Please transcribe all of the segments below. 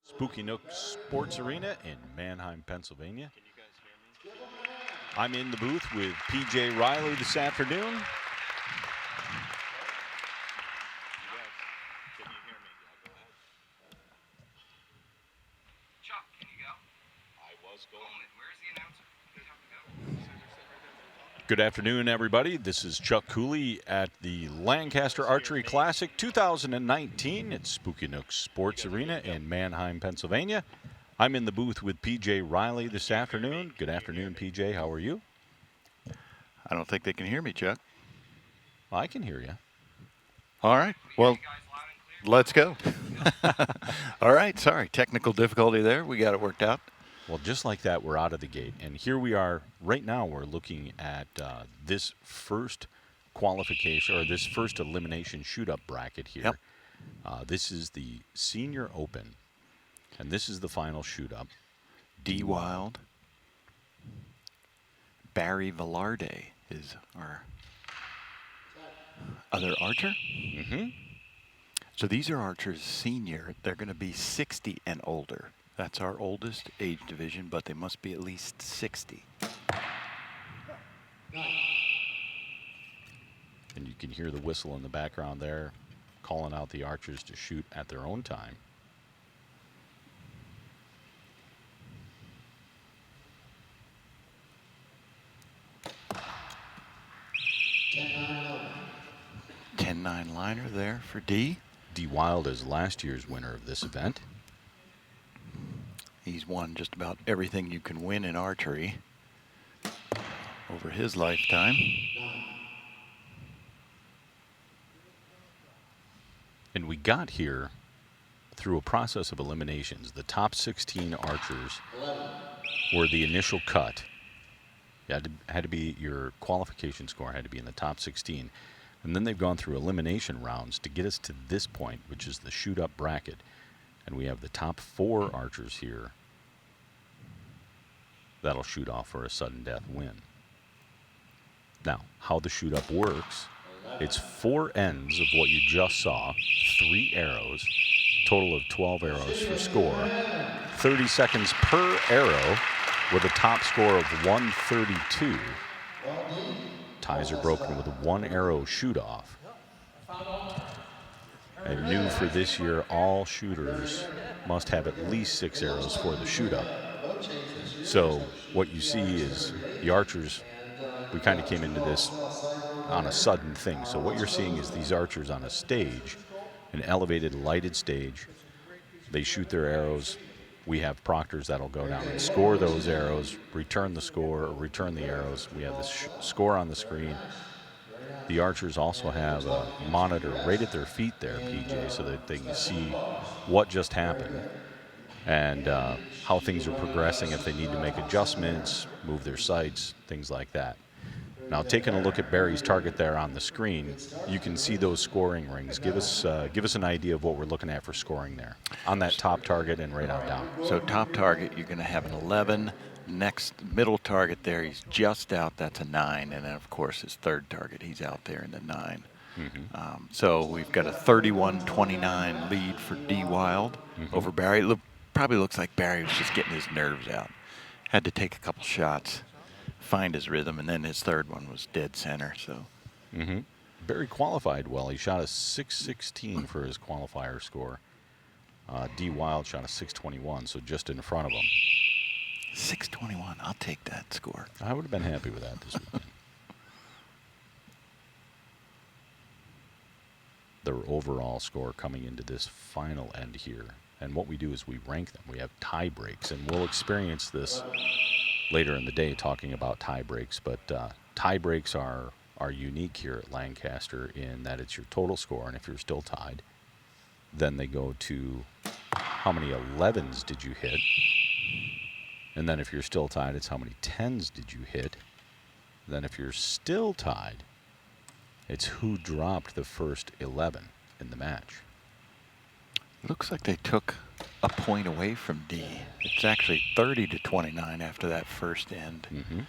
Spooky Nook Sports Arena in Manheim, Pennsylvania. I'm in the booth with PJ Riley this afternoon. Chuck, can you go? I was going. Where's the announcer? Does he have to go? Good afternoon, everybody. This is Chuck Cooley at the Lancaster Archery Classic 2019 at Spooky Nook Sports Arena in Manheim, Pennsylvania. I'm in the booth with PJ Riley this afternoon. Good afternoon, PJ. How are you? I don't think they can hear me, Chuck. I can hear you. All right. Well, let's go. All right. Sorry. Technical difficulty there. We got it worked out. Well, just like that, we're out of the gate. And here we are. Right now, we're looking at this first qualification, or this first elimination shoot-up bracket here. Yep. This is the Senior Open, and this is the final shoot-up. D. Wild. Barry Velarde is our other archer. Mm-hmm. So these are archers senior. They're going to be 60 and older. That's our oldest age division, but they must be at least 60. And you can hear the whistle in the background there, calling out the archers to shoot at their own time. Ten-9 liner there for D. D. Wild is last year's winner of this event. He's won just about everything you can win in archery over his lifetime. And we got here through a process of eliminations. The top 16 archers were the initial cut. You had to be, your qualification score had to be in the top 16. And then they've gone through elimination rounds to get us to this point, which is the shoot-up bracket. And we have the top 4 archers here that'll shoot off for a sudden death win. Now, how the shoot-up works, it's 4 ends of what you just saw, 3 arrows, total of 12 arrows for score, 30 seconds per arrow with a top score of 132. Ties are broken with a 1 arrow shoot-off. And new for this year, all shooters must have at least 6 arrows for the shoot-up. So what you see is the archers, we kind of came into this on a sudden thing. So what you're seeing is these archers on a stage, an elevated, lighted stage. They shoot their arrows. We have proctors that'll go down and score those arrows, return the score, or return the arrows. We have the score on the screen. The archers also have a monitor right at their feet there, PJ, so that they can see what just happened and how things are progressing, if they need to make adjustments, move their sights, things like that. Now, taking a look at Barry's target there on the screen, you can see those scoring rings. Give us an idea of what we're looking at for scoring there on that top target and right on down. So top target, you're going to have an 11. Next middle target there, he's just out. That's a 9. And then, of course, his third target, he's out there in the 9. Mm-hmm. So we've got a 31-29 lead for D. Wild over Barry. Probably looks like Barry was just getting his nerves out. Had to take a couple shots, find his rhythm, and then his third one was dead center. So Barry qualified well. He shot a 616 for his qualifier score. D. Wild shot a 621, so just in front of him. 621, I'll take that score. I would have been happy with that this weekend. Their overall score coming into this final end here. And what we do is we rank them. We have tie breaks, and we'll experience this later in the day talking about tie breaks. But tie breaks are unique here at Lancaster in that it's your total score, and if you're still tied, then they go to how many 11s did you hit? And then if you're still tied, it's how many 10s did you hit? Then if you're still tied, it's who dropped the first 11 in the match. Looks like they took a point away from D. It's actually 30-29 after that first end. Mm-hmm.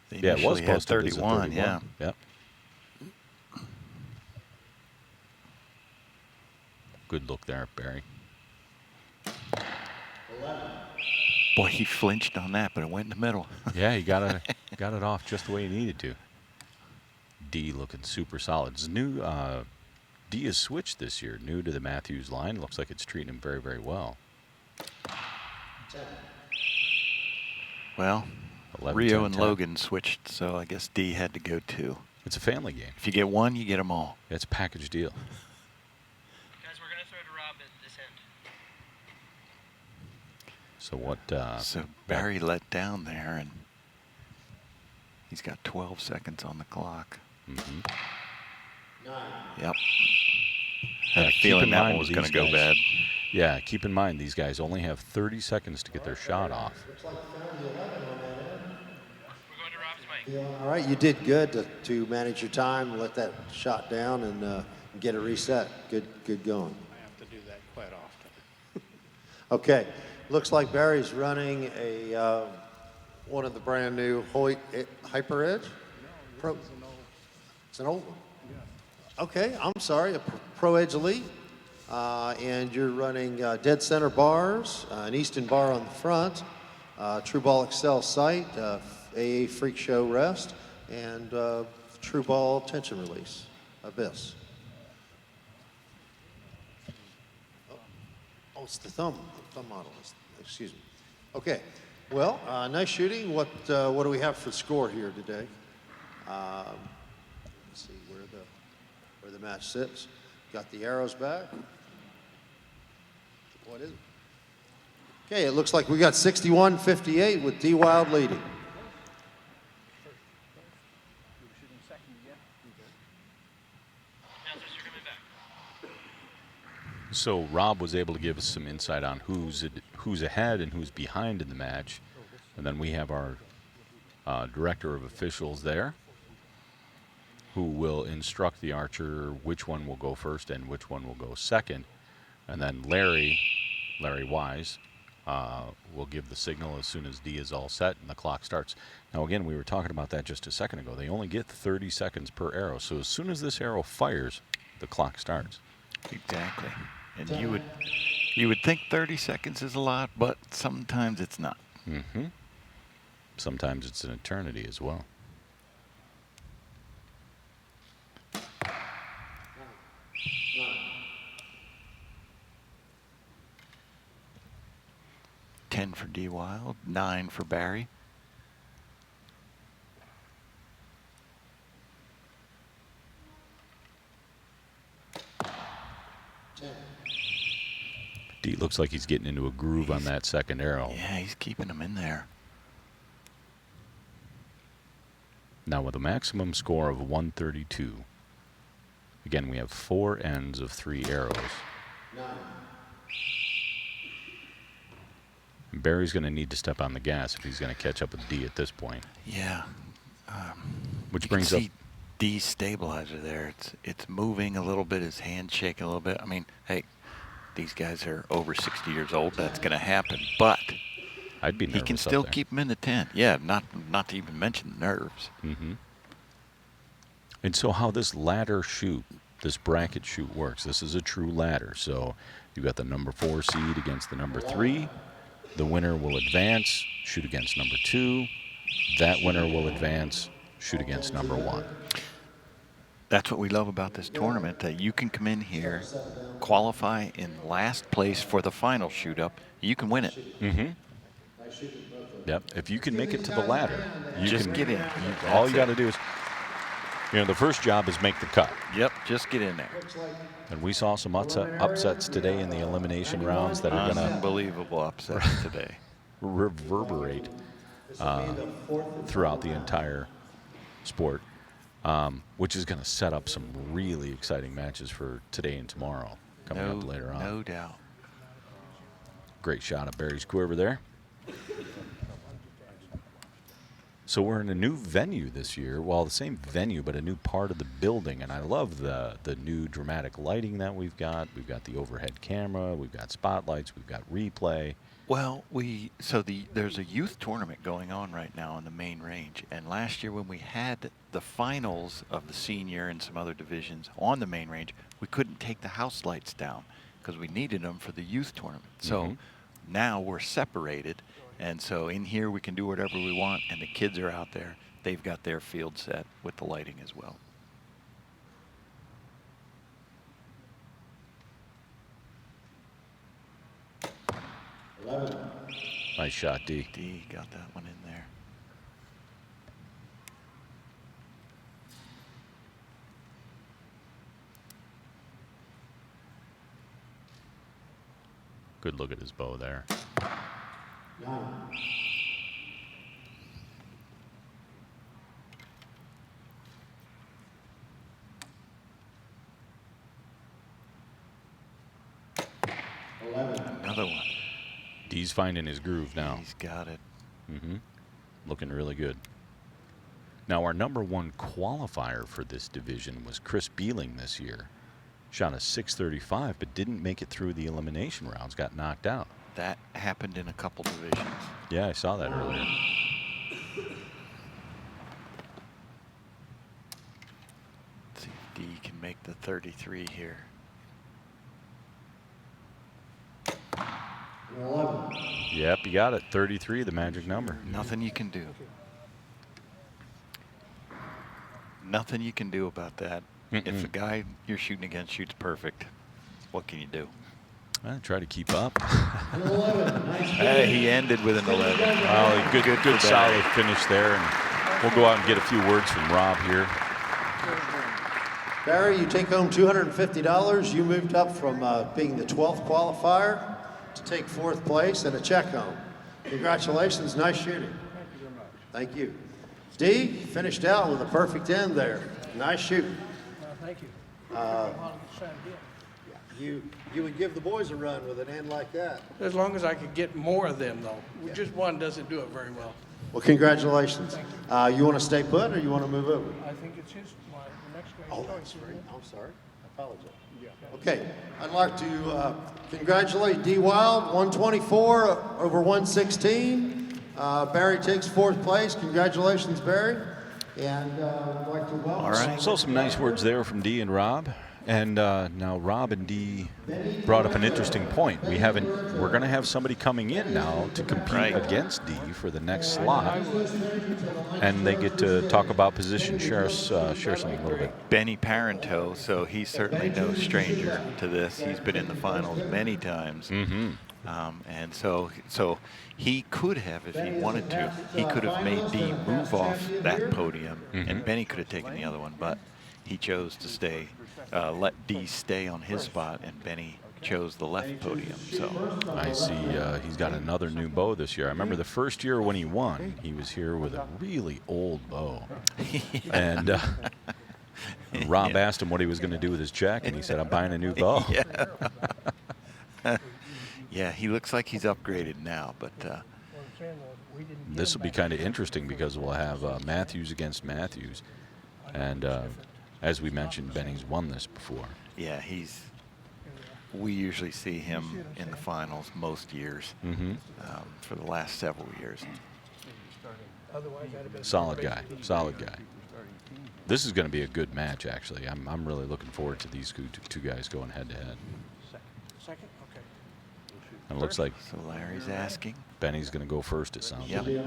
They Yeah, it was initially had posted as a 31, yeah. Yep. Good look there, Barry. Boy, he flinched on that, but it went in the middle. Yeah, he got it off just the way he needed to. D looking super solid. It's new. D has switched this year, new to the Matthews line. Looks like it's treating him very, very well. Well, 11, Rio 10, and 10. Logan switched, so I guess D had to go too. It's a family game. If you get one, you get them all. It's a package deal. Guys, we're going to throw to Rob at this end. So what? So Barry let down there, and he's got 12 seconds on the clock. Mhm. Yep. Yeah, Had a keep feeling in that mind one was going these to go guys- bad. Yeah, keep in mind these guys only have 30 seconds to get their shot off. We're going to Rob's mic. All right, you did good to manage your time, let that shot down, and get it reset. Good going. I have to do that quite often. Okay, looks like Barry's running a one of the brand new Hoyt Hyper Edge. Pro. It's an old one. Okay, I'm sorry, a Pro Edge Elite, and you're running dead center bars, an Easton bar on the front, True Ball Excel sight, AA Freak Show rest, and True Ball tension release, Abyss. Oh, it's the thumb model. Excuse me. Okay. Well, nice shooting. What do we have for score here today? Let's see where the match sits. Got the arrows back. What is it? Okay, it looks like we got 61-58 with D Wild leading. Announcers are coming back. So Rob was able to give us some insight on who's ahead and who's behind in the match, and then we have our director of officials there, who will instruct the archer which one will go first and which one will go second, and then Larry Wise, will give the signal as soon as D is all set and the clock starts. Now again, we were talking about that just a second ago. They only get 30 seconds per arrow, so as soon as this arrow fires, the clock starts. Exactly. And you would think 30 seconds is a lot, but sometimes it's not. Mm-hmm. Sometimes it's an eternity as well. Ten for D Wild, 9 for Barry. D looks like he's getting into a groove on that second arrow. Yeah, he's keeping them in there. Now with a maximum score of 132. Again, we have 4 ends of 3 arrows. And Barry's going to need to step on the gas if he's going to catch up with D at this point. Yeah. Which You can brings up see D's stabilizer there. It's moving a little bit, his hand shaking a little bit. I mean, hey, these guys are over 60 years old. That's going to happen. But I'd be nervous he can up still there. keep him in the tent. Yeah, not to even mention nerves. Mm-hmm. And so how this ladder shoot, this bracket shoot works, this is a true ladder. So you've got the number 4 seed against the number 3. The winner will advance, shoot against number 2. That winner will advance, shoot against number 1. That's what we love about this tournament, that you can come in here, qualify in last place for the final shoot-up. You can win it. Mm-hmm. Yep. If you can make it to the ladder, you Just can get in. All That's you got to it. do is, the first job is make the cut. Yep, just get in there. And we saw some upsets today in the elimination rounds that are going to Unbelievable upsets today. reverberate throughout the entire sport, which is going to set up some really exciting matches for today and tomorrow coming up later on. No doubt. Great shot of Barry's quiver there. So we're in a new venue this year. Well, the same venue, but a new part of the building. And I love the new dramatic lighting that we've got. We've got the overhead camera. We've got spotlights. We've got replay. Well, there's a youth tournament going on right now in the main range. And last year when we had the finals of the senior and some other divisions on the main range, we couldn't take the house lights down because we needed them for the youth tournament. So Now we're separated, and so in here we can do whatever we want, and the kids are out there. They've got their field set with the lighting as well. Nice shot, D. D got that one in there. Good look at his bow there. Another one. D's finding his groove now. He's got it. Looking really good. Now, our #1 qualifier for this division was Chris Beeling this year. Shot a .635, but didn't make it through the elimination rounds, got knocked out. That happened in a couple divisions. Yeah, I saw that earlier. Let's see if D can make the 33 here. Yep, you got it. 33, the magic number. Nothing you can do. Nothing you can do about that. If the guy you're shooting against shoots perfect, what can you do? Try to keep up. He ended with an 11. Oh, good solid finish there. And we'll go out and get a few words from Rob here. Barry, you take home $250. You moved up from being the 12th qualifier to take 4th place and a check home. Congratulations, nice shooting. Thank you very much. Thank you. D finished out with a perfect end there. Nice shooting. Thank you. I'll get signed again. You would give the boys a run with an end like that. As long as I could get more of them, though. Just one doesn't do it very well. Well, congratulations. You want to stay put or you want to move over? I think it's the next guy's Oh, choice. that's isn't right. it? I'm sorry. I apologize. Okay, I'd like to congratulate D. Wild, 124 over 116. Barry takes 4th place. Congratulations, Barry. And I'd like to welcome. All right. So some nice words there from D and Rob. And now Rob and D brought up an interesting point. We're going to have somebody coming in now to compete against D for the next slot. And they get to talk about position. Share something a little bit. Benny Parenteau, so he's certainly no stranger to this. He's been in the finals many times. And so he could have, if he wanted to, he could have made D move off that podium, and Benny could have taken the other one, but he chose to stay, let D stay on his spot, and Benny chose the left podium. So I see he's got another new bow this year. I remember the first year when he won, he was here with a really old bow. And Rob asked him what he was going to do with his check, and he said, I'm buying a new bow. Yeah, he looks like he's upgraded now, but This will be kind of interesting because we'll have Matthews against Matthews. And as we mentioned, Benny's won this before. yeah, we usually see him in the finals most years, for the last several years. Solid guy. This is going to be a good match, actually. I'm really looking forward to these two guys going head to head. Second? Okay. And it looks like So Larry's asking. Benny's going to go first, it sounds Yep. like.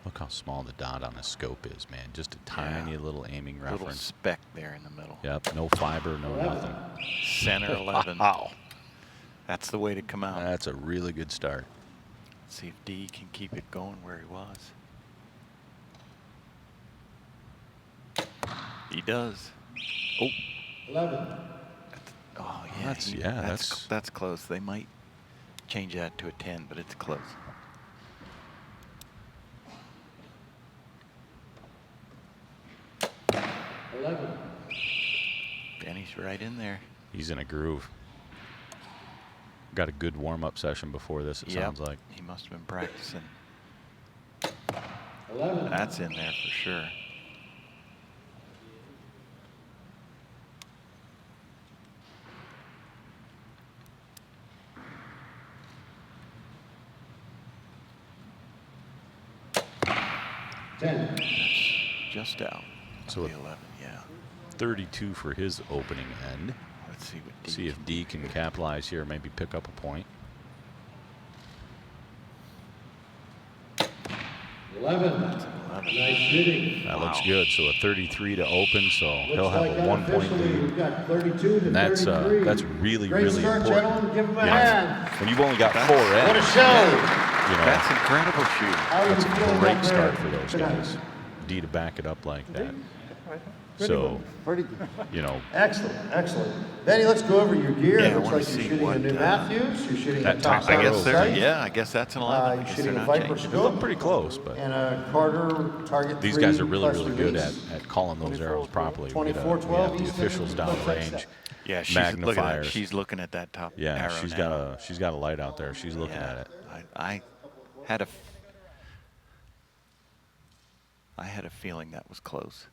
Look how small the dot on the scope is, man. Just a tiny little aiming Little reference. speck there in the middle. Yep, no fiber, no nothing. Center 11. Wow. That's the way to come out. That's a really good start. Let's see if D can keep it going where he was. He does. Oh. 11. Oh yeah. That's That's close. They might change that to a 10, but it's close. Benny's right in there. He's in a groove. Got a good warm-up session before this, it sounds like. He must have been practicing. That's in there for sure. 10. Just out. So So it- 11, yeah. 32 for his opening end. Let's see what D See if D can capitalize here, maybe pick up a point. 11. 11. Nice shooting. That looks Wow. good. So a 33 to open, so he'll Looks have like a 1 point unofficially lead. we've got 32 to And that's 33. really, Great really start, important. gentlemen. Give 'em a Yeah. hand. When you've only got That's- 4 What a ends, show. you know, That's incredible shooting. How are you that's a feeling great up there start for those tonight? guys. D to back it up like that. Pretty So, good. Pretty good. you know, Excellent, excellent. Benny, let's go over your gear. Yeah, I It looks wanna like see you're shooting what, a new Matthews. You're shooting that a top top I Sorry, guess Sorry. they're, yeah, I guess that's an 11. I you're guess shooting they're a not Viper changing. they look scope pretty close, but and a Carter Target these 3 guys are really, plus really good release. at calling those arrows properly. We have 24-12 the East officials End. down range. Yeah, she's look at that. Magnifiers. She's looking at that top Yeah, arrow now. she's got a light out there. She's looking Yeah, at it. I had a I had a feeling that was close.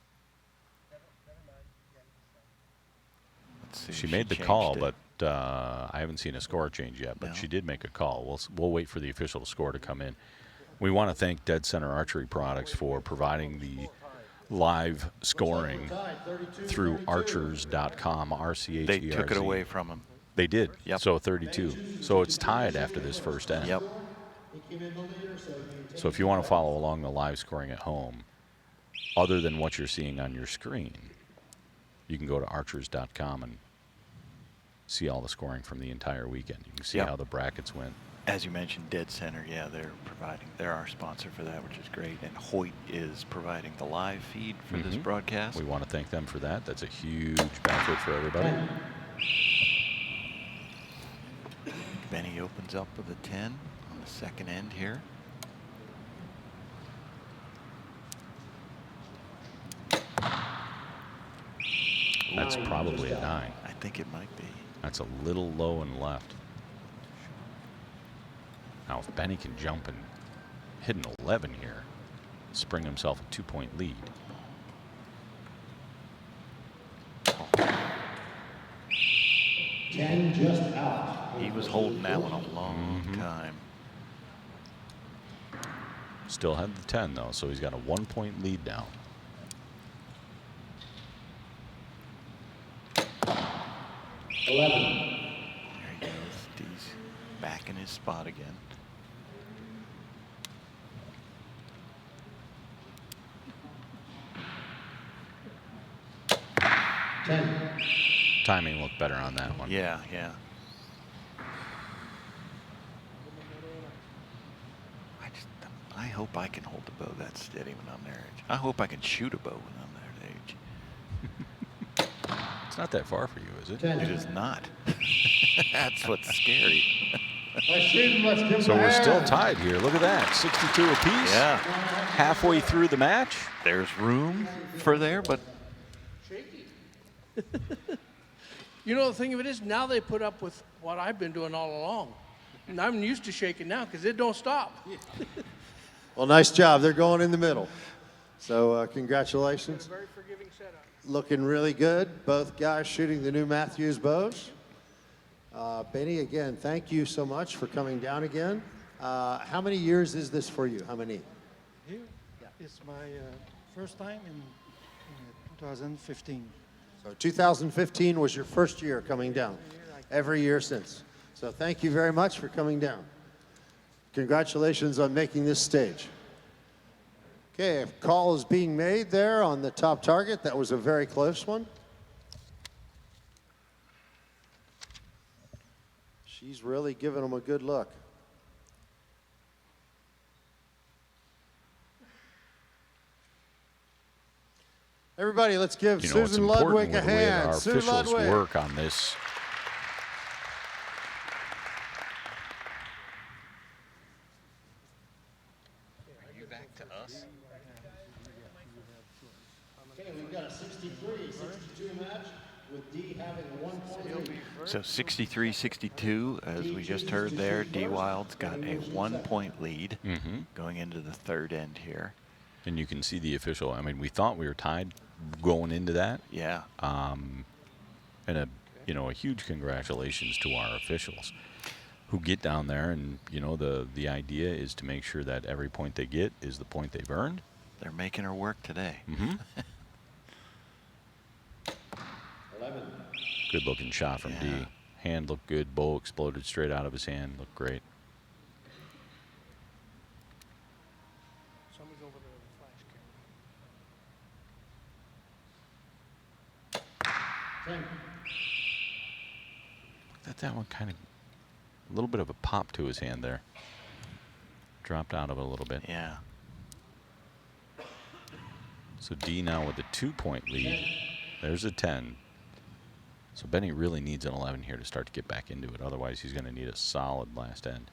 Let's see. She if made the changed call, it. but I haven't seen a score change yet. But No. she did make a call. We'll wait for the official score to come in. We want to thank Dead Center Archery Products for providing the live scoring through archers.com. RCHERZ. They took it away from him. They did. Yep. So 32. So it's tied after this first end. Yep. So if you want to follow along the live scoring at home, other than what you're seeing on your screen, you can go to archers.com and see all the scoring from the entire weekend. You can see Yep. how the brackets went. As you mentioned, Dead Center, yeah, they're our sponsor for that, which is great. And Hoyt is providing the live feed for this Mhm. broadcast. We want to thank them for that. That's a huge benefit for everybody. Benny opens up with a 10 on the second end here. That's probably a 9. I think it might be. That's a little low and left. Now, if Benny can jump and hit an 11 here, spring himself a 2-point lead. He was holding that one a long time. Still had the 10, though, so he's got a 1-point lead now. There he goes. D's back in his spot again. Timing looked better on that one. Yeah, yeah. I hope I can hold the bow that steady when I'm their age. I hope I can shoot a bow when I'm their age. It's not that far for you, is it? It is not. That's what's scary. So we're still tied here. Look at that. 62 apiece. Yeah. Halfway through the match. There's room for there, but You know, the thing of it is, now they put up with what I've been doing all along. And I'm used to shaking now because it don't stop. Well, nice job. They're going in the middle. So congratulations. Very forgiving setup. Looking really good. Both guys shooting the new Matthews bows. Benny, again, thank you so much for coming down again. How many years is this for you? How many? Here, it's my first time in 2015. So 2015 was your first year coming down. Every year since. So thank you very much for coming down. Congratulations on making this stage. Okay, a call is being made there on the top target. That was a very close one. She's really giving them a good look. Everybody, let's give You know, it's Susan important Ludwig with a the way that hand. our Sue officials Ludwig. work on this. are you back to us? Okay, we've got a 63-62 match with D having a 1-point lead. So 63-62, as we just heard there, D Wild's got a 1-point lead going into the third end here. And you can see the official. I mean, we thought we were tied going into that. Yeah. And a huge congratulations to our officials who get down there, and the idea is to make sure that every point they get is the point they've earned. They're making her work today. Mm-hmm. Good looking shot from D. Yeah. Hand looked good. Bow exploded straight out of his hand. Looked great. Somebody's over there with a flash camera. That one kind of a little bit of a pop to his hand there. Dropped out of it a little bit. Yeah. So D now with a 2-point lead. There's a 10. So Benny really needs an 11 here to start to get back into it. Otherwise, he's going to need a solid last end.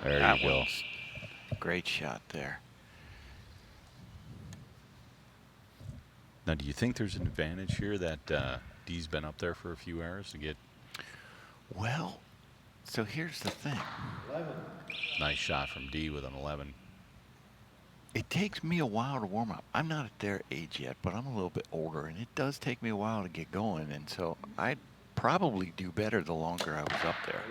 There That you go. was a great shot there. Now, do you think there's an advantage here that D's been up there for a few hours to get Well, so here's the thing. nice shot from D with an 11? It takes me a while to warm up. I'm not at their age yet, but I'm a little bit older, and it does take me a while to get going. And so I'd probably do better the longer I was up there.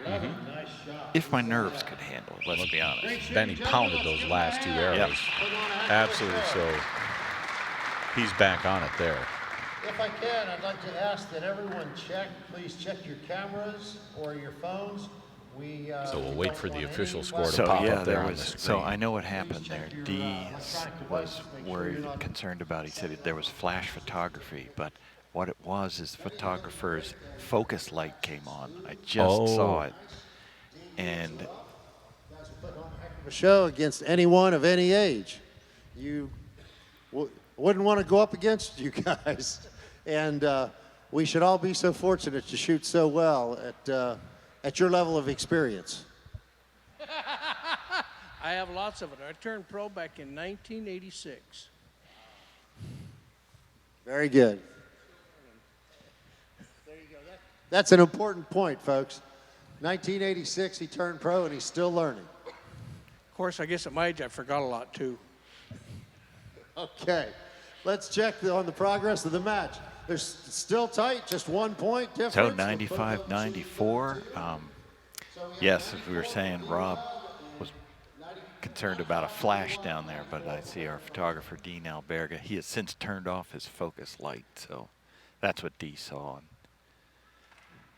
If my nerves could handle it, let's be honest. Benny pounded those last 2 arrows. Absolutely so. He's back on it there. If I can, I'd like to ask that everyone please check your cameras or your phones. So we'll wait for the official score to So pop yeah, up there there on was. the screen. So I know what happened there. D was worried, concerned about. He said that there was flash photography, but what it was is the photographer's focus light came on. I just saw it, and A show against anyone of any age. You wouldn't want to go up against you guys. And we should all be so fortunate to shoot so well at your level of experience. I have lots of it. I turned pro back in 1986. Very good. There you go. That's an important point, folks. 1986, he turned pro, and he's still learning. Of course, I guess at my age, I forgot a lot too. Okay, let's check on the progress of the match. They're still tight, just 1 point difference. so 95-94. Yes, as we were saying, Rob was concerned about a flash down there, but I see our photographer, Dean Alberga, he has since turned off his focus light, so that's what D saw. And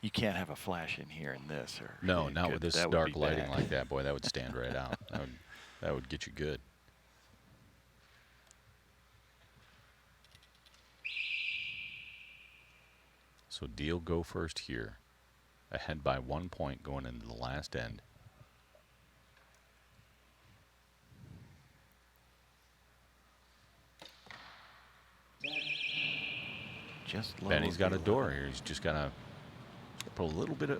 you can't have a flash in here in this. Or No, it not could- with this that would dark be lighting bad. like that, boy. That would stand right out. That would get you good. So Deal go first here. Ahead by 1 point going into the last end. Just low Benny's got a view. door here. He's just got to put a little bit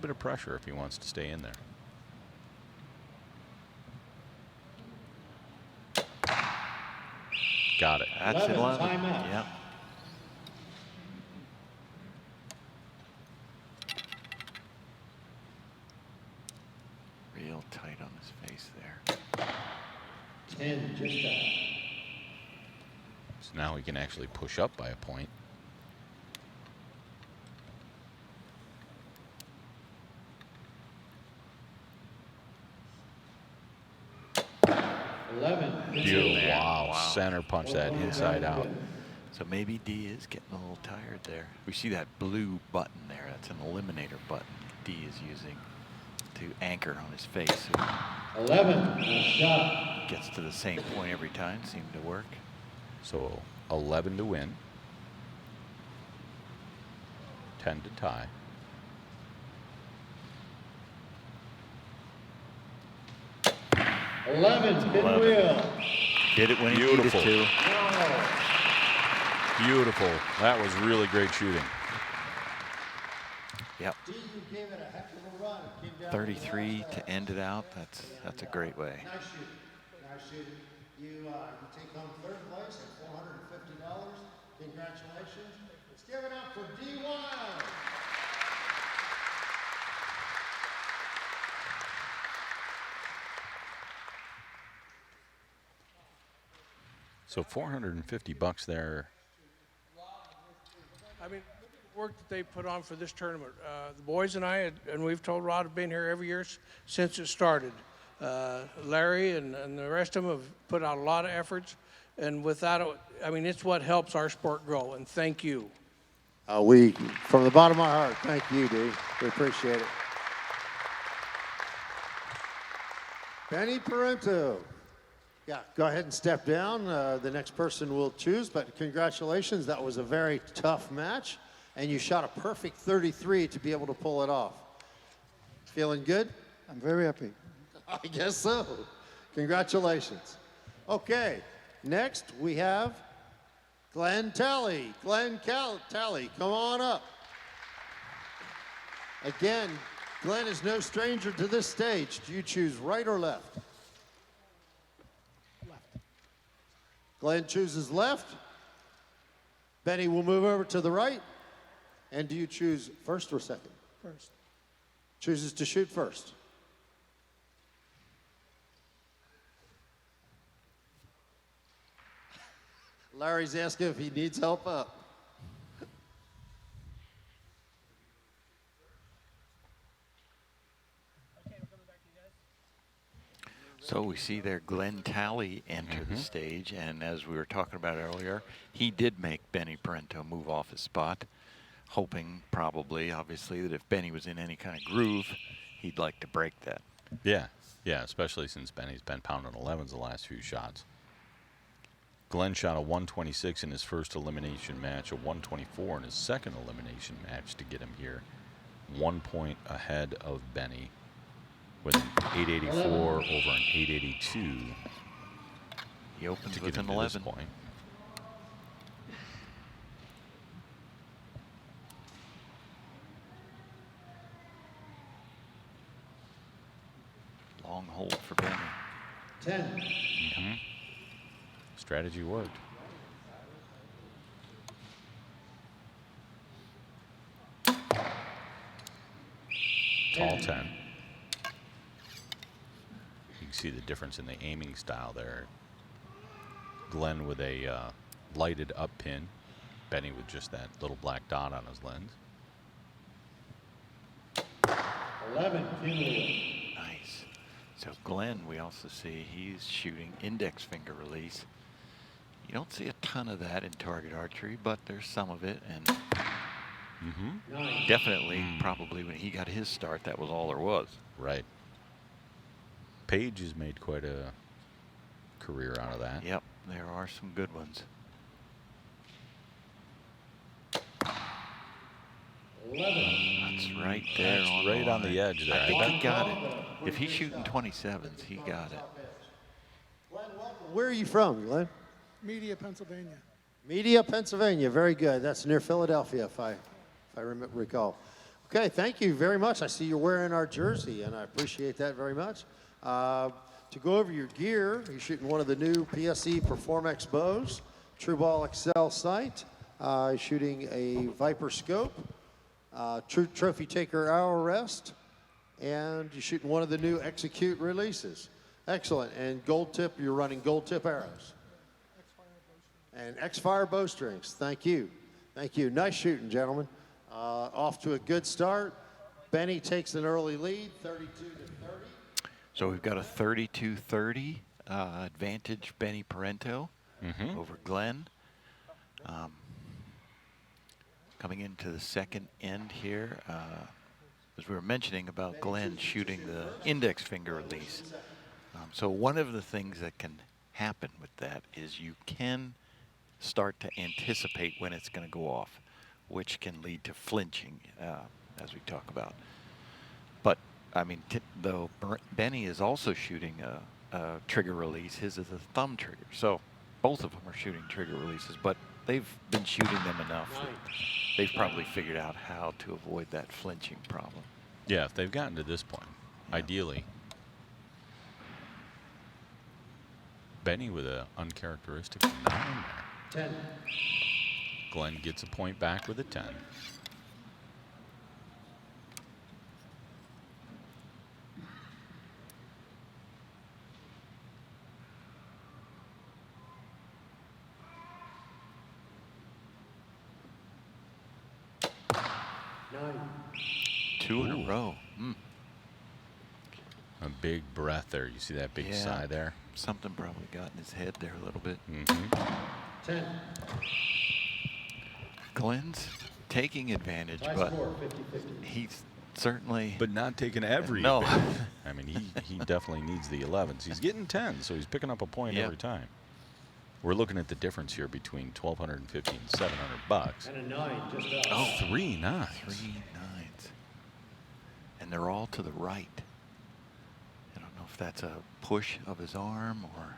of pressure if he wants to stay in there. Got it. That's 11. Yep. Real tight on his face there. 10, just out. So now he can actually push up by a point. Beautiful. Wow. Center punch that inside out. So maybe D is getting a little tired there. We see that blue button there. That's an eliminator button D is using to anchor on his face. 11, shot. Gets to the same point every time. Seemed to work. So 11 to win. 10 to tie. Pinwheel. Did it when he Beautiful. needed to. Beautiful. That was really great shooting. Yep. D, you gave it a heck of a run. It came down 33 to end it out. That's a great way. Nice shooting. Nice shooting. You take home third place at $450. Congratulations. Let's give it up for D. Wild. So $450 there. I mean, work that they put on for this tournament. The boys and I, and we've told Rod, have been here every year since it started. Larry and the rest of them have put out a lot of efforts, and without it, I mean, it's what helps our sport grow, and thank you. We, from the bottom of our heart, thank you, D. We appreciate it. Benny Parento. Yeah, go ahead and step down. The next person will choose, but congratulations. That was a very tough match, and you shot a perfect 33 to be able to pull it off. Feeling good? I'm very happy. I guess so. Congratulations. Okay, next we have Glenn Talley. Talley, come on up. Again, Glenn is no stranger to this stage. Do you choose right or left? Left. Glenn chooses left. Benny will move over to the right. And do you choose first or second? First. Chooses to shoot first. Larry's asking if he needs help up. So we see there Glenn Talley enter the stage, and as we were talking about earlier, he did make Benny Parento move off his spot, hoping probably, obviously, that if Benny was in any kind of groove, he'd like to break that. Yeah, especially since Benny's been pounding 11s the last few shots. Glenn shot a 126 in his first elimination match, a 124 in his second elimination match to get him here. 1 point ahead of Benny with an 884 over an 882 He opens to with get an him to this 11. point. Long hold for Benny. 10. Strategy worked. Tall 10. You can see the difference in the aiming style there. Glenn with a lighted up pin. Benny with just that little black dot on his lens. 11. Nice. So Glenn, we also see he's shooting index finger release. You don't see a ton of that in target archery, but there's some of it, and definitely, probably when he got his start, that was all there was. Right. Page has made quite a career out of that. Yep, there are some good ones. 11. That's right there. That's on right the on the line. edge there. I I think bet. he got it. If he's shooting 27s, he got it. Where are you from, Glenn? Media, Pennsylvania. Media, Pennsylvania. Very good. That's near Philadelphia, if I recall. Okay, thank you very much. I see you're wearing our jersey, and I appreciate that very much. To go over your gear, you're shooting one of the new PSE Performex bows, True Ball Excel sight, shooting a Viper scope, True Trophy Taker arrow rest, and you're shooting one of the new Execute releases. Excellent. And gold tip, you're running gold tip arrows. And X-Fire bowstrings. Thank you. Thank you. Nice shooting, gentlemen. Off to a good start. Benny takes an early lead, 32 to 30. So we've got a 32-30 advantage Benny Parento over Glenn. Coming into the second end here, as we were mentioning about Glenn shooting the index finger release. So one of the things that can happen with that is you can start to anticipate when it's going to go off, which can lead to flinching, as we talk about. But, I mean, though Benny is also shooting a trigger release, his is a thumb trigger. So both of them are shooting trigger releases, but they've been shooting them enough that they've probably figured out how to avoid that flinching problem. Yeah, if they've gotten to this point, ideally. Benny with an uncharacteristic 9 there. 10. Glenn gets a point back with a 10. 2 in a row. A big breath there. You see that big Yeah. sigh there? Something probably got in his head there a little bit. Glenn's taking advantage, but he's certainly. But not taking every No. advantage. I mean, he definitely needs the 11s. He's getting 10s, so he's picking up a point Yeah. every time. We're looking at the difference here between $1,250 and $700. Oh, 3 nines. 3 nines. And they're all to the right. I don't know if that's a push of his arm or.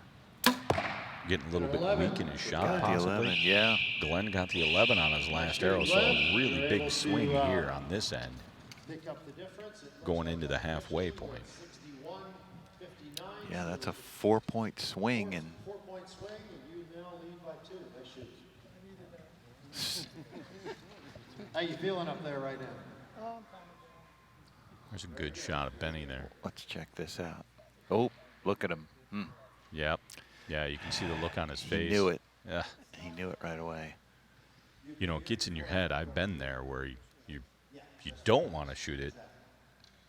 Getting a little bit weak in his shot, Got the possibly. 11, yeah. Glenn got the 11 on his last arrow, so a really big swing here on this end, going into the halfway point. Yeah, that's a 4-point swing, and 4-point swing, and you now lead by 2. Nice shoot. How you feeling up there right now? There's a good shot of Benny there. let's check this out. Oh, look at him. Yep. Yeah, you can see the look on his He face. knew it. Yeah. He knew it right away. You know, it gets in your head. I've been there where you don't want to shoot it,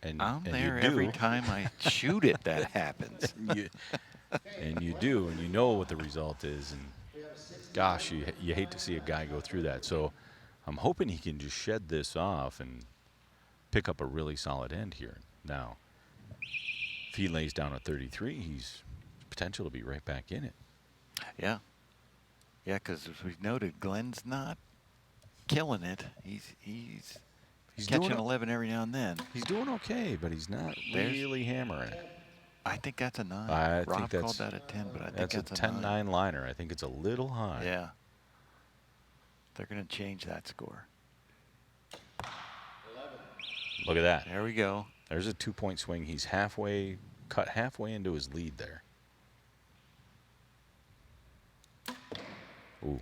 and I'm and there you do. every time I shoot it. That happens. and you do, and you know what the result is, and gosh, you hate to see a guy go through that. So I'm hoping he can just shed this off and pick up a really solid end here. Now, if he lays down a 33, he's potential to be right back in it. Yeah. Yeah, because as we noted, Glenn's not killing it. He's catching doing 11 every now and then. He's doing okay, but he's not There's- really hammering it. I think that's a 9. I think Rob that's- called that a 10, but I think That's a that's 10-9 liner. I think it's a little high. Yeah. They're going to change that score. Look at that. There we go. There's a 2-point swing. He's cut halfway into his lead there. Ooh,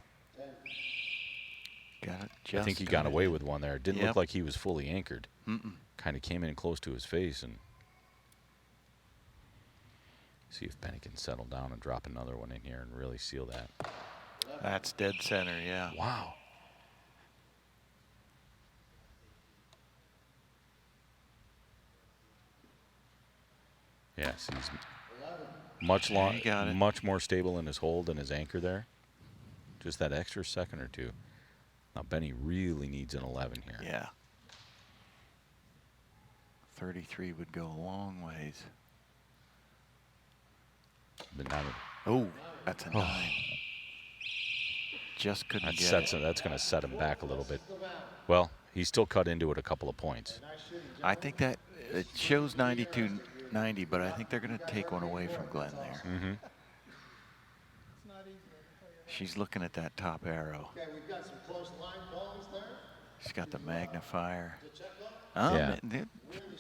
Got it. I think he got away with one there. It didn't Yep. look like he was fully anchored. Mm-mm. Kind of came in close to his face, and see if Benny can settle down and drop another one in here and really seal that. That's dead center, yeah. Wow. Yes, he's He got it. much more stable in his hold and his anchor there. Just that extra second or two. Now Benny really needs an 11 here. Yeah. 33 would go a long ways. But now Oh, that's a 9. Just couldn't get it. that's going to set him back a little bit. Well, he still cut into it a couple of points. I think that it shows 92-90, but I think they're going to take one away from Glenn there. Mm-hmm. She's looking at that top arrow. Okay, we've got some close line calls there. She's got the magnifier. Yeah.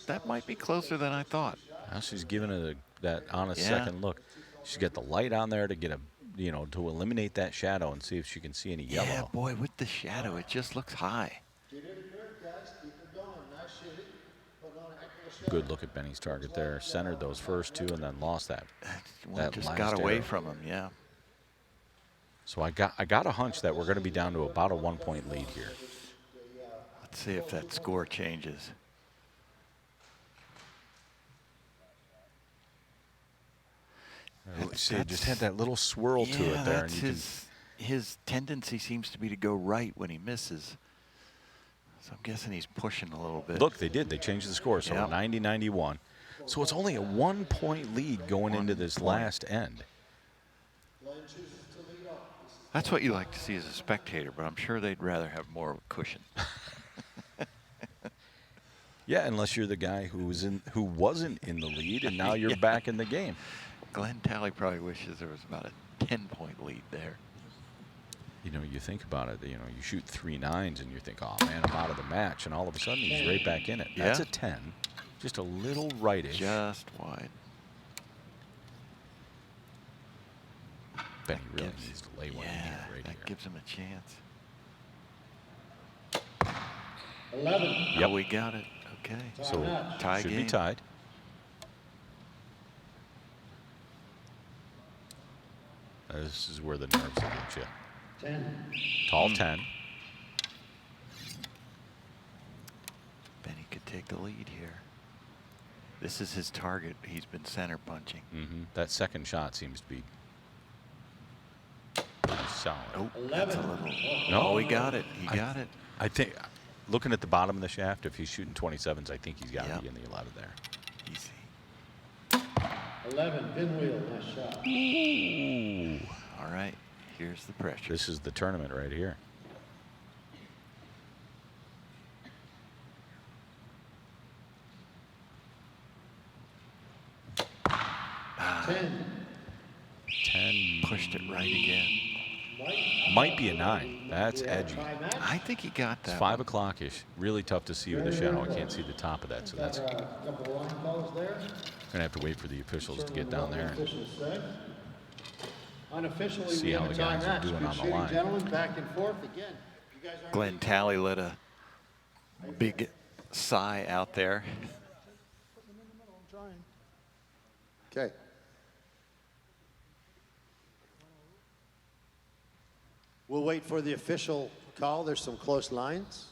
That might be closer than I thought. Now she's giving it that honest Yeah. second look. She's got the light on there to get to eliminate that shadow and see if she can see any yellow. Yeah, boy, with the shadow, it just looks high. Get it good, guys. Keep it going. Nice shooting. Put on a heck of a shot. Good look at Benny's target there. Centered those first two and then lost that. One That just last got away arrow. from him, yeah. So I got a hunch that we're going to be down to about a 1-point lead here. Let's see if that score changes. See, it just had that little swirl to it there, and that's you can. his tendency seems to be to go right when he misses. So I'm guessing he's pushing a little bit. Look, they did. They changed the score, so Yep. 90-91. So it's only a 1-point lead going into this last end. That's what you like to see as a spectator, but I'm sure they'd rather have more of a cushion. Yeah, unless you're the guy who wasn't in the lead, and now you're back in the game. Glenn Talley probably wishes there was about a 10-point lead there. You know, you think about it. You know, you shoot 3 nines, and you think, "Oh man, I'm out of the match," and all of a sudden he's right back in it. That's Yeah. a 10, just a little rightish. Just wide. Benny really Gives- needs to lay one in Yeah, here right that here. gives him a chance. 11. Yep. We got it. Okay. So Tie should game. be tied. This is where the nerves will get you. 10. Tall 10. take the lead here. This is his target. He's been center punching. That second shot seems to be pretty solid. Oh, that's a little. No. Oh, he got it. He got it. I think, looking at the bottom of the shaft, if he's shooting 27s, I think he's got to Yep. be in the 11 there. Easy. 11, pinwheel, nice shot. Ooh. All right. Here's the pressure. This is the tournament right here. Ah, 10. pushed it right again. Might be a 9. That's edgy. I think he got It's that. 5 o'clock-ish. Really tough to see with the shadow. I can't see the top of that, so that's going Couple of line calls there. to have to wait for the officials to get down there. And Officials say. Unofficially, See we how have a the guys tie are match. doing Good on the shooting, line. Gentlemen, back and forth again. You guys aren't Glenn Talley let a big sigh out there. I'm trying. Okay. We'll wait for the official call. There's some close lines.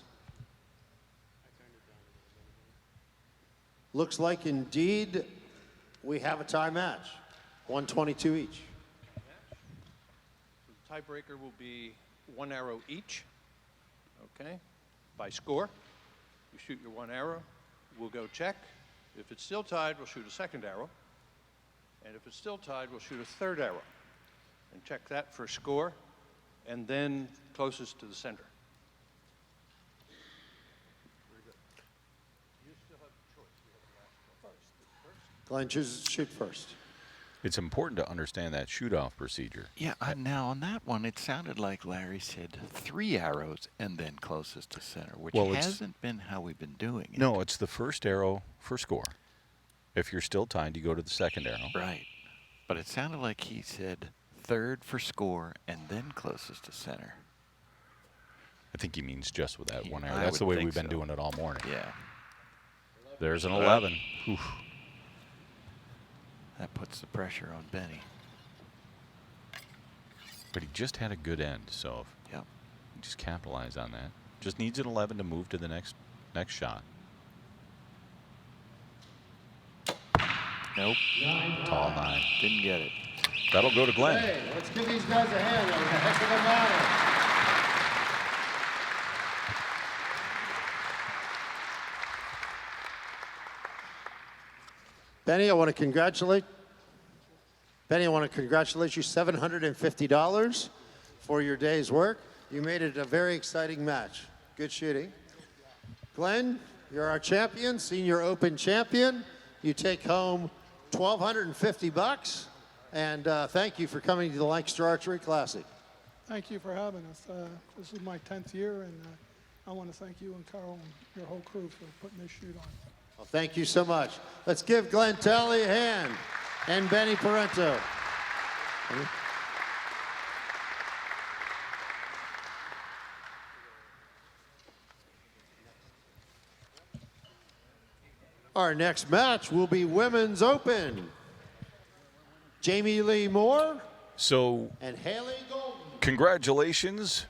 Looks like indeed we have a tie match. 122 each. The tiebreaker will be 1 arrow each, okay, by score. You shoot your 1 arrow, we'll go check. If it's still tied, we'll shoot a second arrow. And if it's still tied, we'll shoot a third arrow. And check that for score, and then closest to the center. Glenn, shoot first. it's important to understand that shoot-off procedure. Yeah, now on that one, it sounded like Larry said 3 arrows and then closest to center, which Well, it's- hasn't been how we've been doing it. No, it's the first arrow for score. If you're still tied, you go to the second arrow. Right. But it sounded like he said third for score and then closest to center. I think he means just with that one arrow. I That's the would way think we've been so. doing it all morning. Yeah. There's an 11. Oof. That puts the pressure on Benny. But he just had a good end, so if Yep. he just capitalize on that. Just needs an 11 to move to the next shot. Nope. Tall 9. Didn't get it. That'll go to Glenn. Hey, let's give these guys a hand. That was a heck of a battle. Benny, I want to congratulate you $750 for your day's work. You made it a very exciting match. Good shooting. Glenn, you're our champion, Senior Open champion. You take home $1,250, and thank you for coming to the Lancaster Archery Classic. Thank you for having us. This is my 10th year, and I want to thank you and Carl and your whole crew for putting this shoot on. Well, thank you so much. Let's give Glenn Talley a hand, and Benny Parento. Our next match will be Women's Open. Jamie Lee Moore So, and Haley Golden. congratulations.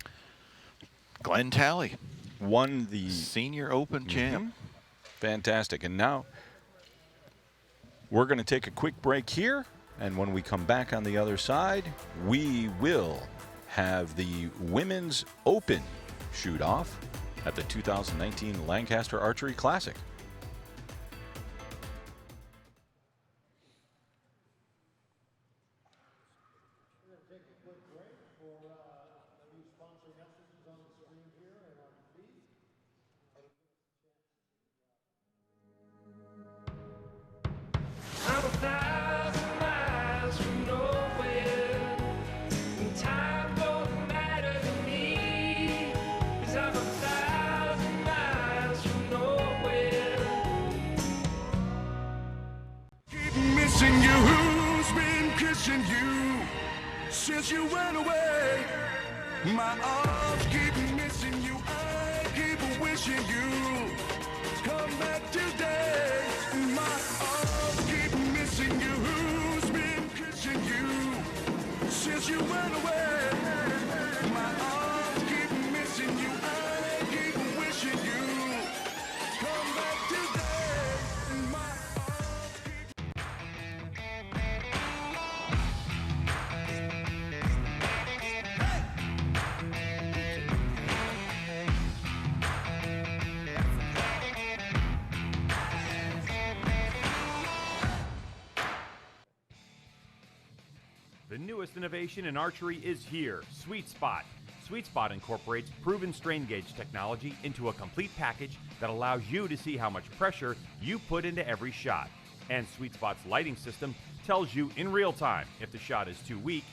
Glenn Talley, Won the Senior Open champ. fantastic. And now we're going to take a quick break here. And when we come back on the other side, we will have the Women's Open shoot off at the 2019 Lancaster Archery Classic. I'm 1,000 miles from nowhere, and time don't matter to me, 'cause I'm 1,000 miles from nowhere. Keep missing you. Who's been kissing you since you went away? My arms keep missing you. I keep wishing you come back today. My arms keep missing you. Who's been kissing you since you went away? My arms keep missing you. I keep wishing you come back today. newest innovation in archery is here, Sweet Spot. Sweet Spot incorporates proven strain gauge technology into a complete package that allows you to see how much pressure you put into every shot. And Sweet Spot's lighting system tells you in real time if the shot is too weak,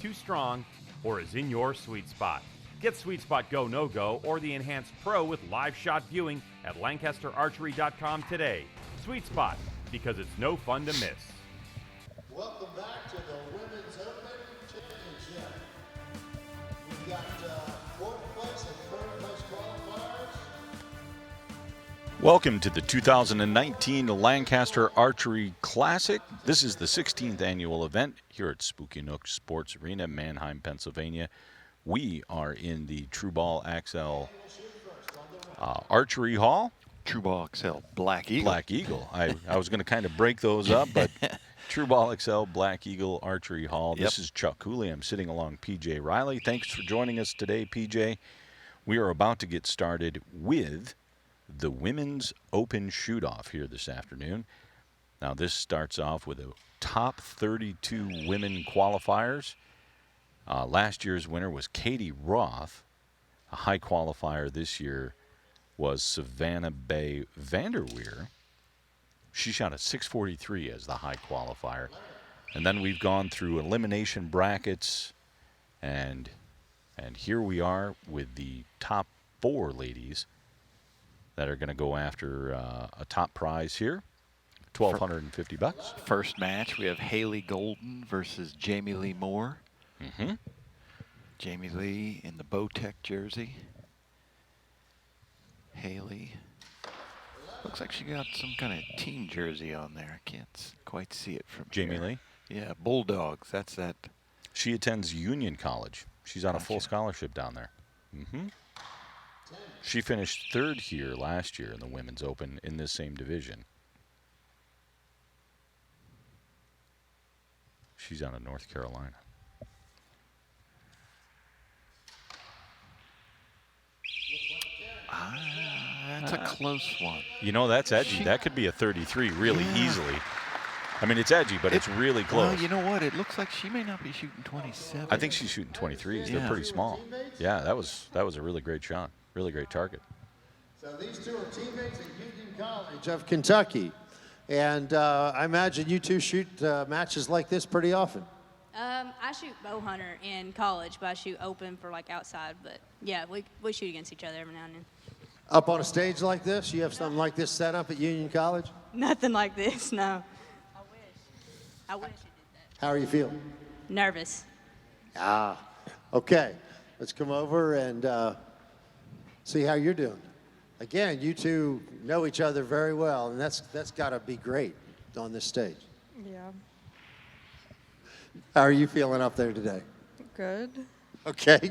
too strong, or is in your sweet spot. Get Sweet Spot Go No Go or the Enhanced Pro with live shot viewing at LancasterArchery.com today. Sweet Spot, because it's no fun to miss. Welcome back to the Women's Open Championship. We've got fourth place and third place qualifiers. Welcome to the 2019 Lancaster Archery Classic. This is the 16th annual event here at Spooky Nook Sports Arena, Manheim, Pennsylvania. We are in the True Ball XL Archery Hall. True Ball XL Black Eagle. Black Eagle. I was going to kind of break those up, but True Ball XL Black Eagle Archery Hall. Yep. This is Chuck Cooley. I'm sitting along PJ Riley. Thanks for joining us today, PJ. We are about to get started with the Women's Open Shoot-Off here this afternoon. Now, this starts off with a top 32 women qualifiers. Last year's winner was Katie Roth. A high qualifier this year was Savannah Bay Vanderweer. She shot a 643 as the high qualifier. And then we've gone through elimination brackets, and here we are with the top 4 ladies that are going to go after a top prize here, $1,250. First match, we have Haley Golden versus Jamie Lee Moore. Mm-hmm. Jamie Lee in the Bowtech jersey. Haley. Looks like she got some kind of team jersey on there. I can't quite see it from Jamie here. Lee? Yeah, Bulldogs. That's that. She attends Union College. She's on a full Gotcha. scholarship down there. Mm-hmm. She finished 3rd here last year in the Women's Open in this same division. She's out of North Carolina. That's a close one. You know, that's edgy. That could be a 33 really easily. I mean, it's edgy, but it's really close. Well, you know what? It looks like she may not be shooting 27. I think she's shooting 23s. They're Yeah. pretty small. Yeah, that was a really great shot. Really great target. So these two are teammates at Union College of Kentucky. And I imagine you two shoot matches like this pretty often. I shoot bow hunter in college, but I shoot open for like outside. But yeah, we shoot against each other every now and then. Up on a stage like this, you have something like this set up at Union College? Nothing like this, no. I wish it did that. How are you feeling? Nervous. Okay. Let's come over and see how you're doing. Again, you two know each other very well, and that's got to be great on this stage. Yeah, How are you feeling up there today? good. Okay,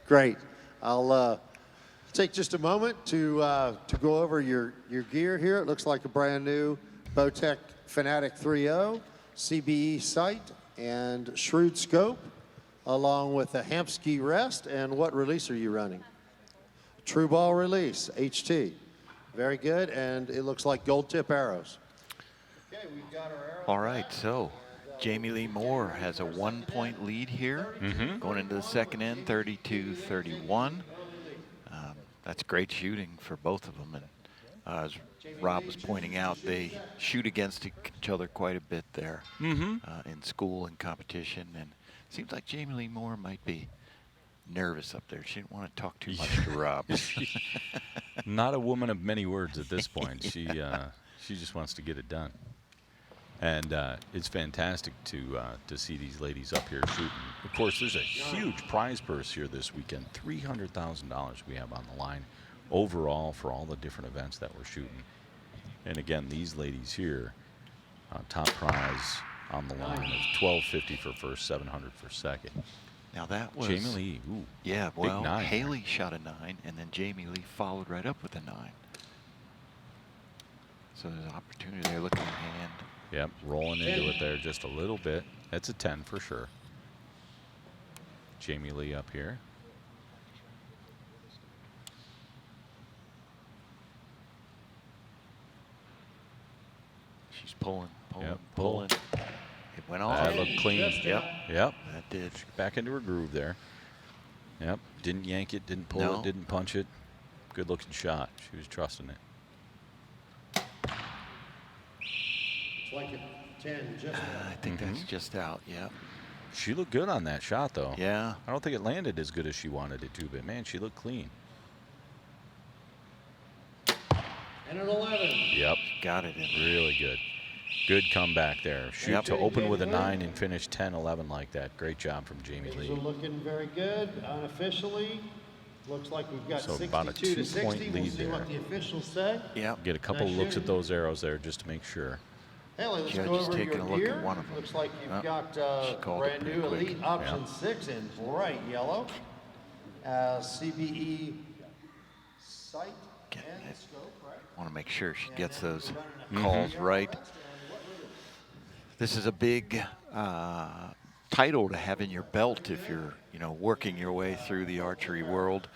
great. I'll take just a moment to go over your gear here. It looks like a brand new Bowtech Fanatic 3.0 CBE sight and Shrewd scope, along with a Hampski rest. And what release are you running? True Ball release, HT. Very good, and it looks like gold tip arrows. Okay, we've got our arrow. All right, so Jamie Lee Moore has a 1-point lead here. Going into the second end, 32-31. That's great shooting for both of them. And as Rob was pointing out, they shoot against each other quite a bit there in school and competition. And it seems like Jamie Lee Moore might be nervous up there. She didn't want to talk too much to Rob. Not a woman of many words at this point. She just wants to get it done. And it's fantastic to see these ladies up here shooting. Of course, there's a huge prize purse here this weekend, $300,000 we have on the line overall for all the different events that we're shooting. And again, these ladies here, top prize on the line is $1,250 for first, $700 for second. Now that was Jamie Lee, ooh, yeah, big well, 9. Haley shot a 9, and then Jamie Lee followed right up with a 9. So there's an opportunity there. Looking at hand. Yep, rolling into it there just a little bit. That's a 10 for sure. Jamie Lee up here. She's pulling. Yep, pull. It went off. That looked clean. Yep. Yep. That did. Back into her groove there. Yep. Didn't yank it, didn't pull No. it, didn't punch it. Good looking shot. She was trusting it. It's like a 10, just I think that's just out. Yeah. She looked good on that shot, though. Yeah. I don't think it landed as good as she wanted it to, but man, she looked clean. and an 11. Yep. Got it in. Really good. Good comeback there. Shoot Yep. to open with a 9 and finish 10-11 like that. Great job from Jamie Things are Lee. looking very good. Unofficially, looks like we've got So 62 about a to 2-point 60. We'll lead see there. what the officials say. Yep. Get a couple Nice looks at shooting. those arrows there just to make sure. Haley, let's Judge go is over taking your a look at gear. one of them. Looks like you've Oh, got she called it brand pretty new quick. Elite Option 6 in bright yellow. CBE sight Getting and it. scope, right? Want to make sure she gets those calls right. This is a big title to have in your belt if you're, working your way through the archery world,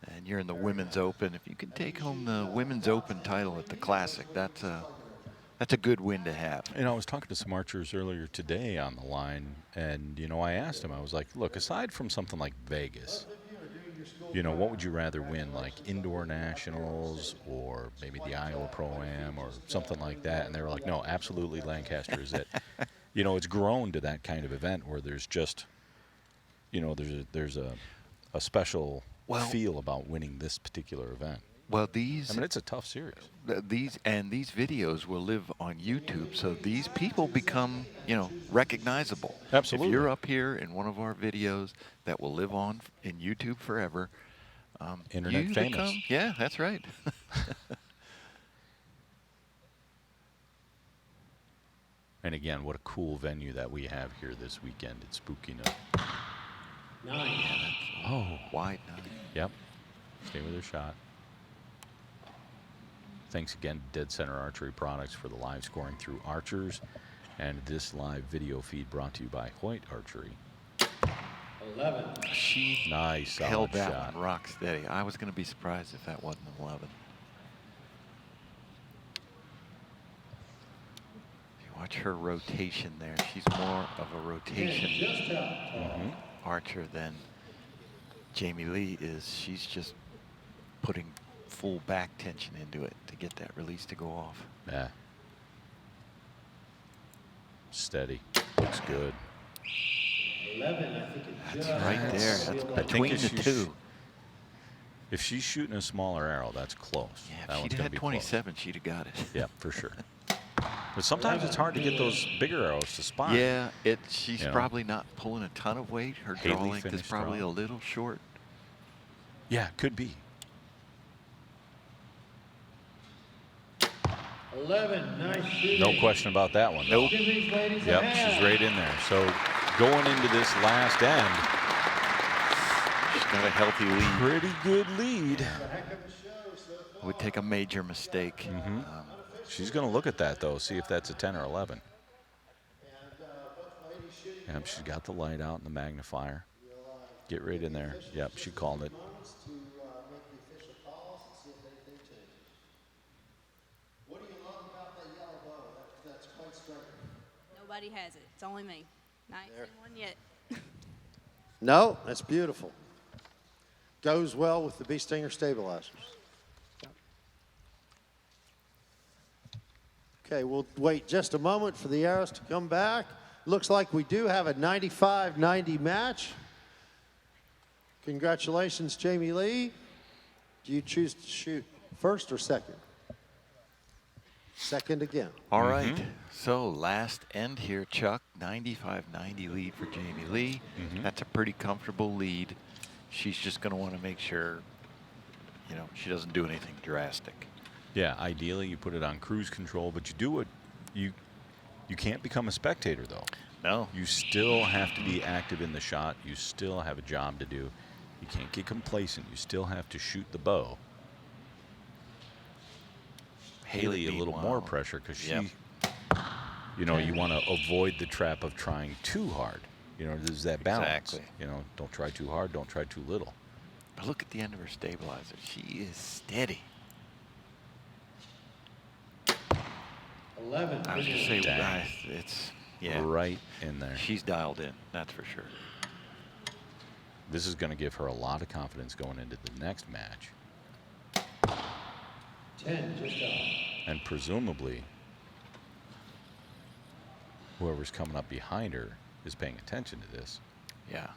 and you're in the Women's Open. If you can take home the Women's Open title at the Classic, that's a good win to have. I was talking to some archers earlier today on the line, and, I asked them, I was like, look, aside from something like Vegas, what would you rather win, like indoor nationals or maybe the Iowa Pro-Am or something like that? And they were like, no, absolutely Lancaster is it. It's grown to that kind of event where there's just, there's a special feel about winning this particular event. Well, these it's a tough series. these videos will live on YouTube, so these people become, recognizable. Absolutely. If you're up here in one of our videos that will live on in YouTube forever, Internet you famous. become, yeah, that's right. And again, what a cool venue that we have here this weekend at Spooky Nook. 9. Oh, Wide 9. yep. Stay with her shot. Thanks again to Dead Center Archery Products for the live scoring through Archers, and this live video feed brought to you by Hoyt Archery. 11. She Nice, solid held that shot. one rock steady. I was going to be surprised if that wasn't an 11. If you watch her rotation there, she's more of a rotation archer than Jamie Lee is. She's just putting full back tension into it to get that release to go off. Yeah. Steady. Looks good. 11, I think it That's just right there. That's I think between if the she's- two. If she's shooting a smaller arrow, that's close. Yeah, That if one's she'd gonna had be close. 27, she'd have got it. Yeah, for sure. But sometimes it's hard to get those bigger arrows to spot. Yeah, she's You know? probably not pulling a ton of weight. Her Haley draw length is finished probably strong. a little short. Yeah, could be. 11, nice shooting. No question about that one. Nope. Give these ladies a Yep, hand. she's right in there. So going into this last end, She's got a healthy lead. pretty good lead. Would take a major mistake. She's going to look at that, though, see if that's a 10 or 11. Yep, she's got the light out and the magnifier. Get right in there. Yep, she called it. What do you love about that yellow bow? That's quite striking. Nobody has it. It's only me. Not seen one yet. No, that's beautiful. Goes well with the Bee Stinger stabilizers. Okay, we'll wait just a moment for the arrows to come back. Looks like we do have a 95-90 match. Congratulations, Jamie Lee. Do you choose to shoot first or second? Second again. All right. So last end here, Chuck. 95-90 lead for Jamie Lee. That's a pretty comfortable lead. She's just going to want to make sure, she doesn't do anything drastic. Yeah, ideally you put it on cruise control, but you do it. You can't become a spectator, though. No. You still have to be active in the shot. You still have a job to do. You can't get complacent. You still have to shoot the bow. Haley a little more meanwhile, pressure because she, yep. You want to avoid the trap of trying too hard. There's that balance. Exactly. Don't try too hard, don't try too little. But look at the end of her stabilizer. She is steady. 11. I was going to say, Dang. it's Yeah. right in there. She's dialed in, that's for sure. This is going to give her a lot of confidence going into the next match. 10, just out. And presumably, whoever's coming up behind her is paying attention to this. Yeah.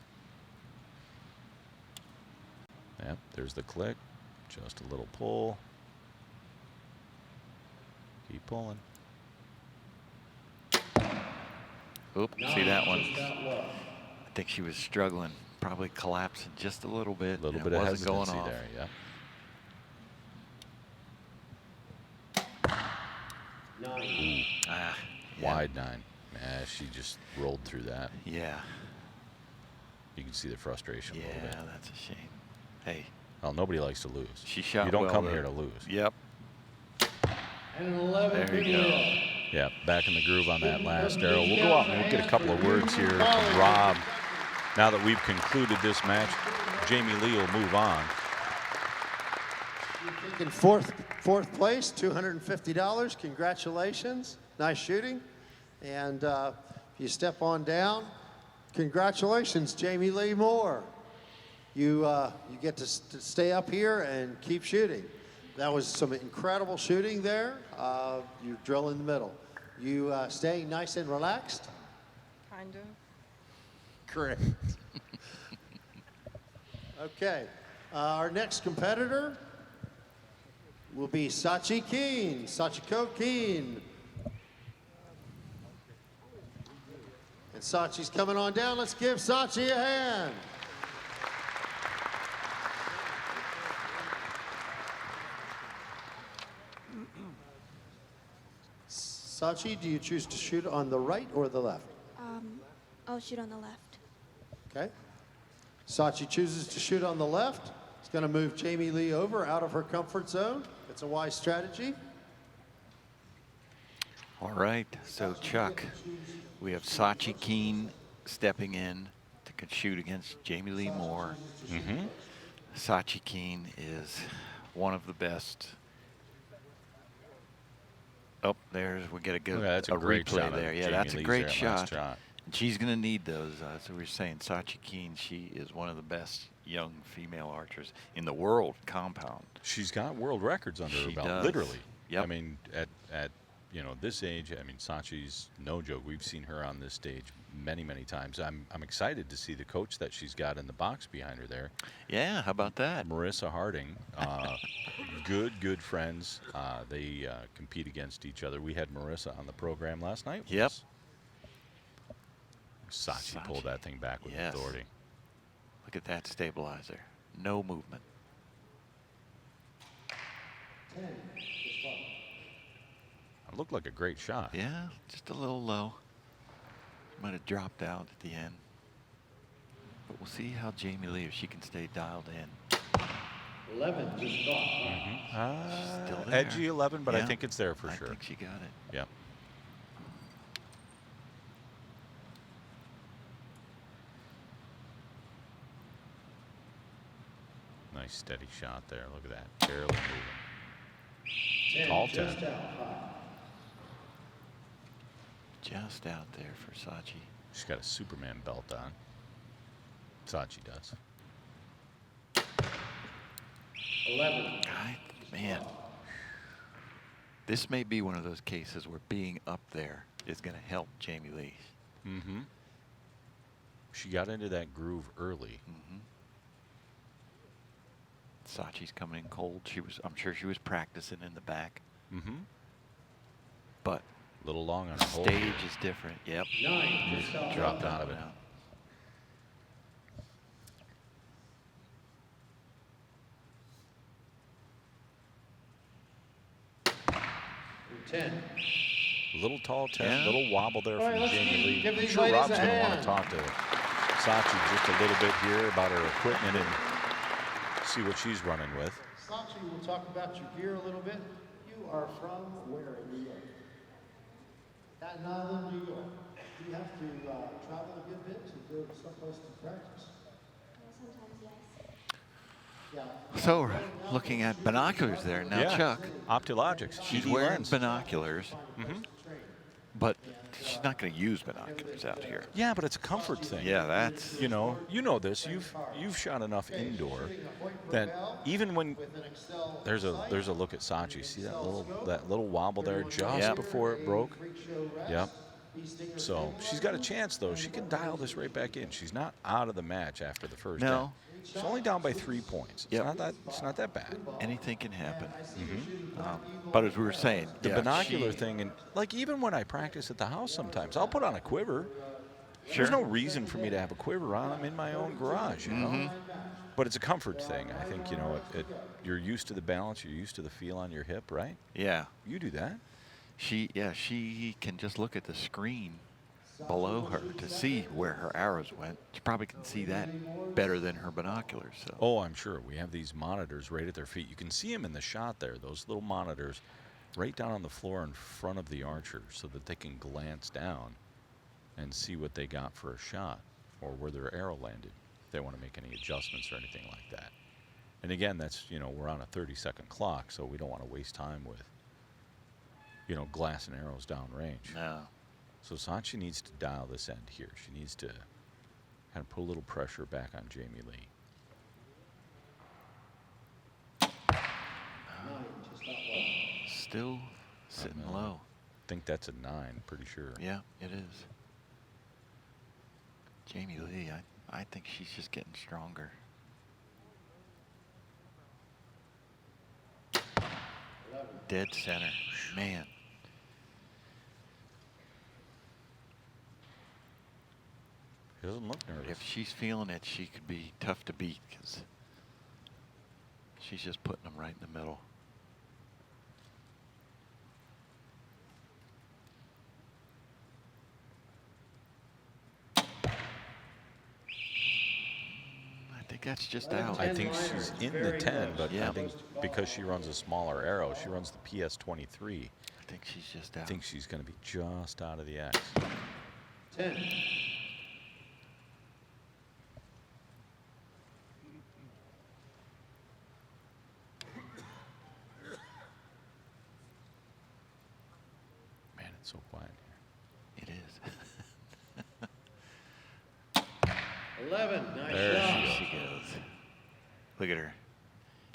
Yep, there's the click. Just a little pull. Keep pulling. Oop, see that one? I think she was struggling, probably collapsing just a little bit. A little and bit it of wasn't going hesitancy off. there, yeah. 9. Ah, yeah. Wide 9. She just rolled through that. Yeah. You can see the frustration a little bit. Yeah, that's a shame. Hey, Well, nobody likes to lose. she shot You don't well come there. here to lose. Yep. And an 11. There you go. Yeah, back in the groove on that last arrow. We'll go out and we'll get a couple of words here from Rob. Now that we've concluded this match, Jamie Lee will move on. In fourth place, $250. Congratulations. Nice shooting. And if you step on down, congratulations, Jamie Lee Moore. You get to stay up here and keep shooting. That was some incredible shooting there. You drill in the middle. You staying nice and relaxed? Kind of. Correct. Okay. Our next competitor will be Sachi Keen, Sachiko Keen. And Sachi's coming on down. Let's give Sachi a hand. Sachi, do you choose to shoot on the right or the left? I'll shoot on the left. Okay. Sachi chooses to shoot on the left. It's going to move Jamie Lee over out of her comfort zone. It's a wise strategy. All right, so Chuck, we have Sachi Keen stepping in to shoot against Jamie Lee Moore. Mm-hmm. Sachi Keen is one of the best. Oh, we get a good Yeah, that's a great replay shot of there. Yeah, Jamie that's a Lee's great there, shot. last shot. And she's going to need those. So we're saying Sachi Keen, she is one of the best young female archers in the world compound. She's got world records under her She belt, does. literally. Yep. I mean, at this age, I mean, Sachi's no joke. We've seen her on this stage many, many times. I'm excited to see the coach that she's got in the box behind her there. Yeah, how about that? Marissa Harding. Good friends. They compete against each other. We had Marissa on the program last night. Yep. Sachi pulled that thing back with Yes. authority. Look at that stabilizer. No movement. It looked like a great shot. Yeah, just a little low. Might have dropped out at the end. But we'll see how Jamie Lee, if she can stay dialed in. 11 just off. Still there. Edgy 11, but I Yeah, think it's there for I sure. think she got it. Yeah. Nice steady shot there. Look at that. Barely moving. Tall 10. Just out. Just out there for Sachi. She's got a Superman belt on. Sachi does. 11. Man, this may be one of those cases where being up there is going to help Jamie Lee. Mm-hmm. She got into that groove early. Sachi's coming in cold. I'm sure she was practicing in the back. Mm-hmm. But A little long on the her hold. stage is different. Yep. 9 just off. Dropped out of it. Out. 10. Little tall 10, Yeah. little wobble there All right, from let's Jamie Lee. give I'm these sure ladies Rob's a going to want hand. to talk to Sachi just a little bit here about her equipment and see what she's running with. Sachi, we'll talk about your gear a little bit. You are from where in New York? Staten Island, New York. Do you have to travel a good bit to go someplace to practice? Yeah. So we're looking at binoculars there. Now, Yeah. Chuck, Optologics. she's ED wearing lens. binoculars, Mhm. but she's not going to use binoculars out here. Yeah, but it's a comfort thing. Yeah, that's. You know this. You've shot enough indoor that even when there's a look at Sachi. See that little wobble there just Yep. before it broke. Yep. So she's got a chance though. She can dial this right back in. She's not out of the match after the first. No. 10. She's only down by 3 points. It's Yep. not that bad. Anything can happen. But as we were saying, The yeah, binocular she- thing, and like even when I practice at the house, sometimes I'll put on a quiver. Sure. There's no reason for me to have a quiver on. I'm in my own garage, you know. But it's a comfort thing. I think you're used to the balance. You're used to the feel on your hip, right? Yeah. You do that. She can just look at the screen below her to see where her arrows went. She probably can see that better than her binoculars. So. Oh, I'm sure. We have these monitors right at their feet. You can see them in the shot there, those little monitors right down on the floor in front of the archer so that they can glance down and see what they got for a shot or where their arrow landed if they want to make any adjustments or anything like that. And again, that's, we're on a 30-second clock, so we don't want to waste time with, glass and arrows downrange. No. So Sachi needs to dial this end here. She needs to kind of put a little pressure back on Jamie Lee. Still sitting low. I think that's a 9, pretty sure. Yeah, it is. Jamie Lee, I think she's just getting stronger. Dead center. Man. She doesn't look nervous. If she's feeling it, she could be tough to beat because she's just putting them right in the middle. I think that's just out. I think she's in the 10, but Yeah. I think because she runs a smaller arrow, she runs the PS23. I think she's just out. I think she's going to be just out of the X. 10. Man, it's so quiet here. It is. 11. Nice There shot. she She goes. Look at her.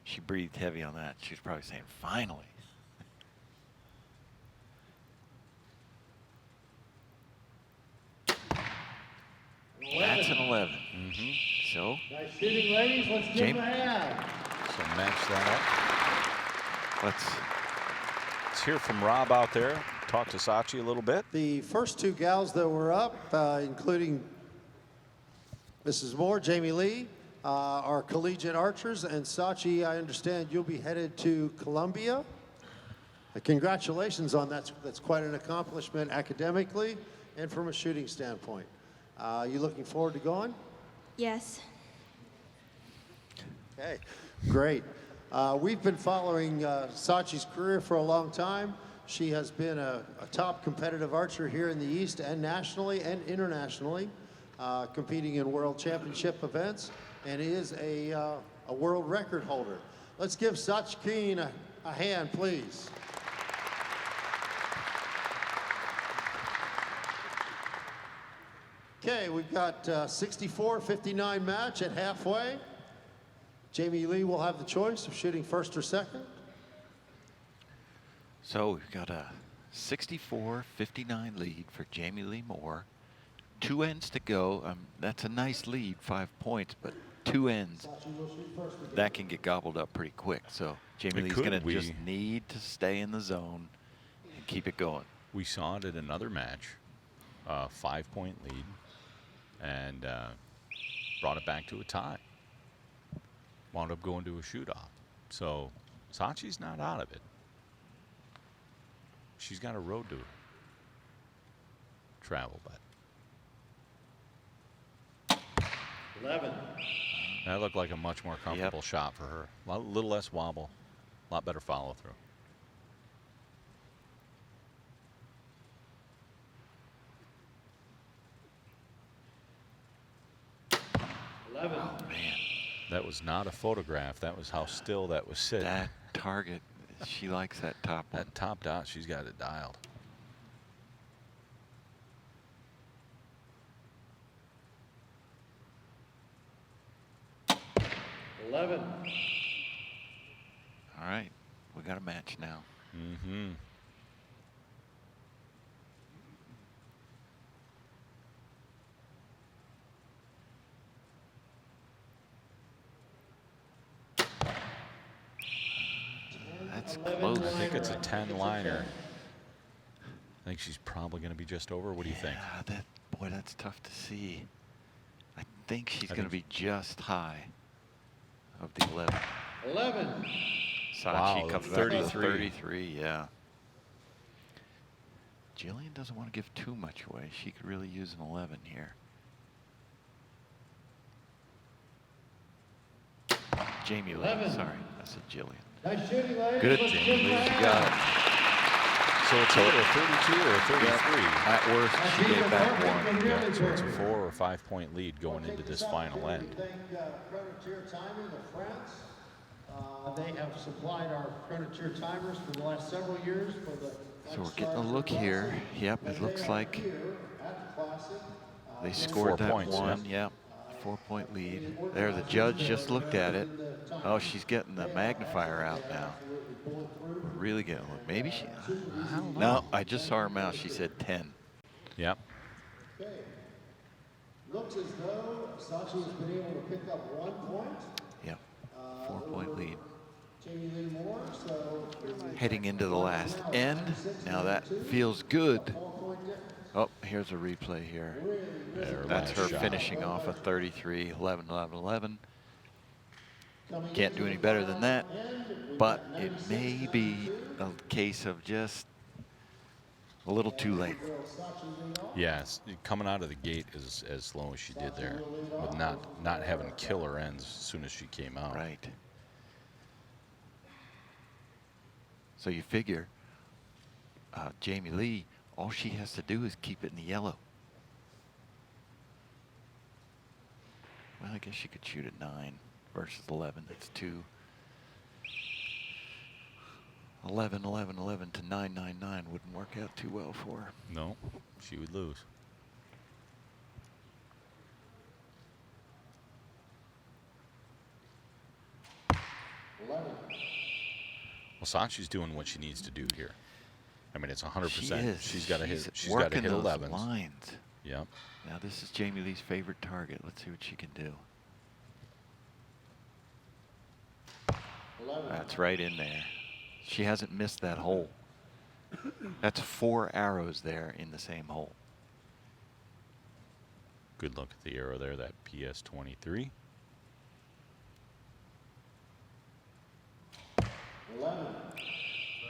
She breathed heavy on that. She was probably saying, finally. That's an 11. So, Nice shooting, ladies. Let's give Jamie- them a hand. So match that let's. up. Let's hear from Rob out there. Talk to Sachi a little bit. The first two gals that were up, including Mrs. Moore, Jamie Lee, are collegiate archers, and Sachi, I understand you'll be headed to Columbia. Congratulations on that. That's quite an accomplishment academically and from a shooting standpoint. You looking forward to going? Yes. Okay, great. We've been following Sachi's career for a long time. She has been a top competitive archer here in the East and nationally and internationally, competing in world championship events, and is a world record holder. Let's give Sachi Keen a hand, please. Okay, we've got 64-59 match at halfway. Jamie Lee will have the choice of shooting first or second. So we've got a 64-59 lead for Jamie Lee Moore. 2 ends to go. That's a nice lead, 5 points, but 2 ends. That can get gobbled up pretty quick. So Jamie It Lee's could. going to We- just need to stay in the zone and keep it going. We saw it in another match, 5-point lead, and brought it back to a tie. Wound up going to a shoot-off. So Sachi's not out of it. She's got a road to travel, but 11. that looked like a much more comfortable shot for her. A little less wobble, a lot better follow-through. Oh, man. That was not a photograph. That was how still that was sitting. That target, she likes that top one. That top dot, she's got it dialed. 11. All right, we got a match now. Mm-hmm. That's close. I think it's a 10 liner. I think she's probably going to be just over. What do you think? Boy, that's tough to see. I think she's I going to think be just high of the 11. 11. Sachi Wow, comes 33. back to 33, yeah. Jillian doesn't want to give too much away. She could really use an 11 here. Jamie Lee, 11. sorry, I said Jillian. Nice shooting, ladies. Good, Let's Jamie give Lee, her a she hand. got it. So it's either a 32 or a 33. At worst, she gave back one. Yeah, so it's a 4 or 5 point lead going into this final end. Thank Chronotier Timing of France. They have supplied our Chronotier timers for the last several years for the. So we're getting a look here. Yep, it looks like they scored 4 that points, one. Yep, 4-point lead. There, the judge just looked at it. Oh, she's getting the magnifier out now. Really getting a look. Maybe she, I don't know. No, I just saw her mouth. She said 10. Yep. Okay. Looks as though Sachi has been able to pick up 1 point. Yep, 4-point lead. Jamie Lee Moore, so Heading into the last end. Now that feels good. Oh, here's a replay here. There, That's last her shot. finishing off a 33, 11, 11, 11. Can't do any better than that, but it may be a case of just a little too late. Yes, coming out of the gate as slow as she did there, with not having killer ends as soon as she came out. Right. So you figure Jamie Lee, all she has to do is keep it in the yellow. Well, I guess she could shoot at 9 versus 11. That's 2. 11, 11, 11 to 9, 9, 9 wouldn't work out too well for her. No, she would lose. Well, Sachi's doing what she needs to do here. I mean, it's 100%. She is. She's got to hit. She's got to working hit those 11s. lines. Yep. Now this is Jamie Lee's favorite target. Let's see what she can do. That's right in there. She hasn't missed that hole. That's 4 arrows there in the same hole. Good look at the arrow there, that PS23. 11.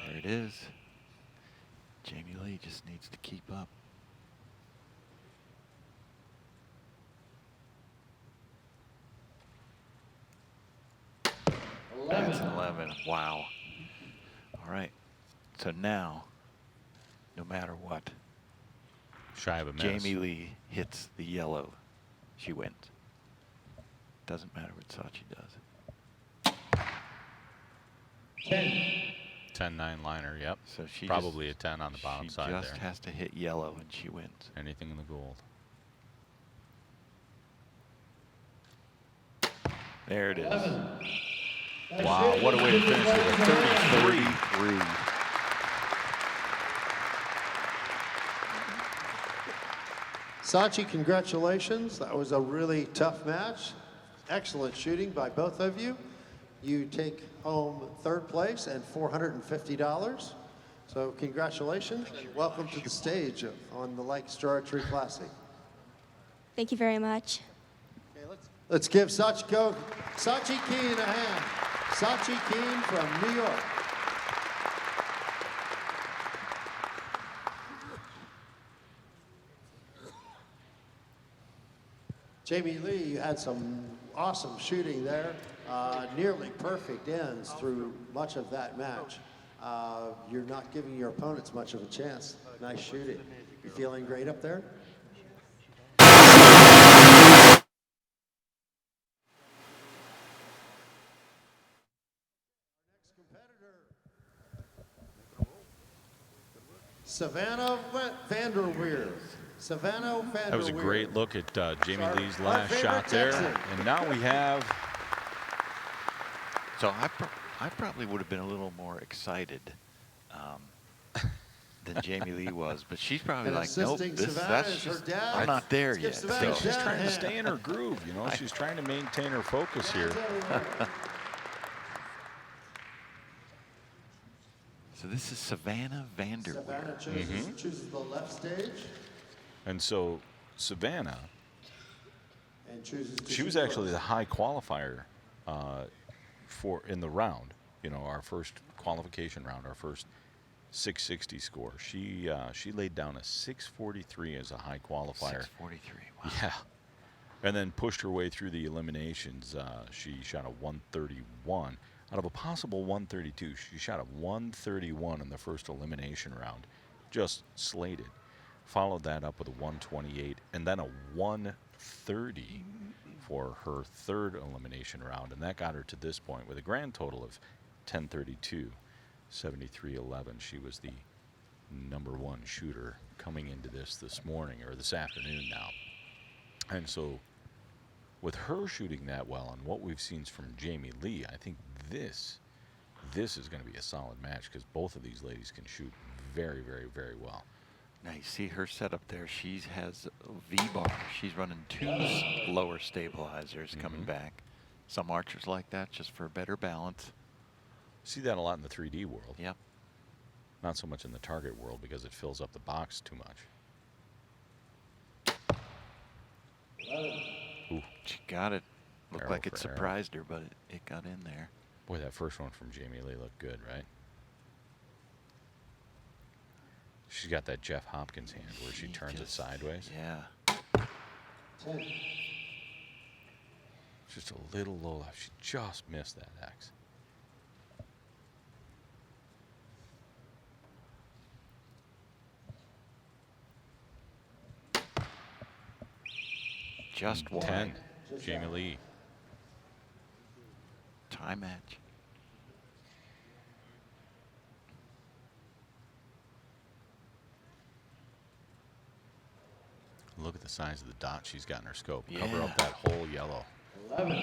There it is. Jamie Lee just needs to keep up. That's an 11. Wow. All right. So now, no matter what, Shy of a miss. Jamie Lee hits the yellow. She wins. Doesn't matter what Sachi does. 10-9 liner. Yep. So she probably just, a 10 on the bottom side She just there. has to hit yellow and she wins. Anything in the gold. There it is. 11. Wow, what a way to finish with a 33. 33. Sachi, congratulations. That was a really tough match. Excellent shooting by both of you. You take home 3rd place and $450. So congratulations and welcome to the stage on the Lancaster Archery Classic. Thank you very much. Okay, let's give Sachi Keen a hand. Sachi Keen from New York. Jamie Lee, you had some awesome shooting there. Nearly perfect ends through much of that match. You're not giving your opponents much of a chance. Nice shooting. You feeling great up there? Savannah Vanderweer. Savannah Vanderweer. That was a great look at Jamie Our- Lee's our last favorite shot there. Texan. And now we have So I probably would have been a little more excited than Jamie Lee was, but she's probably And like, nope, assisting this, Savannah that's is her just, dad. I'm not there Let's give yet. Savannah So She's trying to stay in her groove, you know. She's trying to maintain her focus here. So this is Savannah Vanderweer. Savannah chooses the left stage And so Savannah, and chooses to she was shoot actually the first. high qualifier for in the round. You know, our first qualification round, our first 660 score. She laid down a 643 as a high qualifier. 643. Wow. Yeah. And then pushed her way through the eliminations. She shot a 131. Out of a possible 132, she shot a 131 in the first elimination round. Just slated. Followed that up with a 128 and then a 130 for her third elimination round. And that got her to this point with a grand total of 1032, 73.11. She was the #1 shooter coming into this morning, or this afternoon now. And so with her shooting that well and what we've seen from Jamie Lee, I think this is going to be a solid match because both of these ladies can shoot very, very, very well. Now you see her setup there. She has V-bar. She's running 2 lower stabilizers coming back. Some archers like that just for a better balance. See that a lot in the 3D world. Yep. Not so much in the target world because it fills up the box too much. Ooh. She got it. Looked Arrow like it for arrow. surprised her, but it got in there. Boy, that first one from Jamie Lee looked good, right? She's got that Jeff Hopkins hand where she turns it sideways. Yeah. Just a little low left. She just missed that X. Just wide. 10. Jamie Lee. Tie match. Look at the size of the dot she's got in her scope. Cover Yeah. up that whole yellow. 11.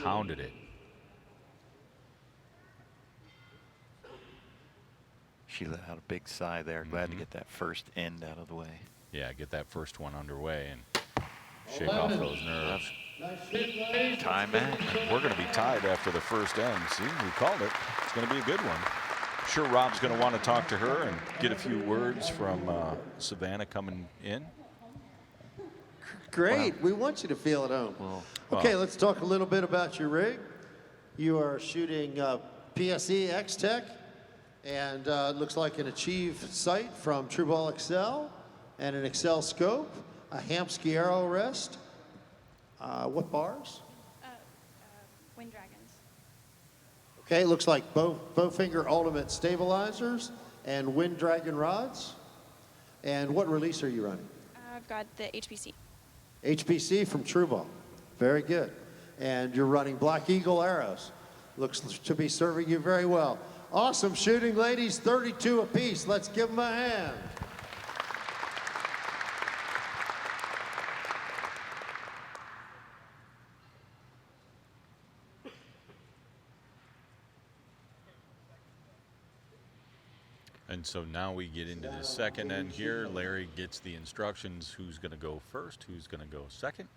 Pounded it. She let out a big sigh there. Glad to get that first end out of the way. Yeah, get that first one underway and shake off those nerves. Tie match. We're going to be tied after the first end. See, we called it. It's going to be a good one. I'm sure Rob's going to want to talk to her and get a few words from Savannah coming in. Great. We want you to feel at home. Okay, let's talk a little bit about your rig. You are shooting PSE X-Tech, and it looks like an Achieve sight from TrueBall Excel, and an Excel scope, a Hamsky arrow rest. What bars? Wind Dragons. Okay, looks like Bowfinger Ultimate stabilizers and Wind Dragon rods. And what release are you running? I've got the HPC. HPC from TrueBall. Very good. And you're running Black Eagle arrows. Looks to be serving you very well. Awesome shooting, ladies. 32 apiece. Let's give them a hand. And so now we get into the second end here. Larry gets the instructions. Who's going to go first? Who's going to go second?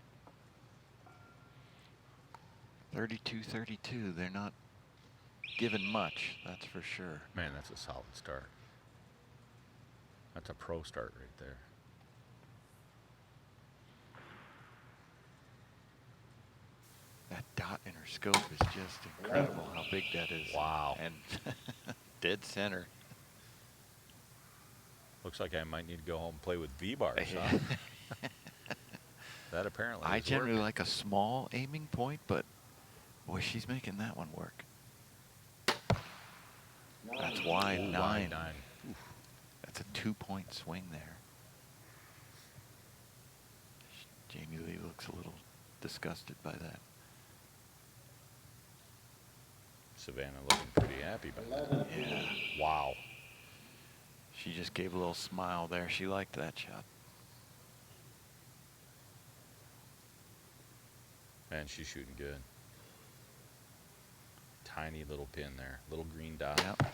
32-32. They're not given much, that's for sure. Man, that's a solid start. That's a pro start right there. That dot in her scope is just incredible how big that is. Wow. And dead center. Looks like I might need to go home and play with V-bars, huh? That apparently I is generally working. like a small aiming point, but boy, she's making that one work. That's wide, Ooh, 9. wide 9. That's a 2-point swing there. Jamie Lee looks a little disgusted by that. Savannah looking pretty happy by that. Yeah. Wow. She just gave a little smile there. She liked that shot. Man, she's shooting good. tiny little pin there, little green dot. Yep.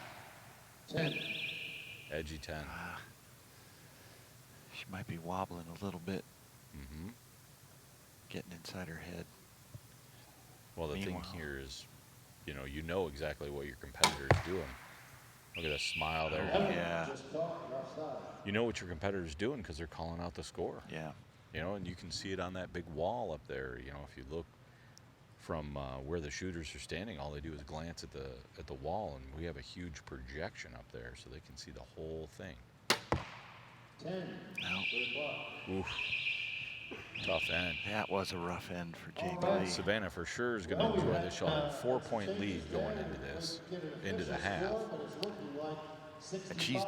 10. Edgy 10. She might be wobbling a little bit, Mm-hmm. getting inside her head. Well, the thing Meanwhile- here is, you know exactly what your competitor is doing. Look at that smile there. Yeah. You know what your competitor's doing because they're calling out the score. Yeah. And you can see it on that big wall up there. If you look from where the shooters are standing, all they do is glance at the wall, and we have a huge projection up there, so they can see the whole thing. 10. No. Oof. Tough end. That was a rough end for Jamie Lee. Savannah for sure is going to enjoy this. She'll have a 4-point lead going into the half. And she's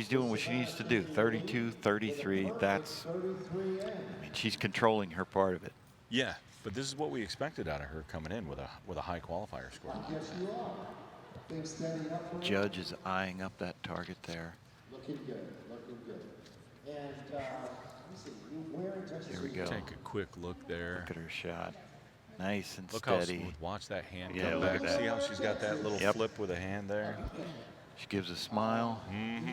doing what she needs to do. 32, 33, that's, she's controlling her part of it. Yeah, but this is what we expected out of her coming in with a high qualifier score. Judge is eyeing up that target there. Looking good, looking good. And let's see, where exactly? Here we go. Take a quick look there. Look at her shot. Nice and Look how steady. smooth. Watch that hand Yeah, come look back. at that. See how she's got that little Yep. flip with a hand there? She gives a smile,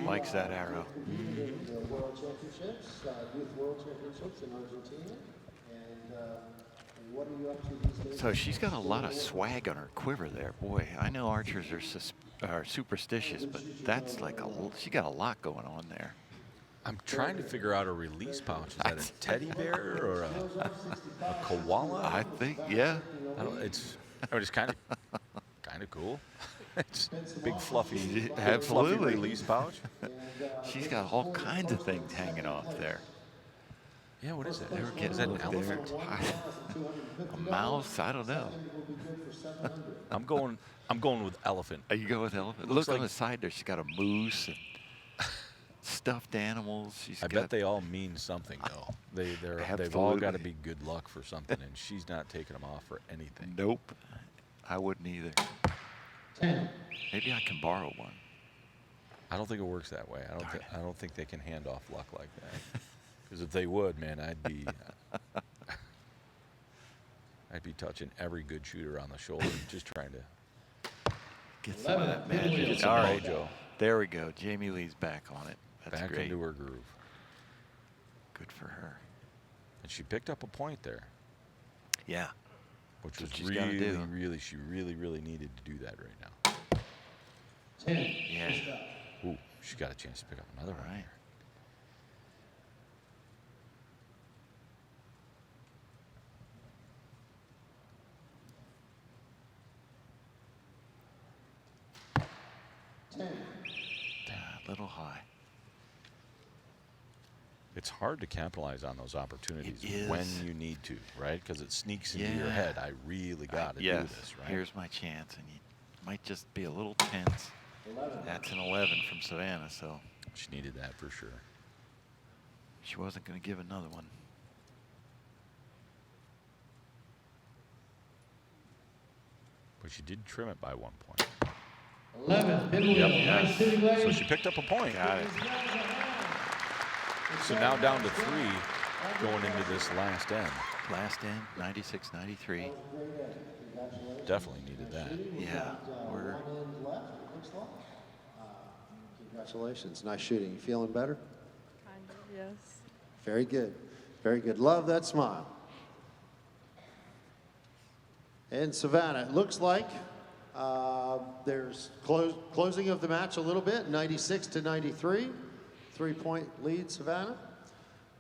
likes that arrow. The World Championships, Youth World Championships in Argentina. And what are you up to these days? So she's got a lot of swag on her quiver there. Boy, I know archers are superstitious, but that's like she got a lot going on there. I'm trying to figure out a release pouch. Is that a teddy bear or a koala? I think, yeah. It's kind of cool. It's a big fluffy, Absolutely. fluffy release pouch. She's got all kinds of things hanging off there. Yeah, what is that? Never get Is that an look there. elephant? A mouse? I don't know. I'm going with elephant. You go with elephant? Looks Look on like- the side there. She's got a moose and stuffed animals. She's I got, bet they all mean something though. They've all Absolutely. got to be good luck for something, and she's not taking them off for anything. Nope. I wouldn't either. 10. Maybe I can borrow one. I don't think it works that way. Darn it. I don't think they can hand off luck like that. Because if they would, man, I'd be touching every good shooter on the shoulder, just trying to Get some of that get magic. some All right. mojo There we go. Jamie Lee's back on it. That's back great. into her groove. Good for her. And she picked up a point there, Yeah. which That's was what she's gotta do. she really needed to do that right now. 10. Yeah. Ooh, she got a chance to pick up another All one right. here. A little high. It's hard to capitalize on those opportunities It when is. you need to, right? Because it sneaks into your Yeah. head. I really got to Yes. do this, right? Here's my chance, and you might just be a little tense. That's an 11 from Savannah, so She needed that for sure. she wasn't going to give another one. But she did trim it by 1 point. 11. Italy. Nice shooting, ladies. So she picked up a point. Got it. So now down to 3 going into this last end. Last end, 96-93. Definitely needed that. Yeah. We're Congratulations. Nice shooting. You feeling better? Kind of, yes. Very good. Very good. Love that smile. And Savannah, it looks like there's closing of the match a little bit, 96-93. 3-point lead, Savannah.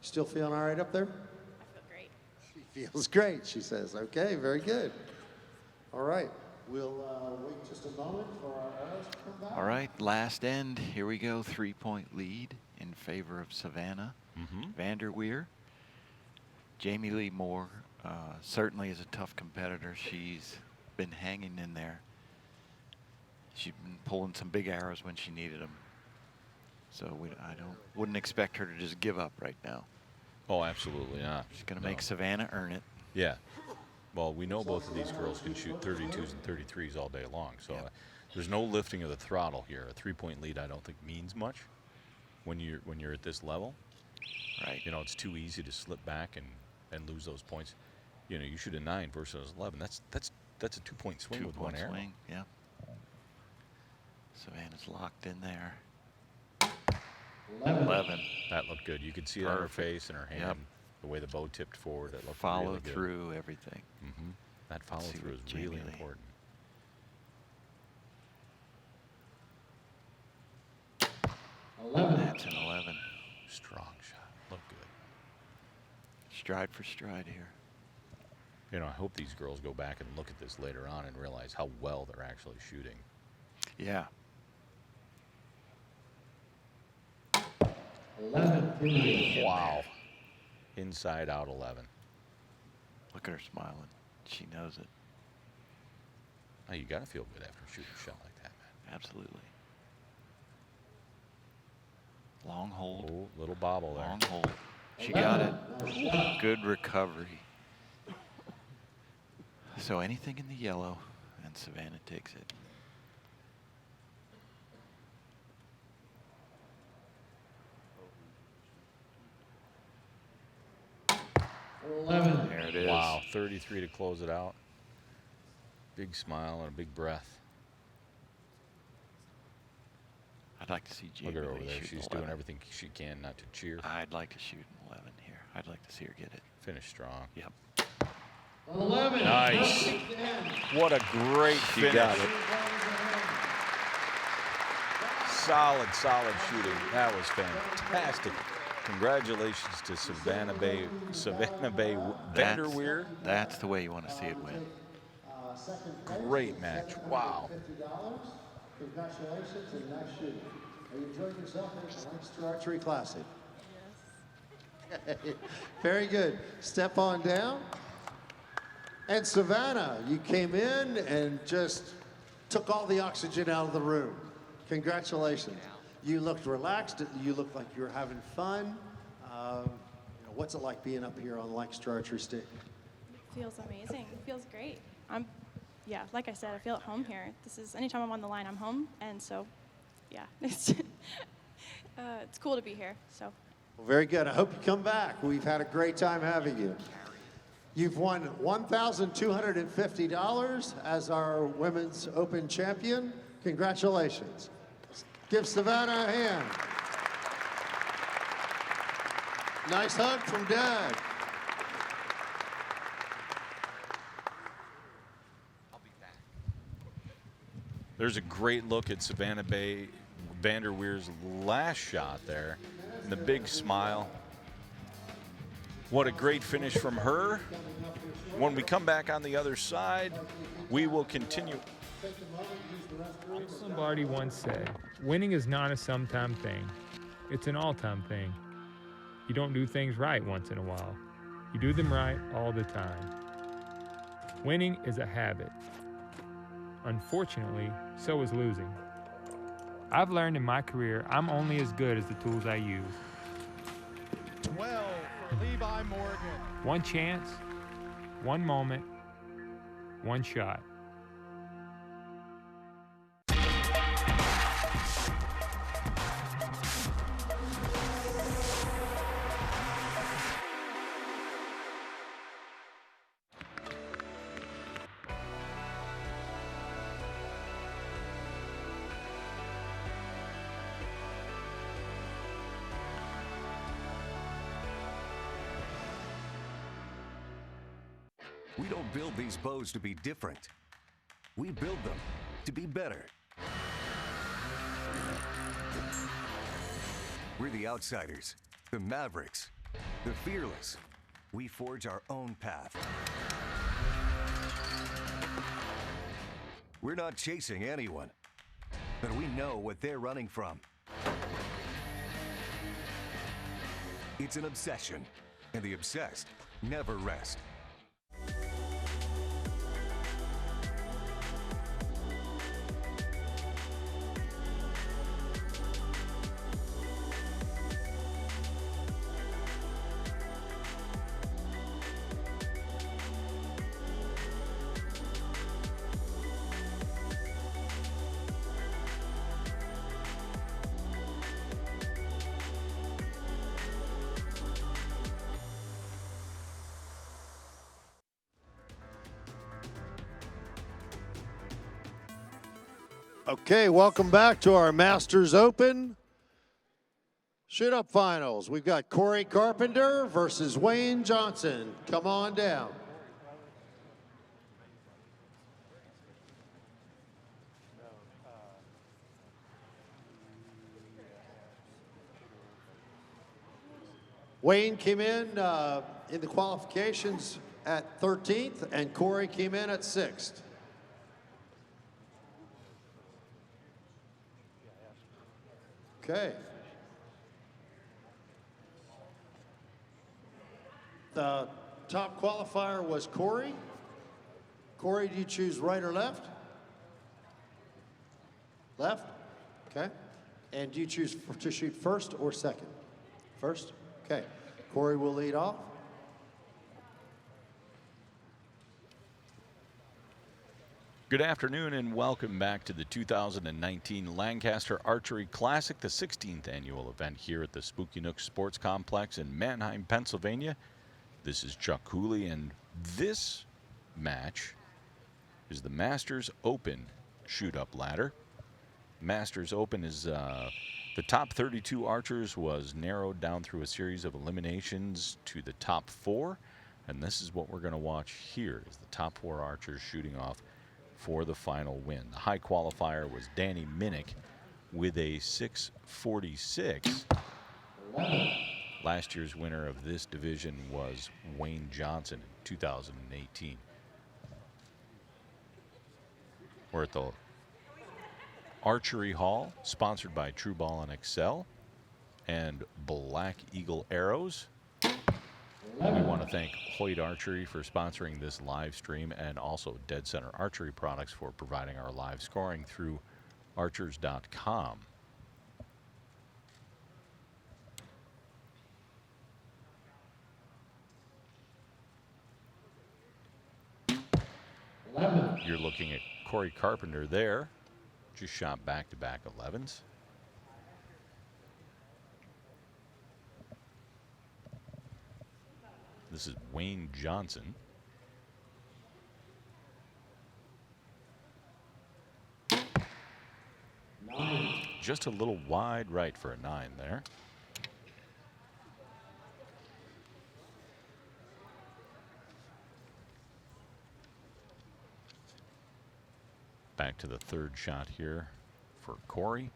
Still feeling all right up there? I feel great. She feels great, she says. Okay, very good. All right. We'll wait just a moment for our arrows to come back. all right. Last end. Here we go. 3-point lead in favor of Savannah Vanderweer. Jamie Lee Moore certainly is a tough competitor. She's been hanging in there. She's been pulling some big arrows when she needed them. So wouldn't expect her to just give up right now. Oh, absolutely not. She's going to make Savannah earn it. Yeah. Well, we know both of these girls can shoot 32s and 33s all day long. So there's no lifting of the throttle here. A 3-point lead, I don't think means much when you're at this level. Right. It's too easy to slip back and lose those points. You shoot a 9 versus 11. That's That's a 2-point swing with one 2-point arrow. swing, yeah. Savannah's locked in there. 11. That looked good. You could see it on her Perfect. face and her hand. Yep. The way the bow tipped forward, it looked Follow really good. through, everything. Mm-hmm. That follow see through what is really Jamie Lee- important. That's an 11. Strong shot. Look good. Stride for stride here. You know, I hope these girls go back and look at this later on and realize how well they're actually shooting. Yeah. 11. Wow. Inside out 11. Look at her smiling. She knows it. Oh, you got to feel good after shooting a shot like that, man. Absolutely. Long hold. Oh, little bobble there. Long hold. She got it. Good recovery. So anything in the yellow, and Savannah takes it. There it is. Wow, 33 to close it out. Big smile and a big breath. I'd like to see Jamie Look at her Lee over there. shoot She's an doing 11. everything she can not to cheer. I'd like to shoot an 11 here. I'd like to see her get it. Finish strong. Yep. 11. Nice. What a great She finish. got it. Solid, solid shooting. That was fantastic. Congratulations to Savannah Bay Vanderweer. That's the way you want to see it win. Great match. Wow. Congratulations and nice shooting. Are you enjoying yourself at the Lancaster Archery Classic? Yes. Very good. Step on down. And Savannah, you came in and just took all the oxygen out of the room. Congratulations. You looked relaxed. You looked like you were having fun. What's it like being up here on Lancaster Archery Stage? Feels amazing. It feels great. Yeah, like I said, I feel at home here. This is, anytime I'm on the line, I'm home. And so, yeah, it's cool to be here, so. Well, very good. I hope you come back. We've had a great time having you. You've won $1,250 as our Women's Open champion. Congratulations. Give Savannah a hand. Nice hug from Dad. There's a great look at Savannah Bay Vanderweer's last shot there. And the big smile. What a great finish from her. When we come back on the other side, we will continue. Vince Lombardi once said, winning is not a sometime thing. It's an all-time thing. You don't do things right once in a while. You do them right all the time. Winning is a habit. Unfortunately, so is losing. I've learned in my career I'm only as good as the tools I use. 12 for Levi Morgan. One chance, one moment, one shot. We don't build these bows to be different. We build them to be better. We're the outsiders, the mavericks, the fearless. We forge our own path. We're not chasing anyone, but we know what they're running from. It's an obsession, and the obsessed never rest. Okay, welcome back to our Masters Open shoot-up finals. We've got Corey Carpenter versus Wayne Johnson. Come on down. Wayne came in the qualifications at 13th, and Corey came in at 6th. Okay. The top qualifier was Corey. Corey, do you choose right or left? Left? Okay. And do you choose to shoot first or second? First? Okay. Corey will lead off. Good afternoon and welcome back to the 2019 Lancaster Archery Classic, the 16th annual event here at the Spooky Nook Sports Complex in Manheim, Pennsylvania. This is Chuck Cooley, and this match is the Masters Open shoot-up ladder. Masters Open is the top 32 archers was narrowed down through a series of eliminations to the top 4, and this is what we're going to watch here is the top 4 archers shooting off for the final win. The high qualifier was Danny Minnick with a 646. Last year's winner of this division was Wayne Johnson in 2018. We're at the Archery Hall, sponsored by True Ball and Excel and Black Eagle Arrows. We want to thank Hoyt Archery for sponsoring this live stream, and also Dead Center Archery Products for providing our live scoring through archers.com. You're looking at Corey Carpenter there. Just shot back-to-back 11s. This is Wayne Johnson. Just a little wide right for a 9 there. Back to the third shot here for Corey.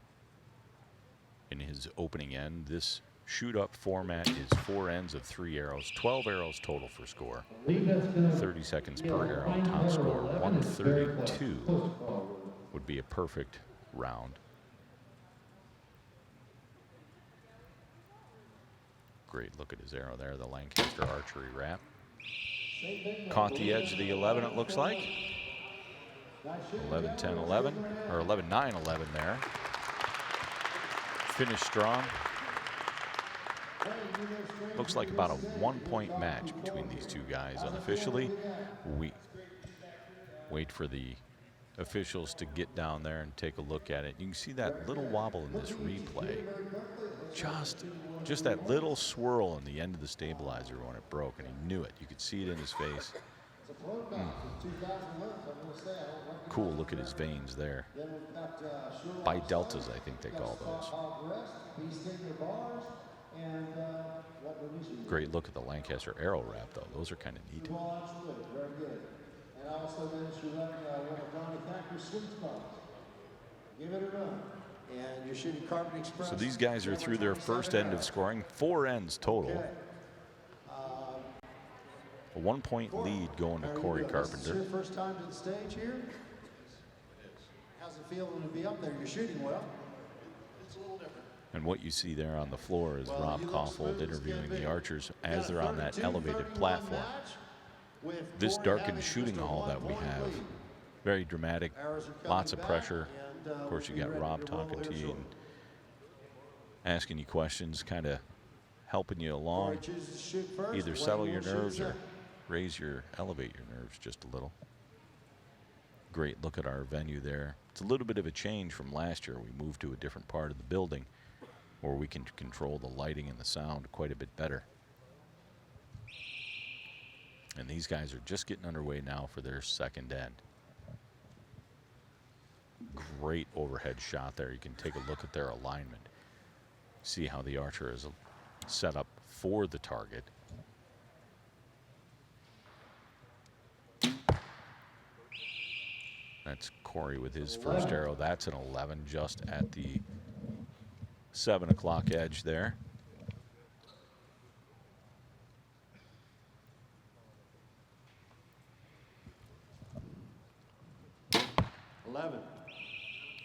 In his opening end, this shoot-up format is 4 ends of 3 arrows, 12 arrows total for score. 30 seconds per arrow, top score 132 would be a perfect round. Great look at his arrow there, the Lancaster Archery wrap. Caught the edge of the 11, it looks like. 11, 10, 11, or 11, 9, 11 there. Finished strong. Looks like about a 1-point match between these two guys unofficially. We wait for the officials to get down there and take a look at it. You can see that little wobble in this replay. Just that little swirl in the end of the stabilizer when it broke, and he knew it. You could see it in his face. Cool look at his veins there. Bideltas, I think they call those. Great look at the Lancaster arrow wrap, though. Those are kind of neat. So these guys are through their first end of scoring, 4 ends total. A 1-point lead going to Corey Carpenter. This is your first time to the stage here? How's it feeling to be up there? You're shooting well. It's a little different. And what you see there on the floor is Rob Kaufhold interviewing the archers as they're on that elevated platform. This darkened shooting hall that we have, very dramatic, lots of pressure. Of course, you got Rob talking to you and asking you questions, kind of helping you along, either settle your nerves or elevate your nerves just a little. Great look at our venue there. It's a little bit of a change from last year. We moved to a different part of the building where we can control the lighting and the sound quite a bit better. And these guys are just getting underway now for their second end. great overhead shot there. You can take a look at their alignment, see how the archer is set up for the target. That's Corey with his first arrow. That's an 11 just at the 7 o'clock edge there.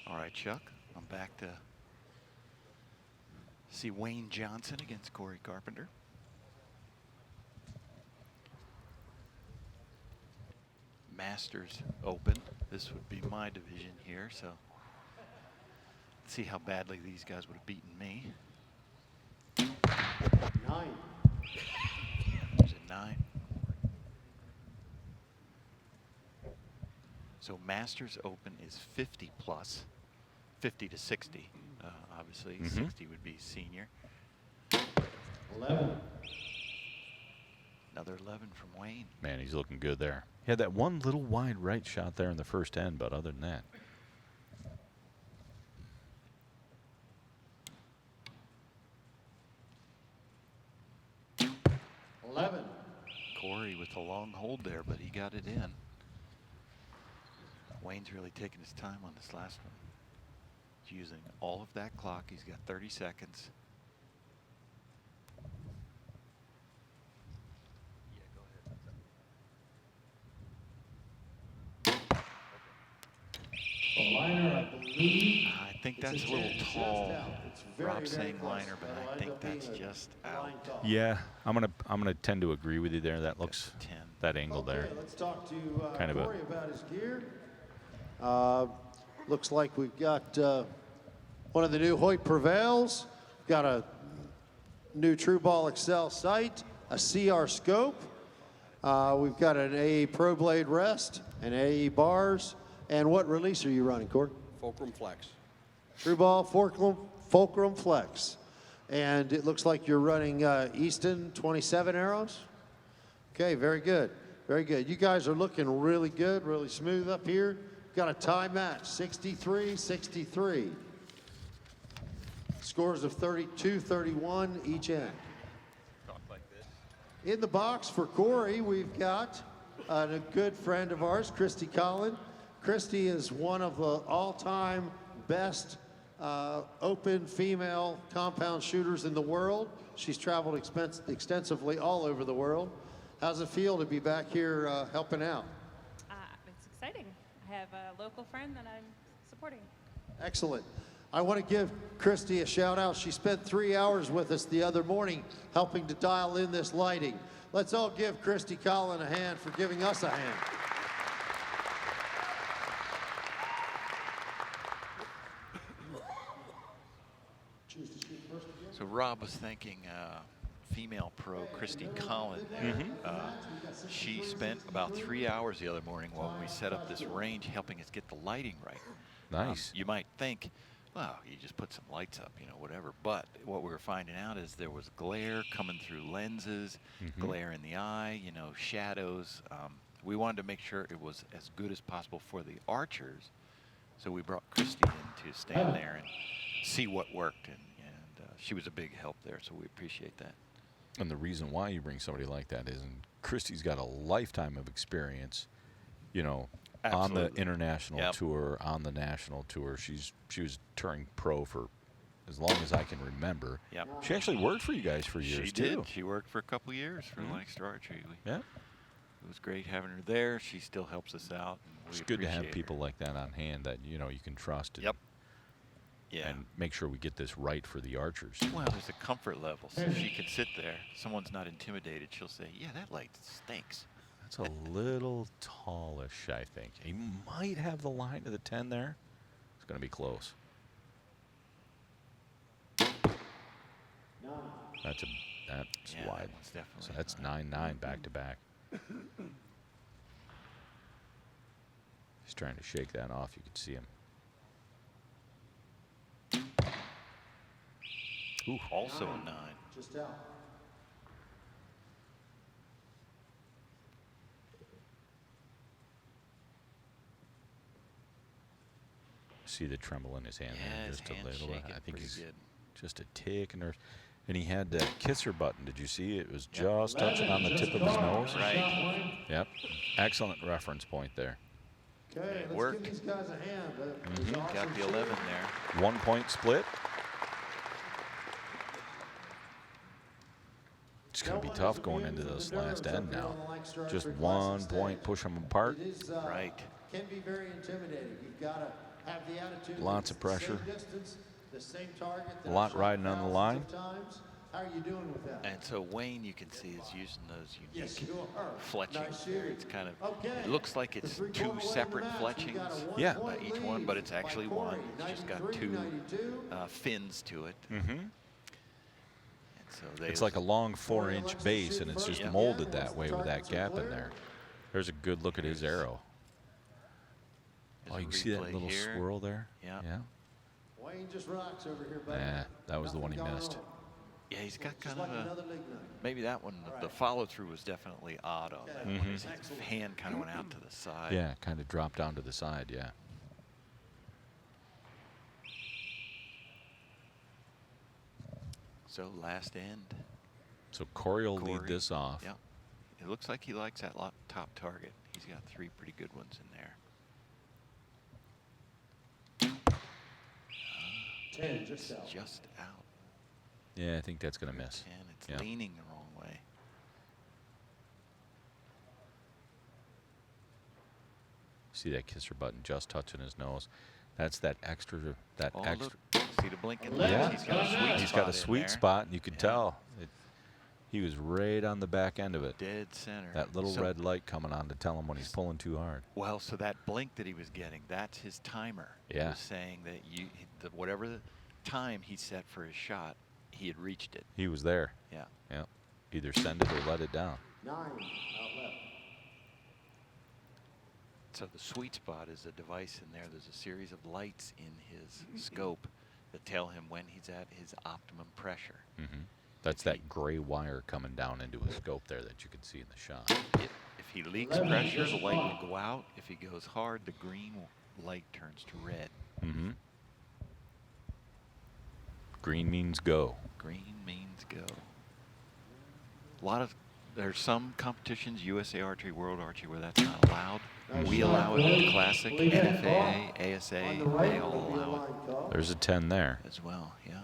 All right, Chuck. I'm back to see Wayne Johnson against Corey Carpenter. Masters Open. This would be my division here, so let's see how badly these guys would have beaten me. 9. There's a 9. So Masters Open is 50 plus, 50 to 60. Obviously, 60 would be senior. 11. Another 11 from Wayne. Man, he's looking good there. He had that one little wide right shot there in the first end, but other than that. Corey with a long hold there, but he got it in. Wayne's really taking his time on this last one. He's using all of that clock. He's got 30 seconds. I think that's a little tall. Rob's saying liner, but I think that's just out. Yeah, I'm gonna tend to agree with you there. That looks that angle there. Let's talk to Kind of a- Corey about his gear. Looks like we've got one of the new Hoyt Prevails. Got a new True Ball Excel sight, a CR scope. We've got an AE Pro Blade rest, and AE bars. And what release are you running, Corey? Fulcrum Flex. True Ball Fulcrum Flex. And it looks like you're running Easton 27 arrows. Okay, very good. Very good. You guys are looking really good, really smooth up here. Got a tie match, 63-63. Scores of 32-31 each end. In the box for Corey, we've got a good friend of ours, Christy Collin. Christy is one of the all-time best open female compound shooters in the world. She's traveled extensively all over the world. How's it feel to be back here helping out? It's exciting. I have a local friend that I'm supporting. Excellent. I want to give Christy a shout out. She spent 3 hours with us the other morning helping to dial in this lighting. Let's all give Christy Collin a hand for giving us a hand. So Rob was thanking female pro Christy Collin there. She spent about 3 hours the other morning while we set up this range helping us get the lighting right. Nice. You might think, well, you just put some lights up, you know, whatever. But what we were finding out is there was glare coming through lenses, glare in the eye, you know, shadows. We wanted to make sure it was as good as possible for the archers. So we brought Christy in to stand there and see what worked. And she was a big help there, so we appreciate that. And the reason why you bring somebody like that is, and Christy's got a lifetime of experience, you know, on the international tour, on the national tour. She was touring pro for as long as I can remember. She actually worked for you guys for years She too. did. She worked for a couple years for Lancaster Archery. Yeah. It was great having her there. She still helps us out. And It's we good to have appreciate people like that on hand that you know you can trust. And, Yeah. And make sure we get this right for the archers. Well, there's a comfort level, so she can sit there. Someone's not intimidated. She'll say, "Yeah, that light stinks." That's a little tallish, I think. He might have the line of the 10 there. It's going to be close. That's Yeah, wide. that one's definitely So that's 9-9 back to back. He's trying to shake that off. You can see him. Ooh, also a 9. Just out. See the tremble in his hand Yeah, there, his just a hand's little bit. shaking I think pretty he's good. just a tick nervous. And he had that kisser button. Did you see? It was just touching on the tip of his nose. Right. Yep. Excellent reference point there. Okay, It let's worked. give these guys a hand. That was awesome Got the shooting. 11 there. 1 point split. It's going to be tough going into this last end now. Just 1 point, push them apart. It is, Right. Can be very intimidating. You've got to have the attitude. Lots that of it's the pressure. Same distance, the same target. A lot riding on the line. Times. How are you doing with that? And so Wayne, you can see, is using those unique Yes, you are. fletchings Nice there. shooting. It's kind of, Okay. it looks like it's The 3 two point away in the separate match. We've fletchings got a 1 Yeah. point each lead one, but it's by actually Corey, one. It's just got 93, two 92. fins to it. Mm-hmm. And so they It's like a long 4-inch base, and it's just Yeah. molded that way with that gap in there. There's a good look at his arrow. There's Oh, a you can see that replay little here. swirl there? Yeah. Yeah. Wayne just rocks over here, buddy. Nah, that was the one he Nothing missed. going on. Yeah, he's got Just kind like of a, another league night. maybe that one, the follow through was definitely odd on that one. His hand kind of went out to the side. Yeah, kind of dropped down to the side, yeah. So last end. So Corey will lead Corey. this off. Yep. It looks like he likes that top target. He's got 3 pretty good ones in there. 10 just out. Just out. Yeah, I think that's going to miss. 10. It's Yeah. leaning the wrong way. See that kisser button just touching his nose. That's that extra, Oh, extra. look. See the blinking Yeah. lights? He's got a sweet He's spot got a in sweet there. spot, and you could tell. He was right on the back end of it. Dead center. That little So- red light coming on to tell him when he's pulling too hard. Well, so that blink that he was getting, that's his timer. He Yeah. was saying that whatever the time he set for his shot, he had reached it. He was there. Yeah. Yeah. Either send it or let it down. 9 out left. So the sweet spot is a device in there. There's a series of lights in his scope that tell him when he's at his optimum pressure. Mm-hmm. That's that gray wire coming down into his scope there that you can see in the shot. If he leaks pressure, the light will go out. If he goes hard, the green light turns to red. Mm-hmm. Green means go. Green means go. There's some competitions, USA Archery, World Archery, where that's not allowed. We allow it in the Classic, NFAA, ASA, they all allow it There's a 10 there. as well, yeah.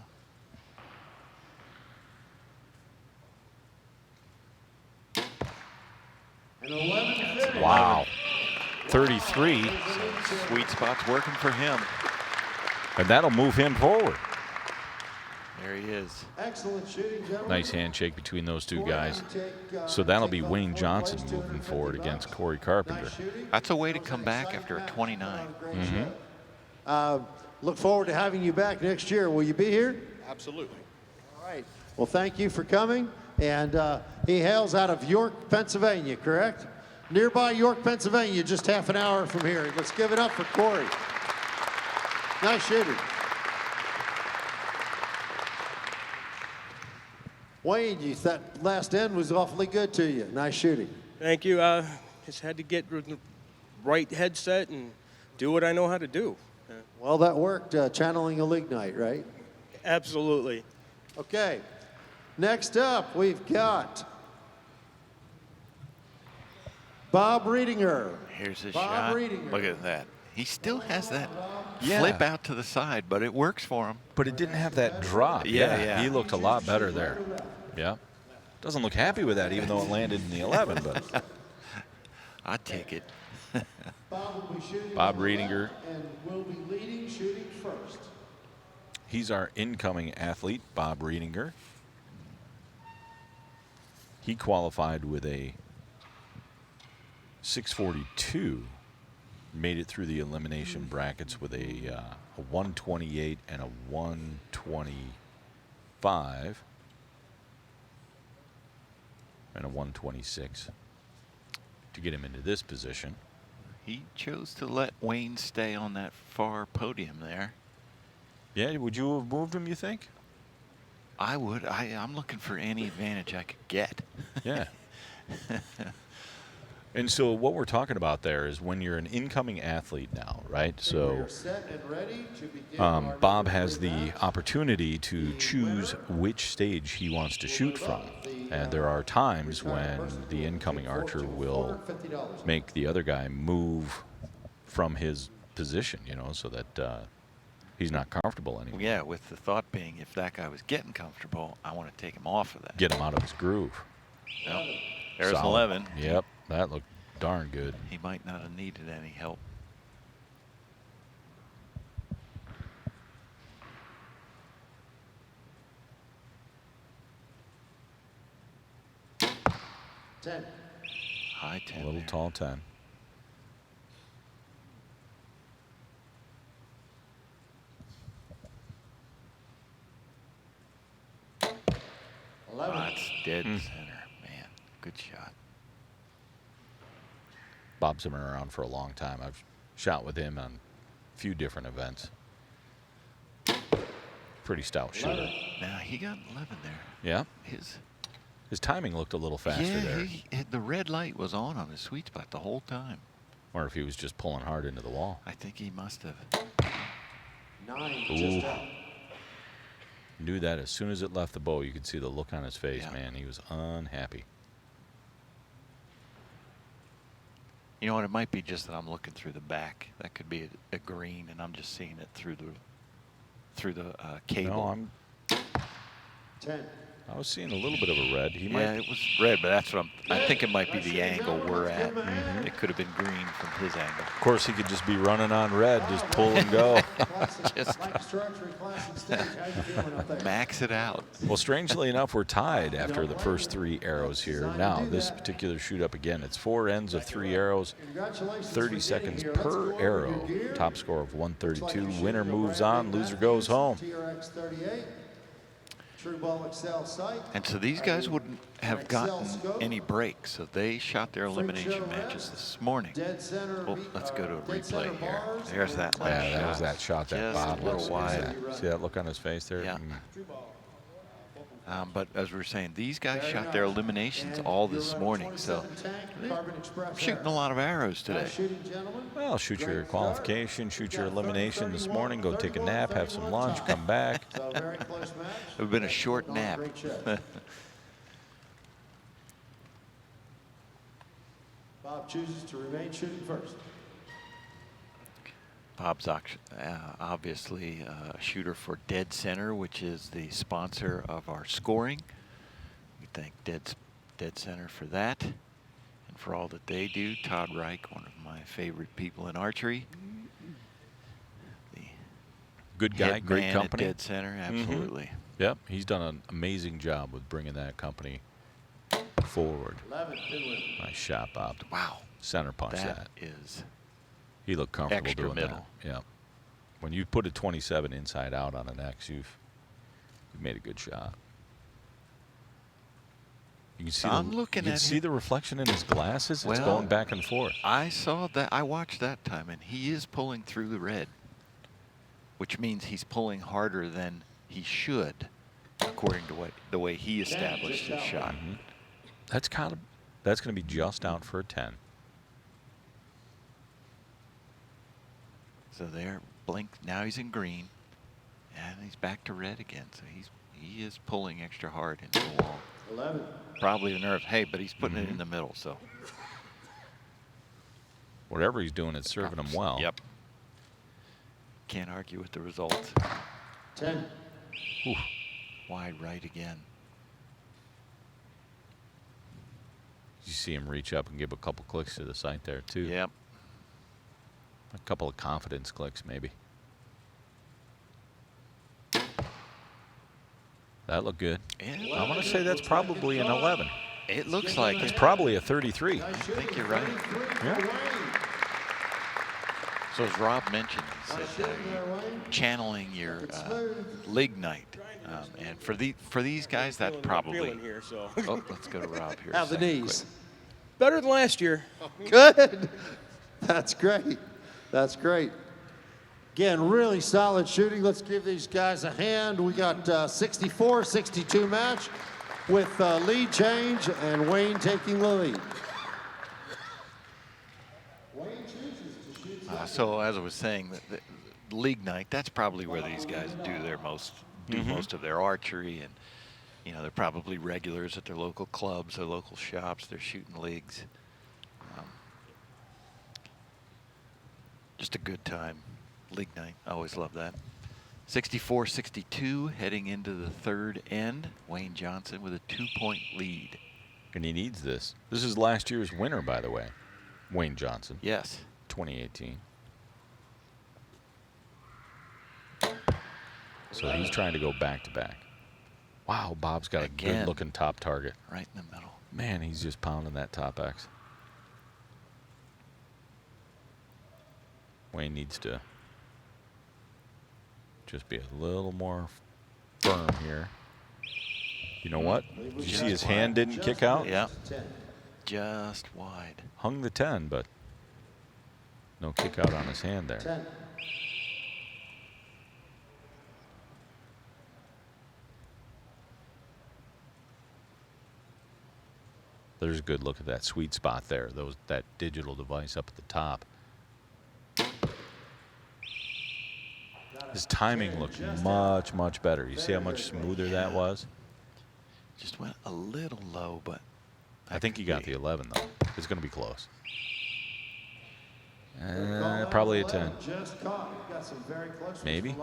And 11 finish. Wow. 33. Sweet spot's working for him. And that'll move him forward. There he is. Excellent shooting, gentlemen. Nice handshake between those two guys. So that'll be Wayne Johnson moving forward against Corey Carpenter. That's a way to come back after a 29. Mm-hmm. Look forward to having you back next year. Will you be here? Absolutely. All right. Well, thank you for coming. And he hails out of York, Pennsylvania, correct? Nearby York, Pennsylvania, just half an hour from here. Let's give it up for Corey. Nice shooting. Wayne, that last end was awfully good to you. Nice shooting. Thank you. Just had to get the right headset and do what I know how to do. Well, that worked, channeling a league night, right? Absolutely. Okay. Next up, we've got Bob Riedinger. Here's his Bob shot. Riedinger. Look at that. He still has that Yeah. flip out to the side, but it works for him. But it didn't have that drop. Yeah. He looked a lot better there. Yeah. Doesn't look happy with that, even though it landed in the 11. But I'd take it. Bob will be shooting Bob on the left Riedinger. and will be leading shooting first. he's our incoming athlete, Bob Riedinger. He qualified with a 642, made it through the elimination brackets with a 128 and a 125 and a 126 to get him into this position. He chose to let Wayne stay on that far podium there. Yeah, would you have moved him, you think? I would. I'm looking for any advantage I could get. Yeah. And so what we're talking about there is when you're an incoming athlete now, right? So Bob has the opportunity to choose which stage he wants to shoot from. And there are times when the incoming archer will make the other guy move from his position, you know, so that he's not comfortable anymore. Yeah, with the thought being if that guy was getting comfortable, I want to take him off of that. Get him out of his groove. Yep. There's an Solid. 11. Yep, that looked darn good. He might not have needed any help. High 10. A little there. tall 10. Oh, that's dead center. Man, good shot. Bob's been around for a long time. I've shot with him on a few different events. Pretty stout shooter. Now, he got 11 there. Yeah. His timing looked a little faster there. The red light was on his sweet spot the whole time. Or if he was just pulling hard into the wall. I think he must have. 9 Ooh. just out. Knew that as soon as it left the bow, you could see the look on his face, man. He was unhappy. You know what? It might be just that I'm looking through the back. That could be a green, and I'm just seeing it through the cable. No, I'm 10. I was seeing a little bit of a red. He Yeah, might. it was red, but that's what I think it might be the angle we're at. It could have been green from his angle. Of course, he could just be running on red, just pull and go. Just max it out. Well, strangely enough, we're tied after the first 3 arrows here. Now, this particular shoot up again, it's 4 ends of 3 arrows, 30 seconds per arrow. Top score of 132. Winner moves on, loser goes home. TRX 38. True Ball Excel sight. And so these guys wouldn't have gotten any breaks, so they shot their elimination matches this morning. Oh, let's go to a replay here. There's that last shot. Yeah, that was that shot that Just Bob a little was. wide. See that look on his face there? Yeah. Mm. But as we were saying, these guys shot their eliminations all this morning, so they're shooting a lot of arrows today. Well, shoot your qualification, shoot your elimination this morning, go take a nap, have some lunch, come back. It would have been a short nap. Bob chooses to remain shooting first. Bob's obviously a shooter for Dead Center, which is the sponsor of our scoring. We thank Dead Center for that and for all that they do. Todd Reich, one of my favorite people in archery. The Good guy, head great man at company. Dead Center, absolutely. Yep, he's done an amazing job with bringing that company forward. 11, Finland. Nice shot, Bob. Wow. Center punch that. That is He looked comfortable extra doing middle. that. Yeah. When you put a 27 inside out on an X, you've made a good shot. You can see I'm the, looking you can at see him. the reflection in his glasses. It's Well, going back and forth. I saw that. I watched that time, and he is pulling through the red, which means he's pulling harder than he should, according to the way he established his shot. Mm-hmm. That's going to be just out for a 10. So there, blink. Now he's in green, and he's back to red again. So he is pulling extra hard into the wall. 11. Probably the nerve. Hey, but he's putting it in the middle. So Whatever he's doing, it's serving him well. Yep. Can't argue with the results. 10. Ooh, wide right again. You see him reach up and give a couple clicks to the sight there, too. Yep. A couple of confidence clicks, maybe. That looked good. Yeah. I want to say that's probably an 11. It looks like It's it. probably a 33. I think you're right. Yeah. So as Rob mentioned, he said channeling your lignite, and for these guys, that probably. Feeling here, so. Oh, let's go to Rob here. How the second, knees? quick. Better than last year. Good. That's great. That's great. Again, really solid shooting. Let's give these guys a hand. We got 64-62 match with lead change and Wayne taking the lead. So as I was saying, the league night, that's probably where these guys do their most of their archery, and you know, they're probably regulars at their local clubs, their local shops. They're shooting leagues. Just a good time. League night. I always love that. 64-62 heading into the third end. Wayne Johnson with a 2-point lead. And he needs this. This is last year's winner, by the way. Wayne Johnson. Yes. 2018. So he's trying to go back-to-back. Wow, Bob's got a good-looking top target. Right in the middle. Man, he's just pounding that top X. Wayne needs to just be a little more firm here. You know what? Did you see his hand didn't kick out? Yeah. Just wide. Hung the 10, but no kick out on his hand there. 10. There's a good look at that sweet spot there. That digital device up at the top. His timing looked much, much better. You see how much smoother that was? Just went a little low, but I think he got the 11, though. It's going to be close. Probably a 10. Maybe.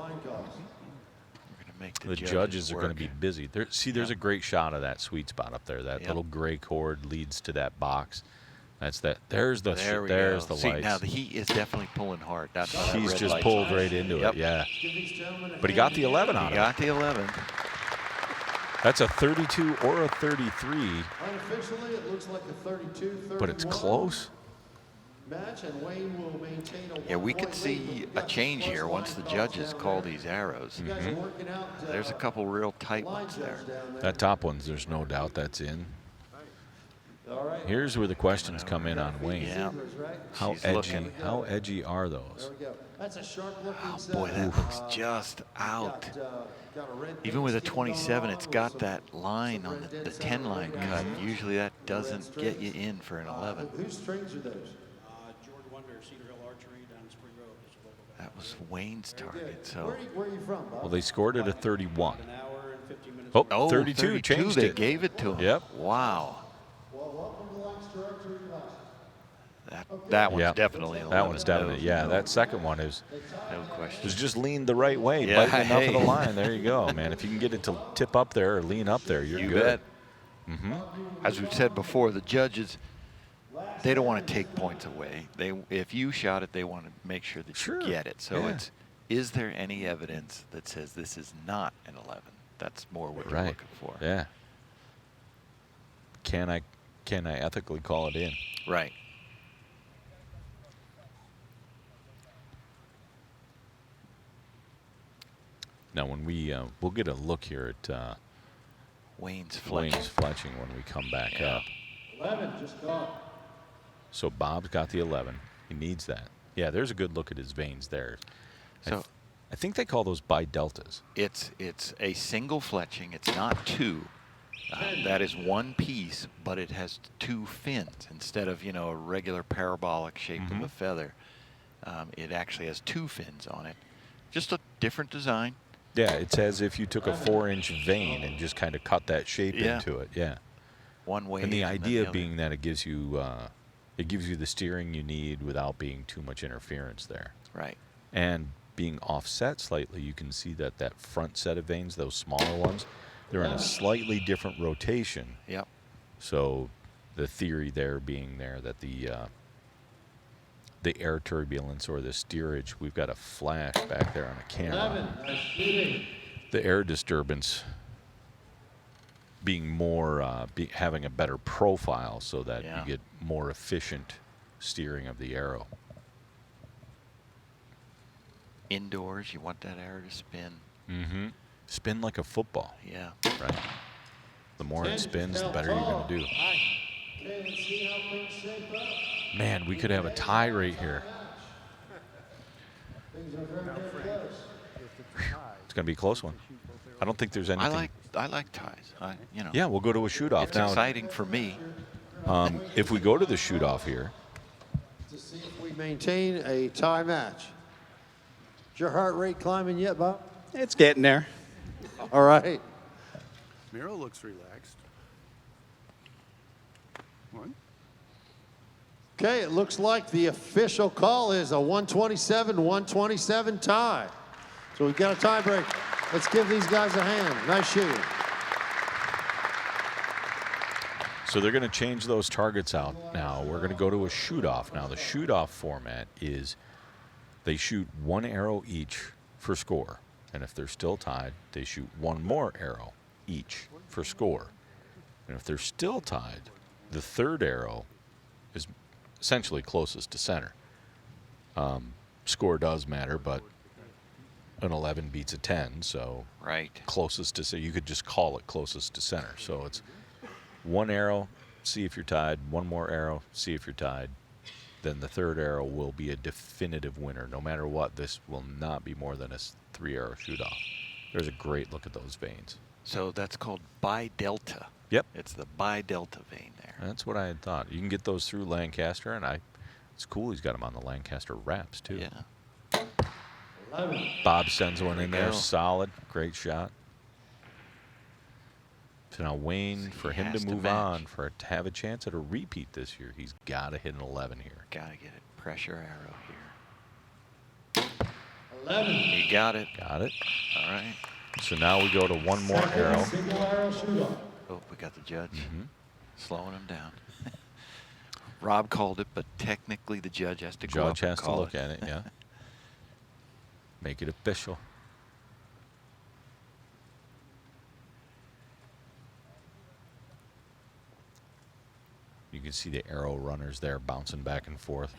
The judges are going to be busy. There's a great shot of that sweet spot up there. That little gray cord leads to that box. That's that. There's the See, lights. now the heat is definitely pulling hard. That's why that He's red just light- pulled right into Yep. it. Yeah. But he got the 11 on it. He got the 11. That's a 32 or a 33. Unofficially, it looks like a 32-31. But it's close. Match, and Wayne will maintain a Yeah, we could one-point see lead. a change here once the judges call these arrows. You guys are working out, There's a couple real tight ones there. That top one's, there's no doubt that's in. All right. Here's where the questions come in on Wayne. Yeah. How She's edgy? looking. How edgy are those? There we go. That's a sharp-looking set. Boy, that looks just out. Got a red Even with a paint scheme 27, going it's on got with that line on the 10 line cut. Usually that doesn't get you in for an 11. Whose strings are those? Jordan Wonder, Cedar Hill Archery down in Spring Grove. Is a local guy. That was Wayne's target. So Where are you from, Bob? Well, they scored it at 31. An hour and 15 minutes. Oh, 32 changed they it. gave it to him. Yep. Wow. Well, welcome to Lancaster Archery Classic. That one's Yep. definitely an 11. That one's definitely, yeah. That second one is No question. just leaned the right way, Yeah, biting enough of the hey. line. There you go, man. If you can get it to tip up there or lean up there, you're You good. bet. Mm-hmm. As we've said before, the judges, they don't want to take points away. If you shot it, they want to make sure that you get it. So Yeah. is there any evidence that says this is not an 11? That's more what you're Right. looking for. Yeah. Can I ethically call it in? Right. Now, when we'll get a look here at Wayne's fletching when we come back up. 11, just gone. So Bob's got the 11. He needs that. Yeah, there's a good look at his veins there. So I think they call those bideltas. It's a single fletching. It's not two. That is one piece, but it has two fins instead of a regular parabolic shape of a feather. It actually has two fins on it. Just a different design. Yeah, it's as if you took a 4-inch vein and just kind of cut that shape into it. Yeah. One way. And the then idea other. being that it gives you the steering you need without being too much interference there. Right. And being offset slightly, you can see that front set of veins, those smaller ones, they're in a slightly different rotation. Yep. So the theory there being there that the air turbulence or the steerage, we've got a flash back there on a camera. 11, nice shooting. The air disturbance being more, having a better profile so that you get more efficient steering of the arrow. Indoors, you want that arrow to spin. Mm-hmm. Spin like a football. Yeah. Right. The more it spins, the better you're going to do. Okay, let's see how things shape up. Man, we could have a tie right here. Things are very, very close. It's going to be a close one. I don't think there's anything. I like ties. Yeah, we'll go to a shoot-off. It's now, exciting for me. If we go to the shoot-off here, To see if we We maintain a tie match. Is your heart rate climbing yet, Bob? It's getting there. All right. Miro looks relaxed. One. Okay, it looks like the official call is a 127-127 tie. So we've got a tie break. Let's give these guys a hand. Nice shooting. So they're going to change those targets out now. We're going to go to a shoot-off. Now, the shoot-off format is they shoot one arrow each for score. And if they're still tied, they shoot one more arrow each for score. And if they're still tied, the third arrow is essentially closest to center. Score does matter, but an 11 beats a 10, so right. Closest to, so you could just call it closest to center. So it's one arrow, see if you're tied, one more arrow, see if you're tied. Then the third arrow will be a definitive winner. No matter what, this will not be more than a 3-arrow shoot-off. There's a great look at those veins. So that's called bi-delta. Yep. It's the bi-delta vein there. That's what I had thought. You can get those through Lancaster, and it's cool he's got them on the Lancaster wraps, too. Yeah. Bob sends one in There you there, go. solid, great shot. So now Wayne, So for he him has to to move match. on, for it to have a chance at a repeat this year, he's got to hit an 11 here. Got to get it. Pressure arrow here. 11. You got it. Got it. All right. So now we go to one more arrow. Single arrow shoot-off. Oh, we got the judge Mm-hmm. slowing him down. Rob called it, but technically the judge has to go up Judge and has to call look at it, yeah. Make it official. You can see the arrow runners there bouncing back and forth.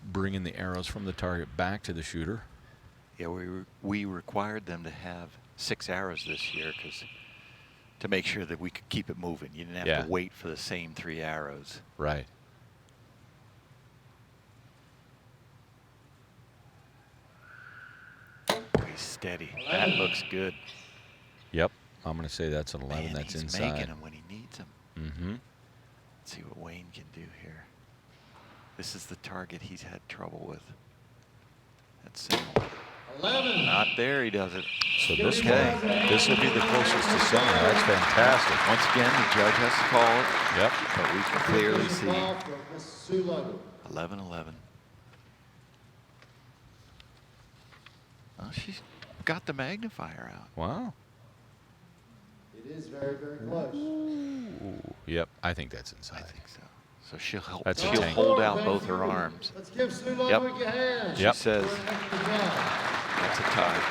Bringing the arrows from the target back to the shooter. Yeah, we required them to have 6 arrows this year to make sure that we could keep it moving. You didn't have Yeah. to wait for the same 3 arrows. Right. Oh, he's steady. That looks good. Yep. I'm going to say that's an 11. Man, That's he's inside. making them when he needs them. Mm-hmm. Let's see what Wayne can do here. This is the target he's had trouble with. That's single. 11. Not there, he does it. So this will be the closest to center. That's fantastic. Once again, the judge has to call it. Yep. But we can clearly Ball see from Miss Sue Ludwig. 11-11. Oh, she's got the magnifier out. Wow. It is very, very close. Ooh, yep. I think that's inside. I think so. So she'll help. That's a She'll tank. hold out both her arms. Let's give Sue Ludwig a hand. She Yep. says Good job. that's a tie.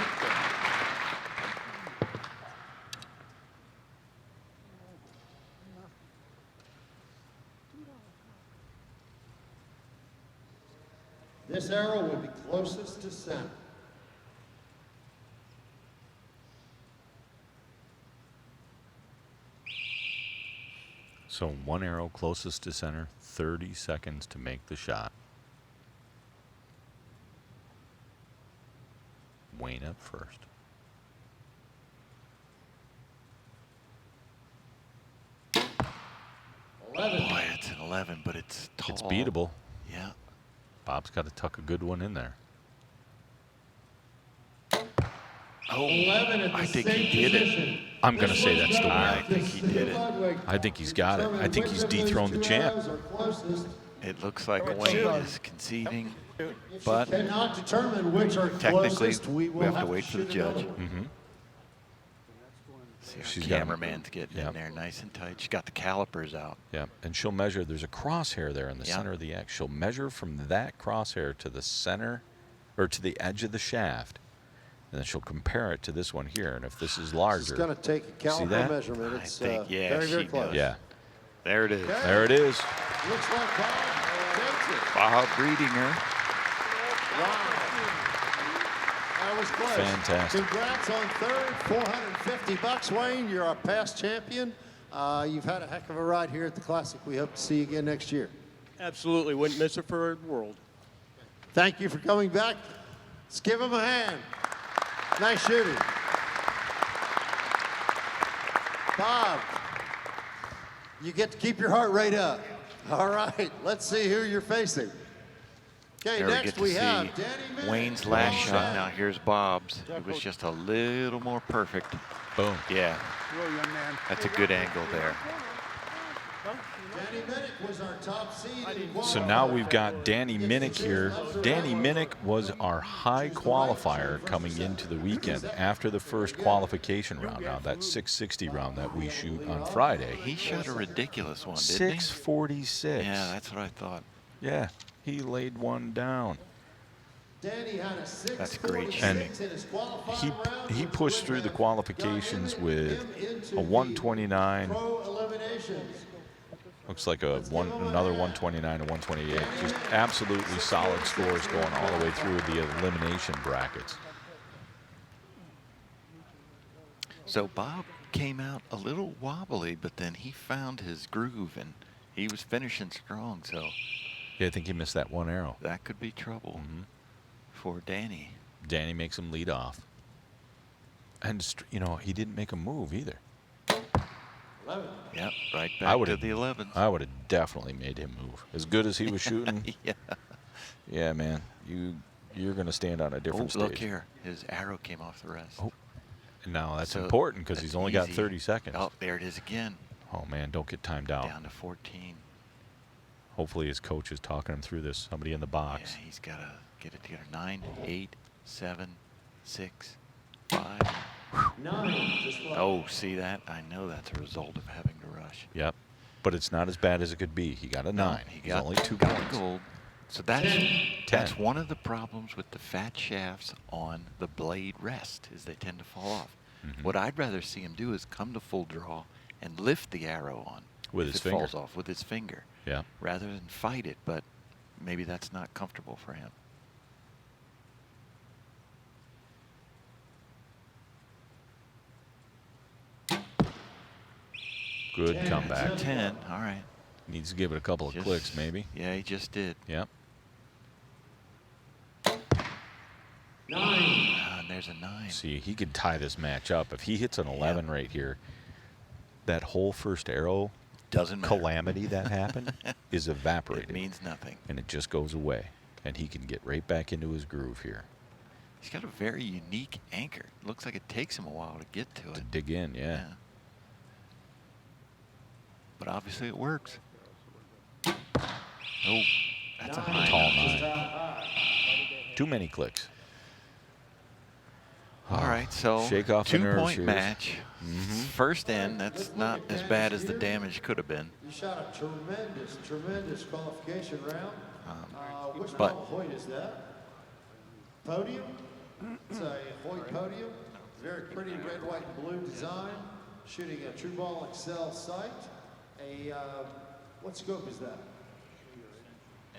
This arrow would be closest to center. So one arrow closest to center, 30 seconds to make the shot. Wayne up first. Boy, it's an 11, but it's tall. It's beatable. Yeah. Bob's got to tuck a good one in there. Oh, 11 at the I think same he did position. it. I'm going to say that's the I winner. think he did it. I think he's got it. I think he's dethroned the champ. It looks like Wayne is conceding, but Cannot determine which are technically closest. We will have to wait for the shoot judge. another one. Mm-hmm. See, our She's got 'em. cameraman's getting Yep. in there nice and tight. She's got the calipers out. Yeah, and she'll measure. There's a crosshair there in the Yeah. center of the X. She'll measure from that crosshair to the center, or to the edge of the shaft, and then she'll compare it to this one here. And if this is larger, It's going to take a caliper that? measurement. I It's think, yeah, very, very she close. does. yeah, There it is. there it is. Looks like Bob takes it. Bob reading her. Wow. That was close. Fantastic. Congrats on third. $450, Wayne. You're our past champion. You've had a heck of a ride here at the Classic. We hope to see you again next year. Absolutely. Wouldn't miss it for the world. Thank you for coming back. Let's give him a hand. Nice shooting. Bob, you get to keep your heart rate up. All right, let's see who you're facing. Okay, There we next get to we see have Danny Wayne's last shot. Now here's Bob's. It was just a little more perfect. Boom. Yeah, Well, young man. that's a good angle there. Danny Minnick was our top seed in So now we've got Danny Minnick here. Danny Minnick was our high qualifier coming into the weekend after the first qualification round. Now that 660 round that we shoot on Friday. He shot a ridiculous one, didn't he? 646. Yeah, that's what I thought. Yeah, he laid one down. Danny had a That's a great shot. And he pushed through the qualifications with a 129. pro eliminations. Looks like another 129 and 128. Just absolutely solid scores going all the way through the elimination brackets. So Bob came out a little wobbly, but then he found his groove and he was finishing strong. So Yeah, I think he missed that one arrow. that could be trouble for Danny. Danny makes him lead off. And, you know, he didn't make a move either. 11. Yep, right I back would to have the 11. I would have definitely made him move. As good as he was shooting. Yeah. Yeah, man. You're going to stand on a different stage. Look here. His arrow came off the rest. Oh. And now that's So important because he's that's only got easy. 30 seconds. Oh, there it is again. Oh, man, don't get timed out. Down to 14. Hopefully his coach is talking him through this. Somebody in the box. Yeah, he's got to get it together. 9, 8, 7, 6, 5. 9. Just like Oh, see that? I know that's a result of having to rush. Yep. But it's not as bad as it could be. He got a 9. He He's got only 2 got points. the gold. So that's 10. one of the problems with the fat shafts on the blade rest is they tend to fall off. Mhm. What I'd rather see him do is come to full draw and lift the arrow on With if his it finger. falls off with his finger, Yeah. rather than fight it. But maybe that's not comfortable for him. Good comeback. 10. All right. Needs to give it a couple of Just- clicks, maybe. Yeah, he just did. Yep. 9. And there's a 9. See, he could tie this match up. If he hits an 11 right here, that whole first arrow Doesn't matter. calamity that happened is evaporated. It means nothing. And it just goes away. And he can get right back into his groove here. He's got a very unique anchor. Looks like it takes him a while to get to To it. dig in, yeah. But obviously it works. Oh, that's a high. Tall Just 9. out high. Too many clicks. All right, so Shake off the nerves 2-point here. match. First end, that's not as bad as the damage could have been. You shot a tremendous qualification round. Which but- model Hoyt is that? Podium? It's a Hoyt podium. Very pretty red, white, and blue design. Shooting a True Ball Excel sight. What scope is that?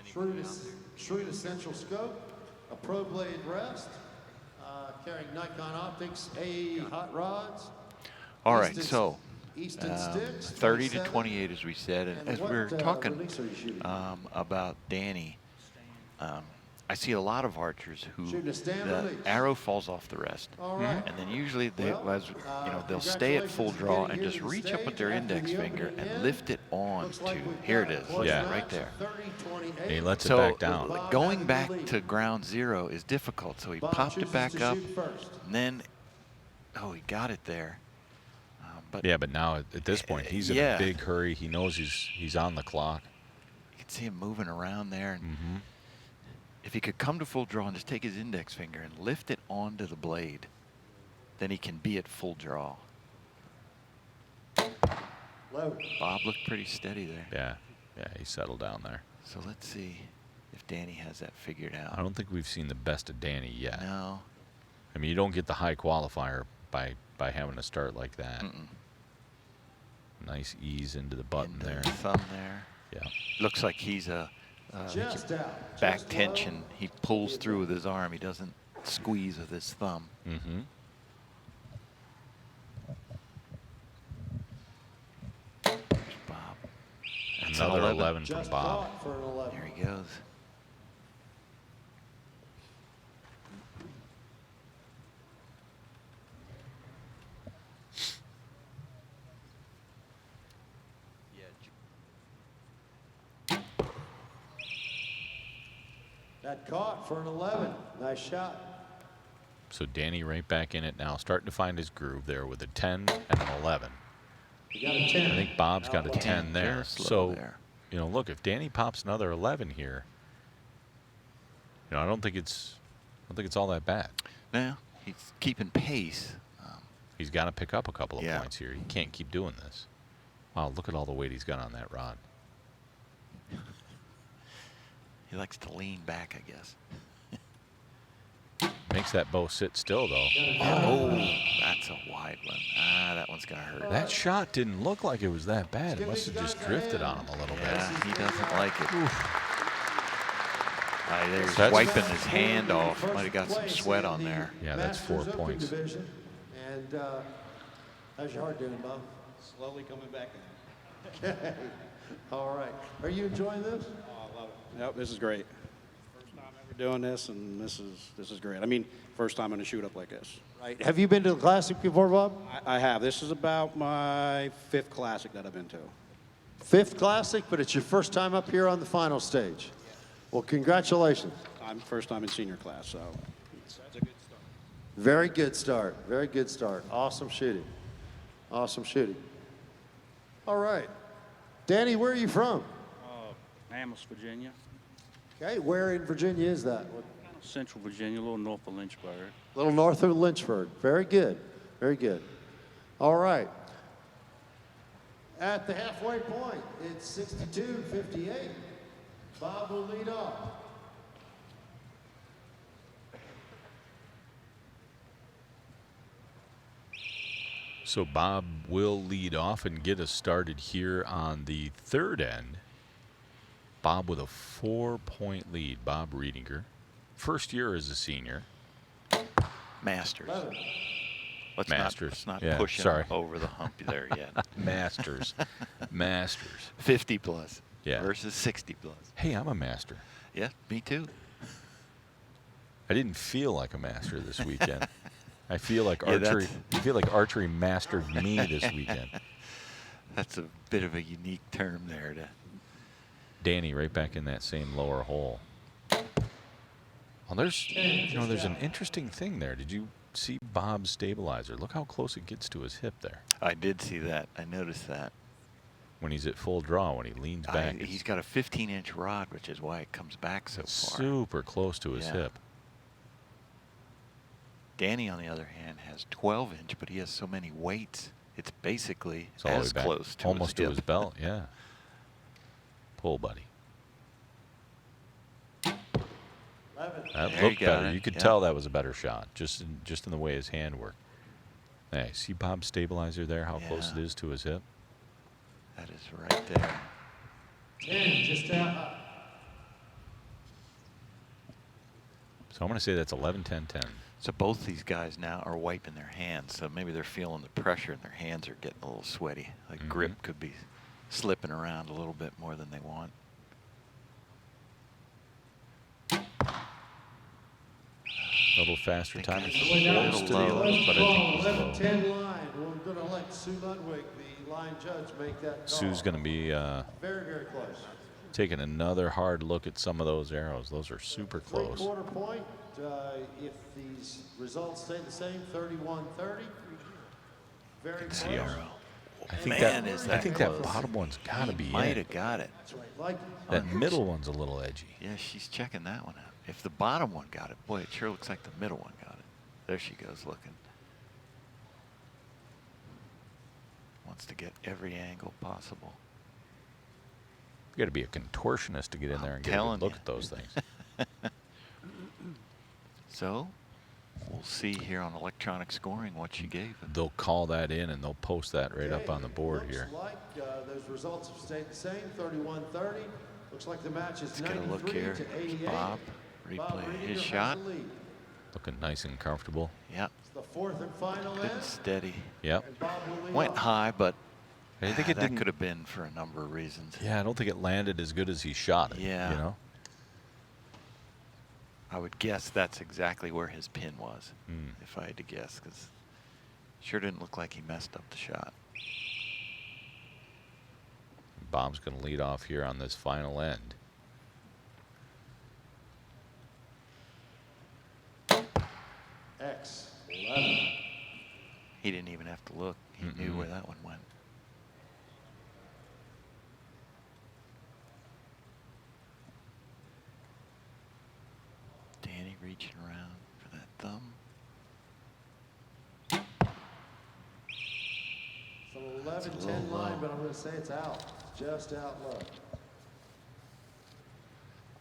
Shrewd Essential scope. A Pro Blade rest. Carrying Nikon Optics AE hot rods. All right, Easton- so Easton sticks. 30 to 27. 28, as we said. And as we were what, talking release are you shooting? about Danny, I see a lot of archers who Shooting a stand the release. arrow falls off the rest. All right. And then usually they, Well, they'll stay at full congratulations draw for and getting just here to reach the up with stage their after index the finger opening and end. lift it on Looks to, like we've here it got is, a yeah, match right there. 30-28. He lets So it back down. going back to ground zero is difficult. So he Bob popped it chooses back to up, shoot first. and then, oh, he got it there. But Yeah, but now at this point, he's in yeah. a big hurry. He knows he's on the clock. you can see him moving around there. And Mm-hmm. if he could come to full draw and just take his index finger and lift it onto the blade, then he can be at full draw. Low. Bob looked pretty steady there. Yeah, he settled down there. So let's see if Danny has that figured I out. don't think we've seen the best of Danny yet. No. I mean, you don't get the high qualifier by having to start like that. Mm-mm. Nice ease into the button Into there. the thumb there. Yeah. Looks like he's a Just out. back Just tension. low. He pulls through with his arm. He doesn't squeeze with his thumb. Mm-hmm. There's Bob. That's an Another 11. 11 Just from Bob. caught for an 11. There he goes. That caught for an 11. Nice shot. So Danny right back in it now, starting to find his groove there with a 10 and an 11. You got a 10. I think Bob's got a 10 there. Just low So, there. you know, look, if Danny pops another 11 here, you know, I don't think it's all that bad. Now he's keeping pace. He's got to pick up a couple of Yeah. points here. He can't keep doing this. Wow, look at all the weight he's got on that rod. He likes to lean back, I guess. Makes that bow sit still, though. Oh, that's a wide one. Ah, that one's gonna hurt. That shot didn't look like it was that bad. It must have just drifted on him a little bit. Yeah, he doesn't like it. There's That's- wiping his hand off. Might have got some sweat on there. Yeah, that's 4 points. Division. And how's your heart doing, Bob? Slowly coming back in. Okay. All right. Are you enjoying this? Oh, I love it. Yep, this is great. First time ever doing this, and this is great. I mean, first time in a shoot up like this. Right. Have you been to the Classic before, Bob? I have. This is about my 5th Classic that I've been to. 5th Classic, but it's your first time up here on the final stage. Well, congratulations. I'm first time in senior class, so it's a good start. Very good start. Very good start. Awesome shooting. Awesome shooting. All right. Danny, where are you from? Amherst, Virginia. Okay, where in Virginia is that? Central Virginia, a little north of Lynchburg. A little north of Lynchburg. Very good. Very good. All right. At the halfway point, it's 62-58. Bob will lead off. So Bob will lead off and get us started here on the third end. Bob with a 4-point lead. Bob Riedinger. First year as a senior. Masters. Masters. Let's not Yeah, push him sorry. over the hump there yet. Masters. Masters. 50 plus. Yeah. Versus 60 plus. Hey, I'm a master. Yeah, me too. I didn't feel like a master this weekend. I feel like Yeah, archery. that's- I feel like archery mastered me this weekend. That's a bit of a unique term there. Danny right back in that same lower hole. Well, there's there's an interesting thing there. Did you see Bob's stabilizer? Look how close it gets to his hip there. I did see that. I noticed that. When he's at full draw, when he leans back, it's He's got a 15-inch rod, which is why it comes back so far. super close to his Yeah. hip. Danny, on the other hand, has 12-inch, but he has so many weights. It's basically It's all the way as back, close to almost to his his hip. belt. Yeah. Pull, buddy. That There looked you got better. it, You could yeah. tell that was a better shot, just in the way his hand worked. Hey, see Bob's stabilizer there? How close it Yeah. is to his hip? That is right there. 10, just out. So I'm going to say that's 11, 10, 10. So both these guys now are wiping their hands, so maybe they're feeling the pressure and their hands are getting a little sweaty. Like grip could be slipping around a little bit more than they want. A little faster time. It's Going down close to to the the 11, but I think he's 11, low. 10 line. We're going to let Sue Ludwig, the line judge, make that call. Sue's going to be Very, very close. taking another hard look at some of those arrows. Those are super close. 3/4 point. If these results stay the same, 31-30. Very close. See arrow. I think Man, that is I that think close. that bottom one's got to be Might in. have got it. That's right. Like it. That middle one's a little edgy. Yeah, she's checking that one out. If the bottom one got it, boy, it sure looks like the middle one got it. There she goes looking. Wants to get every angle possible. You got to be a contortionist to get in there and get a telling good look ya. at those things. So, we'll see here on electronic scoring what she gave him. They'll call that in and they'll post that right up on the board here. Looks like those results have stayed the same, 31-30. Looks like the match is Let's get a look 93 here. to There's 88. Bob. Bob Replay Riedinger his has shot. the lead. Looking nice and comfortable. Yep. It's the fourth and final Good and end. steady. Yep. And Bob will lead Went off. high, but I think it that didn't. could have been for a number of reasons. Yeah, I don't think it landed as good as he shot it. Yeah. You know? I would guess that's exactly where his pin was, Hmm. if I had to guess, because sure didn't look like he messed up the shot. Bob's going to lead off here on this final end. even have to look. He knew where that one went. Danny reaching around for that thumb. It's an 11-10 line, but I'm going to say it's out. Just out low.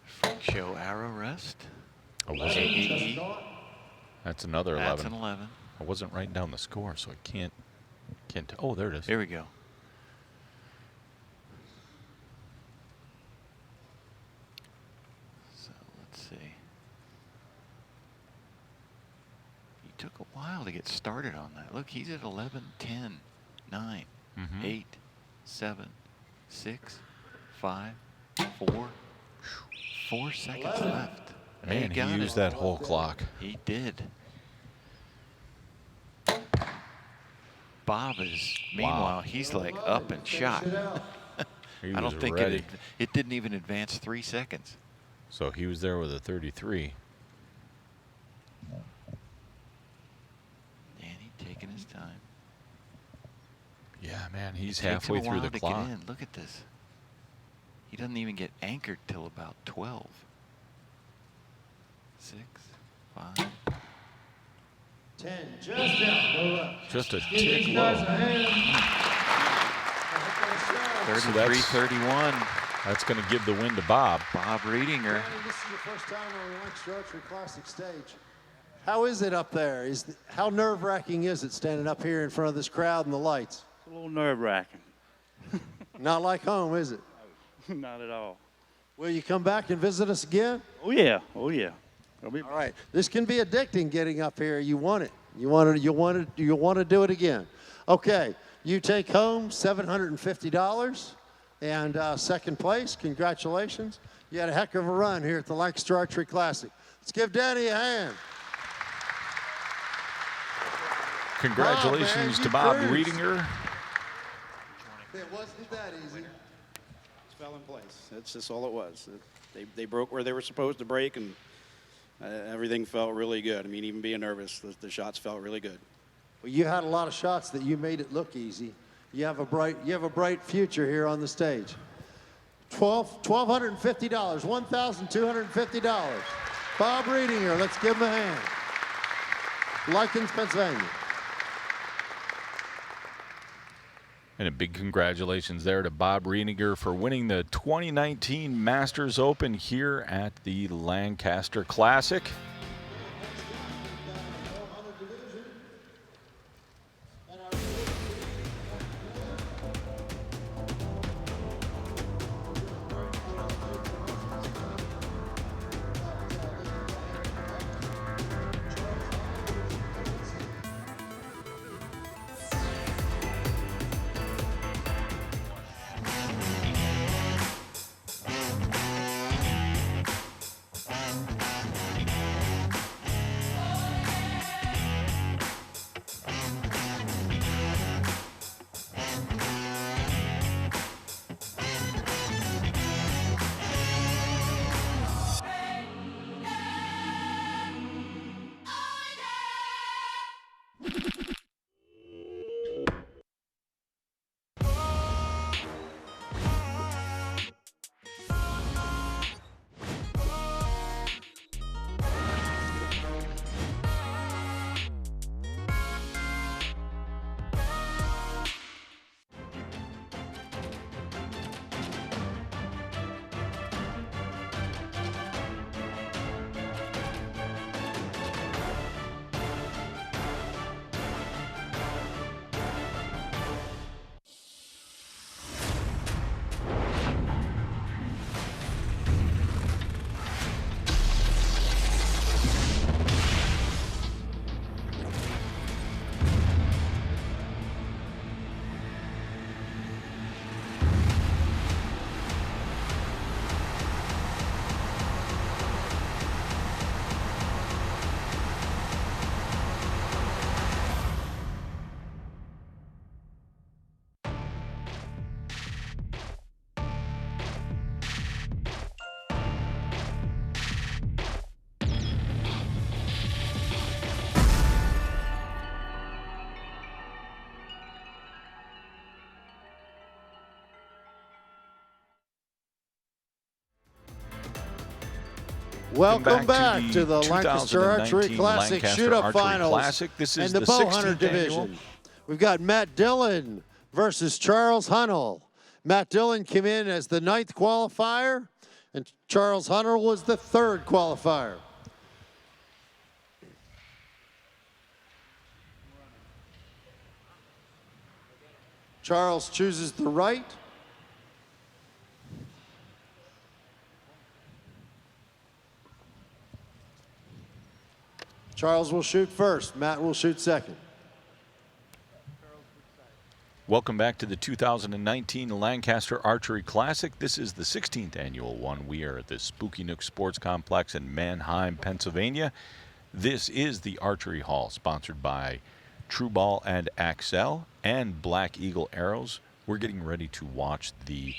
Freak show arrow rest. I wasn't. That's another 11. That's an 11. I wasn't writing down the score, so I can't. Oh, there it is. Here we go. So let's see. He took a while to get started on that. Look, he's at 11, 10, 9, 8, 7, 6, 5, 4. 4 seconds left. Man, he used that whole clock. He did. Bob is, meanwhile, he's like up and shot. He I don't was think ready. it didn't even advance 3 seconds. So he was there with a 33. Danny taking his time. Yeah, man, he's It takes him halfway a through while the to clock. Get in. Look at this. He doesn't even get anchored till about 12. 6, 5. 10, just out. Go up. Just a Give tick these low. guys a hand. 33-31. That's going to give the win to Bob. Bob Reedinger. Danny, this is your first time on the Lancaster Archery Classic stage. How is it up there? How nerve-wracking is it standing up here in front of this crowd and the lights? It's a little nerve-wracking. Not like home, is it? Not at all. Will you come back and visit us again? Oh yeah, oh yeah. All right. This can be addicting getting up here. You want it. You want to do it again. Okay. You take home $750 and second place. Congratulations. You had a heck of a run here at the Lancaster Archery Classic. Let's give Danny a hand. Congratulations to Bob Reedinger. It wasn't that easy. It fell in place. That's just all it was. They broke where they were supposed to break, and everything felt really good. I mean, even being nervous, the shots felt really good. Well, you had a lot of shots that you made it look easy. You have a bright future here on the stage. $1,250, $1,250. Bob Reedinger, let's give him a hand. Likens, Pennsylvania. And a big congratulations there to Bob Reedinger for winning the 2019 Masters Open here at the Lancaster Classic. Welcome back to the Lancaster Archery 2019 Classic Lancaster Shoot-Up Archery Finals Classic. This is and the the bow hunter 16th division. annual. We've got Matt Dillon versus Charles Hunnell. Matt Dillon came in as the 9th qualifier, and Charles Hunnell was the 3rd qualifier. Charles chooses the right. Charles will shoot first. Matt will shoot second. Welcome back to the 2019 Lancaster Archery Classic. This is the 16th annual one. We are at the Spooky Nook Sports Complex in Manheim, Pennsylvania. This is the Archery Hall, sponsored by True Ball and Axel and Black Eagle Arrows. We're getting ready to watch the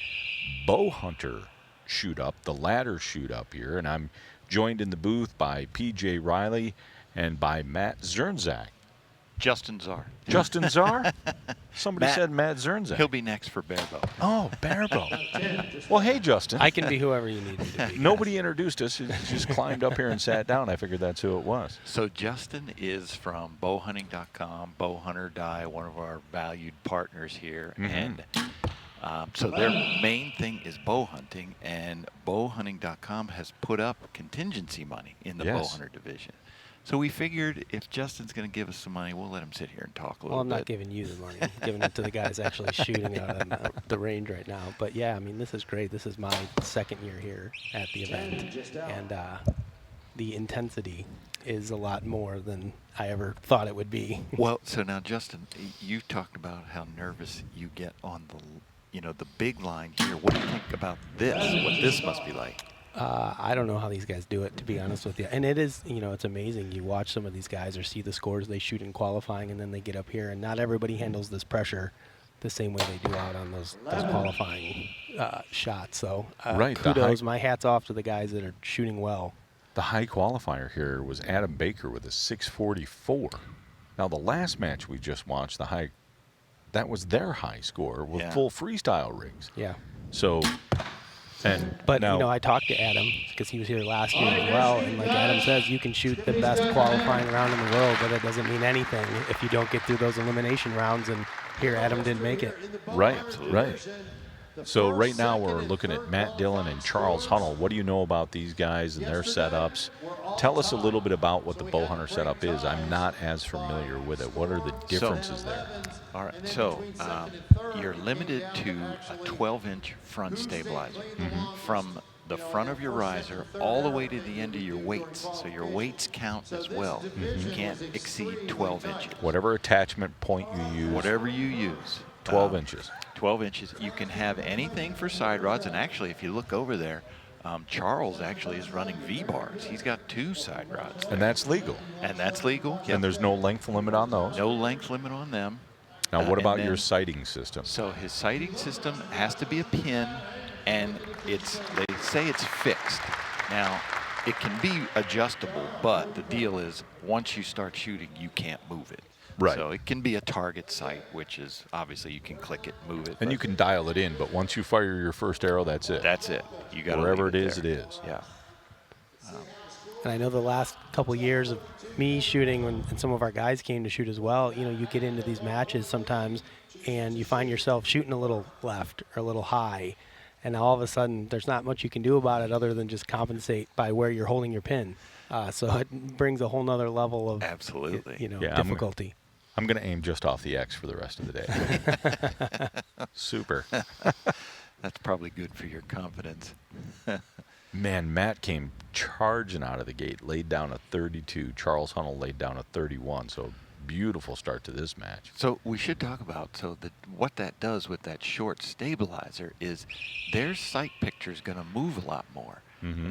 bow hunter shoot up, the ladder shoot up here, and I'm joined in the booth by PJ Riley and by Matt Zernzak. Justin Czar. Justin Czar? Somebody Matt, said Matt Zernzak. He'll be next for Barebow. Oh, Barebow. Well, hey, Justin. I can be whoever you need me to be. Nobody introduced us. He just climbed up here and sat down. I figured that's who it was. So Justin is from bowhunting.com, Bow Hunter Die, one of our valued partners here. Mhm. And so their main thing is bow hunting, and bowhunting.com has put up contingency money in the bow Yes. hunter division. So we figured if Justin's going to give us some money, we'll let him sit here and talk a little Well, I'm bit. not giving you the money. I'm giving it to the guys actually shooting out on the range right now. But yeah, I mean, this is great. This is my 2nd year here at the event. And the intensity is a lot more than I ever thought it would be. Well, so now, Justin, you talked about how nervous you get on the big line here. What do you think about this? What this must be like? I don't know how these guys do it, to be honest with you. And it is, it's amazing. You watch some of these guys or see the scores they shoot in qualifying, and then they get up here, and not everybody handles this pressure the same way they do out on those qualifying shots. So Right, the kudos. high- My hat's off to the guys that are shooting well. The high qualifier here was Adam Baker with a 644. Now, the last match we just watched, that was their high score with Yeah. full freestyle rigs. Yeah. So, But now, I talked to Adam because he was here last year as well, and like Adam says, you can shoot the best qualifying round in the world, but it doesn't mean anything if you don't get through those elimination rounds. And here, Adam didn't make it. right. So right now we're looking at Matt Dillon and Charles Hunnell. What do you know about these guys and their setups? Tell us a little bit about what the bow hunter setup is. I'm not as familiar with it. What are the differences there? All right, so you're limited to a 12-inch front stabilizer from the front of your riser all the way to the end of your weights. So your weights count as well. You can't exceed 12 inches. Whatever attachment point you use. Whatever you use. 12 inches. 12 inches. You can have anything for side rods, and actually, if you look over there, Charles actually is running V-bars. He's got 2 side rods there. And that's legal. And that's legal. Yep. And there's no length limit on those? No length limit on them. Now, what and about then- your sighting system? So his sighting system has to be a pin, and they say it's fixed. Now, it can be adjustable, but the deal is once you start shooting, you can't move it. Right. So it can be a target sight, which is obviously you can click it, move it. And you can dial it in, but once you fire your first arrow, that's it. That's it. You got wherever it is, there. it is. Yeah. And I know the last couple years of me shooting, and some of our guys came to shoot as well, you get into these matches sometimes and you find yourself shooting a little left or a little high. And all of a sudden, there's not much you can do about it other than just compensate by where you're holding your pin. So it brings a whole nother level of absolutely, difficulty. I'm going to aim just off the X for the rest of the day. Super. That's probably good for your confidence. Man, Matt came charging out of the gate, laid down a 32. Charles Hunnell laid down a 31. So beautiful start to this match. So we should talk about what that does with that short stabilizer is their sight picture is going to move a lot more.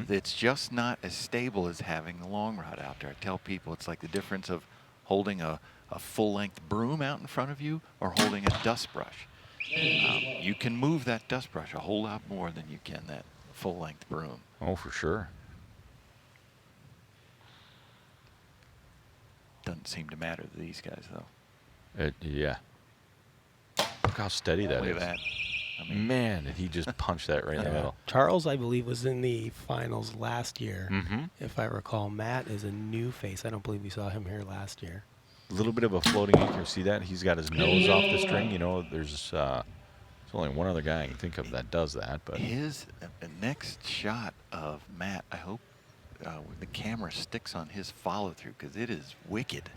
It's just not as stable as having the long rod out there. I tell people it's like the difference of holding a full-length broom out in front of you or holding a dust brush. You can move that dust brush a whole lot more than you can that full-length broom. Oh, for sure. Doesn't seem to matter to these guys, though. Yeah. Look how steady that Look is. at that. I mean, Man, did he just punch that right in the middle. Charles, I believe, was in the finals last year, Mhm. if I recall. Matt is a new face. I don't believe we saw him here last year. A little bit of a floating anchor. See that? He's got his nose off the string. You know, there's only one other guy I can think of that does that. But his next shot of Matt, I hope the camera sticks on his follow through because it is wicked.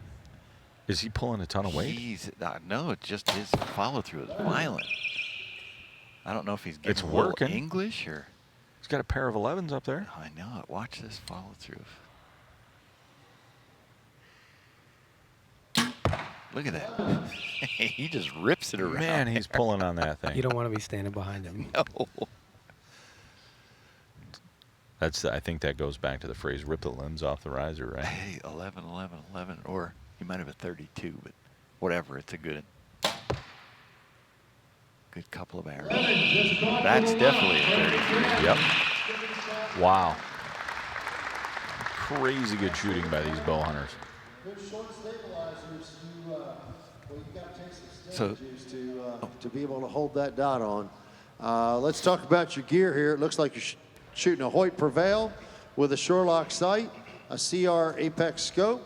Is he pulling a ton of weight? No, it's just his follow through is violent. I don't know if he's getting It's a little working. English or. He's got a pair of 11s up there. I know it. Watch this follow through. Look at that. He just rips it around. Man, he's there. pulling on that thing. You don't want to be standing behind him. No. I think that goes back to the phrase "rip the limbs off the riser," right? Hey, 11, 11, 11. Or he might have a 32, but whatever. It's a good couple of arrows. That's definitely a 33. Yep. Wow. Crazy good shooting by these bow hunters. So, to be able to hold that dot on. Let's talk about your gear here. It looks like you're shooting a Hoyt Prevail with a Shorelock sight, a CR Apex scope,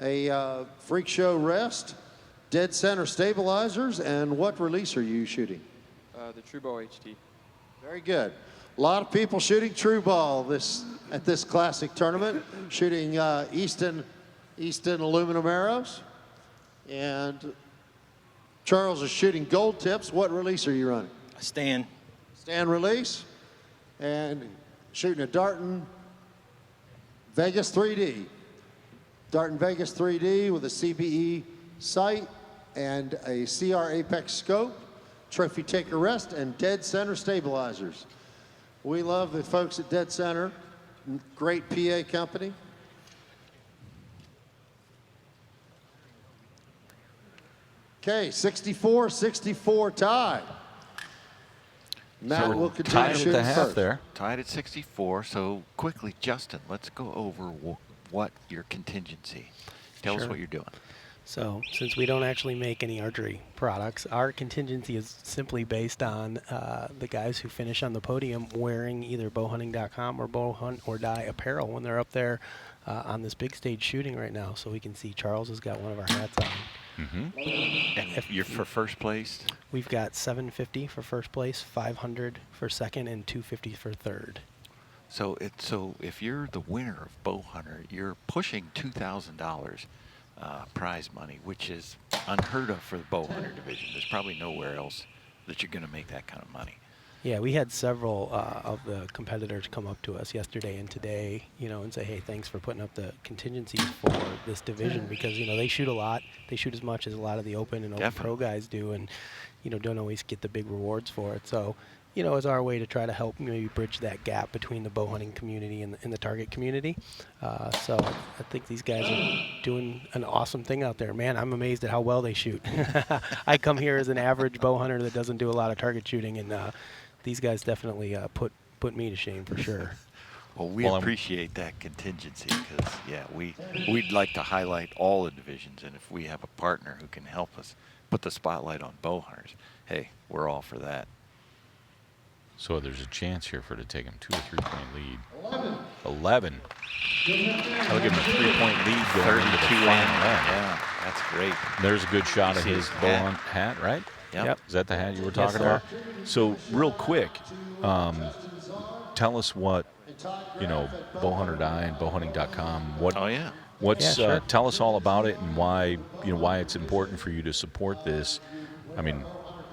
a Freak Show rest, dead center stabilizers, and what release are you shooting? The Trueball HT. Very good. A lot of people shooting true ball at this classic tournament, shooting Easton aluminum arrows. And Charles is shooting gold tips. What release are you running? Stan. Stan release. And shooting a Darton Vegas 3D. Darton Vegas 3D with a CBE sight and a CR Apex scope, trophy taker rest, and dead center stabilizers. We love the folks at Dead Center, great PA company. Okay, 64-64 tie. Matt so will continue tied at shooting the half first. there. Tied at 64. So quickly, Justin, let's go over what your contingency. Tell us Sure. what you're doing. So, since we don't actually make any archery products, our contingency is simply based on the guys who finish on the podium wearing either bowhunting.com or Bow Hunt or Die apparel when they're up there on this big stage shooting right now. So we can see Charles has got one of our hats on. And you're for first place? We've got $750 for first place, $500 for second, and $250 for third. So if you're the winner of Bow Hunter, you're pushing $2,000 prize money, which is unheard of for the Bow Hunter division. There's probably nowhere else that you're going to make that kind of money. Yeah, we had several of the competitors come up to us yesterday and today, and say, hey, thanks for putting up the contingencies for this division because, they shoot a lot. They shoot as much as a lot of the Open and Open Pro guys do and, don't always get the big rewards for it. So, it's our way to try to help maybe bridge that gap between the bow hunting community and the target community. So I think these guys are doing an awesome thing out there. Man, I'm amazed at how well they shoot. I come here as an average bow hunter that doesn't do a lot of target shooting, and these guys definitely put me to shame for sure. Well, we appreciate that contingency because, we'd like to highlight all the divisions, and if we have a partner who can help us put the spotlight on bow hunters, hey, we're all for that. So there's a chance here to take him 2 or 3 point lead. 11. That'll give him a 3-point lead going into the 32 final round. Yeah, that's great. There's a good shot of You see his his bow hat? hunt hat, right? Yep. Is that the hat you were Yes, talking sir. about? So real quick, tell us what, Bowhunter Die and bowhunting.com. Tell us all about it and why it's important for you to support this. I mean,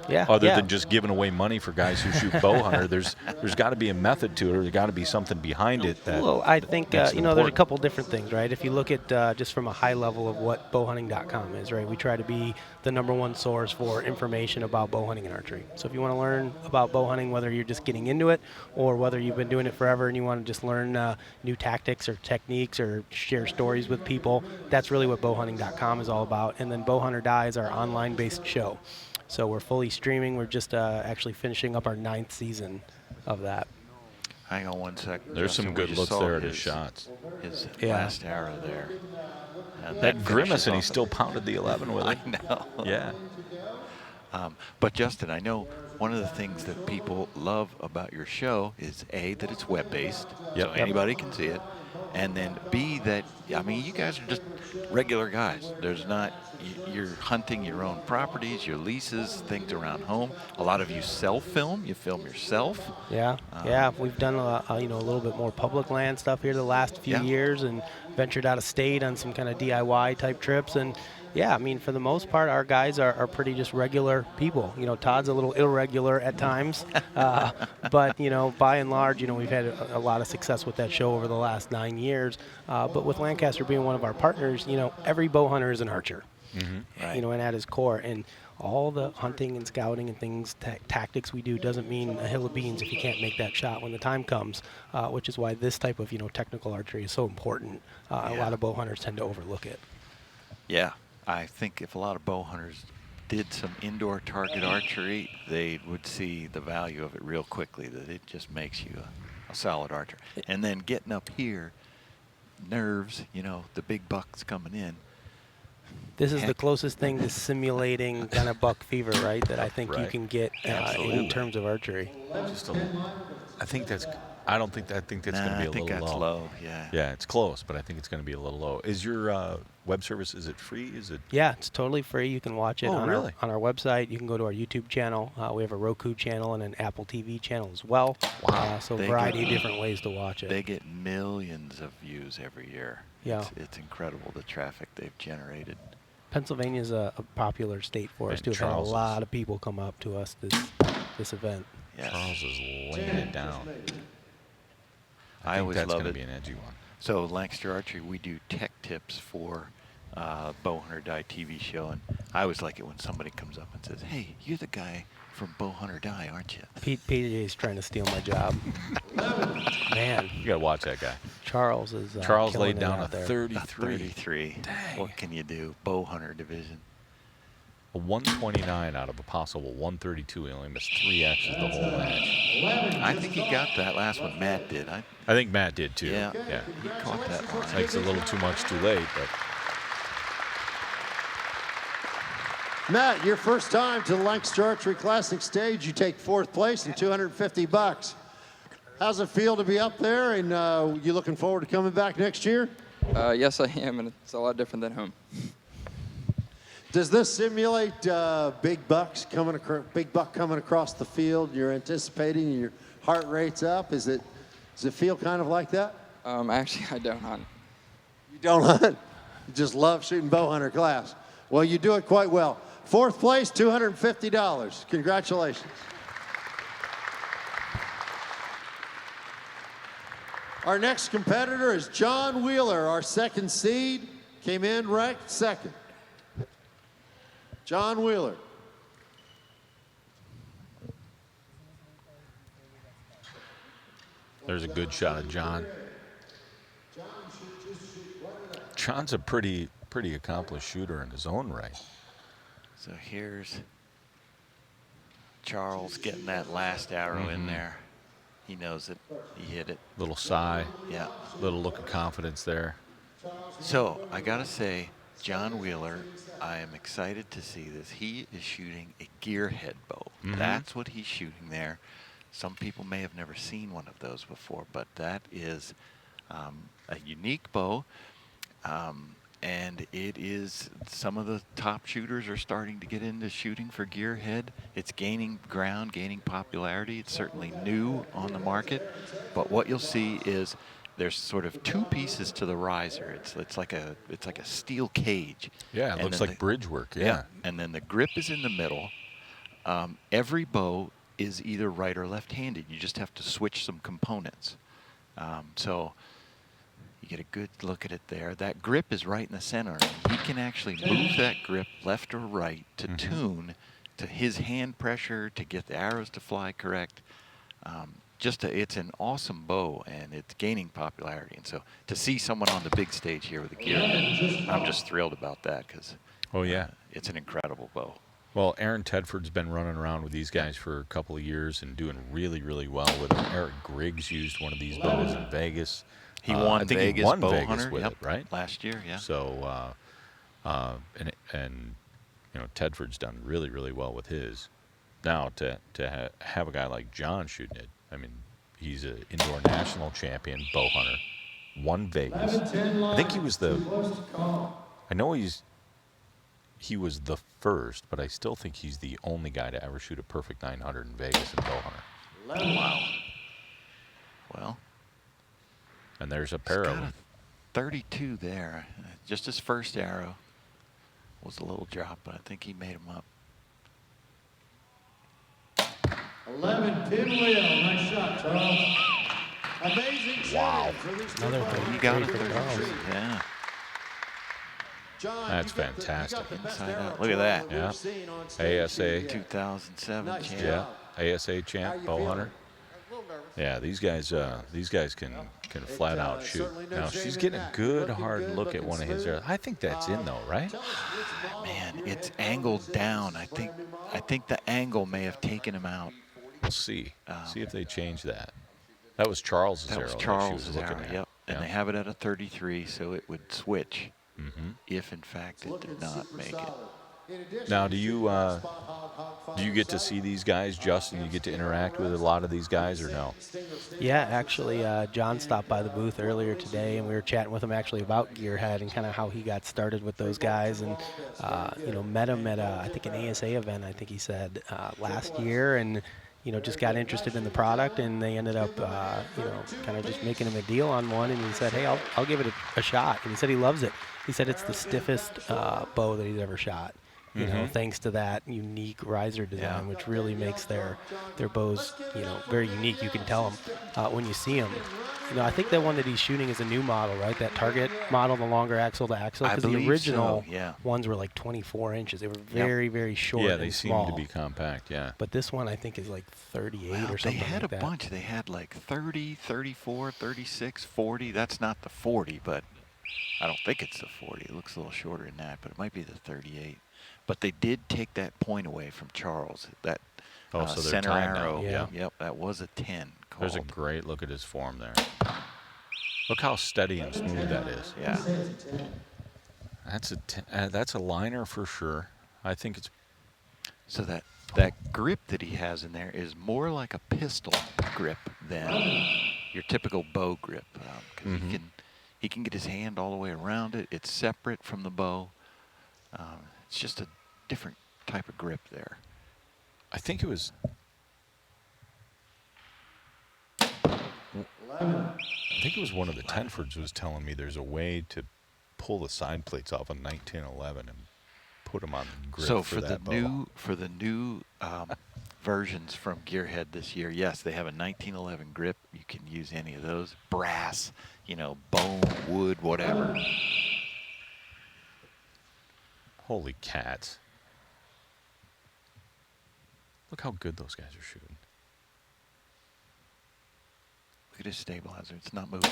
other than just giving away money for guys who shoot bow hunter, there's got to be a method to it, or there's got to be something behind it. Well, I think makes it there's a important. couple different things, right? If you look at just from a high level of what bowhunting.com is, right? We try to be the #1 source for information about bow hunting and archery. So if you want to learn about bow hunting, whether you're just getting into it or whether you've been doing it forever and you want to just learn new tactics or techniques or share stories with people, that's really what bowhunting.com is all about. And then Bowhunter Die is our online-based show. So we're fully streaming. We're just actually finishing up our 9th season of that. Hang on one second. There's Justin, some we good just looks saw there at his shots. His Yeah. last arrow there. And That grimace, finishes and he off still pounded the 11 with it. I know. Yeah. But Justin, I know one of the things that people love about your show is A, that it's web-based, so anybody can see it, and then B, that, I mean, you guys are just regular guys. There's not, you're hunting your own properties, your leases, things around home. A lot of you self-film, you film yourself. Yeah, yeah, we've done a little bit more public land stuff here the last few years, and ventured out of state on some kind of DIY type trips. And yeah, I mean, for the most part, our guys are pretty just regular people. You know, Todd's a little irregular at times, but you know, by and large, you know, we've had a lot of success with that show over the last 9 years. But with Lancaster being one of our partners, you know, every bow hunter is an archer. Right. You know, and at his core, and all the hunting and scouting and things, tactics we do doesn't mean a hill of beans if you can't make that shot when the time comes, which is why this type of, you know, technical archery is so important. A lot of bow hunters tend to overlook it. Yeah, I think if a lot of bow hunters did some indoor target archery, they would see the value of it real quickly, that it just makes you a solid archer. And then getting up here, nerves, you know, the big bucks coming in. This is the closest thing to simulating kind of buck fever, right, that I think you can get in terms of archery. I think that's going to be a little low. Low, yeah. Yeah, it's close, but I think it's going to be a little low. Is your web service, is it free? Is it? Yeah, it's totally free. You can watch it on really? our website. You can go to our YouTube channel. We have a Roku channel and an Apple TV channel as well. Wow. So a variety of different ways to watch it. They get millions of views every year. Yeah. It's incredible, the traffic they've generated. Pennsylvania is a popular state for us, too. We've had a lot of people come up to us this event. Yes. Charles is laying it down. I always that's love going it. to be an edgy one. So Lancaster Archery, we do tech tips for Bow Hunter Die TV show, and I always like it when somebody comes up and says, "Hey, you're the guy from Bow Hunter Die, aren't you?" PJ's trying to steal my job. Man, you got to watch that guy. Charles is Charles killing laid it down out a there. 33. What can you do? Bow Hunter division. A 129 out of a possible 132. He only missed 3 X's the whole match. I think he got that last one. Matt did. I think Matt did too. Yeah. Yeah. He caught that one. I think it's a little too much too late, but. Matt, your first time to the Lancaster Archery Classic stage, you take 4th place and $250. How's it feel to be up there, and you looking forward to coming back next year? Yes, I am, and it's a lot different than home. Does this simulate big buck coming across the field? You're anticipating, your heart rate's up. Does it feel kind of like that? Actually, I don't hunt. You don't hunt? You just love shooting bow hunter class. Well, you do it quite well. 4th place, $250. Congratulations. Our next competitor is John Wheeler, our 2nd seed. Came in ranked 2nd. John Wheeler. There's a good shot of John. John's a pretty accomplished shooter in his own right. So here's Charles getting that last arrow in there. He knows it. He hit it. Little sigh. Yeah. Little look of confidence there. So I gotta say, John Wheeler, I am excited to see this. He is shooting a gearhead bow. That's what he's shooting there. Some people may have never seen one of those before, but that is a unique bow. And it is, some of the top shooters are starting to get into shooting for gearhead. It's gaining ground, gaining popularity. It's certainly new on the market. But what you'll see is there's sort of 2 pieces to the riser. It's like a steel cage. Yeah, it looks like bridge work. Yeah. And then the grip is in the middle. Every bow is either right or left-handed. You just have to switch some components. So you get a good look at it there. That grip is right in the center. He can actually move that grip left or right to tune to his hand pressure, to get the arrows to fly correct. It's an awesome bow, and it's gaining popularity. And so to see someone on the big stage here with a gearhead, I'm just thrilled about that because it's an incredible bow. Well, Aaron Tedford's been running around with these guys for a couple of years and doing really, really well with them. Eric Griggs used one of these bows in Vegas. He won I think Vegas he won Bow Vegas Hunter with it, right? Last year, yeah. So, and Tedford's done really, really well with his. Now to have a guy like John shooting it, I mean, he's an indoor national champion bow hunter, won Vegas. I think he was I know he was the first, but I still think he's the only guy to ever shoot a perfect 900 in Vegas in bow hunter. Wow. Well. And there's a pair of them. 32 there. Just his first arrow was a little drop, but I think he made him up. 11, pinwheel. Nice shot, Charles. Amazing. Wow. Another You got it. Yeah. That's fantastic. Inside out. Look at that. Yeah. ASA 2007 champ. Yeah. ASA champ, bow hunter. Yeah, these guys can flat out shoot. Now she's getting a good hard look at one of his arrows. I think that's in though, right? Man, it's angled down. I think the angle may have taken him out. We'll see. See if they change that. That was Charles's arrow. That was that Charles' she was looking arrow. at. Yep. And they have it at a 33, so it would switch if, in fact, it did not make it. Now, do you get to see these guys, Justin? You get to interact with a lot of these guys, or no? Yeah, actually, John stopped by the booth earlier today, and we were chatting with him actually about Gearhead and kind of how he got started with those guys, and met him at I think an ASA event. I think he said last year, and just got interested in the product, and they ended up kind of just making him a deal on one, and he said, hey, I'll give it a shot, and he said he loves it. He said it's the stiffest bow that he's ever shot. Thanks to that unique riser design, which really makes their bows, very unique. You can tell them when you see them. I think the one that he's shooting is a new model, right? That Target model, the longer axle to axle. Because the original ones were like 24 inches. They were very, very short. Yeah, they and seem small. to be compact. Yeah. But this one I think is like 38 or something. They had like a bunch. They had like 30, 34, 36, 40. That's not the 40, but I don't think it's the 40. It looks a little shorter than that, but it might be the 38. But they did take that point away from Charles. That so they're center tied now. arrow. Yeah. Yep, that was a 10. There's a great look at his form there. Look how steady and smooth that is. Yeah. That's a liner for sure. I think it's. So that grip that he has in there is more like a pistol grip than your typical bow grip. 'Cause he can get his hand all the way around it. It's separate from the bow. It's just a different type of grip there. I think it was. I think it was one of the Tenfords was telling me there's a way to pull the side plates off a 1911 and put them on the grip. So for the new versions from Gearhead this year, yes, they have a 1911 grip. You can use any of those. Brass, bone, wood, whatever. Holy cats. Look how good those guys are shooting. Look at his stabilizer. It's not moving.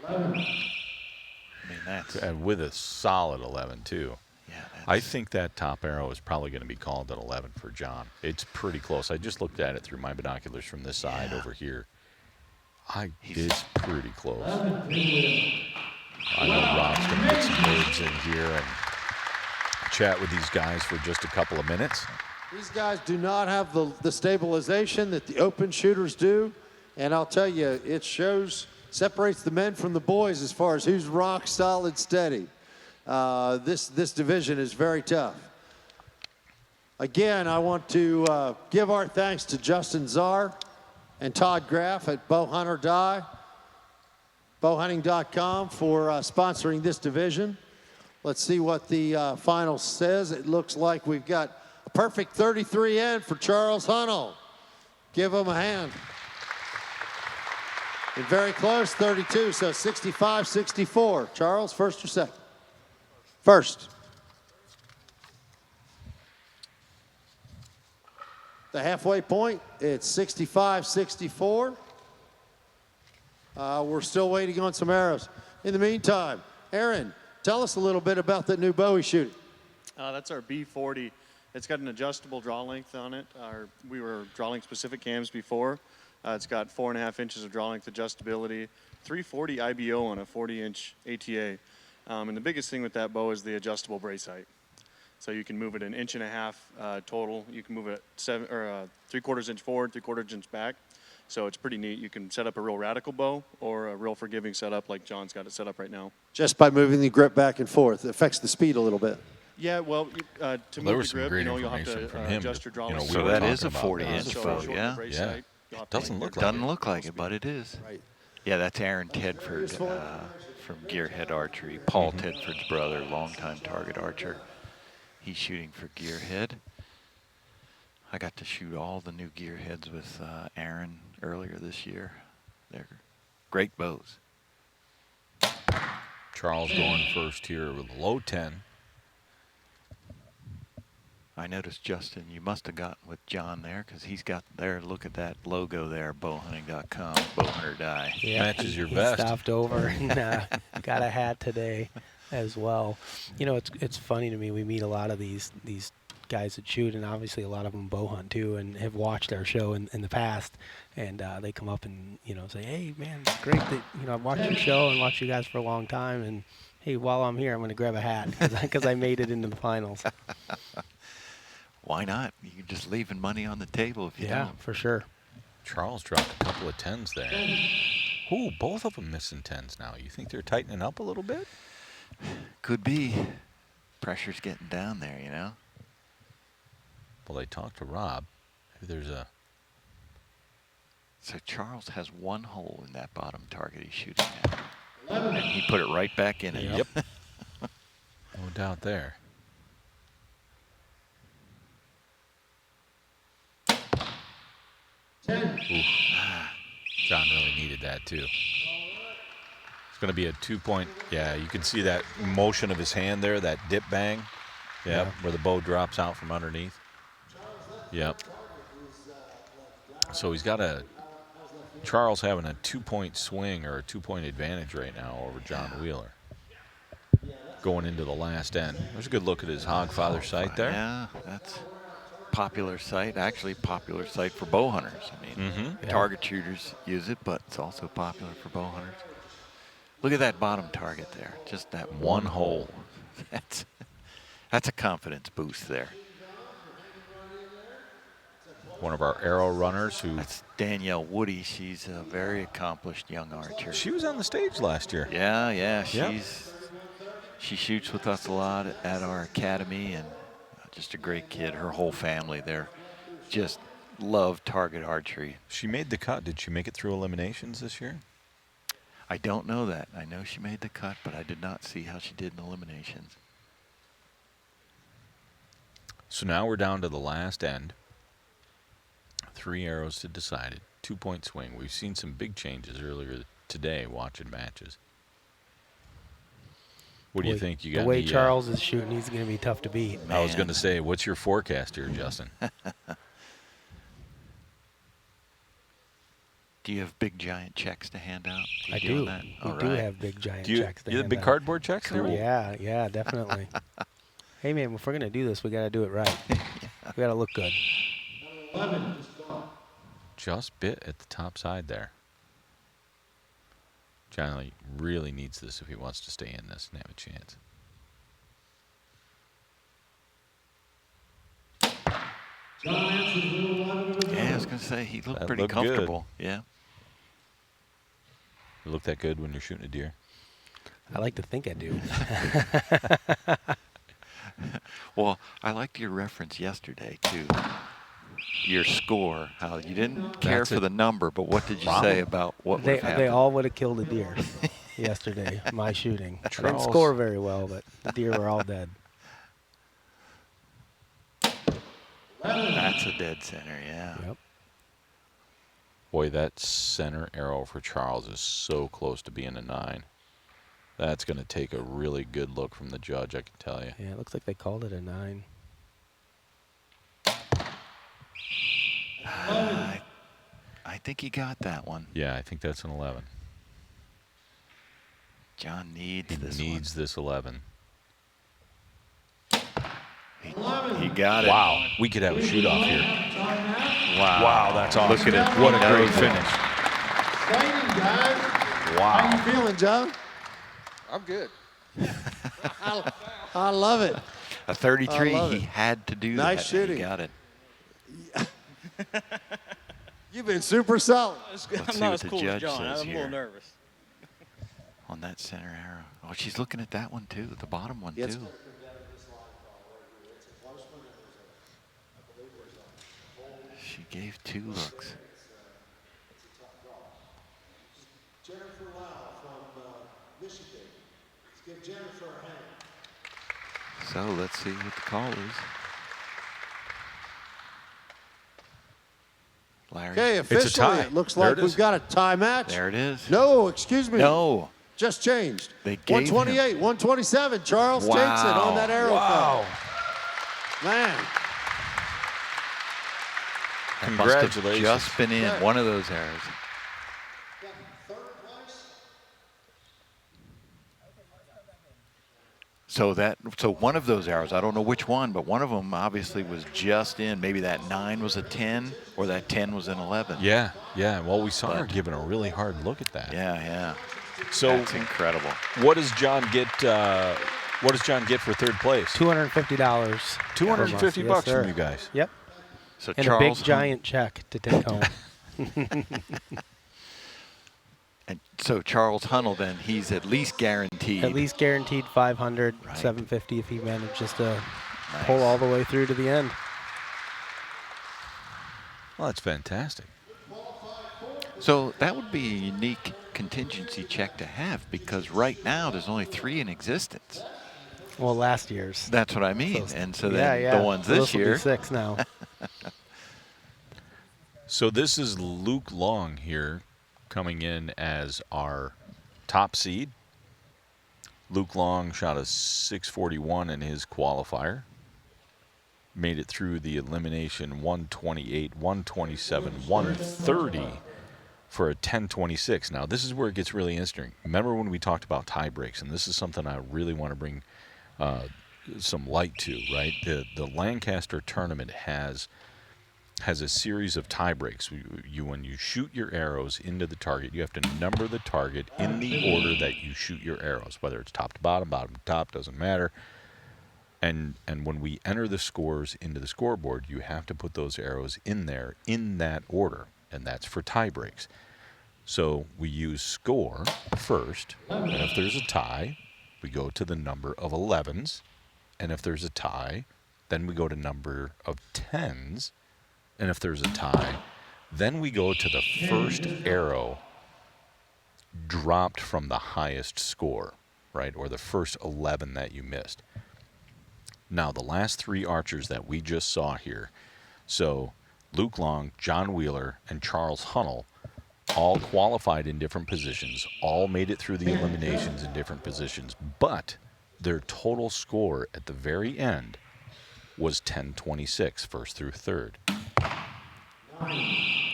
11. I mean, that's... And with a solid 11, too. Yeah, I think that top arrow is probably going to be called an 11 for John. It's pretty close. I just looked at it through my binoculars from this side over here. It's pretty close. I know Rob's going to get some words in here and chat with these guys for just a couple of minutes. These guys do not have the stabilization that the open shooters do. And I'll tell you, it separates the men from the boys as far as who's rock solid steady. This division is very tough. Again, I want to give our thanks to Justin Czar and Todd Graff at Bowhunter Die, bowhunting.com for sponsoring this division. Let's see what the final says. It looks like we've got a perfect 33 end for Charles Hunnell. Give him a hand. And very close, 32, so 65-64. Charles, first or second? First. The halfway point, it's 65-64. We're still waiting on some arrows. In the meantime, Aaron, tell us a little bit about that new bow he's shooting. That's our B40. It's got an adjustable draw length on it. We were draw length specific cams before. It's got 4.5 inches of draw length adjustability, 340 IBO on a 40-inch ATA. And the biggest thing with that bow is the adjustable brace height. So you can move it 1.5 inches total. You can move it 3/4 inch forward, 3/4 inch back. So it's pretty neat. You can set up a real radical bow or a real forgiving setup like John's got it set up right now. Just by moving the grip back and forth, it affects the speed a little bit. Yeah, well, to There move was the some grip, great you'll have information to from him. adjust your draw You know, length. we So were that talking is a about 40-inch So bow, shorten the yeah. brace Yeah. height. You'll have to Doesn't look like Doesn't it. look like it, but it is. Yeah, that's Aaron Tedford from Gearhead Archery. Paul Tedford's brother, longtime target archer. He's shooting for Gearhead. I got to shoot all the new Gearheads with Aaron earlier this year. They're great bows. Charles going first here with a low 10. I noticed, Justin, you must have gotten with John there because he's got there. Look at that logo there, bowhunting.com, bowhunter die. Yeah, Matches your he vest. stopped over and got a hat today as well. You know, it's funny to me. We meet a lot of these guys that shoot, and obviously a lot of them bow hunt too, and have watched our show in the past. And they come up and say, "Hey, man, it's great that I've watched your show and watched you guys for a long time. And hey, while I'm here, I'm going to grab a hat because I made it into the finals." Why not? You're just leaving money on the table if you Yeah, don't. for sure. Charles dropped a couple of 10s there. Ooh, both of them missing 10s now. You think they're tightening up a little bit? Could be. Pressure's getting down there, you know? Well, they talked to Rob. Maybe there's a... So Charles has one hole in that bottom target he's shooting at. And he put it right back in it. Yep. No doubt there. Ooh. John really needed that too. It's going to be a 2-point. Yeah, you can see that motion of his hand there, that dip bang. Yeah, where the bow drops out from underneath. Yep. So he's got Charles having a 2-point swing or a 2-point advantage right now over John Wheeler. Going into the last end. There's a good look at his Hogfather sight there. Yeah, that's popular sight. Actually, popular sight for bow hunters. I mean, target shooters use it, but it's also popular for bow hunters. Look at that bottom target there. Just that one hole. That's a confidence boost there. One of our arrow runners who... That's Danielle Woody. She's a very accomplished young archer. She was on the stage last year. Yeah. She shoots with us a lot at our academy, and just a great kid. Her whole family, they're just love target archery. She made the cut. Did she make it through eliminations this year? I don't know that. I know she made the cut, but I did not see how she did in eliminations. So now we're down to the last end. 3 arrows to decide it. 2-point swing. We've seen some big changes earlier today watching matches. What do you think? You got the way Charles is shooting, he's going to be tough to beat. I was going to say, what's your forecast here, Justin? Do you have big giant checks to hand out? I do. We do have big giant checks to hand out. You have big cardboard checks? Cool. Yeah, definitely. Hey, man, if we're going to do this, we got to do it right. We got to look good. Just bit at the top side there. Johnny really needs this if he wants to stay in this and have a chance. Yeah, I was going to say, he looked pretty comfortable. Good. Yeah. You look that good when you're shooting a deer? I like to think I do. Well, I liked your reference yesterday to your score, how you didn't care for the number, but what did you say about what would happen? They all would have killed a deer yesterday, my shooting. I didn't score very well, but the deer were all dead. That's a dead center, yeah. Yep. Boy, that center arrow for Charles is so close to being a 9. That's going to take a really good look from the judge, I can tell you. Yeah, it looks like they called it a 9. I think he got that one. Yeah, I think that's an 11. John needs this one. He needs this 11. He got it. Wow, we could have a shoot-off here. Wow, that's awesome. Look at it. What a great finish. Exciting, guys. Wow. How you feeling, John? I'm good. I love it. A 33. I love He it. had to do Nice that. shooting. He got it. You've been super solid. Let's I'm see not what as the cool as judge John. says I'm a here. little nervous. On that center arrow. Oh, she's looking at that one too. The bottom one Yeah, it's- too. She gave 2 looks. Jennifer Lau from Michigan. Let's give Jennifer a hand. So let's see what the call is. Larry. Okay, officially, it looks like we've got a tie match. There it is. No, excuse me. No. Just changed. They gave 128, 127. Charles takes it on that arrow Wow. cut. Man. That must have Congratulations. just been in one of those arrows. So one of those arrows, I don't know which one, but one of them obviously was just in. Maybe that 9 was a 10, or that 10 was an 11. Yeah, yeah. Well, we saw her giving a really hard look at that. Yeah, yeah. So That's incredible. What does John get? What does John get for third place? $250. $250 Yes, sir. from you guys. Yep. So And Charles a big giant check to take home. And so Charles Hunnell, then he's at least guaranteed. At least guaranteed 500, Right. 750 if he manages to pull all the way through to the end. Well, that's fantastic. So that would be a unique contingency check to have, because right now there's only 3 in existence. Well, last year's. That's what I mean. And so then yeah. the ones So this will be year. 6 now. So this is Luke Long here coming in as our top seed. Luke Long shot a 641 in his qualifier. Made it through the elimination 128, 127, 130 for a 1026. Now, this is where it gets really interesting. Remember when we talked about tie breaks, and this is something I really want to bring some light to, right? The Lancaster tournament has a series of tie breaks. When you shoot your arrows into the target, you have to number the target in the order that you shoot your arrows, whether it's top to bottom, bottom to top, doesn't matter. And when we enter the scores into the scoreboard, you have to put those arrows in there in that order, and that's for tie breaks. So we use score first, and if there's a tie, we go to the number of 11s, and if there's a tie, then we go to number of 10s, and if there's a tie, then we go to the first arrow dropped from the highest score, right, or the first 11 that you missed. Now, the last 3 archers that we just saw here, so Luke Long, John Wheeler, and Charles Hunnell, all qualified in different positions, all made it through the eliminations in different positions, but their total score at the very end was 1026, first through third.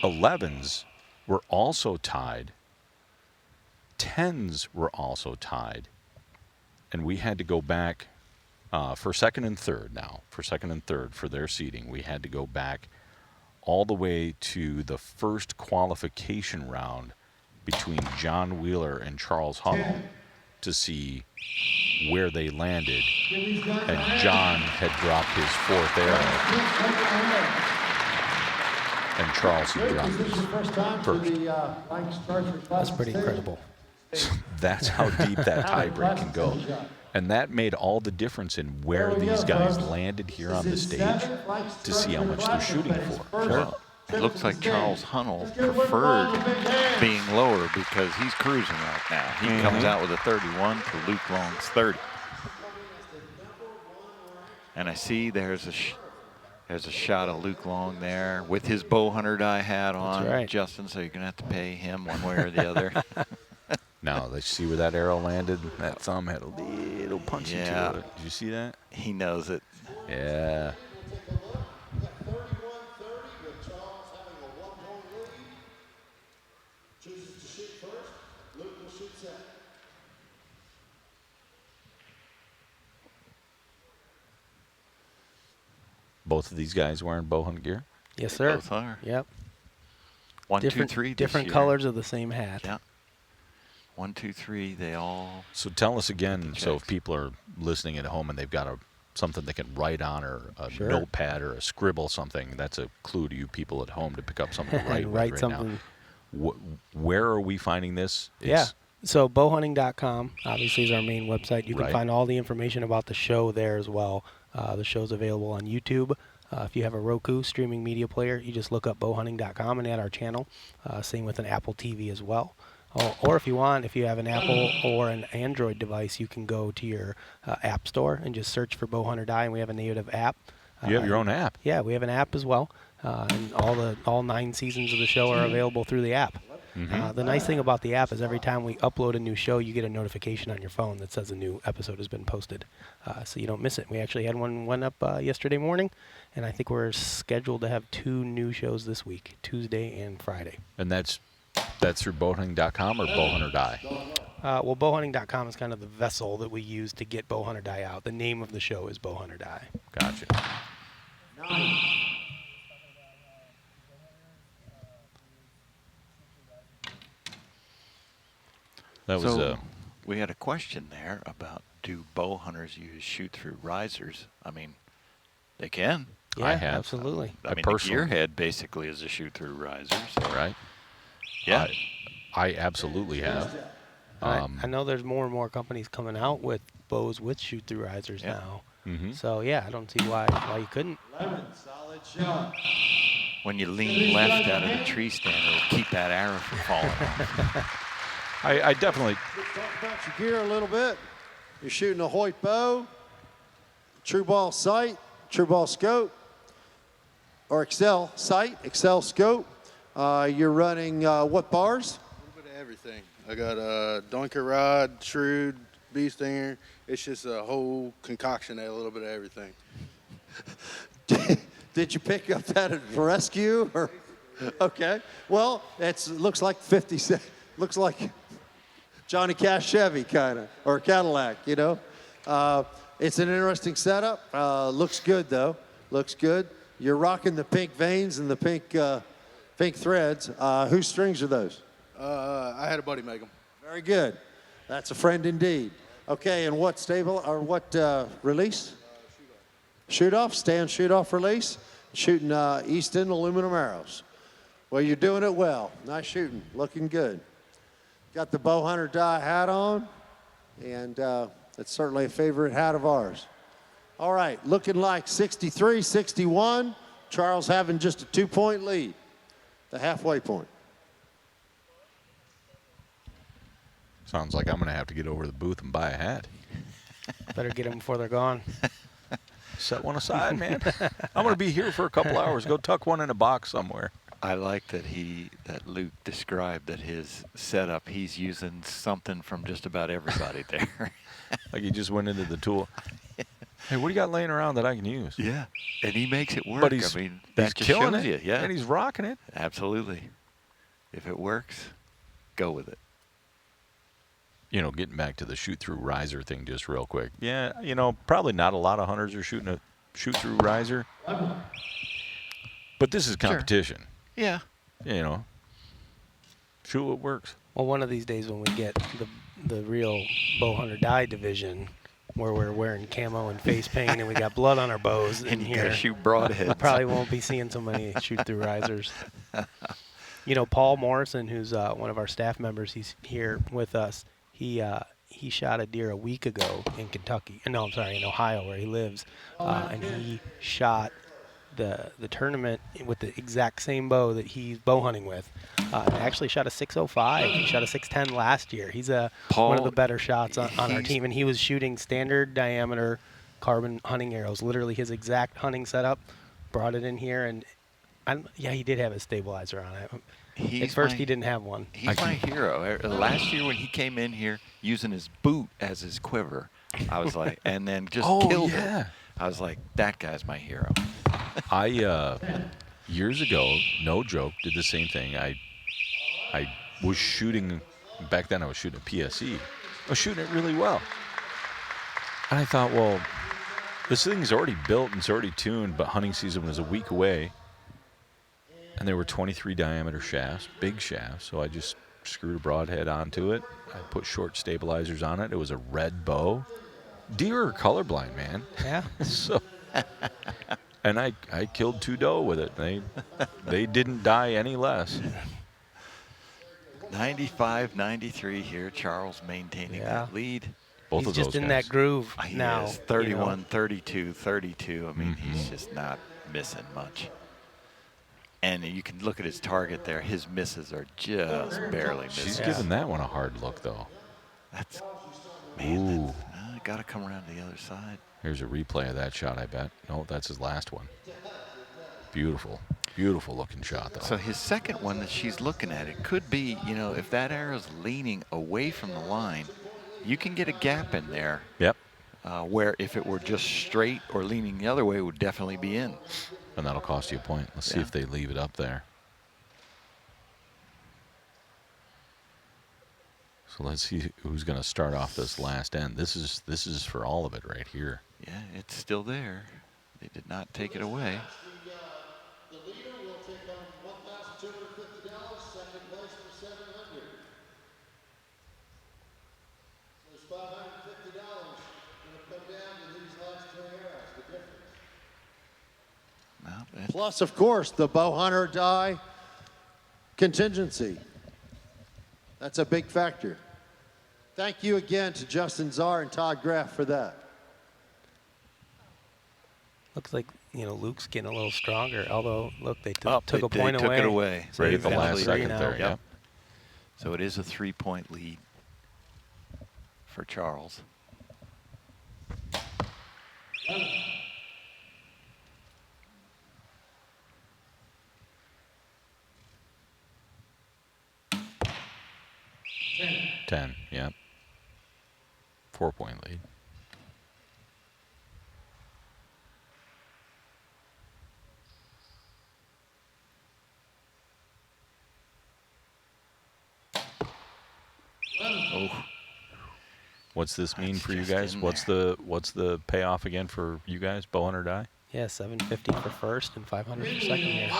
11s were also tied. 10s were also tied. And we had to go back for second and third now. For second and third for their seeding, we had to go back all the way to the first qualification round between John Wheeler and Charles Hunnell to see where they landed. And John had dropped his 4th arrow. And Charles had dropped his first. That's pretty incredible. That's how deep that tiebreak can go. And that made all the difference in where these guys landed here on the stage to see how much they're shooting for. Well, it looks like Charles Hunnell preferred being lower because he's cruising right now. He comes out with a 31 to Luke Long's 30. And I see there's a shot of Luke Long there with his bow hunter die hat on, right. Justin, so you're going to have to pay him one way or the other. Now, let's see where that arrow landed. That thumb had a little punchy to it. Did you see that? He knows it. Yeah. Both of these guys wearing bow hunt gear? Yes, sir. Both are. Yep. 1, 2, Different, 3. different colors of the same hat. Yeah. 1, 2, 3. They all. So tell us again, so if people are listening at home and they've got a something they can write on, or a Sure. notepad or a scribble something. That's a clue to you people at home to pick up something to write with Write right something. now. Where are we finding this? Yeah. So bowhunting.com obviously is our main website. You can Right. find all the information about the show there as well. The show's available on YouTube. If you have a Roku streaming media player, you just look up bowhunting.com and add our channel. Same with an Apple TV as well. Or if you want, if you have an Apple or an Android device, you can go to your app store and just search for Bowhunter Die, and we have a native app. You have your own app. Yeah, we have an app as well, and all 9 seasons of the show are available through the app. The nice thing about the app is every time we upload a new show, you get a notification on your phone that says a new episode has been posted, so you don't miss it. We actually had one up yesterday morning, and I think we're scheduled to have 2 new shows this week, Tuesday and Friday. And that's through bowhunting.com or Bowhunter Die? Well, bowhunting.com is kind of the vessel that we use to get Bowhunter Die out. The name of the show is Bowhunter Die. Gotcha. 9. That was So we had a question there about, do bow hunters use shoot-through risers? I mean, they can. Yeah, I have. absolutely. I mean, personally- the gearhead basically is a shoot-through riser. So. Right. Yeah. I absolutely have. I know there's more and more companies coming out with bows with shoot-through risers now. So yeah, I don't see why you couldn't. 11. Solid shot. When you lean left out of the tree stand, it'll keep that arrow from falling off. I definitely. Let's talk about your gear a little bit. You're shooting a Hoyt bow, True Ball sight, True Ball scope, or Excel sight, Excel scope. You're running what bars? A little bit of everything. I got a Doinker rod, Shrewd, Bee Stinger. It's just a whole concoction of a little bit of everything. Did you pick up that at rescue? Or? Okay. Well, looks like 50 cent. Looks like Johnny Cash Chevy kind of, or Cadillac, you know. It's an interesting setup. Looks good though. Looks good. You're rocking the pink veins and the pink threads. Whose strings are those? I had a buddy make them. Very good. That's a friend indeed. Okay, and what stable or what release? Shoot off, stand shoot off release. Shooting Easton aluminum arrows. Well, you're doing it well. Nice shooting, looking good. Got the Bowhunter Die hat on, and it's certainly a favorite hat of ours. All right, looking like 63-61. Charles having just a 2-point lead, the halfway point. Sounds like I'm going to have to get over to the booth and buy a hat. Better get them before they're gone. Set one aside, man. I'm going to be here for a couple hours. Go tuck one in a box somewhere. I like that Luke described that his setup, he's using something from just about everybody there. Like he just went into the tool. Hey, what do you got laying around that I can use? Yeah, and he makes it work. But he's, I mean, he's that just killing shows it, you, yeah. and he's rocking it. Absolutely. If it works, go with it. You know, getting back to the shoot-through riser thing just real quick. Yeah, you know, probably not a lot of hunters are shooting a shoot-through riser. But this is competition. Yeah. You know, shoot what works. Well, one of these days when we get the real Bowhunter Die division, where we're wearing camo and face paint and we got blood on our bows And in you gotta here, shoot broadheads. we probably won't be seeing so many shoot-through risers. You know, Paul Morrison, who's one of our staff members, he's here with us. He shot a deer a week ago in Kentucky. No, I'm sorry, in Ohio, where he lives, and he shot the tournament with the exact same bow that he's bow hunting with. Actually shot a 605. He shot a 610 last year. He's one of the better shots on our team, and he was shooting standard diameter carbon hunting arrows, literally his exact hunting setup. Brought it in here, and yeah, he did have a stabilizer on it. At first, he didn't have one. He's my hero. Last year when he came in here using his boot as his quiver, I was like, and then just killed it. I was like, that guy's my hero. I years ago, no joke, did the same thing. I was shooting, back then I was shooting a PSE. I was shooting it really well. And I thought, well, this thing's already built and it's already tuned, but hunting season was a week away. And there were 23 diameter shafts, big shafts, so I just screwed a broadhead onto it. I put short stabilizers on it. It was a red bow. deer are colorblind, man. Yeah. So, and I killed 2 doe with it. They didn't die any less. 95-93 here. Charles maintaining that lead. Both He's of just those in guys. that groove He now. is 31, 32, 32. I mean, he's just not missing much. And you can look at his target there. His misses are just barely missing. She's giving that one a hard look, though. That's, Ooh. got to come around to the other side. Here's a replay of that shot, I bet. No, that's his last one. Beautiful. Beautiful looking shot, though. So his second one that she's looking at, it could be, you know, if that arrow's leaning away from the line, you can get a gap in there. Yep. Where if it were just straight or leaning the other way, it would definitely be in. And that'll cost you a point. Let's see if they leave it up there. So let's see who's going to start off this last end. This is for all of it right here. Yeah, it's still there. They did not take it away. The leader will take home $1,250, second place for $700. There's $550 going to come down to these last 2 arrows, the difference. Plus, of course, the bow hunter die contingency. That's a big factor. Thank you again to Justin Czar and Todd Graff for that. Looks like, you know, Luke's getting a little stronger. Although, look, they took a point they away. took it away. So Right he's at the got last 3 second now. there, yeah. So it is a 3-point lead for Charles. Ten, yeah. 4-point lead. Oh. What's this mean That's for you just guys? in What's the payoff again for you guys? Bow hunter die? Yeah, $750 for first and $500 for second here.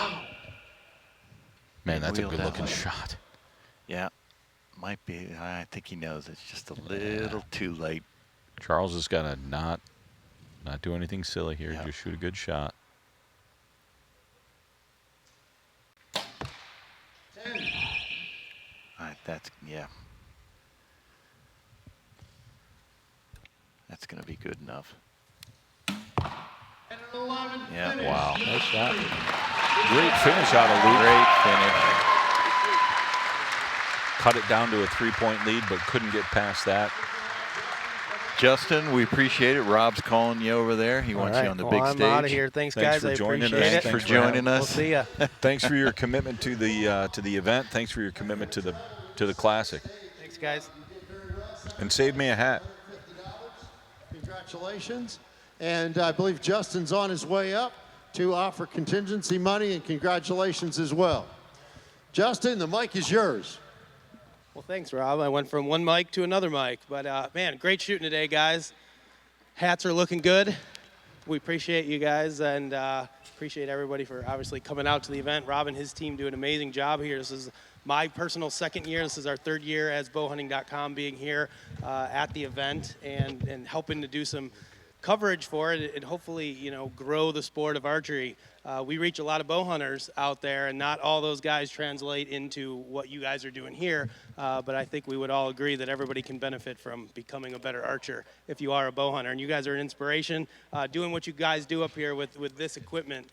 Man, that's a Wheel good that looking one. shot. Yeah, might be. I think he knows it's just a little too late. Charles has got to not do anything silly here. Just shoot a good shot. That's That's going to be good enough. Yeah, wow. Nice shot. Great finish out of Luke. Great finish. Cut it down to a 3-point lead, but couldn't get past that. Justin, we appreciate it. Rob's calling you over there. He wants you on the big stage. I'm out of here. Thanks guys. for I joining appreciate us. it. Thanks for joining us. We'll see ya. Thanks for your commitment to the event. Thanks for your commitment to the classic. Thanks guys. And save me a hat. Congratulations. And I believe Justin's on his way up to offer contingency money, and congratulations as well. Justin, the mic is yours. Well, thanks, Rob. I went from one mic to another mic. But, man, great shooting today, guys. Hats are looking good. We appreciate you guys and appreciate everybody for obviously coming out to the event. Rob and his team do an amazing job here. This is my personal second year. This is our third year as bowhunting.com being here at the event and helping to do some coverage for it and hopefully, you know, grow the sport of archery. We reach a lot of bow hunters out there, and not all those guys translate into what you guys are doing here. But I think we would all agree that everybody can benefit from becoming a better archer if you are a bow hunter. And you guys are an inspiration. Doing what you guys do up here with this equipment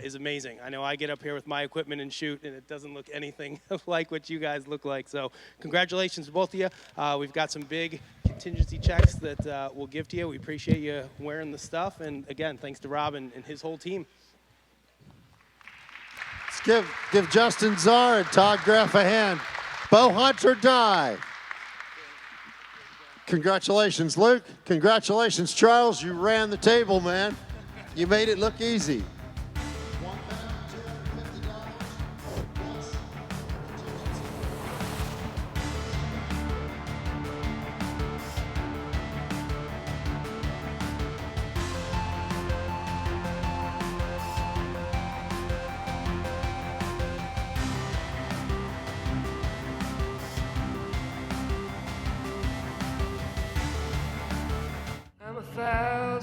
is amazing. I know I get up here with my equipment and shoot, and it doesn't look anything like what you guys look like. So congratulations to both of you. We've got some big contingency checks that we'll give to you. We appreciate you wearing the stuff. And again, thanks to Rob and his whole team. Let's give Justin Czar and Todd Graff a hand. Bow hunt or die. Congratulations, Luke. Congratulations, Charles. You ran the table, man. You made it look easy. I'm a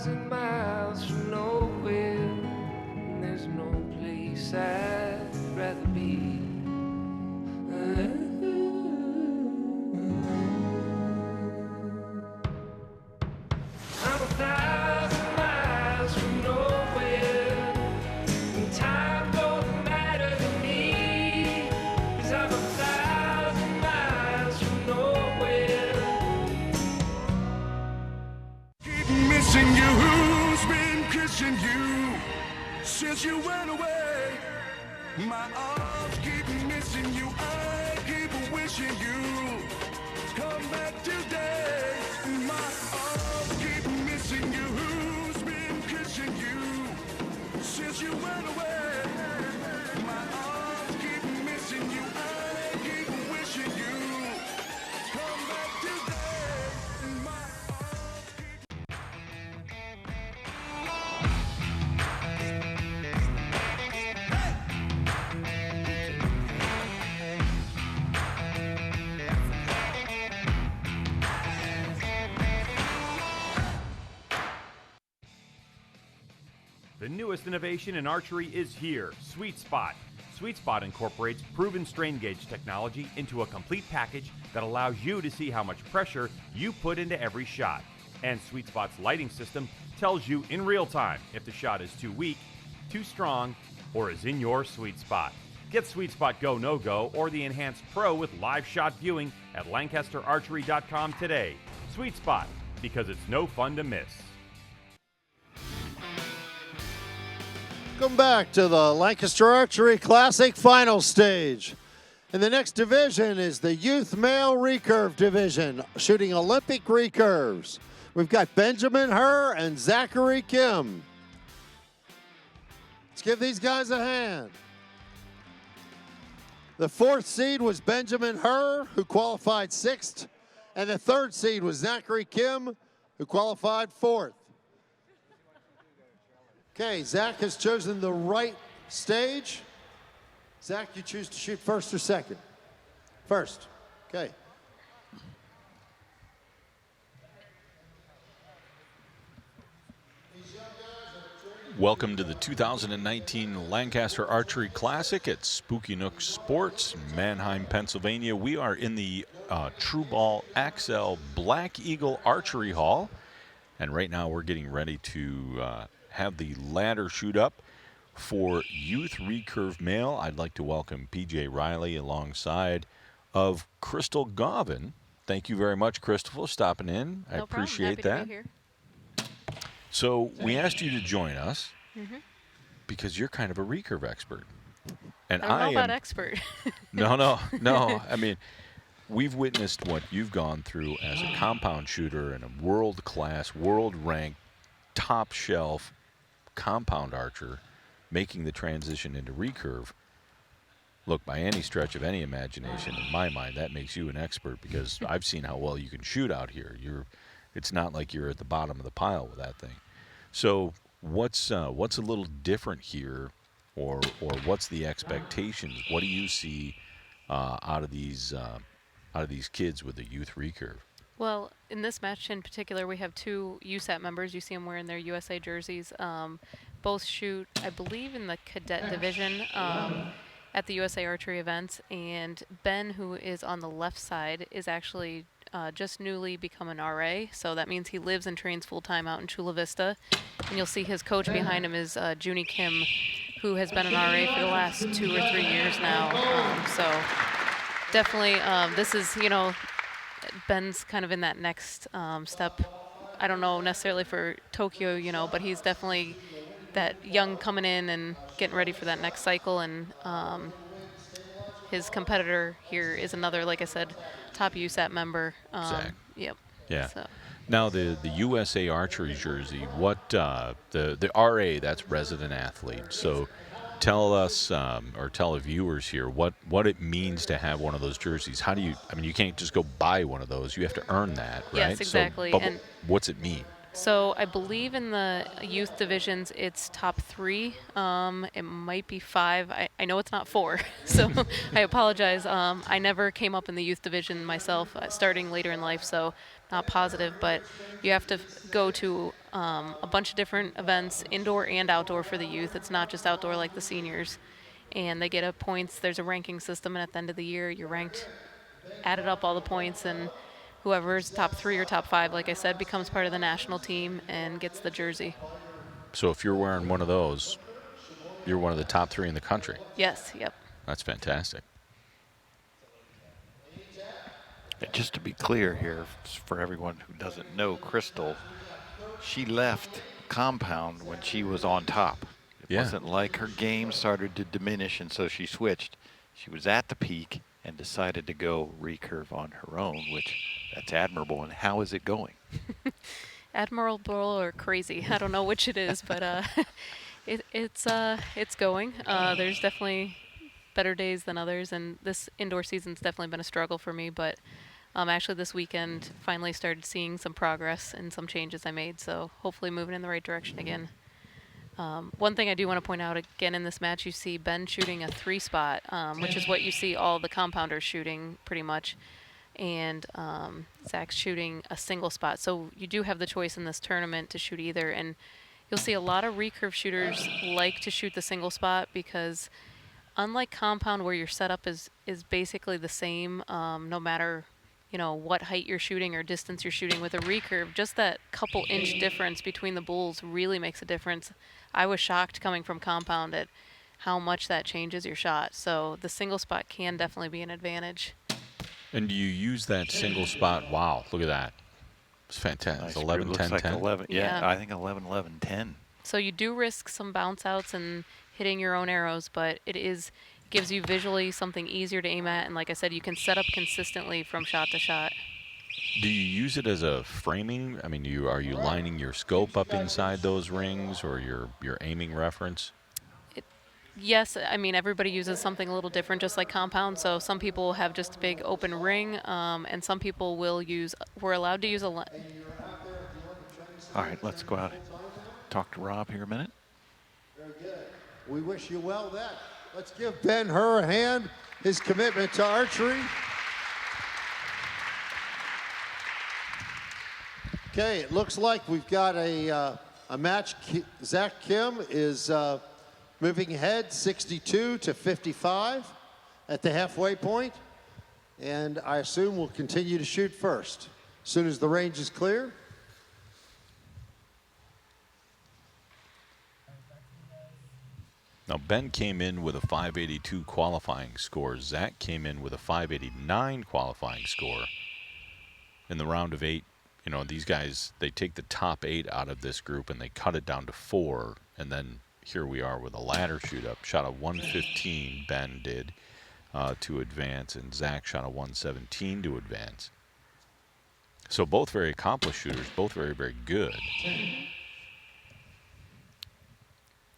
1,000 miles from nowhere, and there's no place I'd rather be. I'm 1,000 miles from nowhere, and time don't matter to me, 'cause I'm 1,000 miles from nowhere. Keep missing you. Who's been kissing you since you went away? My arms keep missing you. I keep wishing you come back today. My arms keep missing you. Who's been kissing you since you went away? My arms keep missing you. I keep wishing you come back today. My The newest innovation in archery is here, Sweet Spot. Sweet Spot incorporates proven strain gauge technology into a complete package that allows you to see how much pressure you put into every shot. And Sweet Spot's lighting system tells you in real time if the shot is too weak, too strong, or is in your sweet spot. Get Sweet Spot Go No Go or the Enhanced Pro with live shot viewing at LancasterArchery.com today. Sweet Spot, because it's no fun to miss. Welcome back to the Lancaster Archery Classic final stage. In the next division is the Youth Male Recurve Division, shooting Olympic recurves. We've got Benjamin Herr and Zachary Kim. Let's give these guys a hand. The 4th seed was Benjamin Herr, who qualified 6th, and the 3rd seed was Zachary Kim, who qualified 4th. Okay, Zach has chosen the right stage. Zach, you choose to shoot first or second? First. Okay. Welcome to the 2019 Lancaster Archery Classic at Spooky Nook Sports, Manheim, Pennsylvania. We are in the True Ball Axel Black Eagle Archery Hall, and right now we're getting ready to have the ladder shoot up for Youth Recurve Male. I'd like to welcome PJ Riley alongside of Crystal Gauvin. Thank you very much, Crystal, for stopping in. I appreciate that. Happy to be here. So we asked you to join us because you're kind of a recurve expert. And I don't know about expert. No. I mean, we've witnessed what you've gone through as a compound shooter and a world-class, world-ranked, top-shelf compound archer, making the transition into recurve. Look, by any stretch of any imagination, in my mind, that makes you an expert because I've seen how well you can shoot out here. It's not like you're at the bottom of the pile with that thing. So what's a little different here, or what's the expectations? What do you see out of these kids with the youth recurve? Well, in this match in particular, we have 2 USAT members. You see them wearing their USA jerseys. Both shoot, I believe, in the cadet division at the USA Archery events. And Ben, who is on the left side, is actually just newly become an RA. So that means he lives and trains full-time out in Chula Vista. And you'll see his coach behind him is Junie Kim, who has been an RA for the last 2 or 3 years now. So definitely, this is, Ben's kind of in that next step. I don't know necessarily for Tokyo, but he's definitely that young coming in and getting ready for that next cycle. And his competitor here is another, like I said, top USAT member. Zach. Yep. Yeah. So. Now the USA Archery jersey, what the RA, that's resident athlete. So tell us or tell the viewers here what it means to have one of those jerseys. How do you? I mean, you can't just go buy one of those. You have to earn that, right? Yes, exactly. So, but and what's it mean? So I believe in the youth divisions, it's top 3. It might be 5. I know it's not 4, so I apologize. I never came up in the youth division myself, starting later in life, so not positive. But you have to go to a bunch of different events, indoor and outdoor for the youth. It's not just outdoor like the seniors. And they get up points. There's a ranking system, and at the end of the year, you're ranked, added up all the points, and whoever's top 3 or top 5, like I said, becomes part of the national team and gets the jersey. So if you're wearing one of those, you're one of the top 3 in the country. Yes, yep. That's fantastic. And just to be clear here, for everyone who doesn't know Crystal, she left compound when she was on top. It wasn't like her game started to diminish and so she switched. She was at the peak and decided to go recurve on her own, which that's admirable. And how is it going? Admirable or crazy. I don't know which it is, but it's going. There's definitely better days than others, and this indoor season's definitely been a struggle for me, but actually this weekend finally started seeing some progress and some changes I made, so hopefully moving in the right direction again. One thing I do want to point out again in this match, you see Ben shooting a 3 spot, which is what you see all the compounders shooting pretty much, and Zach's shooting a single spot. So you do have the choice in this tournament to shoot either, and you'll see a lot of recurve shooters like to shoot the single spot because unlike compound where your setup is basically the same no matter what height you're shooting or distance you're shooting, with a recurve, just that couple inch difference between the bulls really makes a difference. I was shocked coming from compound at how much that changes your shot. So the single spot can definitely be an advantage. And do you use that single spot? Wow, look at that. It's fantastic. Nice. 11, Looks 10, like 10. 11. Yeah, I think 11, 11, 10. So you do risk some bounce outs and hitting your own arrows, but gives you visually something easier to aim at, and like I said, you can set up consistently from shot to shot. Do you use it as a framing? I mean, are you lining your scope up inside those rings, or your aiming reference? Yes, I mean everybody uses something a little different, just like compound. So some people have just a big open ring, and some people will use. We're allowed to use a. All right, let's go out and talk to Rob here a minute. Very good. We wish you well then. Let's give Ben Hur a hand, his commitment to archery. Okay, it looks like we've got a match. Zach Kim is moving ahead 62 to 55 at the halfway point, and I assume we'll continue to shoot first as soon as the range is clear. Now, Ben came in with a 582 qualifying score. Zach came in with a 589 qualifying score. In the round of 8, these guys, they take the top 8 out of this group and they cut it down to 4. And then here we are with a ladder shoot up. Shot a 115, Ben did, to advance, and Zach shot a 117 to advance. So both very accomplished shooters, both very, very good.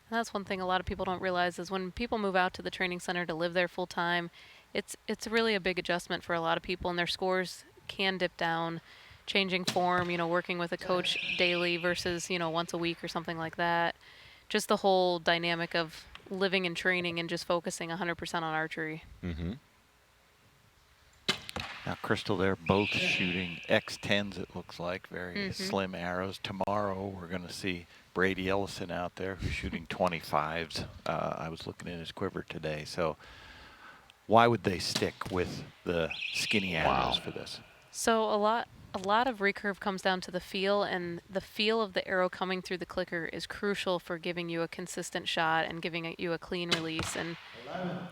That's one thing a lot of people don't realize is when people move out to the training center to live there full time, it's really a big adjustment for a lot of people, and their scores can dip down. Changing form, working with a coach daily versus, once a week or something like that. Just the whole dynamic of living and training and just focusing 100% on archery. Mm-hmm. Now, Crystal, they're both shooting X10s, it looks like, very slim arrows. Tomorrow, we're going to see Brady Ellison out there who's shooting 25s. I was looking in his quiver today. So why would they stick with the skinny arrows for this? So a lot of recurve comes down to the feel, and the feel of the arrow coming through the clicker is crucial for giving you a consistent shot and giving you a clean release. And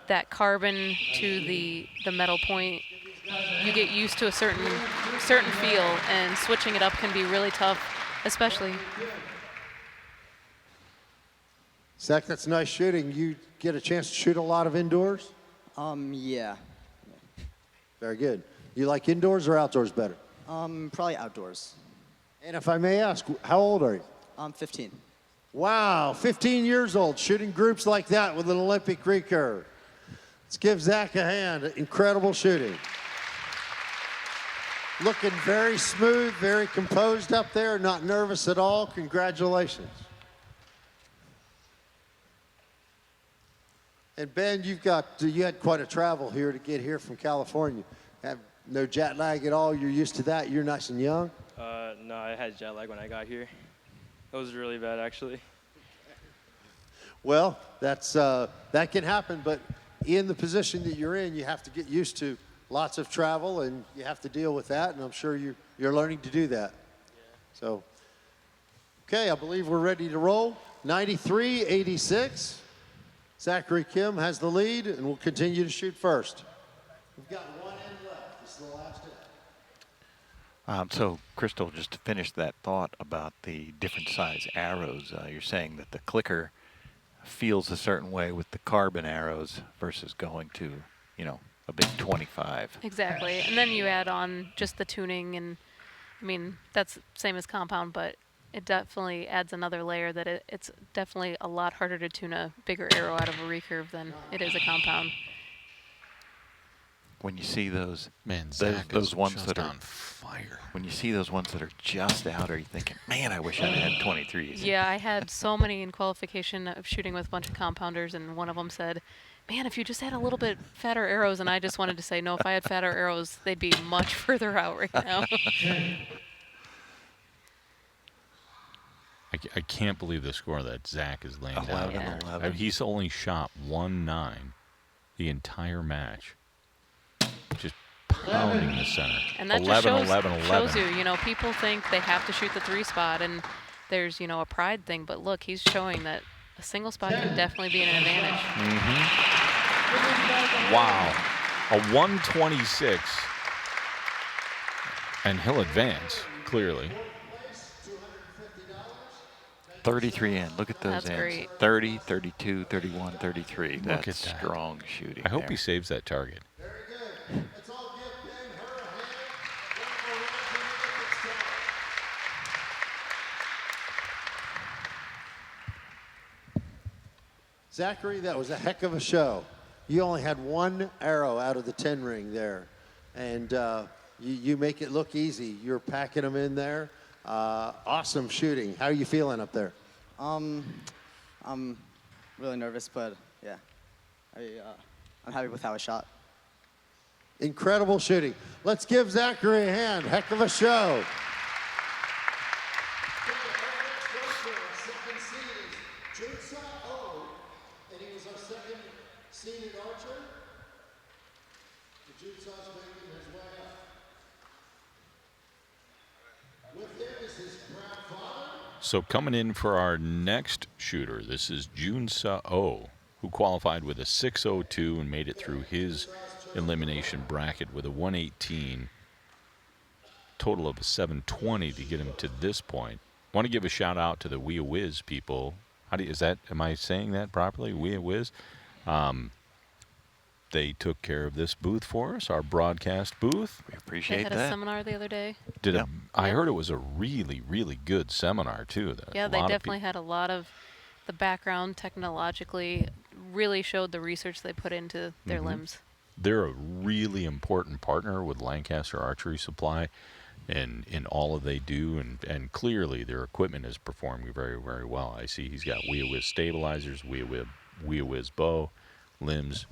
that carbon to the metal point, you get used to a certain feel, and switching it up can be really tough, especially. Zach, that's nice shooting. You get a chance to shoot a lot of indoors? Yeah. Very good. You like indoors or outdoors better? Probably outdoors. And if I may ask, how old are you? I'm 15. Wow, 15 years old, shooting groups like that with an Olympic recurve. Let's give Zach a hand. Incredible shooting. Looking very smooth, very composed up there, not nervous at all. Congratulations. And Ben, you had quite a travel here to get here from California. Have no jet lag at all? You're used to that? You're nice and young? No, I had jet lag when I got here. That was really bad, actually. Well, that can happen, but in the position that you're in, you have to get used to lots of travel, and you have to deal with that, and I'm sure you're learning to do that. So, okay, I believe we're ready to roll. 93-86. Zachary Kim has the lead, and will continue to shoot first. We've got one end left. This is the last end. So, Crystal, just to finish that thought about the different size arrows, you're saying that the clicker feels a certain way with the carbon arrows versus going to, a big 25. Exactly. And then you add on just the tuning, and I mean, that's same as compound, but it definitely adds another layer that it's definitely a lot harder to tune a bigger arrow out of a recurve than it is a compound. When you see those, those ones just that are on fire. When you see those ones that are just out, are you thinking, man, I wish I had 23s? Yeah, I had so many in qualification of shooting with a bunch of compounders, and one of them said, man, if you just had a little bit fatter arrows, and I just wanted to say, no, if I had fatter arrows, they'd be much further out right now. I can't believe the score that Zach is laying 11, down. 11. He's only shot 1-9 the entire match. Just pounding the center. And that 11, just shows, 11, 11. shows you, people think they have to shoot the 3 spot, and there's, a pride thing. But look, he's showing that a single spot can definitely be an advantage. Wow. A 126. And he'll advance, clearly. 33 in. Look at those That's ends. great. 30, 32, 31, 33. Look That's at that. strong shooting. I hope there. he saves that target. Zachary, that was a heck of a show. You only had one arrow out of the 10 ring there, and you make it look easy. You're packing them in there. Awesome shooting. How are you feeling up there? I'm really nervous, but yeah, I'm happy with how I shot. Incredible shooting. Let's give Zachary a hand. Heck of a show. Second seed is Junsa O, and he was our second seeded archer. Junsa's making his way up. With him is his proud father. So coming in for our next shooter, this is Junsa O, who qualified with a 6.02 and made it through his elimination bracket with a 118, total of a 720 to get him to this point. Want to give a shout out to the Wea Wiz people. Am I saying that properly? Wea Wiz. They took care of this booth for us, our broadcast booth. We appreciate that. They had a seminar the other day. I heard it was a really, really good seminar too. Yeah, they definitely had a lot of the background technologically, really showed the research they put into their limbs. They're a really important partner with Lancaster Archery Supply in all of they do, and clearly their equipment is performing very, very well. I see he's got Wea Wiz stabilizers, Wea Wiz bow, limbs.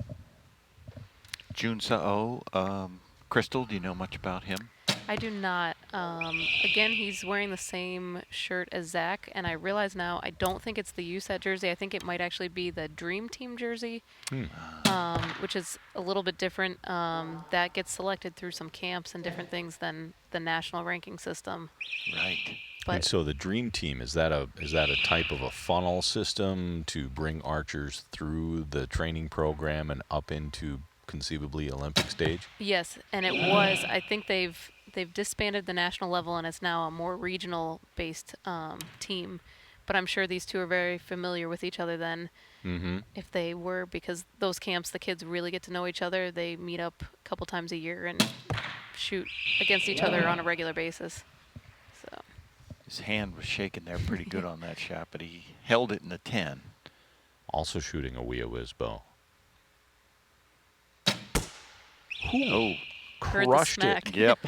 Junsa O, Crystal, do you know much about him? I do not. Again, he's wearing the same shirt as Zach, and I realize now I don't think it's the USAT jersey. I think it might actually be the Dream Team jersey, which is a little bit different. That gets selected through some camps and different things than the national ranking system. Right. And so the Dream Team, is that a type of a funnel system to bring archers through the training program and up into conceivably Olympic stage? Yes, and it was. I think they've disbanded the national level, and it's now a more regional-based team. But I'm sure these two are very familiar with each other then, if they were, because those camps, the kids really get to know each other. They meet up a couple times a year and shoot against each other on a regular basis. So his hand was shaking there pretty good on that shot, but he held it in the 10. Also shooting a Wea Wiz bow. Oh, crushed it. Yep.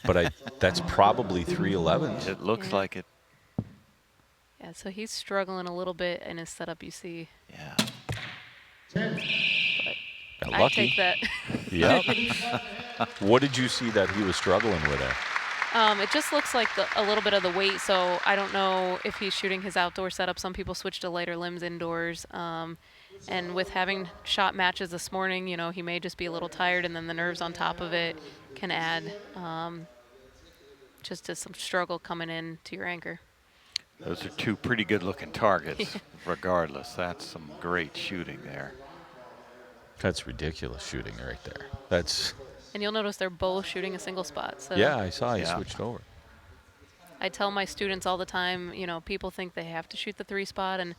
But that's probably 311s. It looks like it. yeah, so he's struggling a little bit in his setup, you see. Yeah. But Lucky. I take that. Yep. What did you see that he was struggling with there? It just looks like a little bit of the weight, so I don't know if he's shooting his outdoor setup. Some people switch to lighter limbs indoors. And with having shot matches this morning, you know, he may just be a little tired, and then the nerves on top of it can add just to some struggle coming in to your anchor. Those are two pretty good-looking targets, regardless. That's some great shooting there. That's ridiculous shooting right there. That's. And you'll notice they're both shooting a single spot. So Yeah, I saw he switched over. I tell my students all the time, you know, people think they have to shoot the 3 spot, and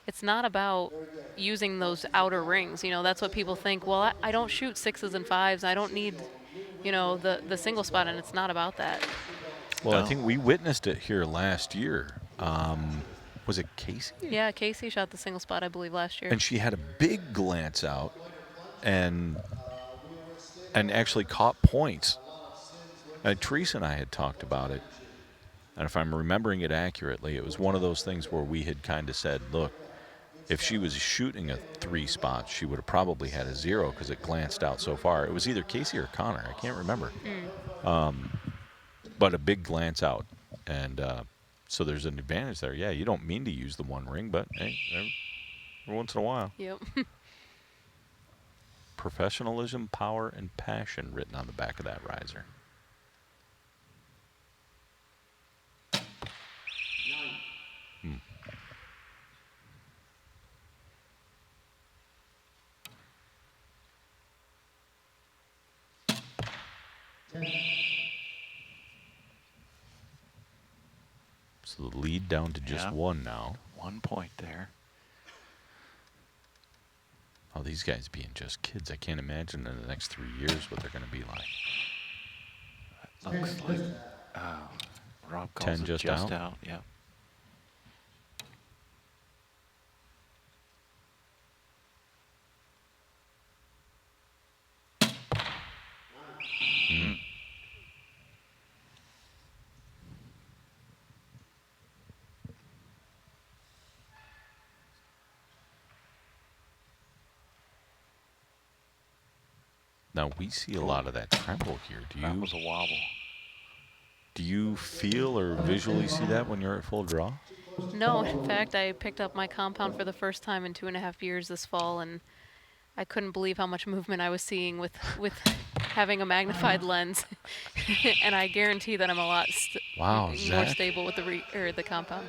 it's not about using those outer rings. You know, that's what people think. Well, I don't shoot 6s and 5s. I don't need, you know, the single spot, and it's not about that. Well, I think we witnessed it here last year. Was it Casey? Yeah, Casey shot the single spot, I believe, last year. And she had a big glance out and actually caught points. Teresa and I had talked about it. And if I'm remembering it accurately, it was one of those things where we had kind of said, look, if she was shooting a 3 spot, she would have probably had a 0 because it glanced out so far. It was either Casey or Connor. I can't remember. But a big glance out. And so there's an advantage there. Yeah, you don't mean to use the 1 ring, but hey, every once in a while. Yep. Professionalism, power, and passion written on the back of that riser. So the lead down to just 1 now. 1 point there. Oh, these guys being just kids. I can't imagine in the next 3 years what they're going to be like. Looks like Rob calls 10 it just out? Yeah. Now we see a lot of that tremble here. That was a wobble. Do you feel or visually see that when you're at full draw? No, in fact, I picked up my compound for the first time in 2.5 years this fall, and I couldn't believe how much movement I was seeing with having a magnified lens. And I guarantee that I'm a lot more Zach. stable with the compound.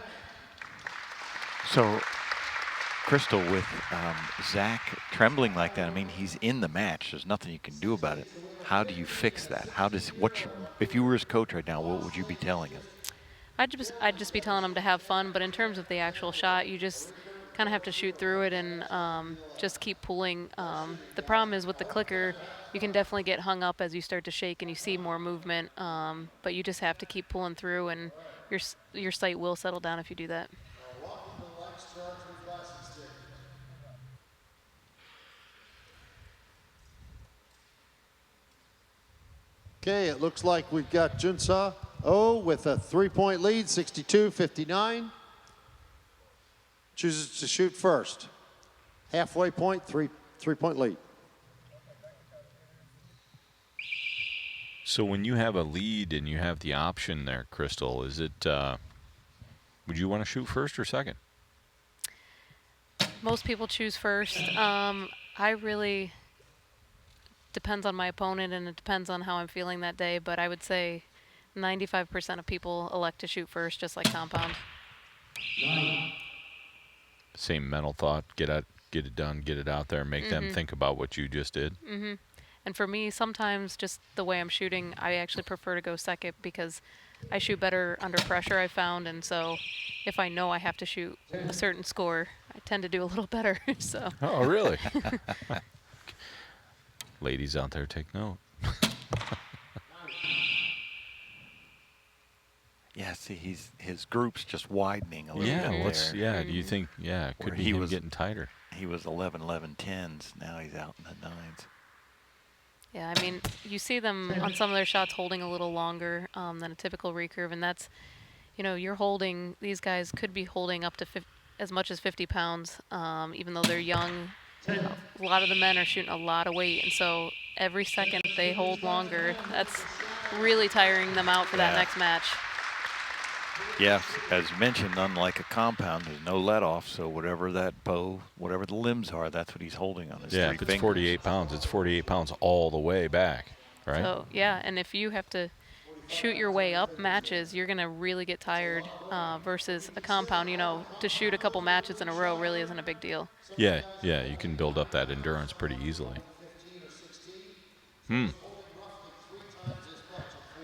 So, Crystal, with Zach trembling like that, I mean, he's in the match. There's nothing you can do about it. How do you fix that? If you were his coach right now, what would you be telling him? I'd just be telling him to have fun, but in terms of the actual shot, you just kind of have to shoot through it and just keep pulling. The problem is with the clicker, you can definitely get hung up as you start to shake and you see more movement, but you just have to keep pulling through, and your sight will settle down if you do that. Okay, it looks like we've got Junsa Oh with a 3-point lead, 62-59. Chooses to shoot first. Halfway point, three-point lead. So when you have a lead and you have the option there, Crystal, is it, would you want to shoot first or second? Most people choose first. I really, depends on my opponent and it depends on how I'm feeling that day, but I would say 95% of people elect to shoot first, just like compound. Same mental thought, get it done, get it out there, make them think about what you just did. And for me, sometimes just the way I'm shooting, I actually prefer to go second because I shoot better under pressure, I found, and so if I know I have to shoot a certain score, I tend to do a little better. So. Oh, really? Ladies out there, take note. Yeah, see, his group's just widening a little bit there. Yeah, do you think, it could be him getting tighter? He was 11, 10s. Now he's out in the 9s. Yeah, I mean, you see them on some of their shots holding a little longer than a typical recurve, and that's, you're holding, these guys could be holding up to as much as 50 pounds, even though they're young. A lot of the men are shooting a lot of weight, and so every second they hold longer, really tiring them out for that Yeah. next match. Yes, as mentioned, unlike a compound, there's no let off, so whatever that bow, whatever the limbs are, that's what he's holding on his Yeah, three if it's fingers. 48 pounds, it's 48 pounds all the way back, right? So yeah, and if you have to shoot your way up matches, you're gonna really get tired. Versus a compound, you know, to shoot a couple matches in a row really isn't a big deal. Yeah, yeah, you can build up that endurance pretty easily.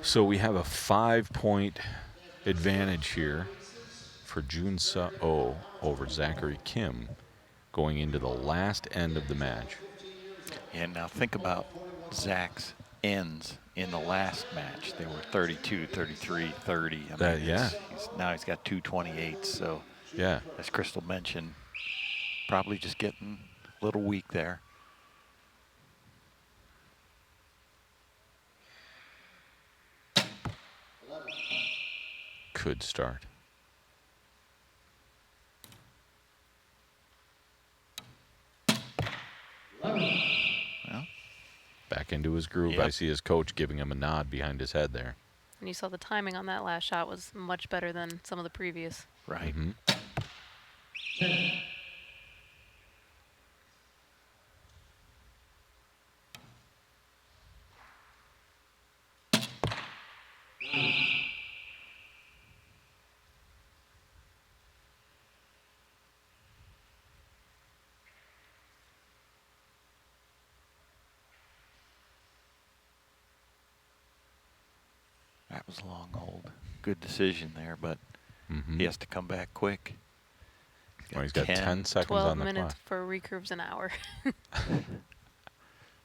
So we have a 5-point advantage here for Junsa Oh over Zachary Kim going into the last end of the match. And now think about Zach's ends in the last match. They were 32, 33, 30. I mean, Yeah. now he's got 228. So, yeah, as Crystal mentioned, probably just getting a little weak there. Could start. Well, back into his groove. Yep. I see his coach giving him a nod behind his head there. And you saw the timing on that last shot was much better than some of the previous. Right. That was a long hold. Good decision there, but he has to come back quick. Well, he's got 10 seconds 12 on the minutes clock. for recurves an hour.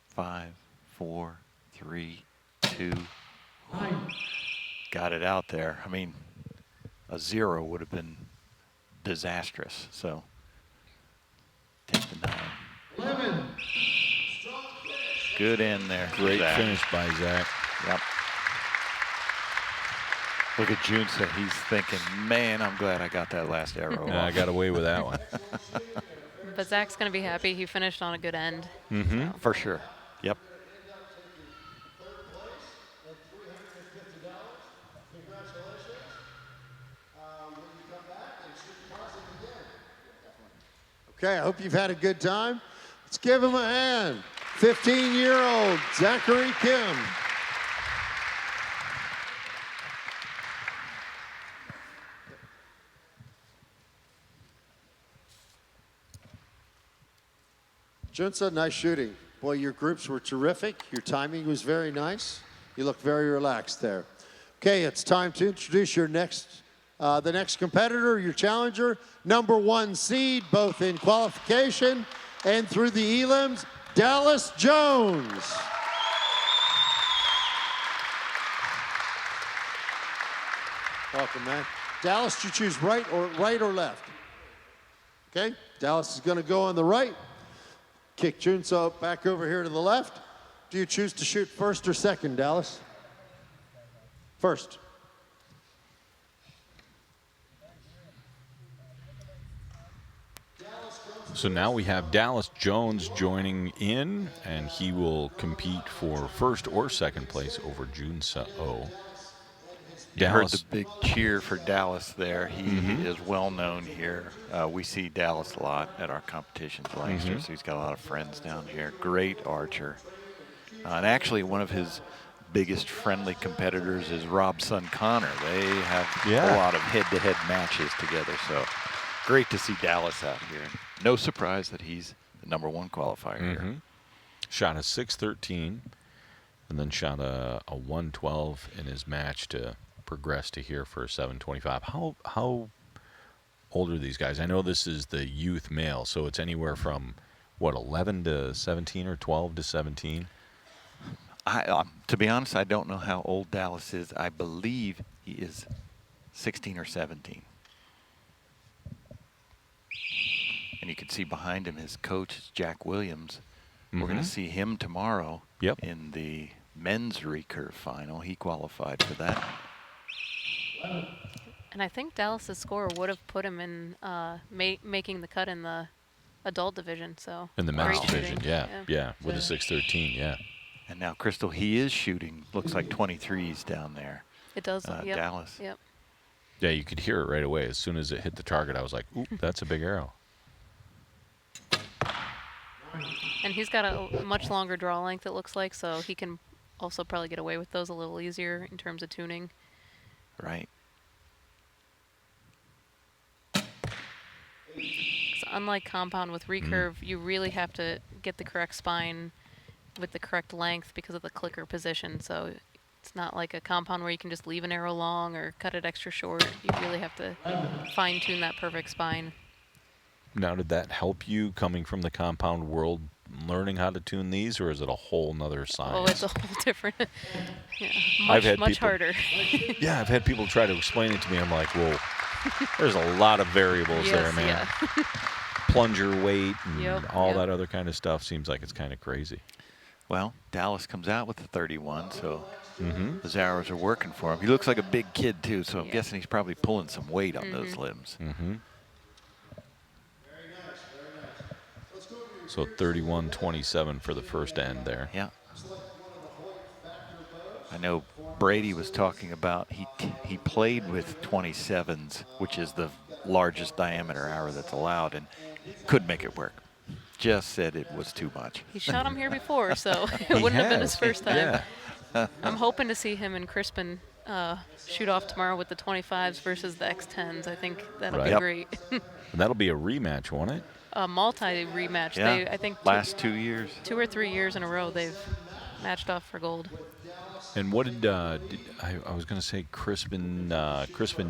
5, 4, 3, 2. Got it out there. I mean, a 0 would have been disastrous. So take the 9. 11. Good end there. for Great Zach. finish by Zach. Yep. Look at Junsa. He's thinking, man, I'm glad I got that last arrow. Yeah, I off." got away with that one. But Zach's going to be happy. He finished on a good end. For sure. Yep. Okay, I hope you've had a good time. Let's give him a hand. 15-year-old Zachary Kim. Junsa, nice shooting. Boy, your groups were terrific. Your timing was very nice. You look very relaxed there. Okay, it's time to introduce your the next competitor, your challenger, #1 seed, both in qualification and through the elims, Dallas Jones. Welcome, man. Dallas, you choose right or left. Okay, Dallas is going to go on the right. Kick Junsa back over here to the left. Do you choose to shoot first or second, Dallas? First. So now we have Dallas Jones joining in, and he will compete for first or second place over Junsa Oh. You heard the big cheer for Dallas there. He is well known here. We see Dallas a lot at our competitions in Lancaster, so he's got a lot of friends down here. Great archer. And actually, one of his biggest friendly competitors is Rob's son Connor. They have a lot of head-to-head matches together, so great to see Dallas out here. No surprise that he's the #1 qualifier here. Shot a 6.13 and then shot a 112 in his match to progress to here for a 7.25. How old are these guys? I know this is the youth male, so it's anywhere from, what, 11 to 17 or 12 to 17? To be honest, I don't know how old Dallas is. I believe he is 16 or 17. And you can see behind him his coach is Jack Williams. We're going to see him tomorrow in the men's recurve final. He qualified for that. And I think Dallas's score would have put him in making the cut in the adult division. So In the men's great division, shooting. yeah, with a 6.13, yeah. And now, Crystal, he is shooting, looks like 23s down there. It does. Yep. Dallas. Yep. Yeah, you could hear it right away. As soon as it hit the target, I was like, "Ooh, that's a big arrow." And he's got a much longer draw length, it looks like, so he can also probably get away with those a little easier in terms of tuning. Right. So unlike compound with recurve, you really have to get the correct spine with the correct length because of the clicker position. So it's not like a compound where you can just leave an arrow long or cut it extra short. You really have to fine tune that perfect spine. Now, did that help you coming from the compound world, learning how to tune these, or is it a whole nother science? Oh, it's a whole different, yeah, I've had much people- harder. Yeah, I've had people try to explain it to me. I'm like, well, there's a lot of variables there, Yes, man. yeah. Plunger weight and Yep, all yep. that other kind of stuff seems like it's kind of crazy. Well, Dallas comes out with the 31, so Mm-hmm. those arrows are working for him. He looks like a big kid, too, so I'm guessing he's probably pulling some weight on those limbs. Mm-hmm. So 31-27 for the first end there. Yeah. I know Brady was talking about he played with 27s, which is the largest diameter arrow that's allowed, and couldn't make it work. Just said it was too much. He shot him here before, so He it wouldn't have been his has, first time. yeah. I'm hoping to see him and Crispin shoot off tomorrow with the 25s versus the X10s. I think that'll Right. be Yep. great. And that'll be a rematch, won't it? A multi-rematch. Yeah, They, I think last 2 years. 2 or 3 years in a row they've matched off for gold. And what did I was going to say Crispin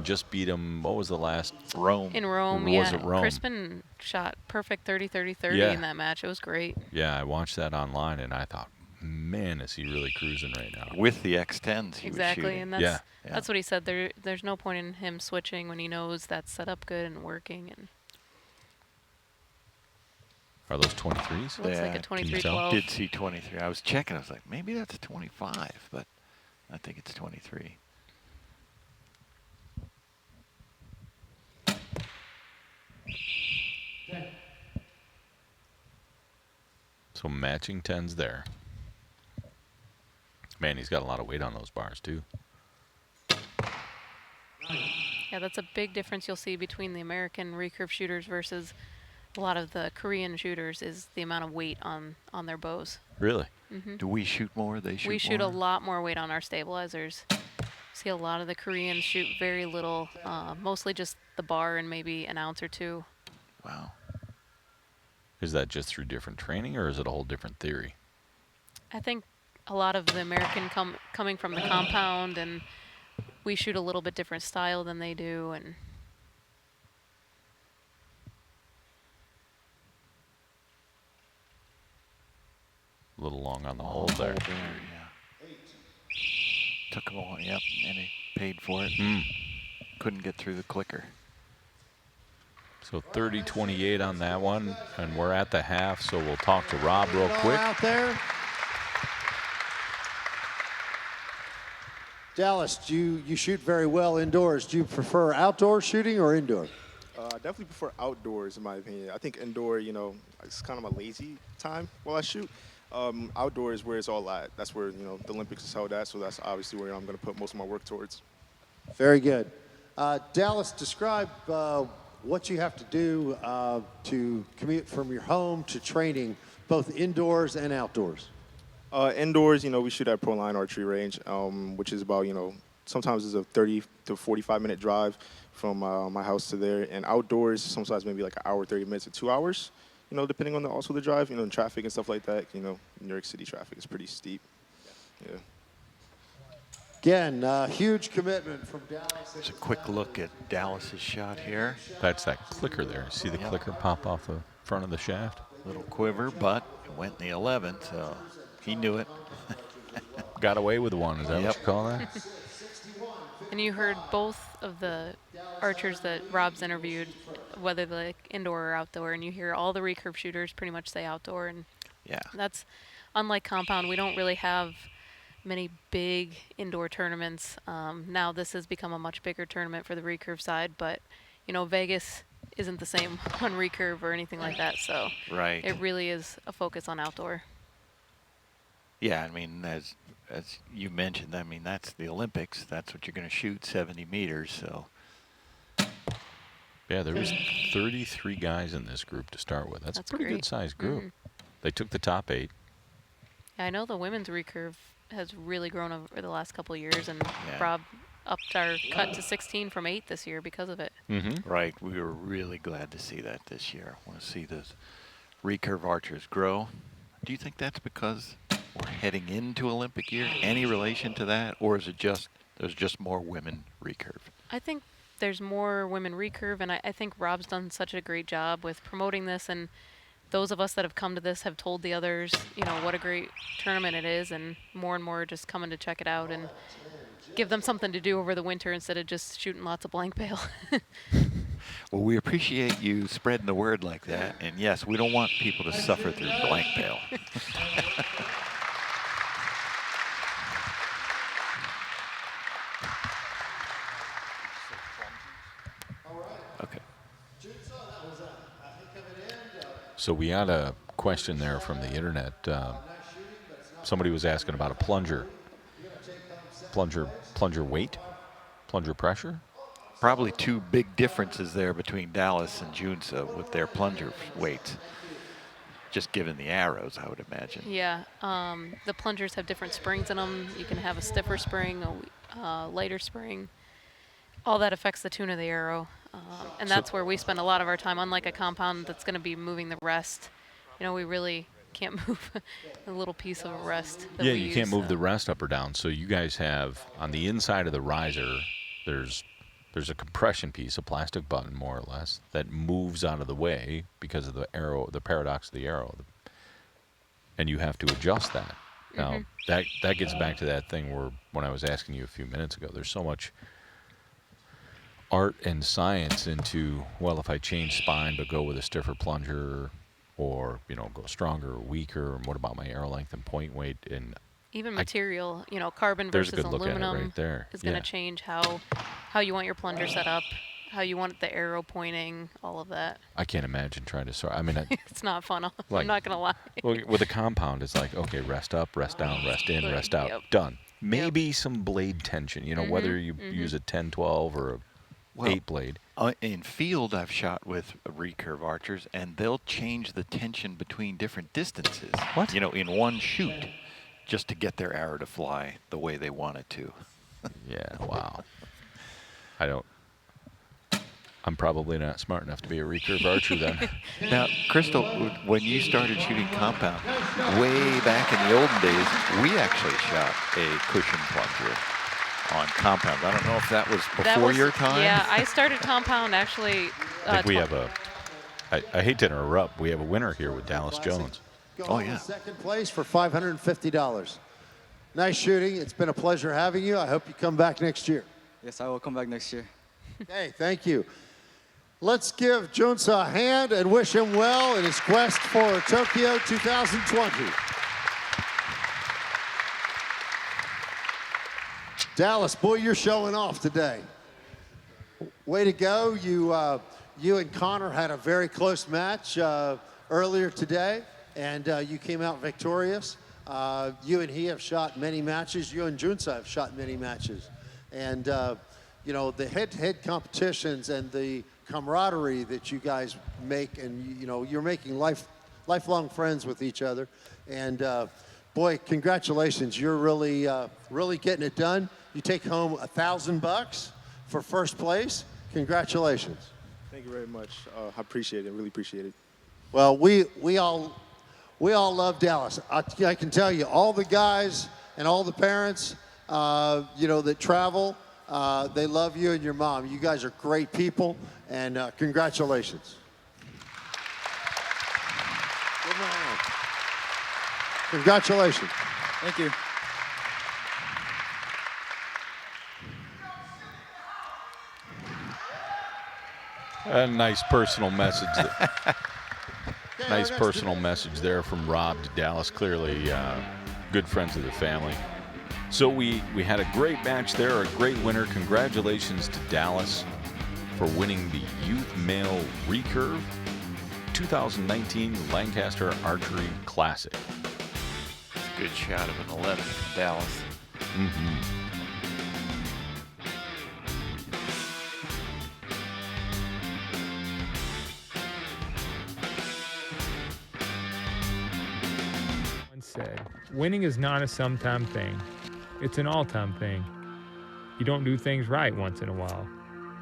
just beat him. What was the last? Rome. In Rome, Or yeah. was it Rome? Crispin shot perfect 30-30-30 Yeah. in that match. It was great. Yeah, I watched that online and I thought, man, is he really cruising right now? With the X10s he Exactly, was shooting. and that's Yeah. that's what he said. There's no point in him switching when he knows that's set up good and working. And Are those 23s? Looks like a Can you 23-12. tell? Did see 23. I was checking. I was like, maybe that's a 25, but I think it's 23. So matching 10s there. Man, he's got a lot of weight on those bars too. yeah, that's a big difference you'll see between the American recurve shooters versus a lot of the Korean shooters is the amount of weight on their bows. Really? Mhm. Do we shoot more? They shoot We shoot more? a lot more weight on our stabilizers. See a lot of the Koreans shoot very little, mostly just the bar and maybe an ounce or two. Wow. Is that just through different training or is it a whole different theory? I think a lot of the American coming from the compound, and we shoot a little bit different style than they do, and A little long on the hold there. Yeah. Took him a while, yep, and he paid for it. Mm. Couldn't get through the clicker. So 30-28 on that one, and we're at the half, so we'll talk to Rob real quick. Out there. Dallas, you shoot very well indoors. Do you prefer outdoor shooting or indoor? I definitely prefer outdoors, in my opinion. I think indoor, it's kind of a lazy time while I shoot. Outdoors, where it's all at. That's where the Olympics is held at. So that's obviously where I'm going to put most of my work towards. Very good. Dallas, describe what you have to do to commute from your home to training, both indoors and outdoors. Indoors, we shoot at Pro Line Archery Range, which is about, sometimes it's a 30 to 45-minute drive from my house to there. And outdoors, sometimes maybe like an hour, 30 minutes to 2 hours, depending on also the drive, and traffic and stuff like that. New York City traffic is pretty steep. Yeah. Again, huge commitment from Dallas. There's a quick look at Dallas's shot here. That's that clicker there. See the clicker pop off the front of the shaft? Little quiver, but it went in the 11, so he knew it. Got away with one. Is that Yep. what you call that? And you heard both of the archers that Rob's interviewed, whether they're like indoor or outdoor, and you hear all the recurve shooters pretty much say outdoor. And yeah, that's unlike compound. We don't really have many big indoor tournaments. Now this has become a much bigger tournament for the recurve side, but Vegas isn't the same on recurve or anything like that. So right. it really is a focus on outdoor. Yeah, I mean, as you mentioned, I mean, that's the Olympics. That's what you're going to shoot, 70 meters. So. Yeah, there was 33 guys in this group to start with. That's a pretty great. good-sized group. Mhm. They took the top 8. I know the women's recurve has really grown over the last couple of years, and Rob upped our cut to 16 from 8 this year because of it. Right. We were really glad to see that this year. I want to see those recurve archers grow. Do you think that's because we're heading into Olympic year? Any relation to that? Or is it just there's just more women recurve? I think there's more women recurve, and I think Rob's done such a great job with promoting this, and those of us that have come to this have told the others, you know, what a great tournament it is, and more are just coming to check it out and give them something to do over the winter instead of just shooting lots of blank bail. Well, we appreciate you spreading the word like that. And yes, we don't want people to suffer through blank bail. Okay. So we had a question there from the internet. Somebody was asking about a plunger. Plunger weight? Plunger pressure? Probably two big differences there between Dallas and Junsa with their plunger weights. Just given the arrows, I would imagine. Yeah, the plungers have different springs in them. You can have a stiffer spring, a lighter spring. All that affects the tune of the arrow. And that's where we spend a lot of our time, unlike a compound that's going to be moving the rest. You know, we really can't move a little piece of a rest. Yeah, you can't move the rest up or down. So you guys have, on the inside of the riser, there's a compression piece, a plastic button more or less, that moves out of the way because of the arrow, the paradox of the arrow. And you have to adjust that. Now, that gets back to that thing where when I was asking you a few minutes ago, there's so much art and science into, well, if I change spine but go with a stiffer plunger, or, you know, go stronger or weaker, and what about my arrow length and point weight? And even material, you know, carbon there's a versus good look at it aluminum right there. is going to Yeah. change how you want your plunger set up, how you want the arrow pointing, all of that. I can't imagine trying to sort. I mean, It's not fun. Like- I'm not going to lie. well, with a compound, it's like, okay, rest up, rest down, rest in, rest out, Yep. done. Maybe some blade tension, you know, whether you use a 10-12 or a 8 blade. In field, I've shot with recurve archers, and they'll change the tension between different distances. What? You know, in one shoot, just to get their arrow to fly the way they want it to. Yeah, wow. I'm probably not smart enough to be a recurve archer then. Now, Crystal, when you started shooting compound, way back in the olden days, we actually shot a cushion plunger on compound. I don't know if that was before your time. Yeah, I started compound actually. I think we have I hate to interrupt, we have a winner here with Dallas Jones. Go home in second place for $550. Nice shooting. It's been a pleasure having you. I hope you come back next year. Yes, I will come back next year. Okay, thank you. Let's give Junsa a hand and wish him well in his quest for Tokyo 2020. Dallas, boy, you're showing off today. Way to go. You and Connor had a very close match earlier today, and you came out victorious. You and he have shot many matches. You and Junsa have shot many matches. And, you know, the head-to-head competitions and the camaraderie that you guys make, and, you know, you're making lifelong friends with each other. And, boy, congratulations. You're really, really getting it done. You take home $1,000 for first place. Congratulations. Thank you very much. I appreciate it. Really appreciate it. Well, we all love Dallas. I can tell you, all the guys and all the parents, you know, that travel, they love you and your mom. You guys are great people, and congratulations. Give them a hand. Congratulations. Thank you. A nice personal message. Nice personal message there from Rob to Dallas. Clearly, good friends of the family. So we had a great match there, a great winner. Congratulations to Dallas for winning the Youth Male Recurve 2019 Lancaster Archery Classic. Good shot of an 11 from Dallas. Mm-hmm. Once said, winning is not a sometime thing. It's an all-time thing. You don't do things right once in a while.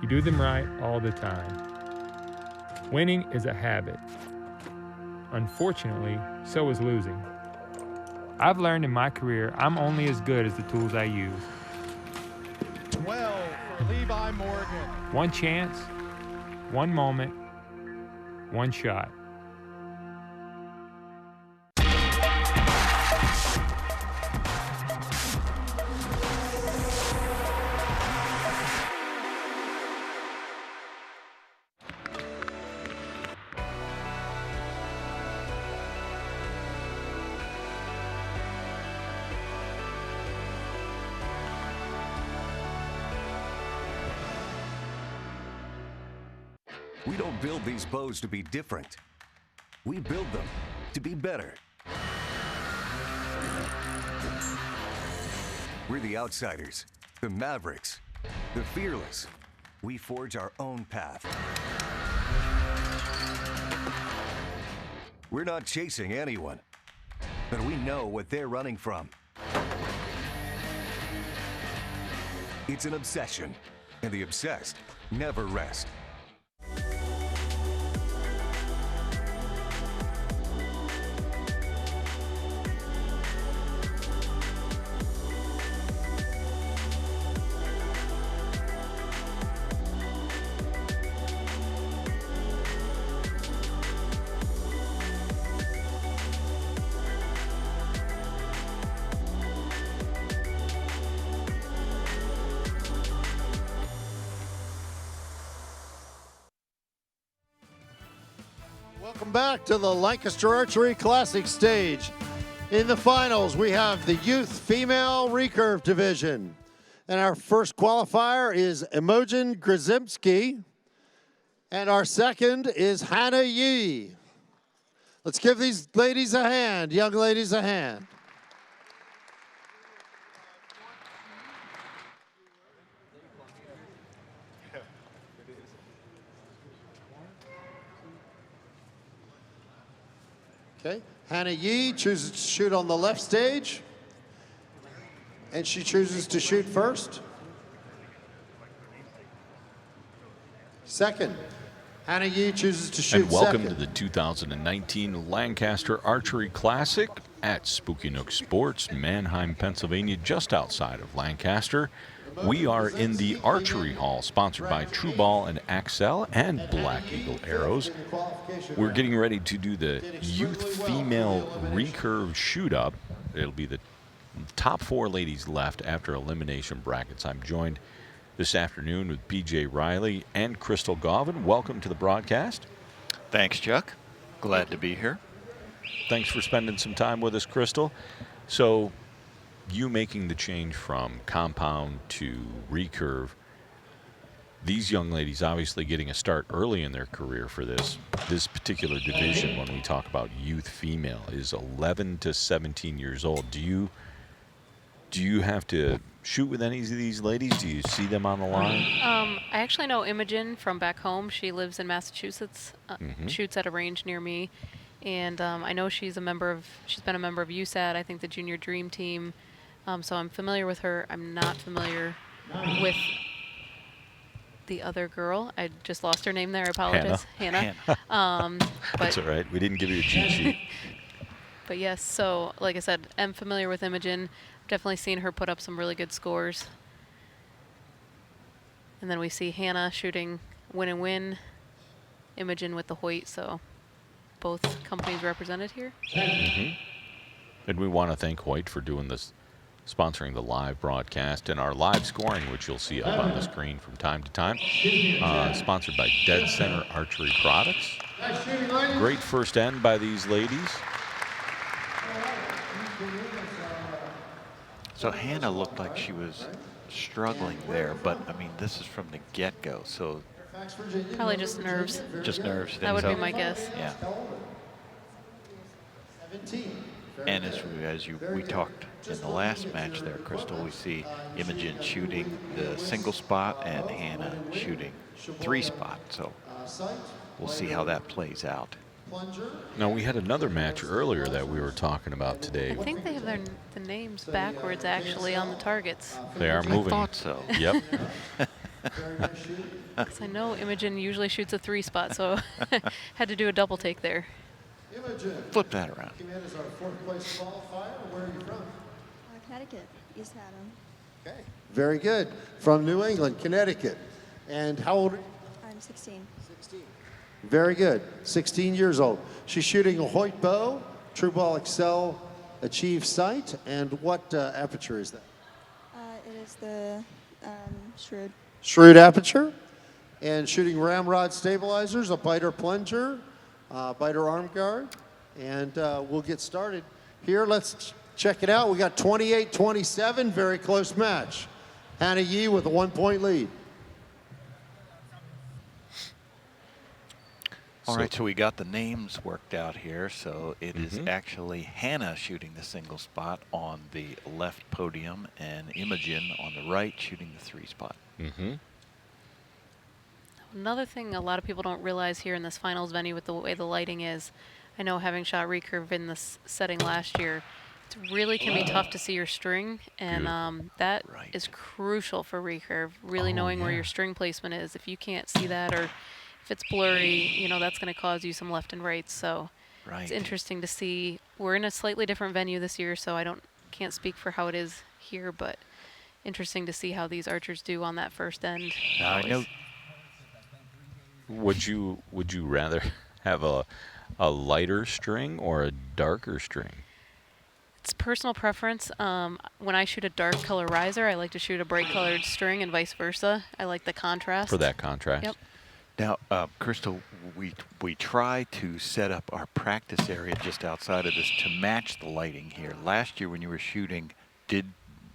You do them right all the time. Winning is a habit. Unfortunately, so is losing. I've learned in my career I'm only as good as the tools I use. 12 for Levi Morgan. One chance, one moment, one shot. We don't build these bows to be different. We build them to be better. We're the outsiders, the mavericks, the fearless. We forge our own path. We're not chasing anyone, but we know what they're running from. It's an obsession, and the obsessed never rest. Welcome back to the Lancaster Archery Classic stage. In the finals, we have the youth female recurve division. And our first qualifier is Imogen Grzymski. And our second is Hannah Yee. Let's give these ladies a hand, young ladies a hand. Okay, Hannah Yee chooses to shoot on the left stage, and she chooses to shoot first. Second, Hannah Yee chooses to shoot And welcome second. to the 2019 Lancaster Archery Classic at Spooky Nook Sports, Manheim, Pennsylvania, just outside of Lancaster. We are in the Archery Hall, sponsored by True Ball and Axel and Black Eagle Arrows. We're getting ready to do the youth female recurve shoot-up. It'll be the top 4 ladies left after elimination brackets. I'm joined this afternoon with BJ Riley and Crystal Gauvin. Welcome to the broadcast. Thanks, Chuck. Glad to be here. Thanks for spending some time with us, Crystal. So, you making the change from compound to recurve, these young ladies obviously getting a start early in their career for this particular division. When we talk about youth female, is 11 to 17 years old. Do you have to shoot with any of these ladies? Do you see them on the line? I actually know Imogen from back home. She lives in Massachusetts, shoots at a range near me, and I know she's been a member of USAT, I think the Junior Dream Team. So I'm familiar with her. I'm not familiar with the other girl. I just lost her name there. I apologize. Hannah. That's all right. We didn't give you a cheat sheet. But yes, so like I said, I'm familiar with Imogen. Definitely seen her put up some really good scores. And then we see Hannah shooting win and win. Imogen with the Hoyt, so both companies represented here. And we want to thank Hoyt for doing this, sponsoring the live broadcast and our live scoring, which you'll see up on the screen from time to time. Sponsored by Dead Center Archery Products. Great first end by these ladies. So Hannah looked like she was struggling there, but I mean, this is from the get-go, so. Probably just nerves. Just nerves. That would be my guess. Yeah. 17 And we talked in the last match there, Crystal, we see Imogen shooting the single spot and Hannah shooting 3-spot. So we'll see how that plays out. Now, we had another match earlier that we were talking about today. I think they have the names backwards actually on the targets. They are moving. I thought so. Yep. Because I know Imogen usually shoots a 3-spot, so had to do a double take there. Flip that around. Is our 4th place qualifier. Where are you from? Connecticut, East Haddam. Okay. Very good. From New England, Connecticut. And how old are you? I'm 16. 16. Very good. 16 years old. She's shooting a Hoyt bow, True Ball Excel Achieve sight. And what aperture is that? It is the Shrewd. Shrewd aperture. And shooting ramrod stabilizers, a biter plunger, biter arm guard. And we'll get started here. Let's check it out. We got 28-27, very close match. Hannah Yee with a 1-point lead. All right, so we got the names worked out here. So it is actually Hannah shooting the single spot on the left podium and Imogen on the right shooting the 3-spot. Another thing a lot of people don't realize here in this finals venue with the way the lighting is, I know having shot recurve in this setting last year, it really can be tough to see your string, and that is crucial for recurve, really knowing where your string placement is. If you can't see that, or if it's blurry, you know, that's going to cause you some left and rights. So it's interesting to see. We're in a slightly different venue this year, so I can't speak for how it is here, but interesting to see how these archers do on that first end. Now, I know. Would you rather have a lighter string or a darker string? It's personal preference. When I shoot a dark color riser, I like to shoot a bright colored string, and vice versa. I like the contrast. For that contrast. Yep. Now, Crystal, we try to set up our practice area just outside of this to match the lighting here. Last year when you were shooting,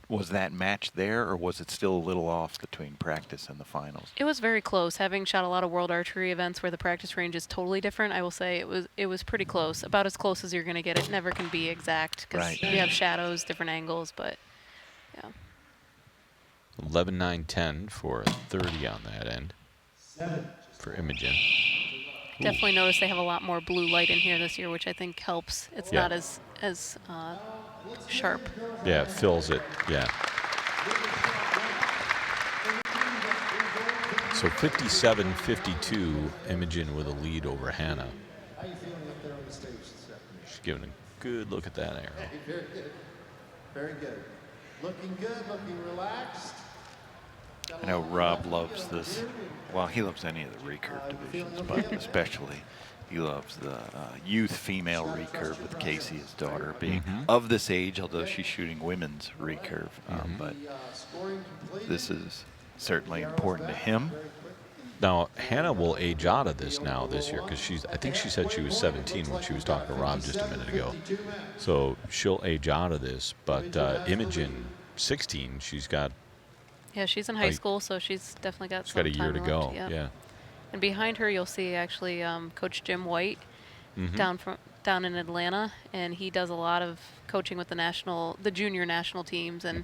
was that match there, or was it still a little off between practice and the finals? It was very close. Having shot a lot of world archery events where the practice range is totally different, I will say it was pretty close. About as close as you're going to get. It never can be exact because you have shadows, different angles, but yeah. 11, 9, 10 for 30 on that end for Imogen. Definitely notice they have a lot more blue light in here this year, which I think helps. It's not as sharp. Yeah, it fills it. Yeah. So 57-52, Imogen with a lead over Hannah. How you feeling up there on the stage this afternoon? She's giving a good look at that arrow. Very good. Very good. Looking good, looking relaxed. I know Rob loves this. Well, he loves any of the recurve divisions, but especially he loves the youth female recurve with Casey, his daughter, being of this age, although she's shooting women's recurve. But this is certainly important to him. Now, Hannah will age out of this this year, because I think she said she was 17 when she was talking to Rob just a minute ago. So she'll age out of this. But Imogen, 16, she's got. Yeah, she's in high school, so she's definitely got some time left. She's got a year to go. Yeah. And behind her, you'll see actually Coach Jim White down in Atlanta, and he does a lot of coaching with the junior national teams and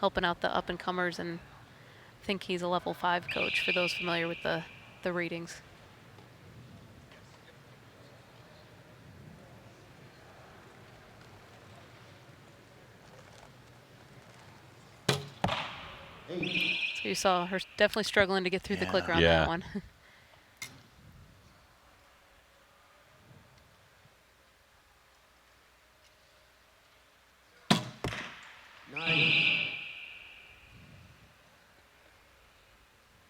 helping out the up and comers. And I think he's a level 5 coach for those familiar with the ratings. So you saw her definitely struggling to get through the clicker on that one.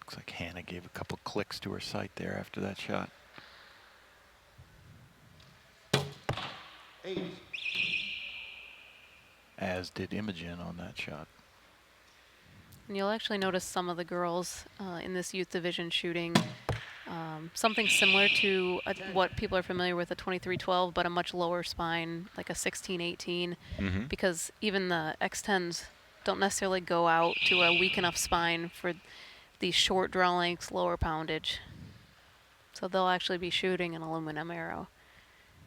Looks like Hannah gave a couple clicks to her sight there after that shot. 8. As did Imogen on that shot. And you'll actually notice some of the girls in this youth division shooting something similar to what people are familiar with, a 23-12, but a much lower spine, like a 16-18, because even the X10s don't necessarily go out to a weak enough spine for these short draw lengths, lower poundage. So they'll actually be shooting an aluminum arrow.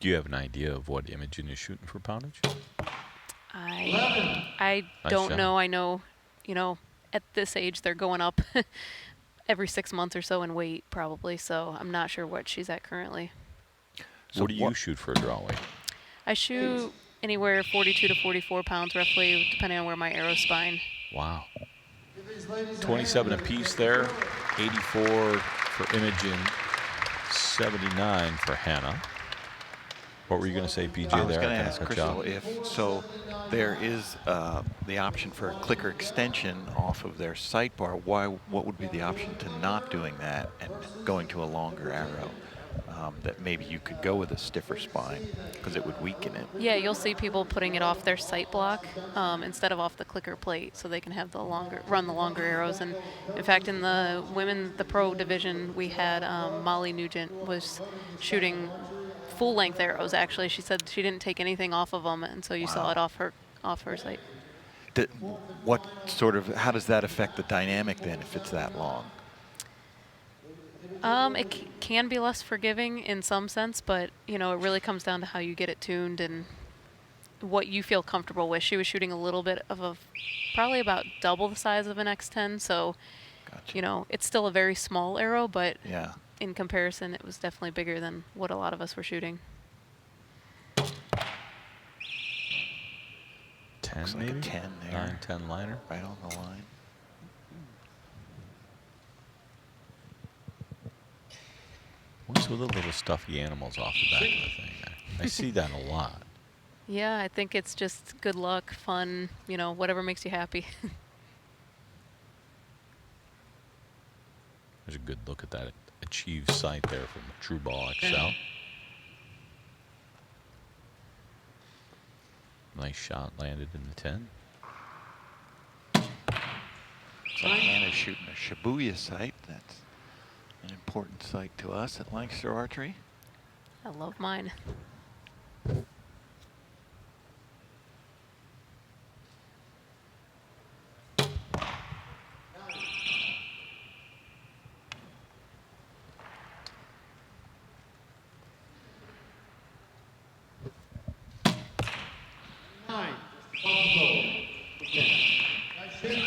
Do you have an idea of what Imogen is shooting for poundage? I Nice don't shot. know. I know, at this age they're going up every 6 months or so in weight probably. So I'm not sure what she's at currently. What do you shoot for a draw weight? I shoot anywhere 42 to 44 pounds roughly, depending on where my arrow's spine. Wow. 27 apiece there. 84 for Imogen. 79 for Hannah. What were you going to say, PJ? I was there? going to kinda ask cut you Crystal off. if so. There is the option for a clicker extension off of their sight bar. What would be the option to not doing that and going to a longer arrow? That maybe you could go with a stiffer spine because it would weaken it. Yeah, you'll see people putting it off their sight block instead of off the clicker plate, so they can have run the longer arrows. And in fact, in the pro division, we had Molly Nugent was shooting full-length arrows. Actually, she said she didn't take anything off of them, and so you saw it off her sight. How does that affect the dynamic then if it's that long? It can be less forgiving in some sense, but it really comes down to how you get it tuned and what you feel comfortable with. She was shooting a little bit of probably about double the size of an X10, so it's still a very small arrow, but in comparison, it was definitely bigger than what a lot of us were shooting. 10 Looks like maybe? a 10 there. 9-10 liner. Right on the line. What's with the little stuffy animals off the back of the thing? I see that a lot. Yeah, I think it's just good luck, fun, whatever makes you happy. There's a good look at that achieved sight there from True Ball XL. Nice shot landed in the 10. Looks like Hannah's shooting a Shibuya sight. That's an important sight to us at Lancaster Archery. I love mine.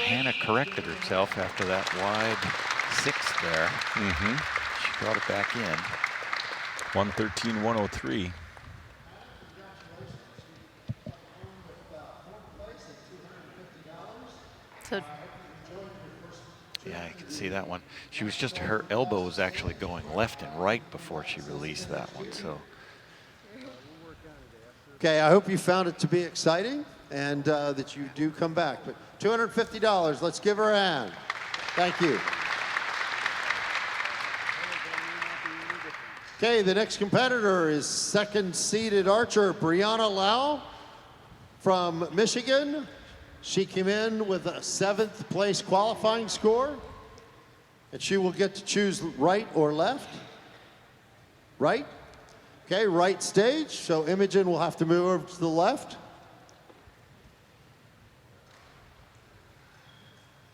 Hannah corrected herself after that wide sixth there. She brought it back in. 113-103. So yeah, I can see that one. She was just, her elbow was actually going left and right before she released that one. So. Okay, I hope you found it to be exciting and that you do come back. But $250, let's give her a hand. Thank you. Okay, the next competitor is second-seeded archer Brianna Lau from Michigan. She came in with a 7th place qualifying score, and she will get to choose right or left. Right? Okay, right stage, so Imogen will have to move over to the left.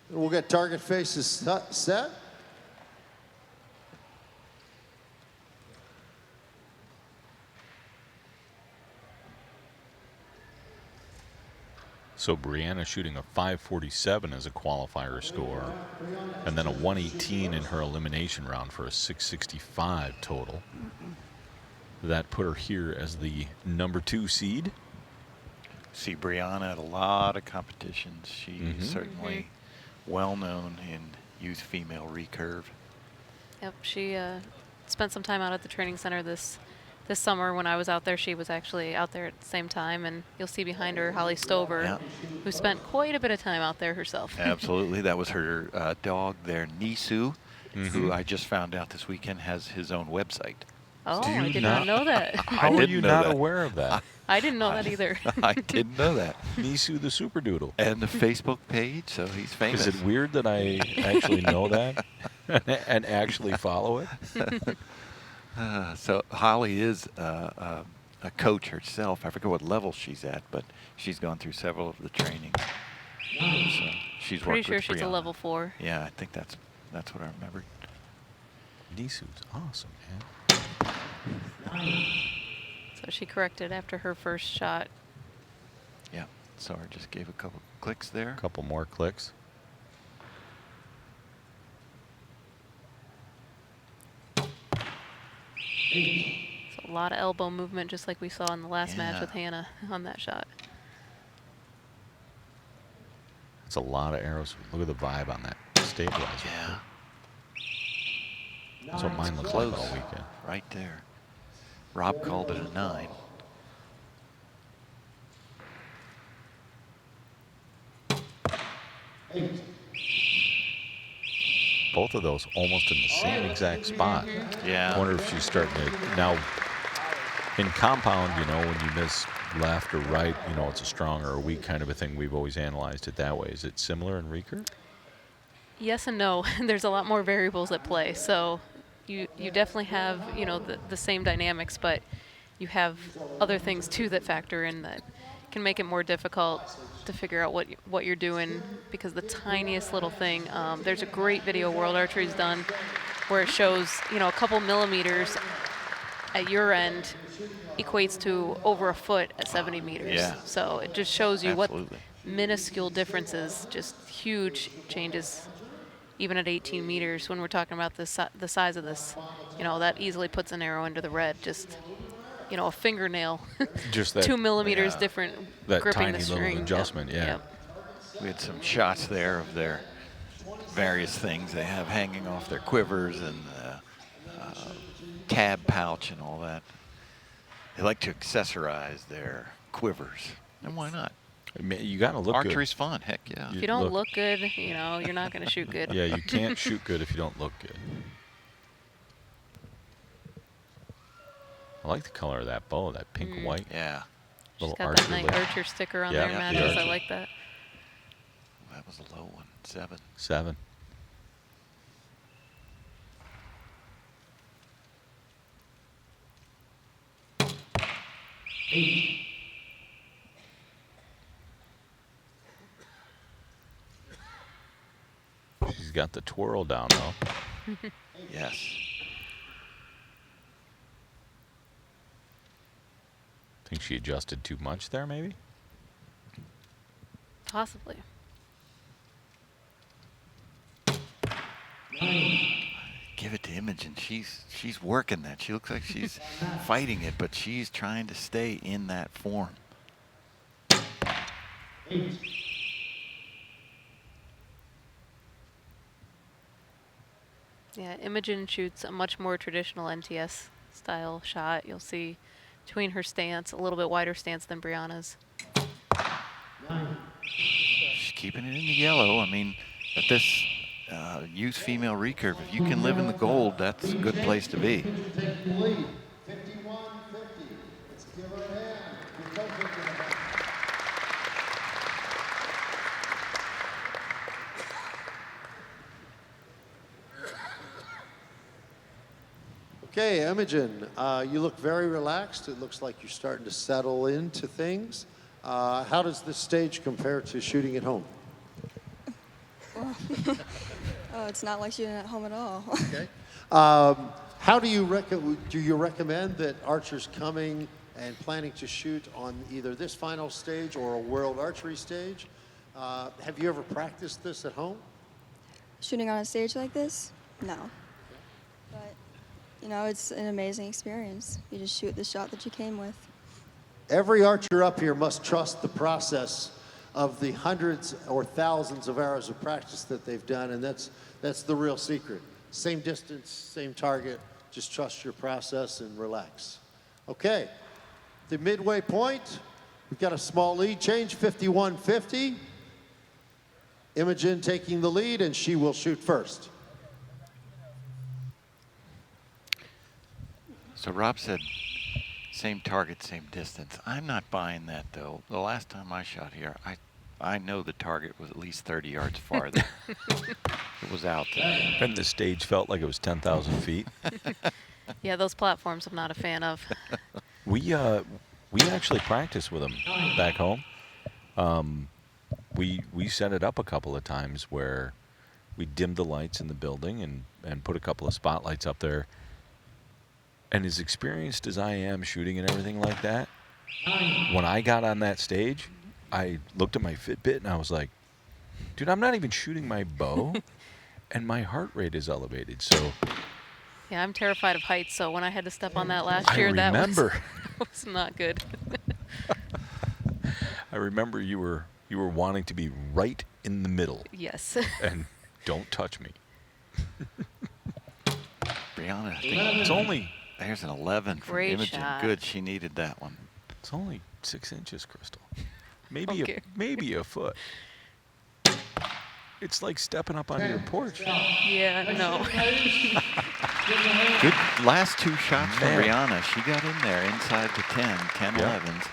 And we'll get target faces set. So Brianna shooting a 547 as a qualifier score, and then a 118 in her elimination round for a 665 total. That put her here as the number 2 seed. See Brianna at a lot of competitions. She's certainly well known in youth female recurve. Yep, she spent some time out at the training center this summer. When I was out there, she was actually out there at the same time, and you'll see behind her Holly Stover, who spent quite a bit of time out there herself. Absolutely, that was her dog there, Nisu, who I just found out this weekend has his own website. Oh, I did not know that. How are you not aware of that? I didn't know that either. I didn't know that. Nisu the Superdoodle. And the Facebook page, so he's famous. Is it weird that I actually know that and actually follow it? So Holly is a coach herself. I forget what level she's at, but she's gone through several of the trainings. So she's Pretty worked sure with she's a Brianna. level 4. Yeah, I think that's what I remembered. Nisu's awesome, man. So she corrected after her first shot. Yeah, Sawyer just gave a couple clicks there. A couple more clicks. So a lot of elbow movement, just like we saw in the last match Yeah. with Hannah on that shot. It's a lot of arrows. Look at the vibe on that stabilizer. Yeah. That's what mine looks Close. like all weekend. Right there. Rob called it a 9. Both of those almost in the same exact spot. Yeah. I wonder if she's starting to now. In compound, you know, when you miss left or right, you know, it's a strong or a weak kind of a thing. We've always analyzed it that way. Is it similar in recurve? Yes and no. There's a lot more variables at play. So you definitely have, you know, the same dynamics, but you have other things too that factor in that can make it more difficult to figure out what you're doing, because the tiniest little thing. There's a great video World Archery's done where it shows, you know, a couple millimeters at your end equates to over a foot at 70 meters. Yeah. So it just shows you Absolutely. what minuscule differences, just huge changes, even at 18 meters. When we're talking about the size of this, you know, that easily puts an arrow into the red. Just, you know, a fingernail, Just that 2 millimeters yeah. different That gripping tiny the little string. adjustment, yeah. Yep. We had some shots there of their various things they have hanging off their quivers and tab pouch and all that. They like to accessorize their quivers, and why not? I mean, you got to look Archery's fun, heck yeah. If you don't look good, you know, you're not going to shoot good. Yeah, you can't shoot good if you don't look good. I like the color of that bow, that pink white. Yeah. She's Little got archer that nice lip. archer sticker on Yeah, there, the matches. I archer. like that. That was a low one, 7. 7. She's got the twirl down though. Yes. Think she adjusted too much there, maybe? Possibly. Give it to Imogen. She's working that. She looks like she's fighting it, but she's trying to stay in that form. Yeah, Imogen shoots a much more traditional NTS style shot. You'll see between her stance, a little bit wider stance than Brianna's. She's keeping it in the yellow. I mean, at this youth female recurve, if you can live in the gold, that's a good place to be. Take the lead, 51-50. Let's give her a hand. Your coach is gonna back. Okay, Imogen, you look very relaxed. It looks like you're starting to settle into things. How does this stage compare to shooting at home? Oh, it's not like shooting at home at all. Okay. How do you recommend that archers coming and planning to shoot on either this final stage or a world archery stage? Have you ever practiced this at home? Shooting on a stage like this? No. But, you know, it's an amazing experience. You just shoot the shot that you came with. Every archer up here must trust the process of the hundreds or thousands of hours of practice that they've done, and that's the real secret. Same distance, same target, just trust your process and relax. Okay, the midway point, we've got a small lead change, 51-50. Imogen taking the lead, and she will shoot first. So Rob said same target, same distance. I'm not buying that, though. The last time I shot here, I know the target was at least 30 yards farther. It was out there. And the stage felt like it was 10,000 feet. Yeah, those platforms I'm not a fan of. We actually practiced with them back home. We set it up a couple of times where we dimmed the lights in the building and put a couple of spotlights up there. And as experienced as I am shooting and everything like that, when I got on that stage, I looked at my Fitbit and I was like, dude, I'm not even shooting my bow, and my heart rate is elevated. So Yeah, I'm terrified of heights, so when I had to step on that last year, that was not good. I remember you were wanting to be right in the middle. Yes. And don't touch me. Brianna, I think It's only... There's an 11 from Great Imogen. shot. Good, she needed that one. It's only 6 inches, Crystal. Maybe Okay. maybe a foot. It's like stepping up onto your porch. Yeah, no. Good last 2 shots from Man. Brianna. She got in there inside the 10 Yeah. 11s.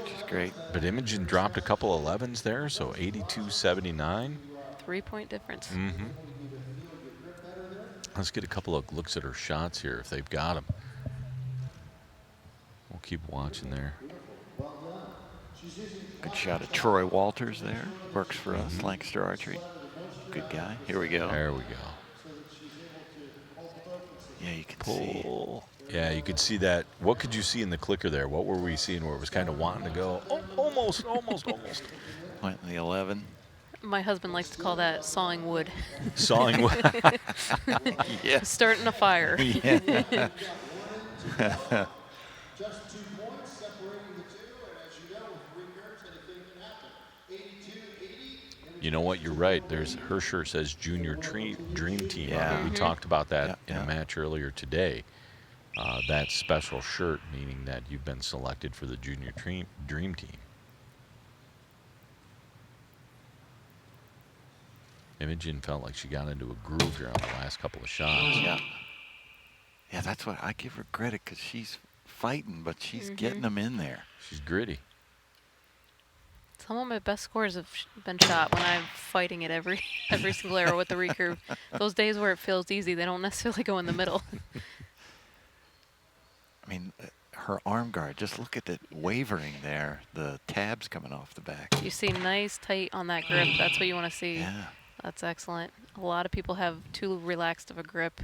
Which is great. But Imogen dropped a couple 11s there, so 82-79. 3-point difference. Mm-hmm. Let's get a couple of looks at her shots here if they've got them. We'll keep watching there. Good shot of Troy Walters there. Works for us, Lancaster Archery. Good guy. Here we go. There we go. Yeah, you can Pull. Yeah, you could see that. What could you see in the clicker there? What were we seeing where it was kind of wanting to go? Oh, almost. Went in the 11. My husband likes to call that sawing wood. Sawing wood. Yeah. Starting a fire. Yeah. Just 2 points separating the two, and as you know, with recurves, anything can happen. 82-80. You know what? You're right. There's her shirt says Junior Dream Team. Yeah. On it. We Mhm. talked about that in Yeah. a match earlier today. That special shirt, meaning that you've been selected for the Junior Dream Team. Imogen felt like she got into a groove here on the last couple of shots. Yeah. Yeah, that's what I give her credit because she's fighting, but she's getting them in there. She's gritty. Some of my best scores have been shot when I'm fighting it every single arrow with the recurve. Those days where it feels easy, they don't necessarily go in the middle. I mean, her arm guard, just look at the wavering there, the tabs coming off the back. You see nice tight on that grip. That's what you want to see. Yeah. That's excellent. A lot of people have too relaxed of a grip.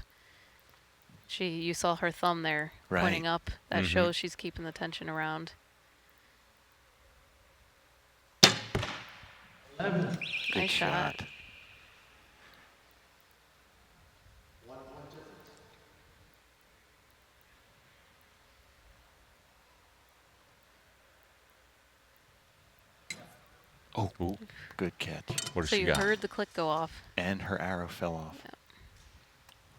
You saw her thumb there pointing Right. up. That Mhm. shows she's keeping the tension around. Good Nice shot. Oh, good catch. What does So she you got? heard the click go off. And her arrow fell off.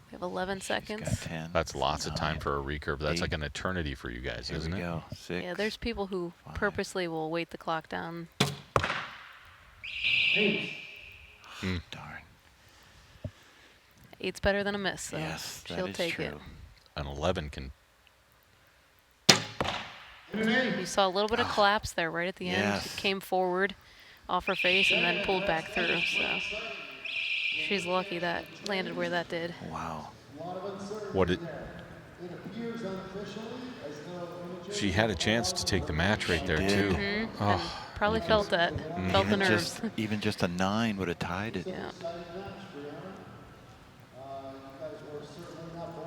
We have 11 seconds. Got 10. That's lots of time 9, for a recurve. That's 8. like an eternity for you guys, Here isn't we it? go. 6. Yeah, there's people who 5. purposely will wait the clock down. Darn. 8's better than a miss, so Yes, that she'll is take true. it. An 11 can. You saw a little bit of collapse there right at the end. Yes. It came forward off her face and then pulled back through. So she's lucky that landed where that did. Wow. What it? She had a chance to take the match right there did. too. And Oh, probably felt that. Felt the nerves. Even just a 9 would have tied it. Yeah.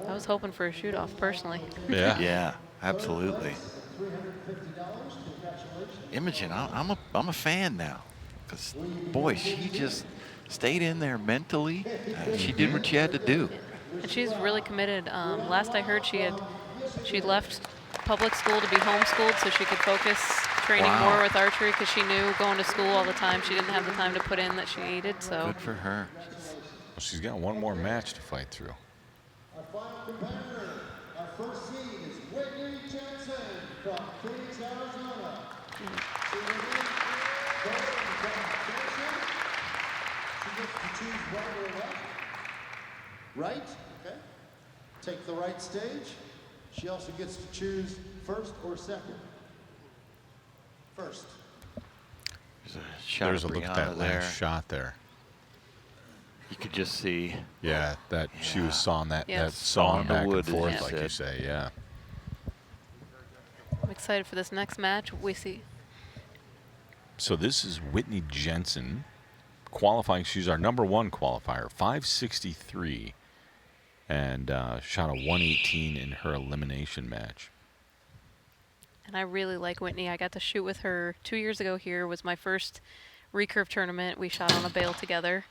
I was hoping for a shoot off personally. Yeah. Yeah, absolutely. Imogen, I'm a fan now, because boy, she just stayed in there mentally. She did what she had to do. And she's really committed. Last I heard, she left public school to be homeschooled so she could focus training Wow. more with archery because she knew going to school all the time she didn't have the time to put in that she needed. So Good for her. Well, she's got one more match to fight through. Our final competitor, our first seed is Whitney Jensen from Phoenix, Arizona. She will then go to the competition. She gets to choose right or left. Right, okay. Take the right stage. She also gets to choose first or second. First. There's a shot There's a of look at Brianna that there. last shot there. You could just see. Yeah, that she was sawing that Yeah. sawing Sawing the back wood, and as forth, you like you said. say. Yeah. I'm excited for this next match. We see. So this is Whitney Jensen qualifying. She's our #1 qualifier, 563. and shot a 118 in her elimination match. And I really like Whitney. I got to shoot with her 2 years ago here. Was my first recurve tournament. We shot on a bale together.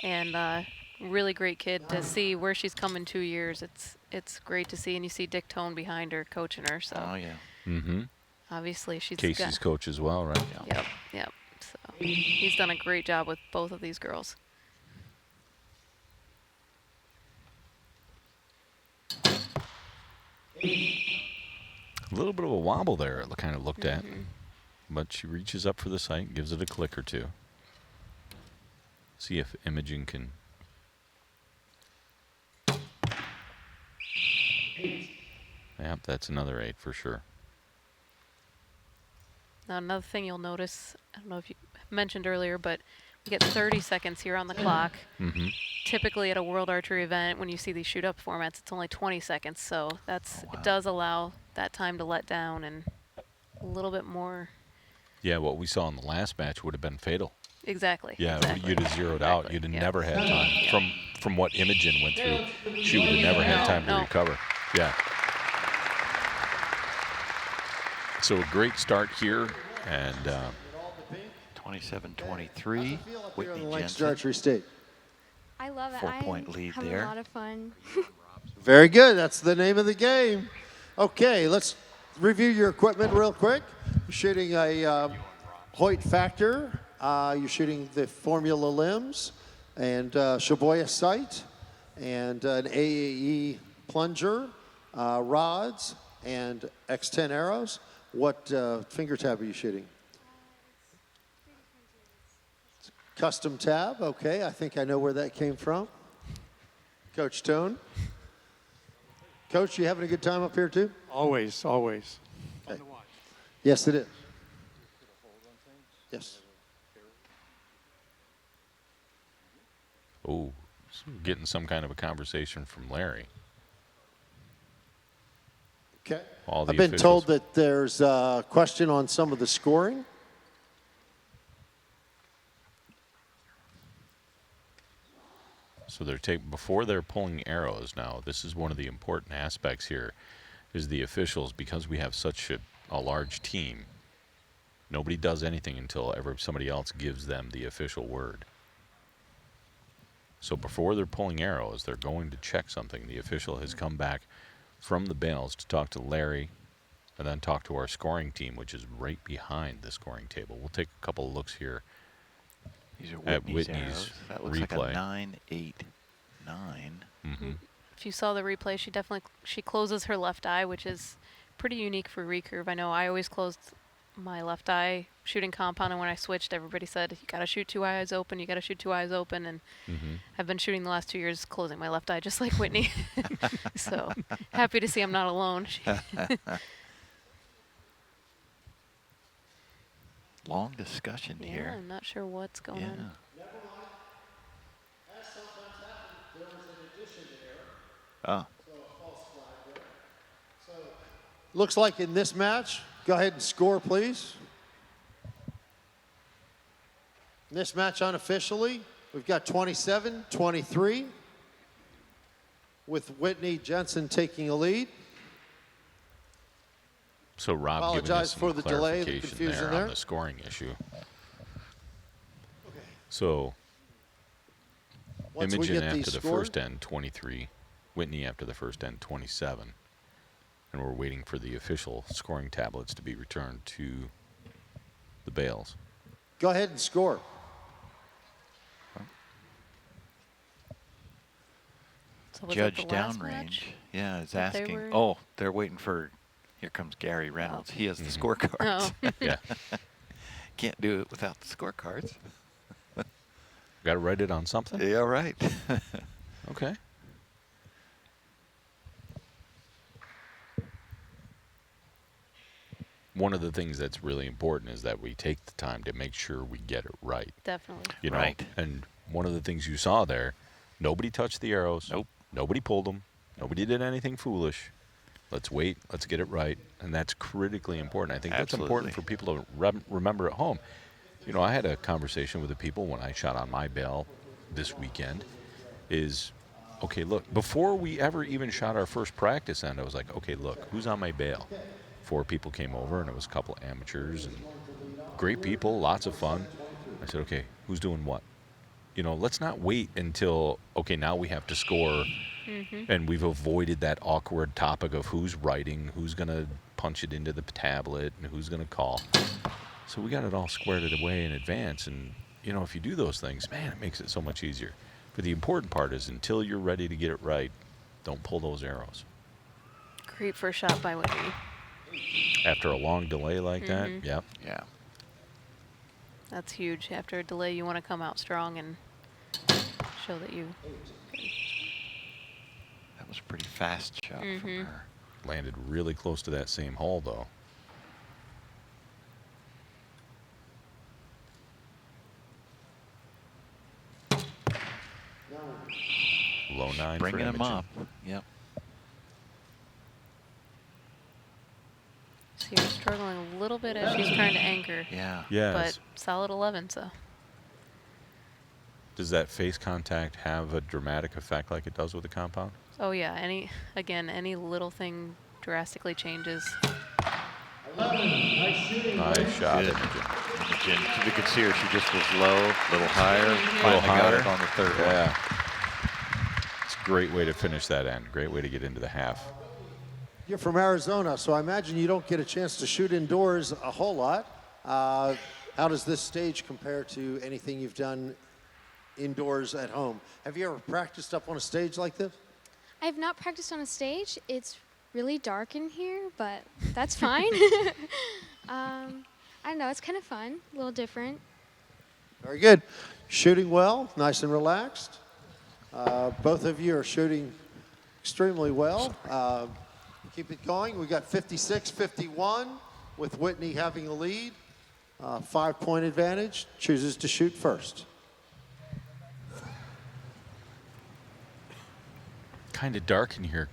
And really great kid to see where she's come in 2 years. It's great to see. And you see Dick Tone behind her coaching her. So Oh, yeah. Mm-hmm. obviously she's Casey's coach as well, right? Yep. So he's done a great job with both of these girls. A little bit of a wobble there, it kind of looked at. But she reaches up for the sight, gives it a click or two. See if Imogen can. Yep, that's another 8 for sure. Now another thing you'll notice, I don't know if you mentioned earlier, but we get 30 seconds here on the clock. Mm-hmm. Typically at a World Archery event, when you see these shoot-up formats, it's only 20 seconds. So that's it does allow that time to let down and a little bit more. Yeah, what we saw in the last match would have been fatal. Exactly. Yeah, exactly. you'd have zeroed out. You'd have never had time. From what Imogen went through, she would have never had time to recover. Yeah. So a great start here, and 27-23. Whitney Lancaster Jensen. Archery State. I love it. 4-point lead having there. a lot of fun. Very good. That's the name of the game. Okay, let's review your equipment real quick. You're shooting a Hoyt Factor. You're shooting the Formula limbs and Shibuya sight and an AAE plunger, rods, and X10 arrows. What finger tab are you shooting? Custom tab. Okay, I think I know where that came from. Coach Tone. Coach, you having a good time up here too? Always, always. Okay. Yes, it is. Yes. oh, getting some kind of a conversation from Larry. Okay. All the I've been officials. told that there's a question on some of the scoring. So they're before they're pulling arrows now. This is one of the important aspects here, is the officials, because we have such a large team. Nobody does anything until somebody else gives them the official word. So before they're pulling arrows, they're going to check something. The official has come back from the bales to talk to Larry, and then talk to our scoring team, which is right behind the scoring table. We'll take a couple of looks here. These are at Whitney's Whitney's arrows. That looks replay. like a 9, 8, 9. Mm-hmm. If you saw the replay, she closes her left eye, which is pretty unique for recurve. I know I always closed my left eye shooting compound, and when I switched, everybody said, you got to shoot 2 eyes open, you got to shoot 2 eyes open, and I've been shooting the last 2 years closing my left eye just like Whitney. So happy to see I'm not alone. Long discussion Yeah, here. I'm not sure what's going on. Oh. Looks like in this match, go ahead and score, please. In this match unofficially, we've got 27-23 with Whitney Jensen taking a lead. So Rob giving Apologize us some for the delay, the clarification confusion there there. on the scoring issue. So Once we Imogen get after these the scored- first end 23, Whitney after the first end 27, and we're waiting for the official scoring tablets to be returned to the bales. Go ahead and score. So was it Judge the last downrange. match Yeah, is that they asking. were- Oh, they're waiting for. Here comes Gary Reynolds. He has the scorecards. Oh. Yeah. Can't do it without the scorecards. Got to write it on something? Yeah, right. Okay. One of the things that's really important is that we take the time to make sure we get it right. Definitely. You know, Right. and one of the things you saw there, nobody touched the arrows. Nope. Nobody pulled them. Nobody did anything foolish. Let's wait. Let's get it right. And that's critically important. I think that's important for people to remember at home. You know, I had a conversation with the people when I shot on my bale this weekend is, okay, look, before we ever even shot our first practice end, I was like, okay, look, who's on my bail? 4 people came over, and it was a couple of amateurs and great people, lots of fun. I said, okay, who's doing what? You know, let's not wait until, okay, now we have to score, and we've avoided that awkward topic of who's writing, who's going to punch it into the tablet, and who's going to call. So we got it all squared away in advance, and, you know, if you do those things, man, it makes it so much easier. But the important part is until you're ready to get it right, don't pull those arrows. Great first shot by Whitney. After a long delay like that, yep. Yeah. That's huge. After a delay, you want to come out strong and show that you. That was a pretty fast shot from her. Landed really close to that same hole, though. Low 9 Bringing for him Imogen. up. Yep. So you're struggling a little bit as she's trying to anchor. Yeah. Yes. But solid 11, so. Does that face contact have a dramatic effect like it does with the compound? Oh yeah, any little thing drastically changes. 11. Nice shooting. Nice shot, Good. Imogen. Imogen, you could see her. She just was low, a little higher. Finally got it on the third one. Yeah. It's a great way to finish that end. Great way to get into the half. You're from Arizona, so I imagine you don't get a chance to shoot indoors a whole lot. How does this stage compare to anything you've done indoors at home? Have you ever practiced up on a stage like this? I have not practiced on a stage. It's really dark in here, but that's fine. I don't know. It's kind of fun, a little different. Very good. Shooting well, nice and relaxed. Both of you are shooting extremely well. Keep it going. We got 56-51 with Whitney having the lead. 5-point advantage. Chooses to shoot first. Kind of dark in here.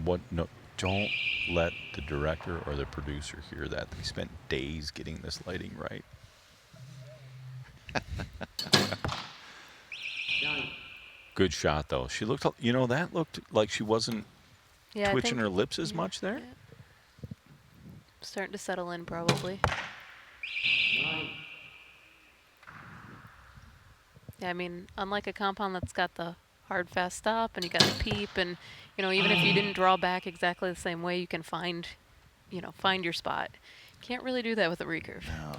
What? No, don't let the director or the producer hear that. They spent days getting this lighting right. Good shot, though. She looked, you know, that looked like she wasn't Yeah, twitching her lips as much there. Yeah. Starting to settle in, probably. Yeah, I mean, unlike a compound that's got the hard, fast stop, and you got the peep, and, you know, even if you didn't draw back exactly the same way, you can find, you know, find your spot. Can't really do that with a recurve. No.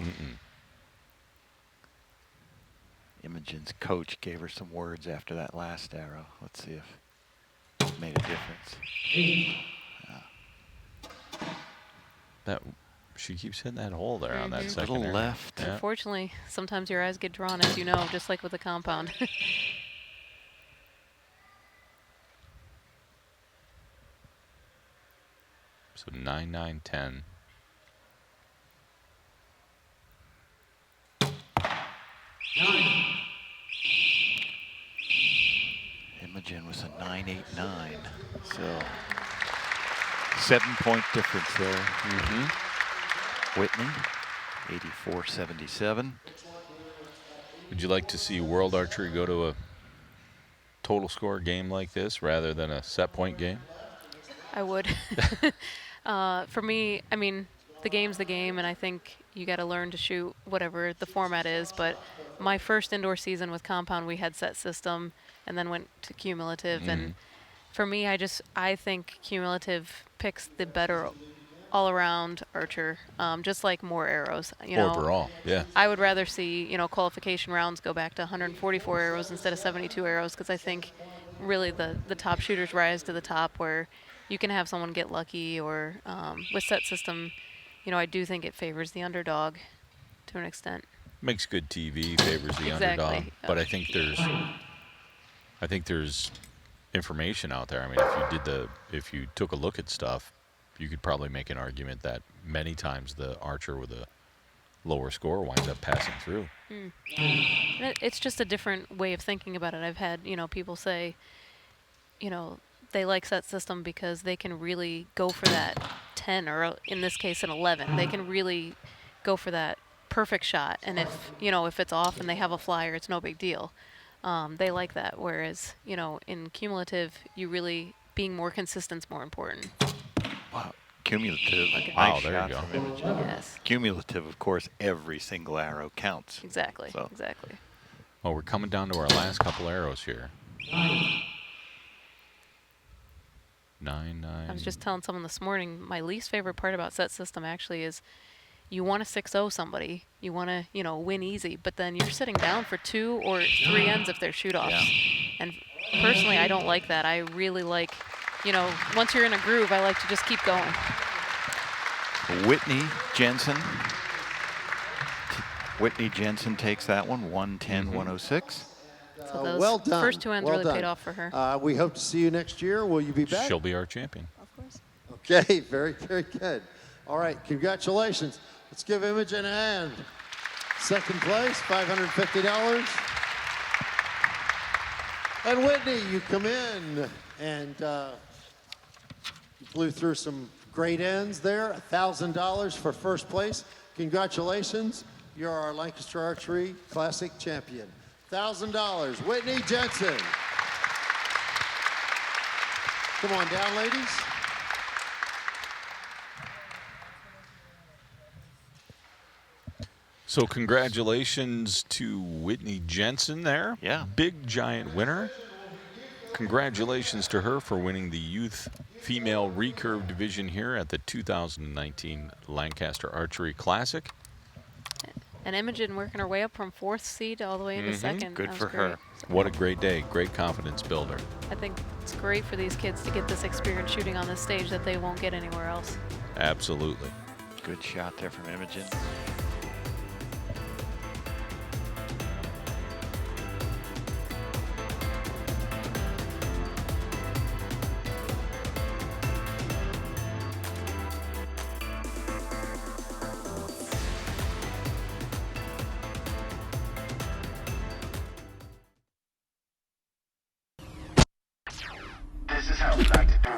Imogen's coach gave her some words after that last arrow. Let's see if it made a difference. That she keeps hitting that hole there on that second Little arrow. left. Yeah. Unfortunately, sometimes your eyes get drawn, as you know, just like with a compound. So 9-9-10. Imogen was a 9-8-9. So 7-point difference there. Whitney, 84-77. Would you like to see World Archery go to a total score game like this rather than a set point game? I would. For me, I mean, the game's the game, and I think you got to learn to shoot whatever the format is. But my first indoor season with Compound, we had set system and then went to cumulative. And for me, I think cumulative picks the better all-around archer, just like more arrows. You know, overall, yeah. I would rather see, you know, qualification rounds go back to 144 arrows instead of 72 arrows, because I think really the top shooters rise to the top, where you can have someone get lucky, or with set system, you know, I do think it favors the underdog to an extent. Makes good TV, favors the underdog. But I think there's information out there. I mean, if you took a look at stuff, you could probably make an argument that many times the archer with a lower score winds up passing through. It's just a different way of thinking about it. I've had, you know, people say, you know, they like set system because they can really go for that 10, or in this case an 11. They can really go for that perfect shot, and if, you know, if it's off and they have a flyer, it's no big deal. They like that. Whereas, you know, in cumulative, you really being more consistent is more important. Wow. Cumulative. Wow, Nice there shot you go. from Imogen. Yes. Cumulative, of course, every single arrow counts. Exactly. So. Exactly. Well, we're coming down to our last couple arrows here. 9, 9. I was just telling someone this morning, my least favorite part about set system actually is you want to 6-0 somebody. You want to, you know, win easy, but then you're sitting down for 2 or 3 ends if they're shoot-offs. Yeah. And personally, I don't like that. I really like, you know, once you're in a groove, I like to just keep going. Whitney Jensen. Whitney Jensen takes that one, 110-106. So those well done. first 2 ends well really done. paid off for her. We hope to see you next year. Will you be back? She'll be our champion. Of course. Okay, very, very good. All right, congratulations. Let's give Imogen a hand. Second place, $550. And Whitney, you come in and you blew through some great ends there. $1,000 for first place. Congratulations. You're our Lancaster Archery Classic champion. $1,000, Whitney Jensen. Come on down, ladies. So congratulations to Whitney Jensen there. Yeah. Big giant winner. Congratulations to her for winning the youth female recurve division here at the 2019 Lancaster Archery Classic. And Imogen working her way up from 4th seed all the way into 2nd. Good That was for great. her. What a great day. Great confidence builder. I think it's great for these kids to get this experience shooting on this stage that they won't get anywhere else. Absolutely. Good shot there from Imogen. This is how we like to do it.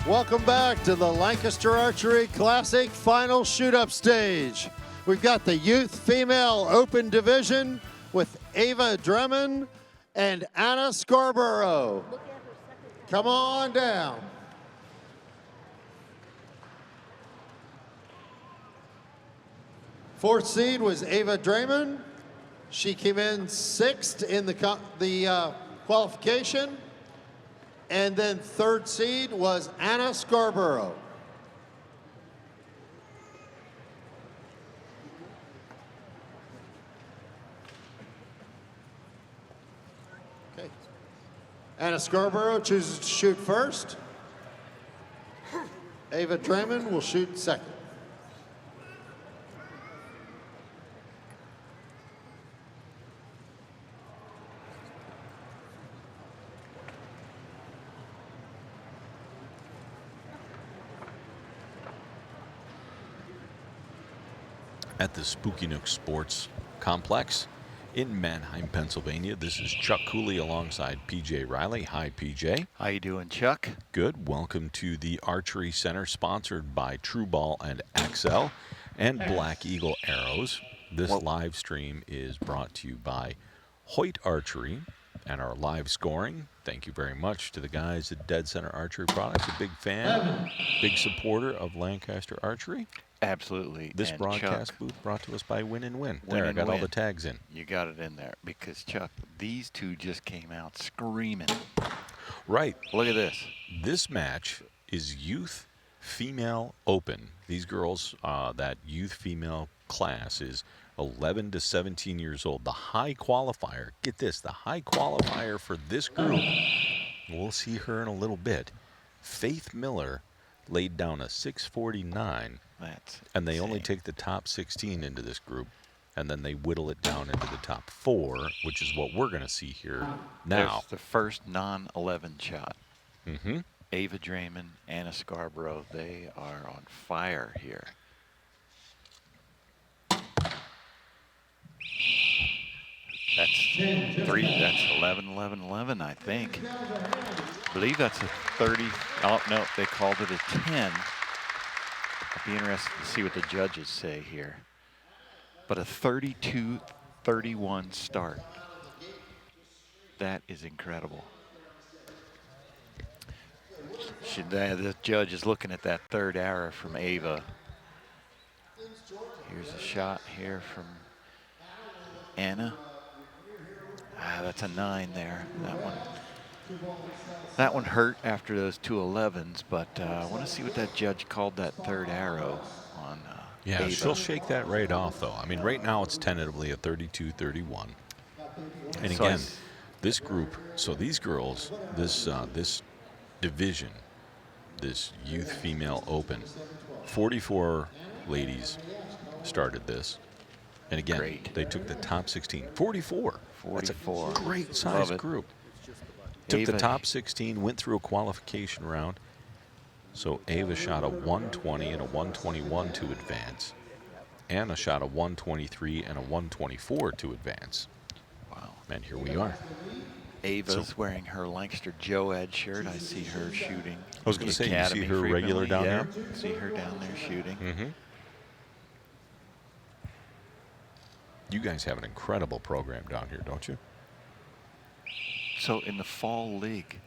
Welcome back to the Lancaster Archery Classic final shoot-up stage. We've got the Youth Female Open Division with Ava Drummond and Anna Scarborough. Come on down. Fourth seed was Ava Draymond. She came in 6th in the qualification. And then third seed was Anna Scarborough. Okay. Anna Scarborough chooses to shoot first. Ava Draymond will shoot second. at the Spooky Nook Sports Complex in Manheim, Pennsylvania. This is Chuck Cooley alongside PJ Riley. Hi, PJ. How you doing, Chuck? Good. Welcome to the Archery Center, sponsored by True Ball and Axel and Black Eagle Arrows. This live stream is brought to you by Hoyt Archery and our live scoring. Thank you very much to the guys at Dead Center Archery Products. A big fan, big supporter of Lancaster Archery. Absolutely. This And broadcast Chuck, booth brought to us by Win and Win. Win There, I and got all Win. the tags in. You got it in there because, Chuck, these two just came out screaming. Right. Look at this. This match is Youth Female Open. These girls, that Youth Female class is 11 to 17 years old. The high qualifier, get this, the high qualifier for this group, we'll see her in a little bit. Faith Miller laid down a 649. And they only take the top 16 into this group, and then they whittle it down into the top 4, which is what we're going to see here now. There's the first non-11 shot. Mm-hmm. Ava Draymond, Anna Scarborough, they are on fire here. That's 11, 11, 11, I think. I believe that's a 30. Oh, no, they called it a 10. I'd be interested to see what the judges say here. But a 32-31 start. That is incredible. The judge is looking at that third arrow from Ava. Here's a shot here from Anna. That's a 9 there. That one hurt after those two 11s, but I want to see what that judge called that third arrow on Yeah, Ava. she'll shake that right off, though. I mean, right now it's tentatively a 32-31. And So again, this group, so these girls, this division, this Youth Female Open, 44 ladies started this. And again, they took the top 16. 44. That's a great Love size it. group. Took the Ava- top 16, went through a qualification round. So Ava shot a 120 and a 121 to advance. Anna shot a 123 and a 124 to advance. Wow. And here we are. Ava's wearing her Lancaster Joad shirt. I see her shooting. I was gonna the say, you see Academy her regular frequently. down Yeah, see her down there shooting. Mm-hmm. You guys have an incredible program down here, don't you? So in the fall league,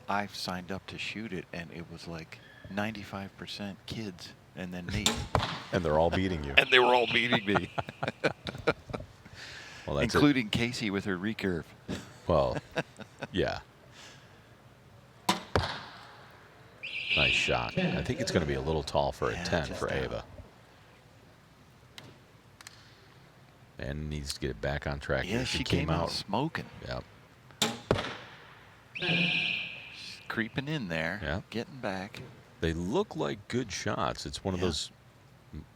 I've signed up to shoot it, and it was like 95% kids, and then me. And they're all beating you. And they were all beating me. Well, that's including Casey with her recurve. Well, yeah. Nice shot. I think it's going to be a little tall for a 10 for Ava. And needs to get it back on track. Yeah, here. she came out smoking. Yep. She's creeping in there, Yeah. getting back. They look like good shots. It's one of those,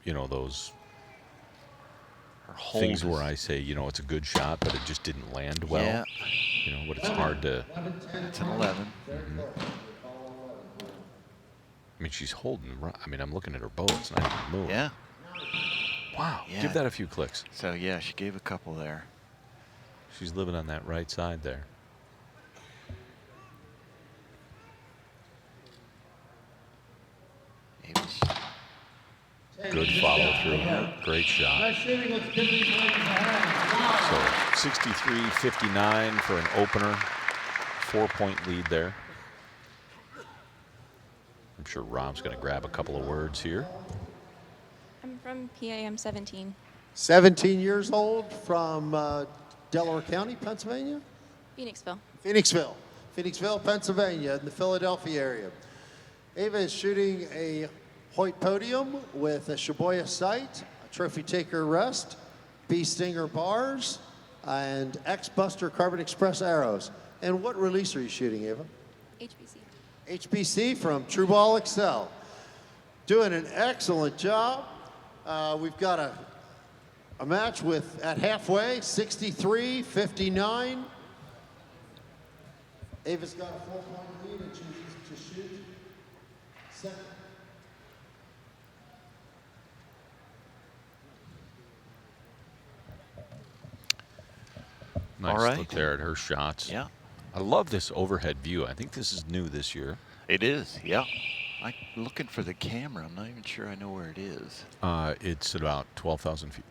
you know, those things hold where is- I say, you know, it's a good shot, but it just didn't land well. Yeah. You know, but it's hard to. It's an 11. Mhm. I mean, she's holding. I mean, I'm looking at her bow. It's not even moving. Yeah. Wow. Yeah. Give that a few clicks. So, yeah, she gave a couple there. She's living on that right side there. Good follow through. Great shot. Nice shooting. Let's give these ladies a hand. So 63-59 for an opener. 4-point lead there. I'm sure Rob's going to grab a couple of words here. I'm from PAM 17. 17 years old from Delaware County, Pennsylvania? Phoenixville. Phoenixville, Pennsylvania, in the Philadelphia area. Ava is shooting a Hoyt podium with a Shibuya sight, a Trophy Taker rest, Bee Stinger bars, and X-Buster Carbon Express arrows. And what release are you shooting, Ava? HBC. HBC from True Ball Excel. Doing an excellent job. We've got a match with at halfway, 63-59. Ava's got a 4-point lead and chooses to shoot second. Nice All right. look there at her shots. Yeah. I love this overhead view. I think this is new this year. It is, yeah. I'm looking for the camera. I'm not even sure I know where it is. It's at about 12,000 feet.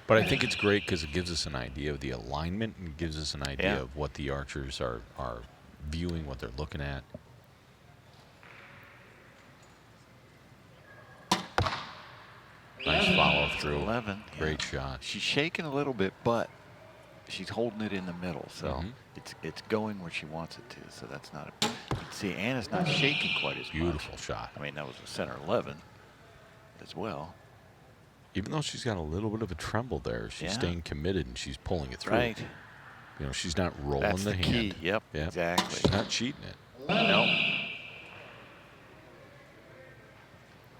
But I think it's great because it gives us an idea of the alignment and gives us an idea of what the archers are viewing, what they're looking at. Nice follow through. 11. Great shot. She's shaking a little bit, but she's holding it in the middle, so it's going where she wants it to. So that's not a. You can see Anna's not shaking quite as much. Beautiful shot. I mean, that was a center 11 as well. Even though she's got a little bit of a tremble there, she's staying committed and she's pulling it through. Right. You know, she's not rolling That's the the hand. key. Yep, exactly. She's not cheating it. No.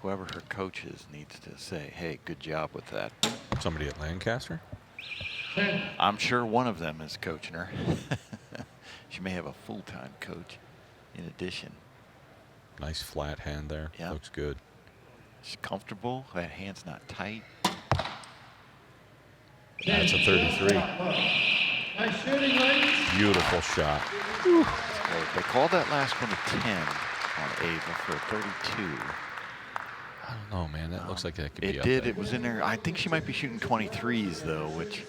Whoever her coach is needs to say, hey, good job with that. Somebody at Lancaster? I'm sure one of them is coaching her. She may have a full-time coach in addition. Nice flat hand there. Yeah. Looks good. She's comfortable. That hand's not tight. That's a 33. Nice shooting, ladies. Beautiful shot. They called that last one a 10 on Ava for a 32. I don't know, man. That looks like that could be It up did. there. It was in there. I think she might be shooting 23s, though, which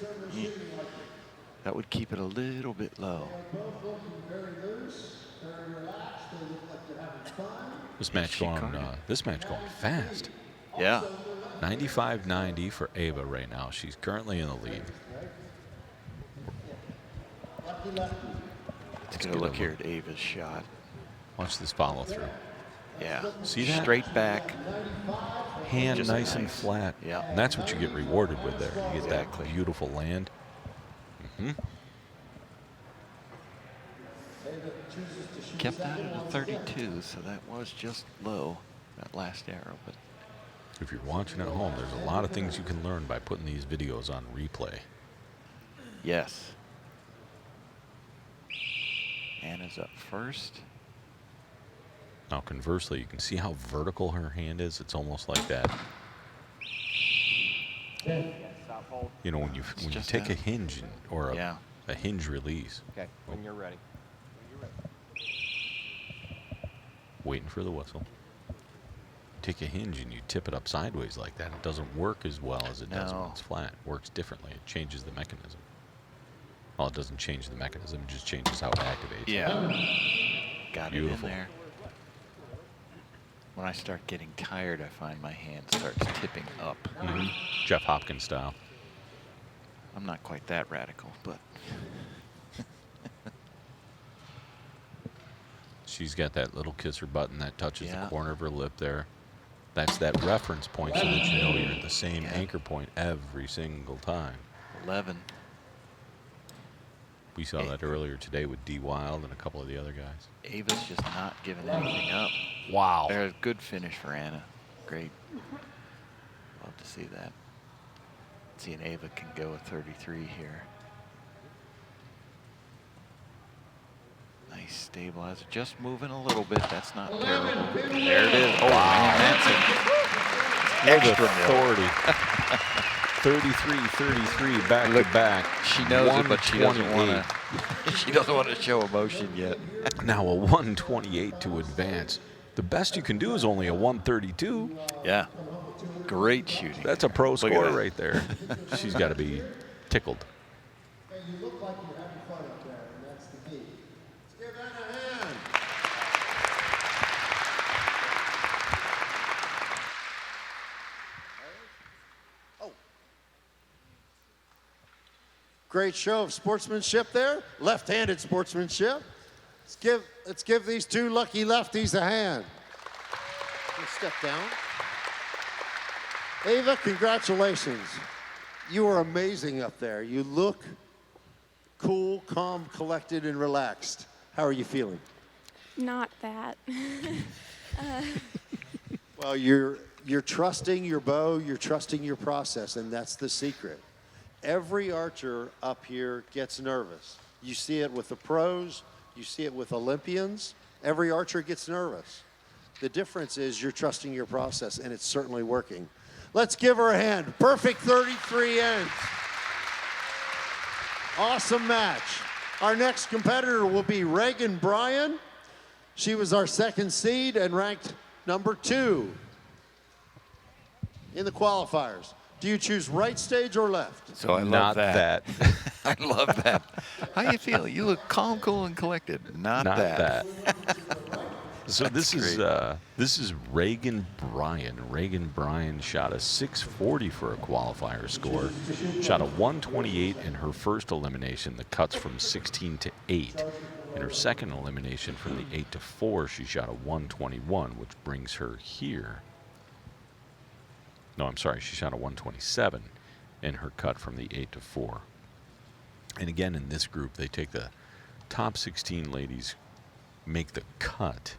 that would keep it a little bit low. This match going fast. Yeah. 95-90 for Ava right now. She's currently in the lead. Let's get a look here at Ava's shot. Watch this follow through. Yeah. See that? Straight back. Hand Just nice and flat. Yeah. And that's what you get rewarded with there. You get that beautiful land. Kept that at a 32, so that was just low, that last arrow. But If you're watching at home, there's a lot of things you can learn by putting these videos on replay. yes. Anna's up first. Now, conversely, you can see how vertical her hand is. It's almost like that. You know, when you just take a that. hinge or Yeah. a hinge release. Okay, when you're ready. Waiting for the whistle. Take a hinge and you tip it up sideways like that. It doesn't work as well as it does when No. it's flat. It works differently. It changes the mechanism. Well, it doesn't change the mechanism. It just changes how it activates. Yeah. Got Beautiful. it in there. When I start getting tired, I find my hand starts tipping up. Jeff Hopkins style. I'm not quite that radical, but She's got that little kisser button that touches Yeah. the corner of her lip there. That's that reference point so that you know you're at the same anchor point every single time. 11. We saw that earlier today with D. Wild and a couple of the other guys. Ava's just not giving anything up. Wow. There's a good finish for Anna. Great. Love to see that. See an Ava can go a 33 here. Nice stabilizer. Just moving a little bit. That's not terrible. There it is. Oh, man, that's an extra authority. 33-33 back to back. She knows it, but she doesn't want 128. to. She doesn't want to show emotion yet. Now a 128 to advance. The best you can do is only a 132. Yeah. Great shooting. That's a pro Look at score that. right there. She's got to be tickled. Hey, you look like you're having fun up there, and that's the key. Let's give Anna a hand. Oh. Great show of sportsmanship there. Left-handed sportsmanship. Let's give these two lucky lefties a hand. Let's step down. Ava, congratulations. You are amazing up there. You look cool, calm, collected, and relaxed. How are you feeling? Not that. Well, you're trusting your bow, you're trusting your process, and that's the secret. Every archer up here gets nervous. You see it with the pros, you see it with Olympians. Every archer gets nervous. The difference is you're trusting your process, and it's certainly working. Let's give her a hand. Perfect 33 ends. Awesome match. Our next competitor will be Reagan Bryan. She was our second seed and ranked number 2 in the qualifiers. Do you choose right stage or left? So I love Not that. that. I love that. How you feel? You look calm, cool, and collected. Not that. So this is Reagan Bryan. Reagan Bryan shot a 640 for a qualifier score. Shot a 128 in her first elimination, the cuts from 16 to 8. In her second elimination from the 8 to 4, she shot a 121, which brings her here. No, I'm sorry, she shot a 127 in her cut from the 8 to 4. And again, in this group, they take the top 16 ladies, make the cut,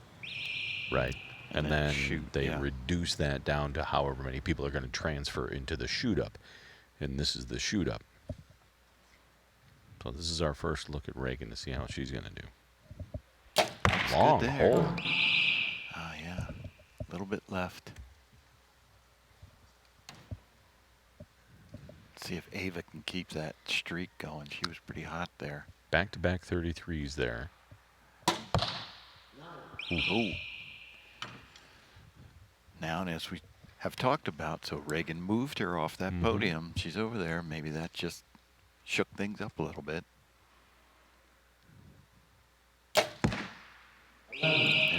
right? And then they reduce that down to however many people are going to transfer into the shoot-up. And this is the shoot-up. So this is our first look at Reagan to see how she's going to do. Long hole. Oh, yeah. A little bit left. See if Ava can keep that streak going. She was pretty hot there. Back-to-back 33s there. Ooh. Now, and as we have talked about, so Reagan moved her off that podium. She's over there. Maybe that just shook things up a little bit. There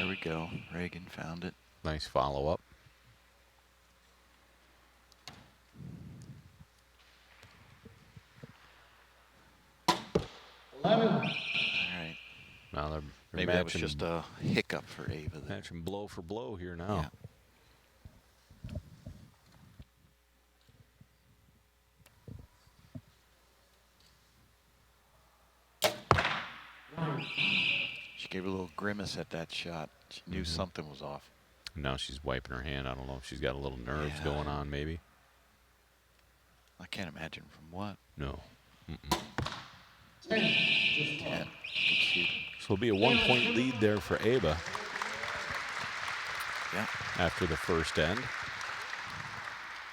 we go. Reagan found it. Nice follow-up. All right. Now they're maybe that was just a hiccup for Ava. Matching blow for blow here now. She gave a little grimace at that shot. She knew something was off. Now she's wiping her hand. I don't know if she's got a little nerves going on, maybe. I can't imagine from what. No. 10. Good shoot. So it'll be a 1-point lead there for Ava. Yeah. After the first end.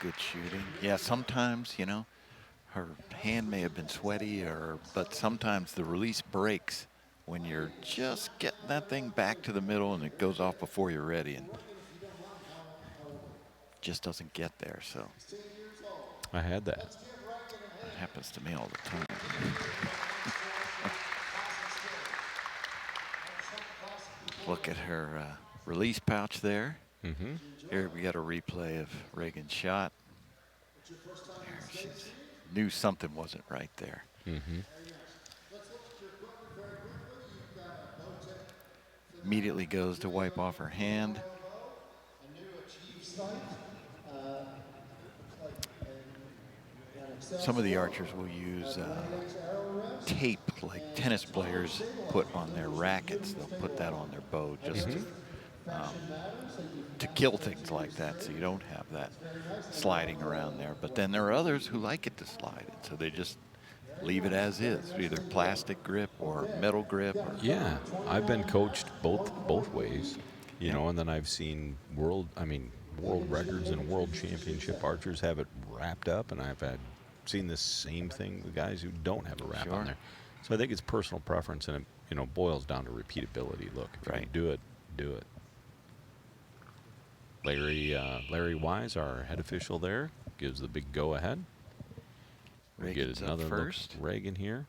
Good shooting. Yeah, sometimes, you know, her hand may have been sweaty, but sometimes the release breaks when you're just getting that thing back to the middle and it goes off before you're ready and just doesn't get there. So I had that. That happens to me all the time. Look at her release pouch there. Here we got a replay of Reagan's shot. There, she knew something wasn't right there. Immediately goes to wipe off her hand. Some of the archers will use tape like tennis players put on their rackets. They'll put that on their bow just to kill things like that, so you don't have that sliding around there. But then there are others who like it to slide, so they just leave it as is, either plastic grip or metal grip. Or Yeah, I've been coached both ways, you know, and then I've seen world records and world championship archers have it wrapped up, and I've seen the same thing with guys who don't have a wrap on there. So I think it's personal preference, and it boils down to repeatability. Look, if you can do it, do it. Larry Wise, our head official there, gives the big go ahead. We'll get another look at Reagan here.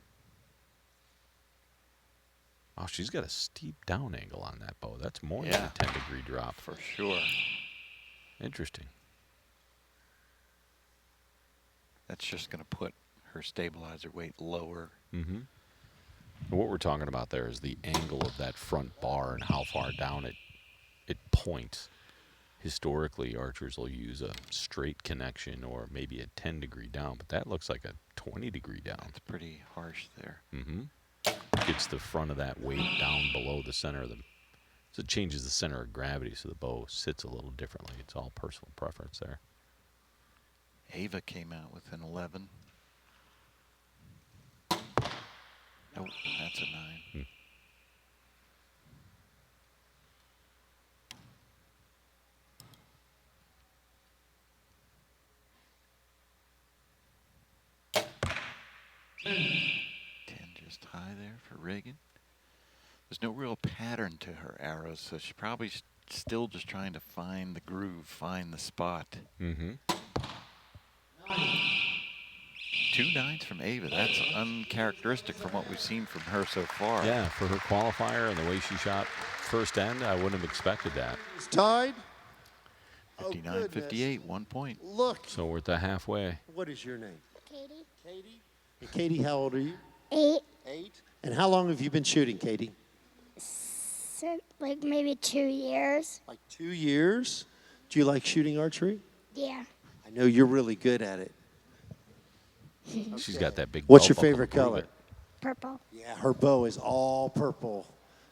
Oh, she's got a steep down angle on that bow. That's more than a 10-degree drop. For sure. Interesting. That's just going to put her stabilizer weight lower. What we're talking about there is the angle of that front bar and how far down it points. Historically, archers will use a straight connection or maybe a 10-degree down, but that looks like a 20-degree down. That's pretty harsh there. Gets the front of that weight down below the center of the. So it changes the center of gravity, so the bow sits a little differently. It's all personal preference there. Ava came out with an 11. Nope, that's a 9. there for Reagan. There's no real pattern to her arrows, so she's probably still just trying to find the groove, find the spot. Mm-hmm. 2 9s from Ava. That's uncharacteristic from what we've seen from her so far. Yeah, for her qualifier and the way she shot first end, I wouldn't have expected that. It's tied. 59-58, 1 point. Look. So we're at the halfway. What is your name? Katie. Katie. And Katie, how old are you? 8. 8. And how long have you been shooting, Katie? Like maybe 2 years. Like 2 years. Do you like shooting archery? Yeah. I know you're really good at it. She's got that big. What's your belt buckle favorite to prove color? it. Purple. Yeah, her bow is all purple.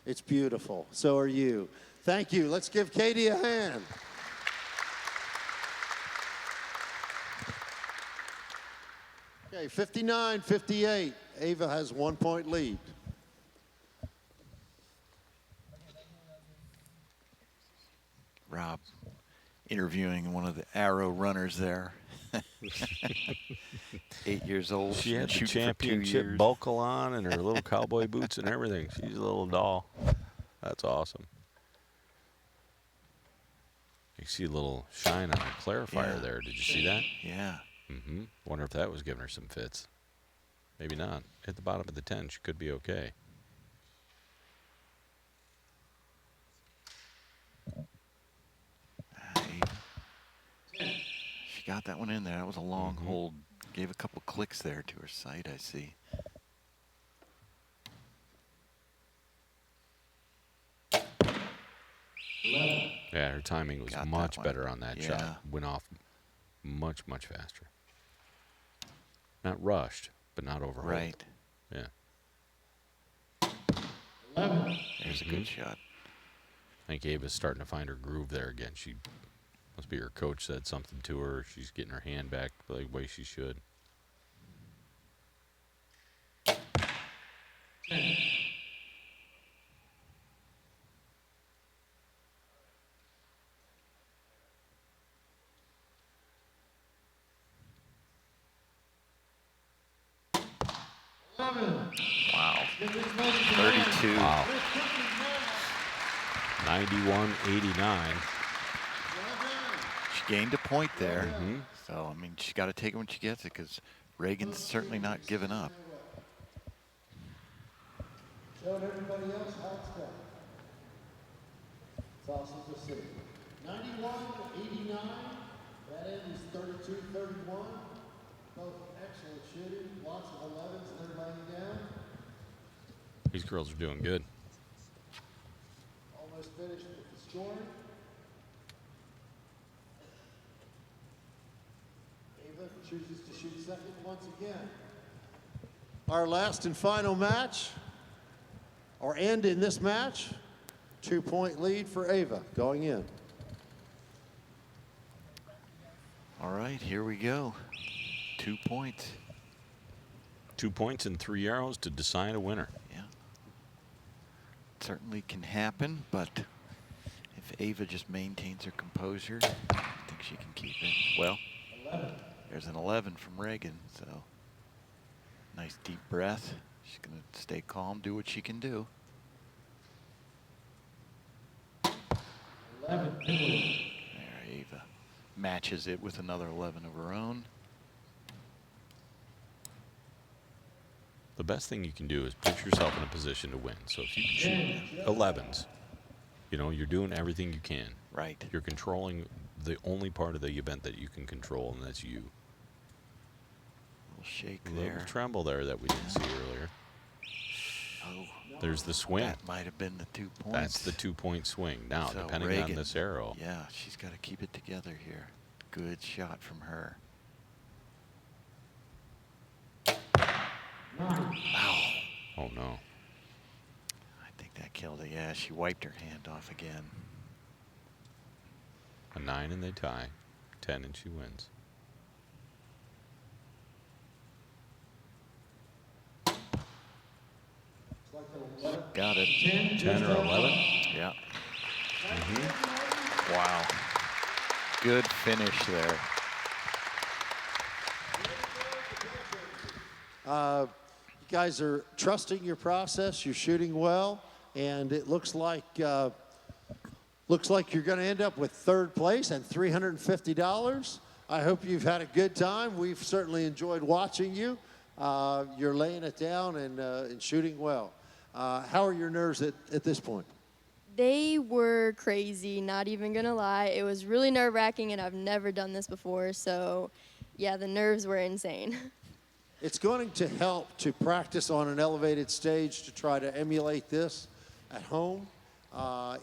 It's beautiful. So are you. Thank you. Let's give Katie a hand. Okay, 59-58. Ava has 1 point lead. Rob interviewing one of the arrow runners there. 8 years old. She had the shooting for 2 championship years. buckle on and her little cowboy boots and everything. She's a little doll. That's awesome. You see a little shine on her clarifier there. Did you see that? Yeah. Mm-hmm. Wonder if that was giving her some fits. Maybe not. At the bottom of the 10, she could be okay. She got that one in there. That was a long hold. Gave a couple clicks there to her sight, I see. Yeah, her timing was Got that much one. better on that Yeah. shot. Went off much, much faster. Not rushed, but not overhauled. Right. Yeah. There's a good shot. I think Ava's starting to find her groove there again. She must be her coach said something to her. She's getting her hand back the way she should. Wow. 32. Wow. 91-89. She gained a point there. So, I mean, she's got to take it when she gets it because Reagan's certainly not giving up. Showing everybody else how it's done. It's awesome to see. 91-89. That end is 32-31. Both excellent shooting. Lots of 11s they're laying down. These girls are doing good. Almost finished with the scoring. Ava chooses to shoot second once again. Our last and final match, or end in this match, 2 point lead for Ava going in. All right, here we go. 2 points. 2 points and 3 arrows to decide a winner. Yeah. Certainly can happen, but if Ava just maintains her composure, I think she can keep it. Well, 11. There's an 11 from Reagan, so nice deep breath. She's going to stay calm, do what she can do. 11. There, Ava matches it with another 11 of her own. The best thing you can do is put yourself in a position to win. So if you can shoot 11s, you know, you're doing everything you can. Right. You're controlling the only part of the event that you can control, and that's you. Little shake A little there. tremble there that we didn't see earlier. Oh. There's the swing. That might have been the 2 points. That's the 2 point swing. Now, So depending on Reagan, this arrow. Yeah, she's got to keep it together here. Good shot from her. Wow. Oh, no. I think that killed it. Yeah, she wiped her hand off again. A 9 and they tie. 10 and she wins. Got it. 10 or 11? Yeah. Wow. Good finish there. guys are trusting your process. You're shooting well, and it looks like you're going to end up with 3rd place and $350. I hope you've had a good time. We've certainly enjoyed watching you. You're laying it down and shooting well. How are your nerves at this point? They were crazy, not even gonna lie. It was really nerve-wracking, and I've never done this before, so yeah, the nerves were insane. It's going to help to practice on an elevated stage to try to emulate this at home.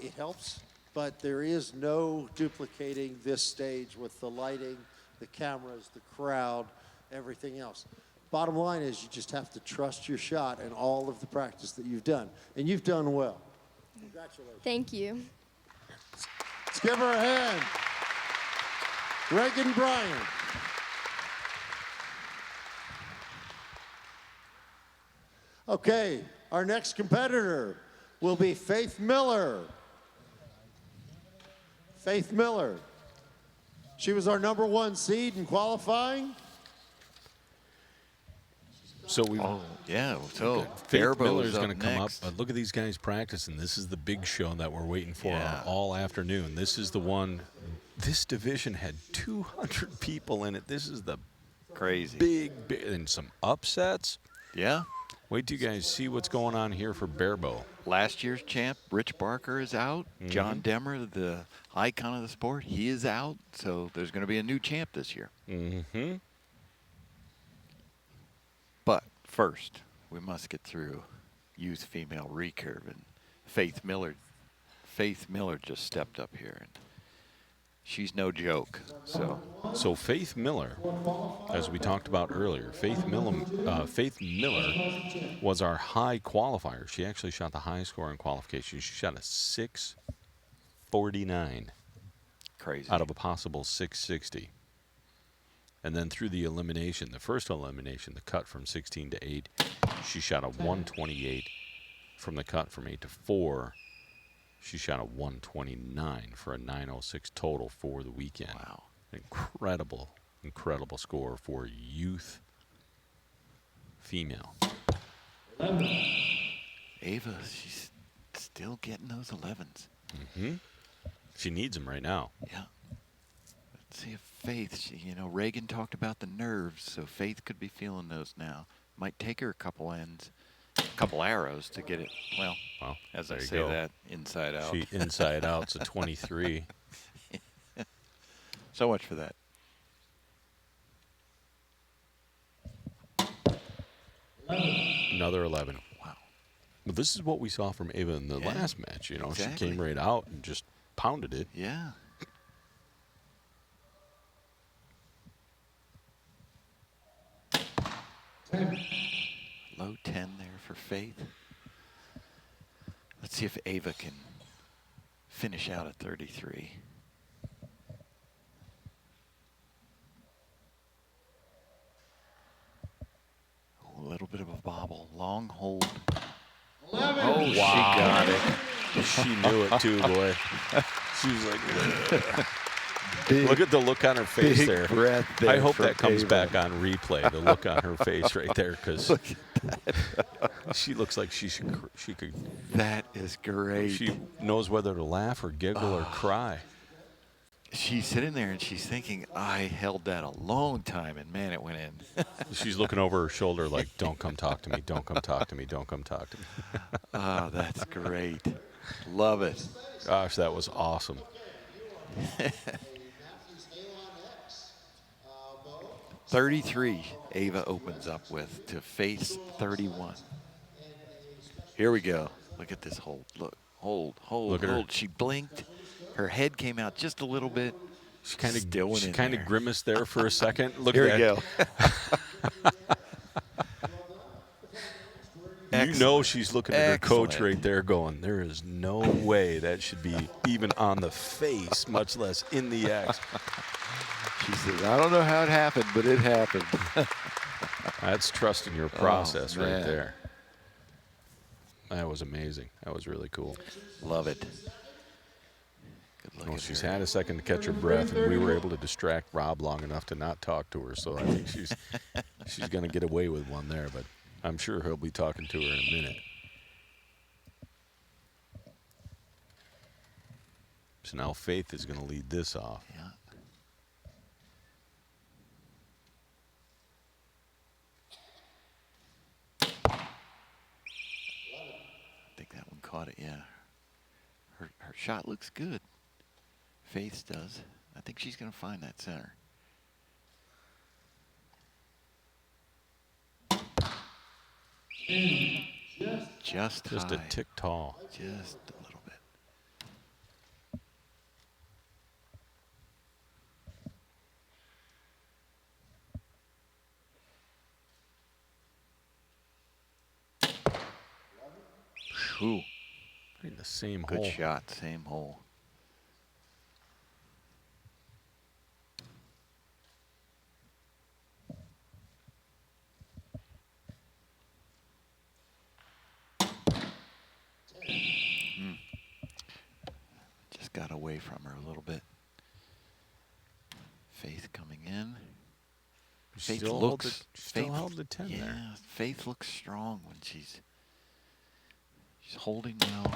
It helps, but there is no duplicating this stage with the lighting, the cameras, the crowd, everything else. Bottom line is you just have to trust your shot and all of the practice that you've done, and you've done well. Congratulations. Thank you. Let's give her a hand. Reagan Bryan. Okay, our next competitor will be Faith Miller. Faith Miller. She was our #1 seed in qualifying. So we. Yeah. So Faith Miller is Barebo's going to up come next. up. But look at these guys practicing. This is the big show that we're waiting for Yeah. all afternoon. This is the one. This division had 200 people in it. This is the crazy big, and some upsets. Yeah. Wait till you guys see what's going on here for Barebow. Last year's champ, Rich Barker, is out. John Demmer, the icon of the sport, he is out. So there's going to be a new champ this year. Mm-hmm. But first, we must get through youth female recurve, and Faith Miller just stepped up here, and she's no joke. So Faith Miller, as we talked about earlier, Faith Miller was our high qualifier. She actually shot the high score in qualification. She shot a 649. Crazy. Out of a possible 660. And then through the elimination, the first elimination, the cut from 16 to 8, she shot a 128. From the cut from 8 to 4, she shot a 129 for a 906 total for the weekend. Wow. Incredible score for youth female. Ava, she's still getting those 11s. Mm-hmm. She needs them right now. Yeah. Let's see if Faith, Reagan talked about the nerves, so Faith could be feeling those now. Might take her a couple arrows to get it, well as I there you say go. that, inside out. She inside out's a 23. So much for that. Another 11. Wow. But this is what we saw from Ava in the last match. She came right out and just pounded it. Yeah. Low 10 there for Faith. Let's see if Ava can finish out at 33. A little bit of a bobble, long hold. 11. Oh, wow. She got it. She knew it too, boy. She was like, look at the look on her face big there. breath there I hope from that comes Ava. back on replay. The look on her face right there, because she looks like she could. That is great. She knows whether to laugh or giggle or cry. She's sitting there and she's thinking, I held that a long time, and man, it went in. She's looking over her shoulder like, don't come talk to me, don't come talk to me, don't come talk to me. Oh, that's great. Love it. Gosh, that was awesome. 33, Ava opens up with to face 31. Here we go. Look at this hold. Look, hold. Look at her. She blinked. Her head came out just a little bit. She kind in of grimaced there for a second. Look Here at we that. go. You know she's looking at her coach Excellent. right there going, there is no way that should be even on the face, much less in the X. She says, I don't know how it happened, but it happened. That's trusting your process right man. there. That was amazing. That was really cool. Love it. Well, she's had a second to catch her breath, and we were able to distract Rob long enough to not talk to her. So I think she's going to get away with one there. But I'm sure he'll be talking to her in a minute. So now Faith is going to lead this off. Yeah. I think that one caught it, yeah. Her shot looks good. Faith does. I think she's going to find that center. Just a high. tick tall. Just a little bit. Ooh. In the same Good hole. shot, same hole. Just got away from her a little bit. Faith coming in. Faith Still looks. still held the 10 yeah, there. Faith looks strong when she's holding well.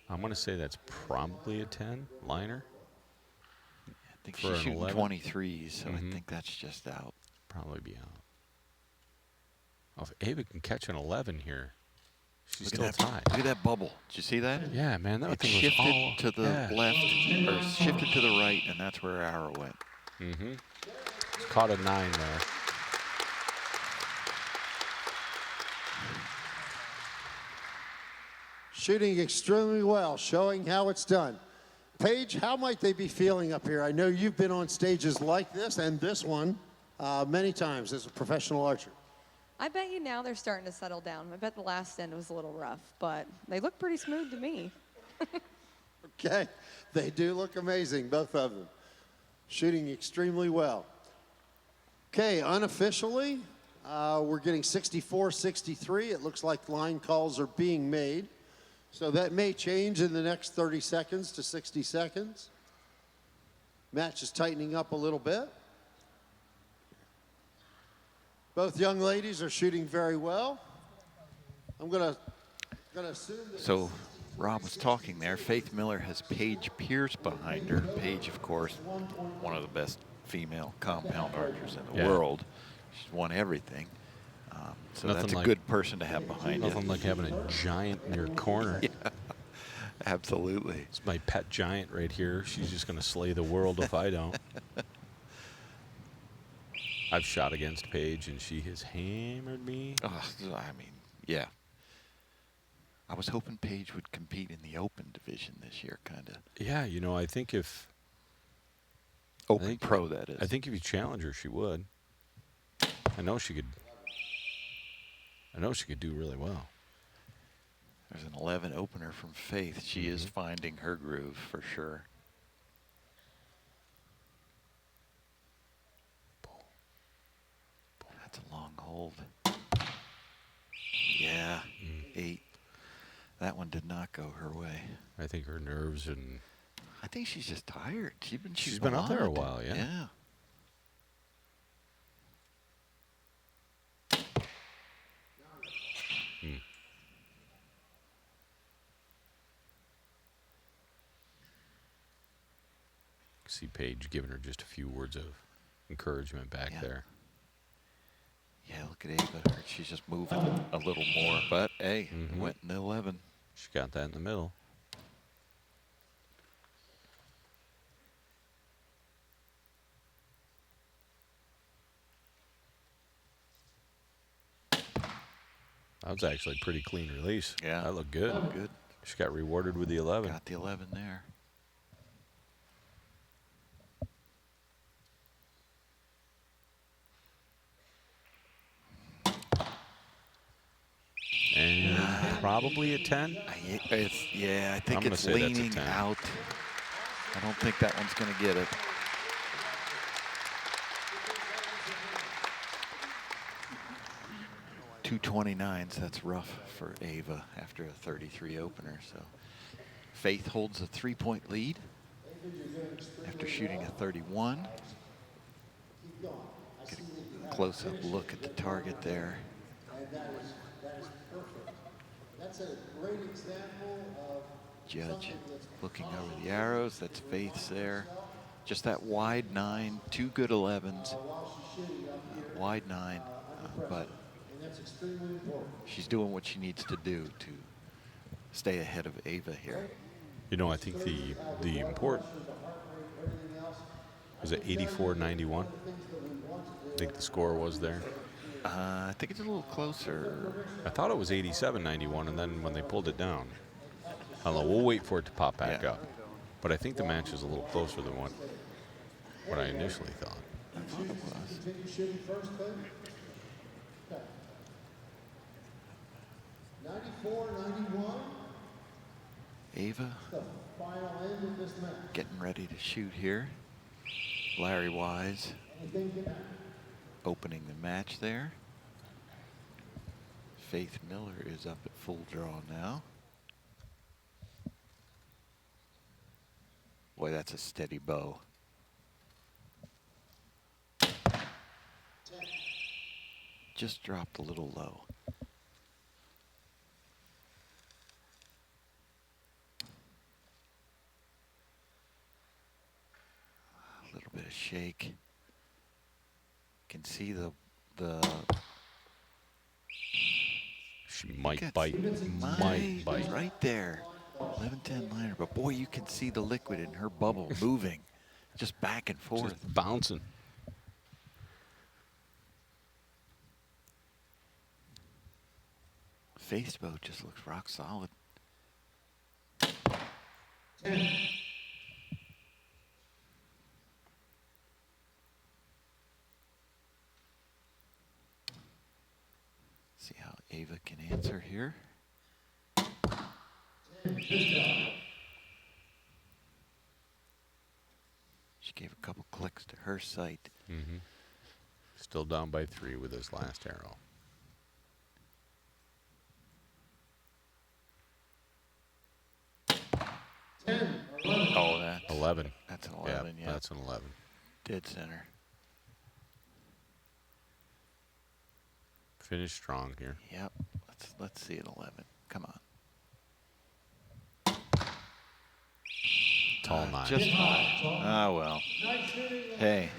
I'm going to say that's probably a 10 liner. I think for she's an shooting 11. 23s, so I think that's just out. Probably be out. Oh, if Ava can catch an 11 here, she's Look still at that, tied. Look at that bubble. Did you see that? Yeah, man, that It thing was shifted all to the left, or shifted to the right, and that's where her arrow went. Mm-hmm. Caught a 9 there. Shooting extremely well, showing how it's done. Paige, how might they be feeling up here? I know you've been on stages like this and this one many times as a professional archer. I bet you now they're starting to settle down. I bet the last end was a little rough, but they look pretty smooth to me. Okay, they do look amazing, both of them. Shooting extremely well. Okay, unofficially, we're getting 64-63. It looks like line calls are being made. So that may change in the next 30 seconds to 60 seconds. Match is tightening up a little bit. Both young ladies are shooting very well. I'm gonna assume that So Rob was talking there. Faith Miller has Paige Pierce behind her. Paige, of course, one of the best female compound archers in the world. She's won everything. So Nothing that's a like- good person to have behind you. Nothing like having a giant in your corner. Yeah, absolutely. It's my pet giant right here. She's just going to slay the world if I don't. I've shot against Paige, and she has hammered me. I mean, yeah. I was hoping Paige would compete in the open division this year, kind of. Yeah, you know, I think if... Open pro, that is. I think if you challenge her, she would. I know she could do really well. There's an 11 opener from Faith. She is finding her groove for sure. That's a long hold. Yeah, 8. That one did not go her way. I think her nerves and... I think she's just tired. She's been up there a lot. while, yeah. Yeah. See Paige giving her just a few words of encouragement back there. Yeah, look at Ava. She's just moving a little more. But, hey, went in the 11. She got that in the middle. That was actually a pretty clean release. Yeah. That looked good. Good. She got rewarded with the 11. Got the 11 there. And probably a 10. I think I'm gonna it's say that's a leaning 10. out. I don't think that one's going to get it. .229s, that's rough for Ava after a 33 opener. So Faith holds a 3-point lead after shooting a 31. close-up look at the target there. And that is perfect. That's a great example of Judge looking over the arrows. That's Faith's there. Just that wide 9, 2 good 11s. Wide 9, but she's doing what she needs to do to stay ahead of Ava here. You know, I think the important was it 84-91. I think the score was there. I think it's a little closer. I thought it was 87-91, and then when they pulled it down, I don't know. We'll wait for it to pop back up. But I think the match is a little closer than what I initially thought. I thought it was. Continue shooting first, baby. Okay. 94-91. Ava The final end of this match. getting ready to shoot here. Larry Wise Anything can happen. opening the match there. Faith Miller is up at full draw now. Boy, that's a steady bow. Just dropped a little low. A little bit of shake. Can see the She might bite. Might bite. Right there. 11-10 liner, but boy, you can see the liquid in her bubble moving, just back and forth. Just bouncing. Faith's bow just looks rock solid. See how Ava can answer here. She gave a couple clicks to her sight. Mm-hmm. Still down by 3 with his last arrow. Oh, that's 11. That's an 11, yeah. That's an 11. Dead center. Finish strong here. Yep. Let's see an 11. Come on. Tall 9. Just ah well. Hey,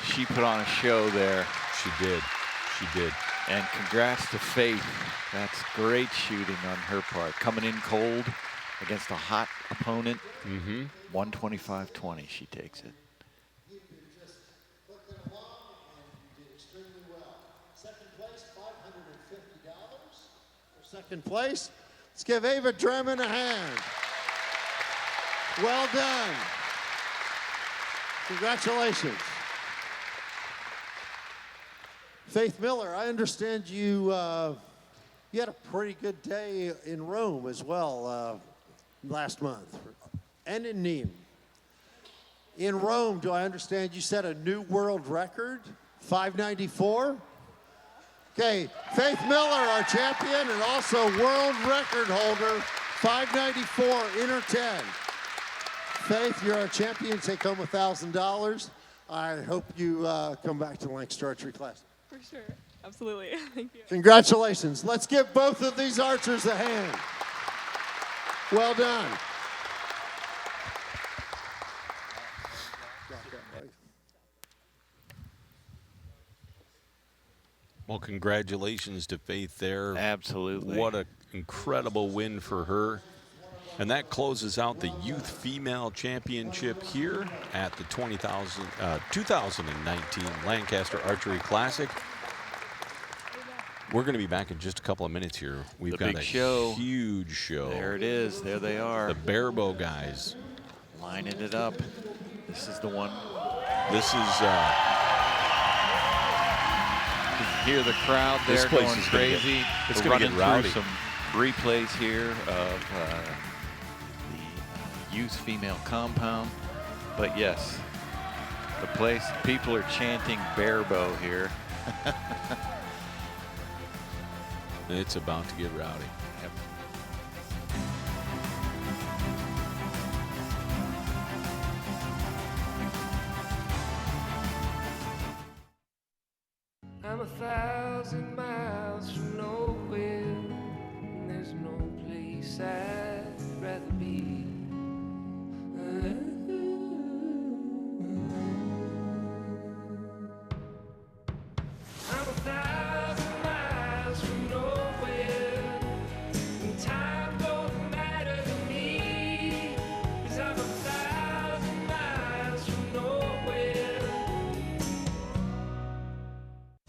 she put on a show there. She did. She did. And congrats to Faith. That's great shooting on her part. Coming in cold against a hot opponent. Mm-hmm. 125-20. She takes it. You could just hook it along, and you did extremely well. Second place, $550 for second place. Let's give Ava Drummond a hand. Well done. Congratulations. Faith Miller, I understand you had a pretty good day in Rome as well last month, and in Nîmes. In Rome, do I understand you set a new world record, 594? Okay, Faith Miller, our champion, and also world record holder, 594, inner 10. Faith, you're our champion. Take home $1,000. I hope you come back to the Lancaster Archery Classic. For sure. Absolutely. Thank you. Congratulations. Let's give both of these archers a hand. Well done. Well, congratulations to Faith there. Absolutely. What an incredible win for her. And that closes out the Youth Female Championship here at the 2019 Lancaster Archery Classic. We're going to be back in just a couple of minutes here. We've got big a show. huge show. There it is. There they are. The Barebow guys. Lining it up. This is the one. This is... you can hear the crowd there this place going is gonna crazy. It's We're going to running get rowdy. through some replays here of the youth female compound. But yes, the place, people are chanting Barebow here. It's about to get rowdy. I'm 1,000 miles from nowhere, and there's no place I'd rather be. I'm 1,000 miles from nowhere, and time don't matter to me, 'cause I'm 1,000 miles from nowhere.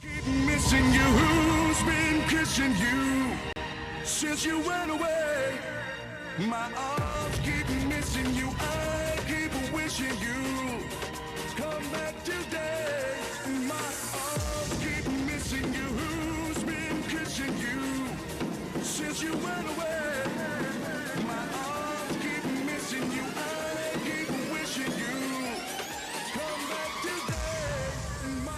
Keep missing you. Who's been kissing you since you went away? My arms keep missing you. I keep wishing you come back today. My arms keep missing you. Who's been kissing you since you went away? My arms keep missing you. I keep wishing you come back today. My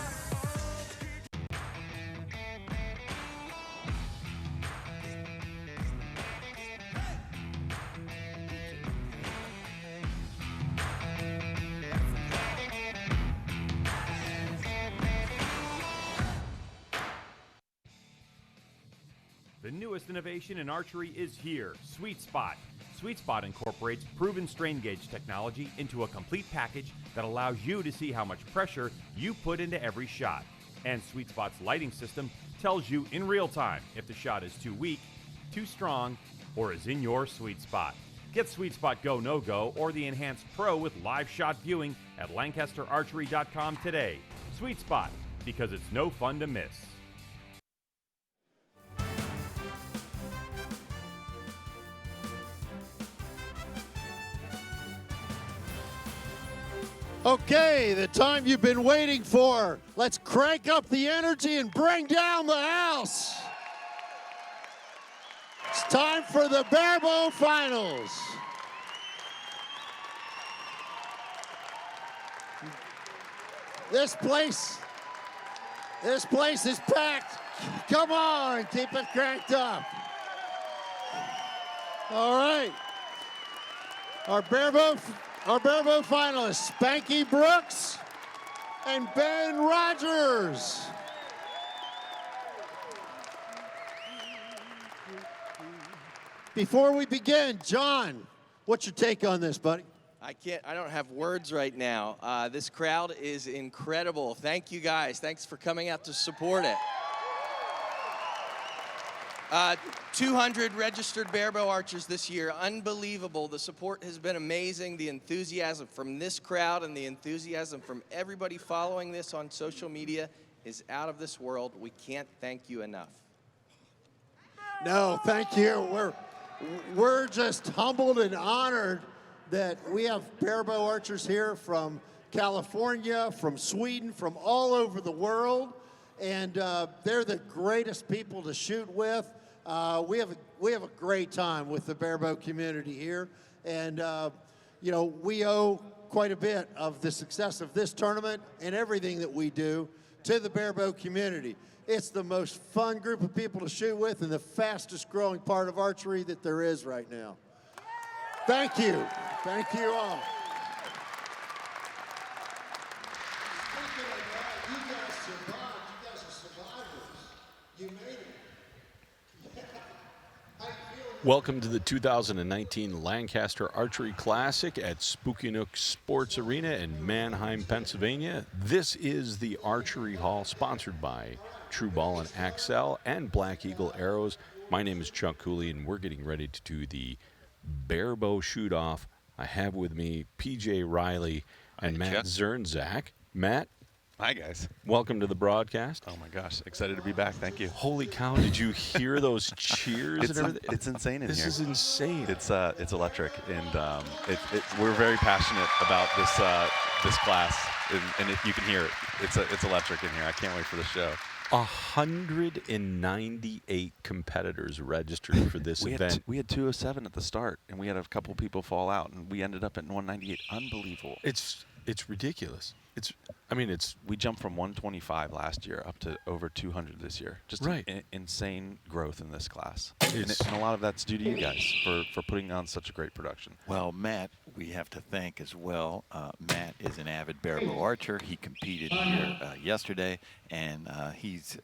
The newest innovation in archery is here, Sweet Spot. Sweet Spot incorporates proven strain gauge technology into a complete package that allows you to see how much pressure you put into every shot. And Sweet Spot's lighting system tells you in real time if the shot is too weak, too strong, or is in your sweet spot. Get Sweet Spot Go No Go or the Enhanced Pro with live shot viewing at LancasterArchery.com today. Sweet Spot, because it's no fun to miss. Okay, the time you've been waiting for. Let's crank up the energy and bring down the house. It's time for the Barebow Finals. This place is packed. Come on, keep it cranked up. All right. Our Barebow finalists, Spanky Brooks and Ben Rogers. Before we begin, John, what's your take on this, buddy? I don't have words right now. This crowd is incredible. Thank you guys. Thanks for coming out to support it. 200 registered barebow archers this year. Unbelievable. The support has been amazing. The enthusiasm from this crowd and the enthusiasm from everybody following this on social media is out of this world. We can't thank you enough. No, thank you. We're just humbled and honored that we have barebow archers here from California, from Sweden, from all over the world, and they're the greatest people to shoot with. We have a great time with the barebow community here, and you know, we owe quite a bit of the success of this tournament and everything that we do to the barebow community. It's the most fun group of people to shoot with and the fastest growing part of archery that there is right now. Thank you. Thank you all. You guys survived. You guys are survivors. You made it. Welcome to the 2019 Lancaster Archery Classic at Spooky Nook Sports Arena in Manheim, Pennsylvania. This is the Archery Hall, sponsored by True Ball and Axel and Black Eagle Arrows. My name is Chuck Cooley, and we're getting ready to do the barebow shoot-off. I have with me PJ Riley and Matt Zernzak. Matt. Hi, guys. Welcome to the broadcast. Oh, my gosh. Excited to be back. Thank you. Holy cow. Did you hear those cheers and everything? It's insane in here. This is insane. It's electric, and we're very passionate about this class, and if you can hear it, it's electric in here. I can't wait for the show. 198 competitors registered for this event. We had 207 at the start, and we had a couple people fall out, and we ended up at 198. Unbelievable. It's ridiculous. We jumped from 125 last year up to over 200 this year. Just insane growth in this class. And a lot of that's due to you guys for putting on such a great production. Well, Matt, we have to thank as well. Matt is an avid barebow archer. He competed here yesterday, and he's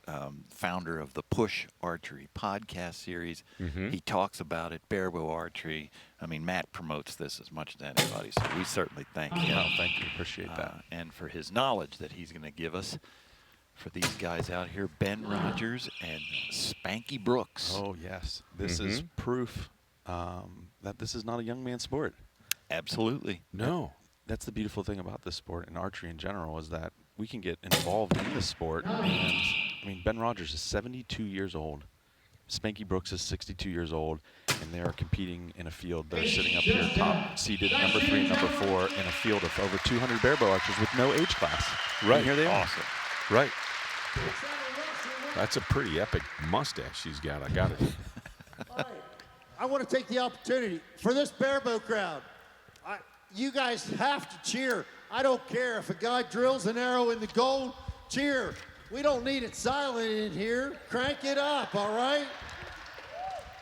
founder of the Push Archery podcast series. He talks about it, barebow archery. I mean, Matt promotes this as much as anybody, so we certainly thank him. Oh, thank you. Appreciate that. And for his knowledge that he's going to give us for these guys out here, Ben Rogers and Spanky Brooks. Oh, yes. This is proof that this is not a young man's sport. Absolutely. No. That's the beautiful thing about this sport and archery in general is that we can get involved in this sport. And, I mean, Ben Rogers is 72 years old. Spanky Brooks is 62 years old, and they are competing in a field. They're sitting up here top seeded number 3 and number 4 in a field of over 200 barebow archers with no age class. Right. And here they are. Awesome. Right. That's a pretty epic mustache she's got. I got it. All right. I want to take the opportunity for this barebow crowd. You guys have to cheer. I don't care if a guy drills an arrow in the gold, cheer. We don't need it silent in here. Crank it up, all right?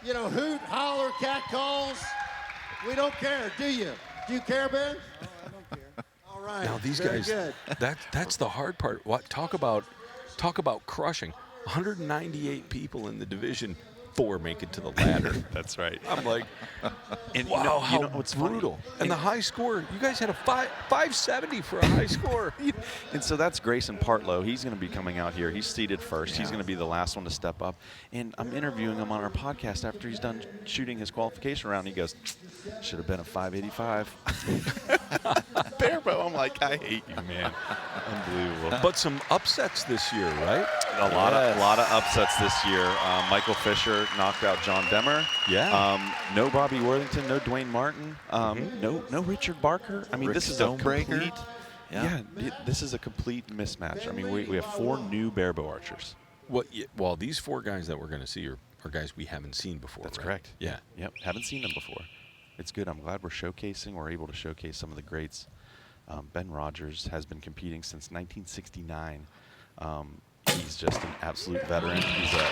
You know, hoot, holler, cat calls. We don't care, do you? Do you care, Ben? No, I don't care. All right. Now these Very guys, good. that's the hard part. What talk about crushing. 198 people in the division. 4 make it to the ladder. That's right. I'm like, and wow, how what's brutal. Funny? And the high score, you guys had a 570 for a high score. And so that's Grayson Partlow. He's going to be coming out here. He's seated first. He's going to be the last one to step up. And I'm interviewing him on our podcast after he's done shooting his qualification round. He goes, should have been a 585. Barebow. I'm like, I hate you, man. Unbelievable. But some upsets this year, right? A lot of upsets this year. Michael Fisher knocked out John Demmer. Yeah. No Bobby Worthington. No Dwayne Martin. No Richard Barker. I mean, Rick this is Stonebreaker. a complete. This is a complete mismatch. I mean, we have 4 new barebow archers. Well, these 4 guys that we're going to see are guys we haven't seen before. That's right? correct. Yeah. Yep. Haven't seen them before. It's good. I'm glad we're able to showcase some of the greats. Ben Rogers has been competing since 1969. He's just an absolute veteran. He's I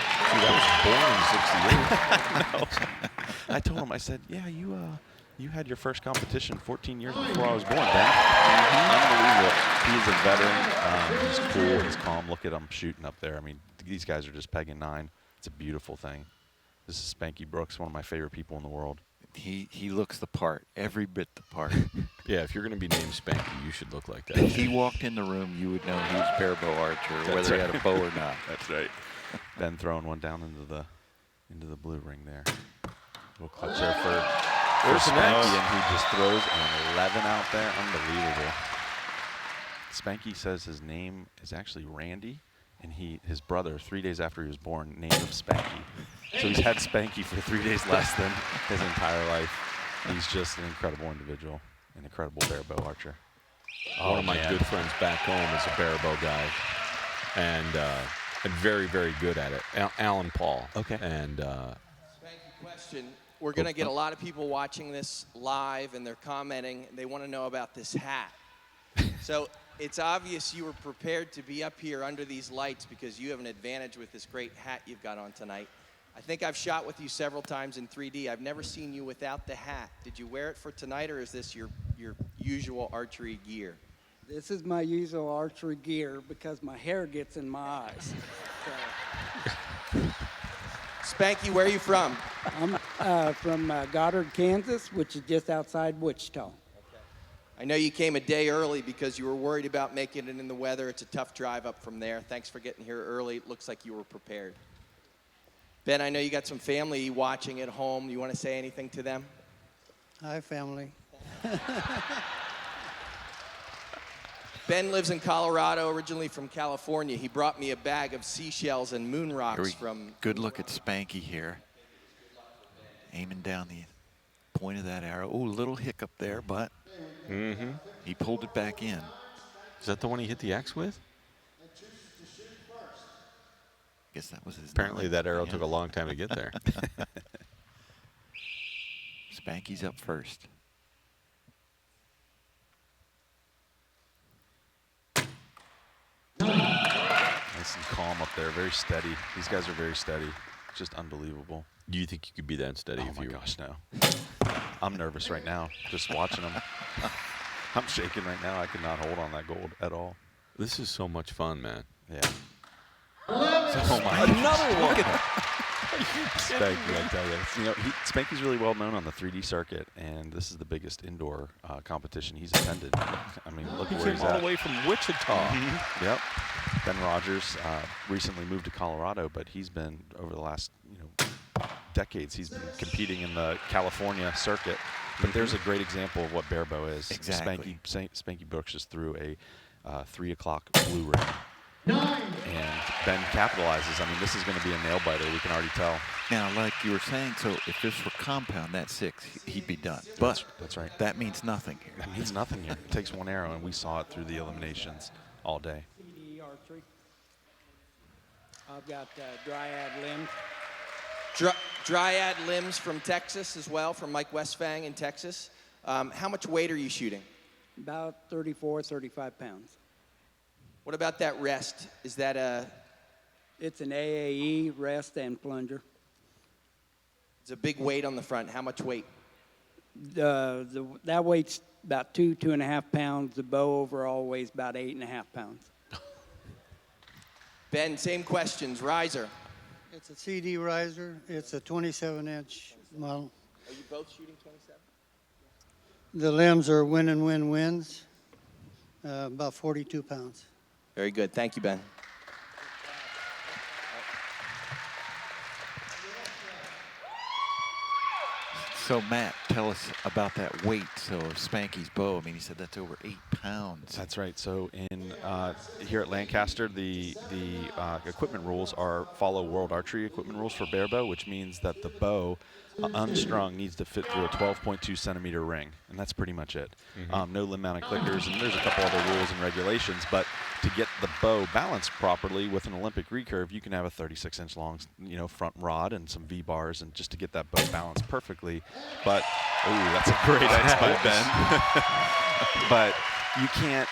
was born in '68. I told him, I said, yeah, you had your first competition 14 years before I was born, Ben. Unbelievable. He's a veteran. He's cool. He's calm. Look at him shooting up there. I mean, these guys are just pegging 9. It's a beautiful thing. This is Spanky Brooks, one of my favorite people in the world. He looks the part, every bit the part. Yeah, if you're going to be named Spanky, you should look like that. If he walked in the room, you would know he was barebow archer, whether he had a bow or not. That's right. Ben throwing one down into the blue ring there. Little clutch there for Spanky, and he just throws an 11 out there. Unbelievable. Spanky says his name is actually Randy, and his brother, 3 days after he was born, named him Spanky. So he's had Spanky for 3 days less than his entire life. He's just an incredible individual, an incredible barebow archer. One of my good friends back home is a barebow guy, and very, very good at it. Alan Paul. Okay. And question. We're going to get a lot of people watching this live, and they're commenting. They want to know about this hat. So it's obvious you were prepared to be up here under these lights because you have an advantage with this great hat you've got on tonight. I think I've shot with you several times in 3D. I've never seen you without the hat. Did you wear it for tonight, or is this your usual archery gear? This is my usual archery gear because my hair gets in my eyes. So. Spanky, where are you from? I'm from Goddard, Kansas, which is just outside Wichita. I know you came a day early because you were worried about making it in the weather. It's a tough drive up from there. Thanks for getting here early. It looks like you were prepared. Ben, I know you got some family watching at home. You want to say anything to them? Hi, family. Ben lives in Colorado, originally from California. He brought me a bag of seashells and moon rocks from... Good look at Spanky here. Aiming down the point of that arrow. Oh, little hiccup there, but he pulled it back in. Is that the one he hit the X with? Guess that was his. Apparently that arrow took a long time to get there. Spanky's up first. Nice and calm up there, very steady. These guys are very steady. Just unbelievable. Do you think you could be that steady if you... Oh my gosh, no. I'm nervous right now just watching them. I'm shaking right now. I could not hold on that gold at all. This is so much fun, man. Yeah. Oh my! Another one. Spanky, I tell you. You know, Spanky's really well known on the 3D circuit, and this is the biggest indoor competition he's attended. I mean, look He where came he's all at. the way from Wichita. Yep. Ben Rogers recently moved to Colorado, but he's been over the last decades. He's been competing in the California circuit. But there's a great example of what barebow is. Exactly. Spanky Brooks just threw a 3 o'clock blue ring. And Ben capitalizes. I mean, this is going to be a nail biter. We can already tell. Now, like you were saying, so if this were compound, that 6, he'd be done. But that's right. That means nothing here. That means nothing here. It takes one arrow, and we saw it through the eliminations all day. CD archery. I've got Dryad limbs. Dryad limbs from Texas as well, from Mike Westfang in Texas. How much weight are you shooting? About 34, 35 pounds. What about that rest? Is that a... It's an AAE rest and plunger. It's a big weight on the front. How much weight? That weight's about 2.5 pounds. The bow overall weighs about 8.5 pounds. Ben, same questions. Riser. It's a CD riser. It's a 27-inch model. Are you both shooting 27? The limbs are win and win-wins, about 42 pounds. Very good. Thank you, Ben. So, Matt, tell us about that weight. So, of Spanky's bow, I mean, he said that's over 8 pounds. That's right. So, in here at Lancaster, the equipment rules follow World Archery equipment rules for barebow, which means that the bow, unstrung, needs to fit through a 12.2 centimeter ring, and that's pretty much it. No limb-mounted clickers, and there's a couple other rules and regulations, but to get the bow balanced properly with an Olympic recurve, you can have a 36-inch long, front rod and some V-bars, and just to get that bow balanced perfectly. But, ooh, that's a great ice by Ben. But you can't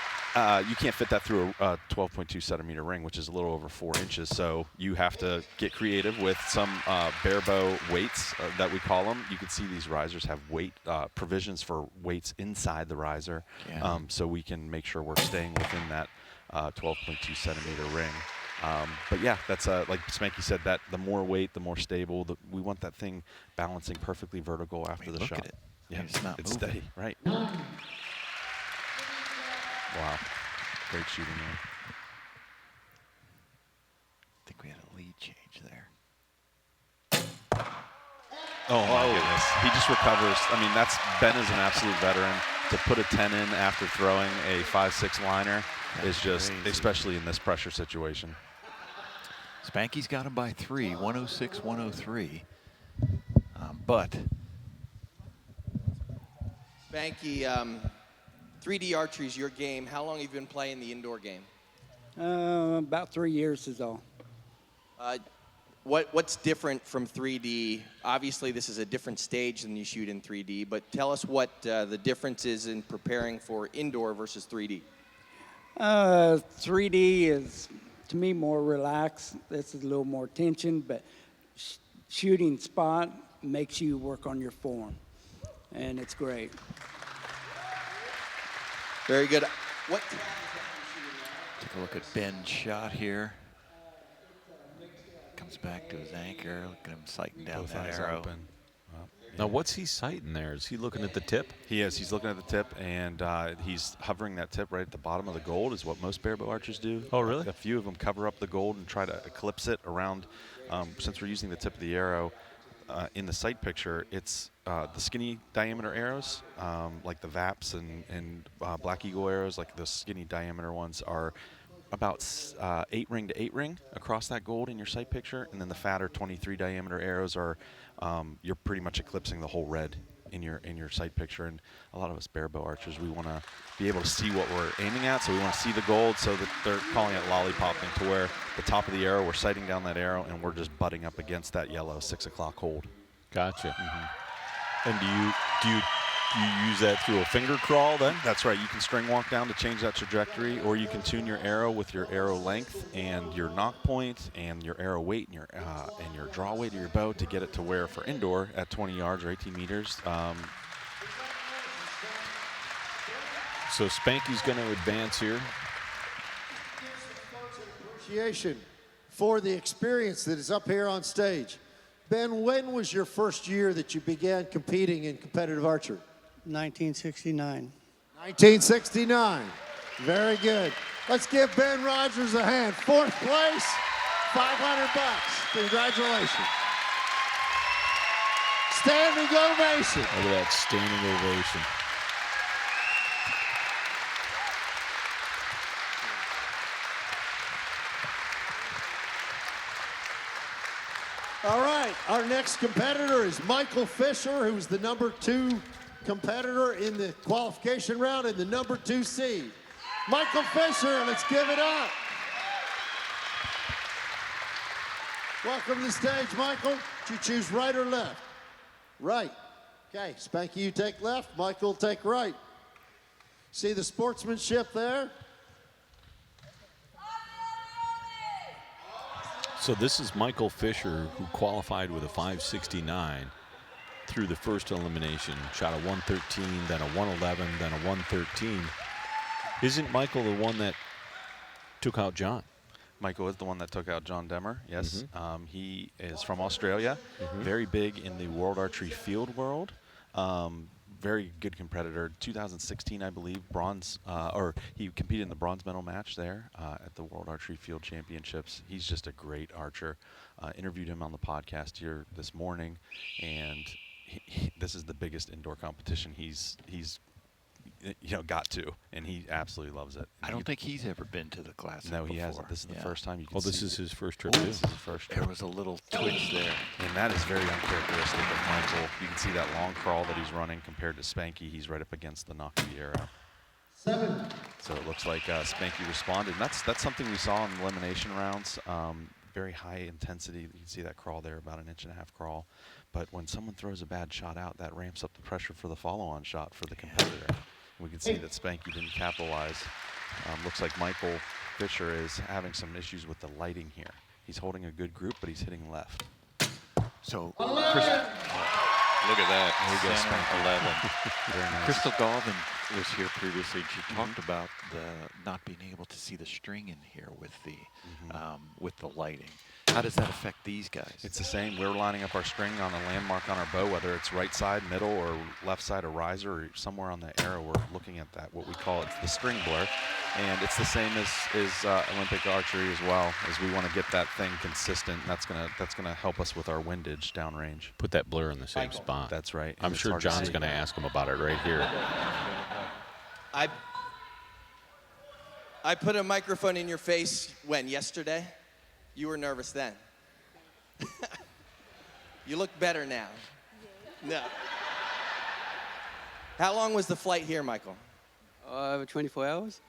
fit that through a 12.2 centimeter ring, which is a little over 4 inches. So you have to get creative with some barebow weights that we call them. You can see these risers have weight provisions for weights inside the riser, so we can make sure we're staying within that 12.2 centimeter ring. But yeah, that's like Spanky said, that the more weight, the more stable. We want that thing balancing perfectly vertical after the look shot. at it. Yeah, It's not it's moving. steady, right? Wow, great shooting there. I think we had a lead change there. Oh my goodness, he just recovers. I mean, Ben is an absolute veteran. To put a 10 in after throwing a 5-6 liner is just, especially in this pressure situation. Spanky's got him by 3, 106, 103. But Spanky, 3D archery is your game. How long have you been playing the indoor game? About 3 years is all. What's different from 3D? Obviously, this is a different stage than you shoot in 3D, but tell us what the difference is in preparing for indoor versus 3D. 3D is, to me, more relaxed. This is a little more tension, but shooting spot makes you work on your form, and it's great. Very good. take a look at Ben's shot here. Comes back to his anchor. Look at him sighting down Both that eyes arrow. open. Now, what's he sighting there? Is he looking at the tip? He is. He's looking at the tip, and he's hovering that tip right at the bottom of the gold, is what most barebow archers do. Oh, really? A few of them cover up the gold and try to eclipse it around. Since we're using the tip of the arrow in the sight picture, it's the skinny diameter arrows, like the VAPs and Black Eagle arrows, like the skinny diameter ones are about 8 ring to 8 ring across that gold in your sight picture, and then the fatter 23 diameter arrows are you're pretty much eclipsing the whole red in your sight picture. And a lot of us barebow archers, we want to be able to see what we're aiming at, so we want to see the gold, so that they're calling it lollipopping, to where the top of the arrow, we're sighting down that arrow and we're just butting up against that yellow 6 o'clock hold. Gotcha. And do you use that through a finger crawl then? That's right. You can string walk down to change that trajectory, or you can tune your arrow with your arrow length and your knock point and your arrow weight and your draw weight of your bow to get it to where, for indoor at 20 yards or 18 meters, So Spanky's going to advance here. Appreciation for the experience that is up here on stage. Ben, when was your first year that you began competing in competitive archery? 1969. 1969. Very good. Let's give Ben Rogers a hand. 4th place, $500. Congratulations. Standing ovation. Look at that standing ovation. All right, our next competitor is Michael Fisher, who's the number 2 competitor in the qualification round and the number 2 seed. Michael Fisher, let's give it up. Welcome to the stage, Michael. Did you choose right or left? Right. Okay, Spanky, you take left. Michael, take right. See the sportsmanship there? So this is Michael Fisher, who qualified with a 569 through the first elimination. Shot a 113, then a 111, then a 113. Isn't Michael the one that took out John? Michael is the one that took out John Demmer, yes. He is from Australia, very big in the World Archery field world. Very good competitor. 2016, I believe, bronze, or he competed in the bronze medal match there at the World Archery Field Championships. He's just a great archer. Interviewed him on the podcast here this morning, and this is the biggest indoor competition he's got to, and he absolutely loves it. I don't think he's ever been to the Classic. No, he before. hasn't. This is the first time you can Well, this see is it. his first trip, too. This is his first trip. There was a little twitch there. And that is very uncharacteristic of Michael. You can see that long crawl that he's running compared to Spanky. He's right up against the knock of the arrow. 7. So it looks like Spanky responded. And that's something we saw in elimination rounds. Very high intensity. You can see that crawl there, about an 1.5 inch crawl. But when someone throws a bad shot out, that ramps up the pressure for the follow-on shot for the competitor. And we can see that Spanky didn't capitalize. Looks like Michael Fisher is having some issues with the lighting here. He's holding a good group, but he's hitting left. So, Look at that. There you go, Spanky. 11. Very nice. Crystal Galvin was here previously, and she talked about the not being able to see the string in here with the lighting. How does that affect these guys? It's the same. We're lining up our string on a landmark on our bow, whether it's right side, middle, or left side, a riser, or somewhere on the arrow. We're looking at that, what we call the string blur. And it's the same as Olympic archery as well, as we want to get that thing consistent. That's gonna help us with our windage downrange. Put that blur in the same spot. That's right. I'm sure John's going to ask him about it right here. I put a microphone in your face when? Yesterday? You were nervous then. You look better now. No. How long was the flight here, Michael? 24 hours.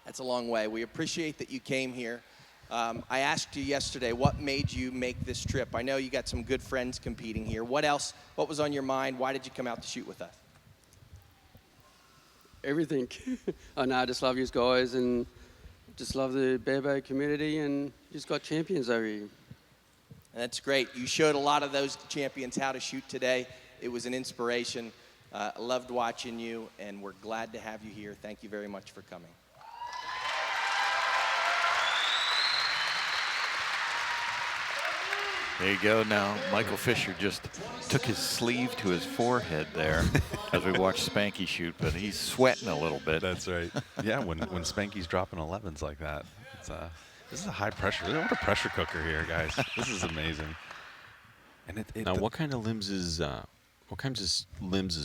That's a long way. We appreciate that you came here. I asked you yesterday, what made you make this trip? I know you got some good friends competing here. What else? What was on your mind? Why did you come out to shoot with us? Everything. I know, I just love you guys and just love the Barebow community and just got champions over here. That's great. You showed a lot of those champions how to shoot today. It was an inspiration. I loved watching you, and we're glad to have you here. Thank you very much for coming. There you go. Now, Michael Fisher just took his sleeve to his forehead there as we watched Spanky shoot, but he's sweating a little bit. That's right. Yeah, when Spanky's dropping 11s like that, this is a high pressure. What a pressure cooker here, guys. This is amazing. And now, what kind of limbs is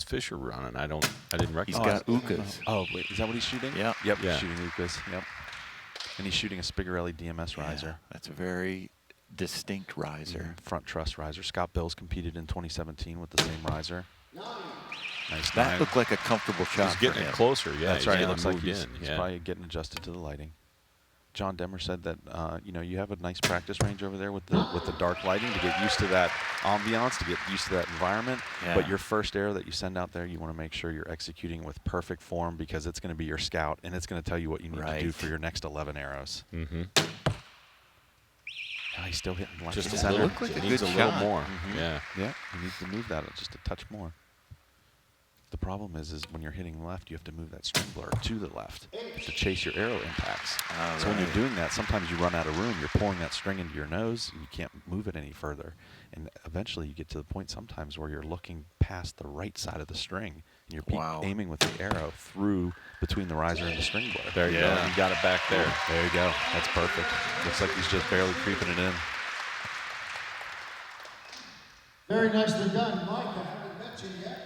Fisher running? I didn't recognize. He's got Ukas. Oh, wait, is that what he's shooting? Yeah. Yep. Yeah. He's shooting Ukas. Yep. And he's shooting a Spigarelli DMS riser. That's a very distinct riser. Front truss riser. Scott Bills competed in 2017 with the same riser. Nice. That looked like a comfortable shot. He's getting for him. it closer. Yeah, That's right. It getting looks like moved he's in. probably getting adjusted to the lighting. John Demmer said that you have a nice practice range over there with the dark lighting to get used to that ambiance, to get used to that environment. Yeah. But your first arrow that you send out there, you want to make sure you're executing with perfect form, because it's going to be your scout and it's going to tell you what you need to do for your next 11 arrows. Mm-hmm. He's still hitting left Just to a center. little, needs a little more. Mm-hmm. Yeah. Yeah. He needs to move that just a touch more. The problem is when you're hitting left, you have to move that string blur to the left to chase your arrow impacts. So when you're doing that, sometimes you run out of room. You're pulling that string into your nose, and you can't move it any further. And eventually you get to the point sometimes where you're looking past the right side of the string, and you're aiming with the arrow through between the riser and the string blur. There you go. You got it back there. There you go. That's perfect. Looks like he's just barely creeping it in. Very nicely done, Mike. I haven't met you yet,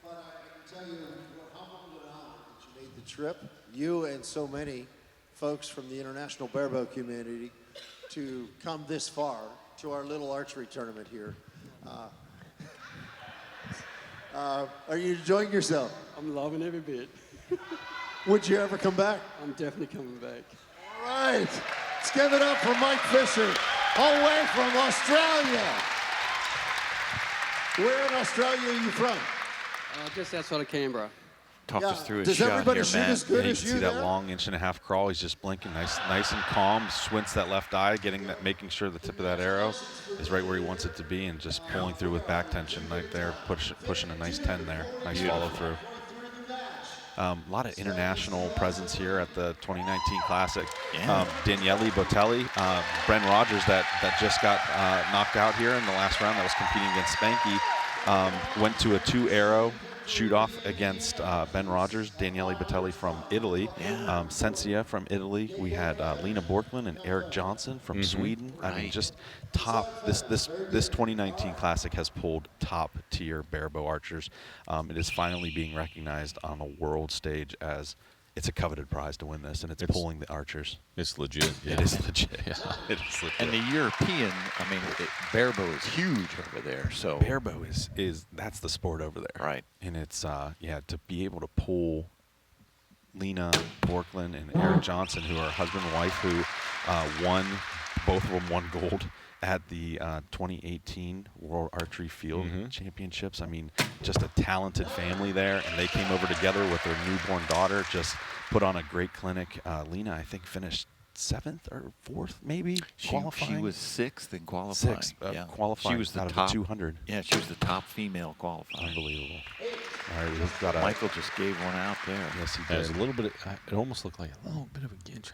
but I can tell you we're humbled and honored that you made the trip. You and so many folks from the international barebow community to come this far to our little archery tournament here. Are you enjoying yourself? I'm loving every bit. Would you ever come back? I'm definitely coming back. All right. Let's give it up for Mike Fisher, all the way from Australia. Where in Australia are you from? Just outside of Canberra. Talk us through his Does shot everybody here, shoot Matt. as good You as can you see that there? long 1.5-inch crawl. He's just blinking, nice and calm. Squints that left eye, making sure the tip of that arrow is right where he wants it to be, and just pulling through with back tension right there, pushing a nice 10 there. Nice follow through. A lot of international presence here at the 2019 Classic. Daniele Botelli, Bren Rogers that just got knocked out here in the last round that was competing against Spanky, went to a 2-arrow shoot-off against Ben Rogers, Daniele Botelli from Italy, Sensia from Italy. We had Lena Borkman and Eric Johnson from Sweden. I mean, just top. This 2019 Classic has pulled top-tier barebow archers. It is finally being recognized on a world stage as it's a coveted prize to win this, and it's pulling the archers. It's legit. Yeah. It is legit. Yeah. It is legit. And the European, I mean, barebow is huge over there. So barebow is that's the sport over there. Right. And it's to be able to pull Lena Borkland and Eric Johnson, who are husband and wife, who both of them won gold at the 2018 World Archery Field Championships. I mean, just a talented family there, and they came over together with their newborn daughter, just put on a great clinic. Lena, I think, finished 7th or 4th, maybe, qualifying. She was 6th in qualifying. 6th, qualifying. She was the out top of the 200. Yeah, she was the top female qualifying. Unbelievable. All right, we've got Michael just gave one out there. Yes, he There's did. a little bit. It almost looked like a little bit of a ginch.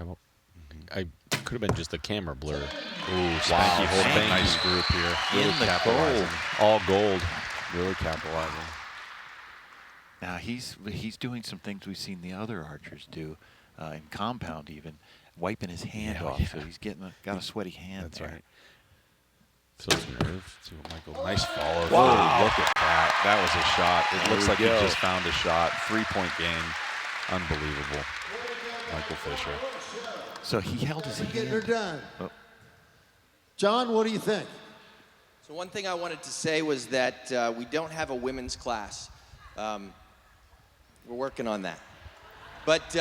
I could have been just a camera blur. Ooh, Spanky holding a nice group here. Really In the capitalizing. gold. All gold. Really capitalizing. Now he's doing some things we've seen the other archers do, in compound even, wiping his hand off. So he's got a sweaty hand. That's there. right. Feels nerve. See what Michael. Nice follow. Wow. Look at that. That was a shot. It There looks we like he go. just found a shot. 3-point game. Unbelievable. Michael Fisher. So he held his Getting her hand. done. Oh. John, what do you think? So one thing I wanted to say was that we don't have a women's class. We're working on that. But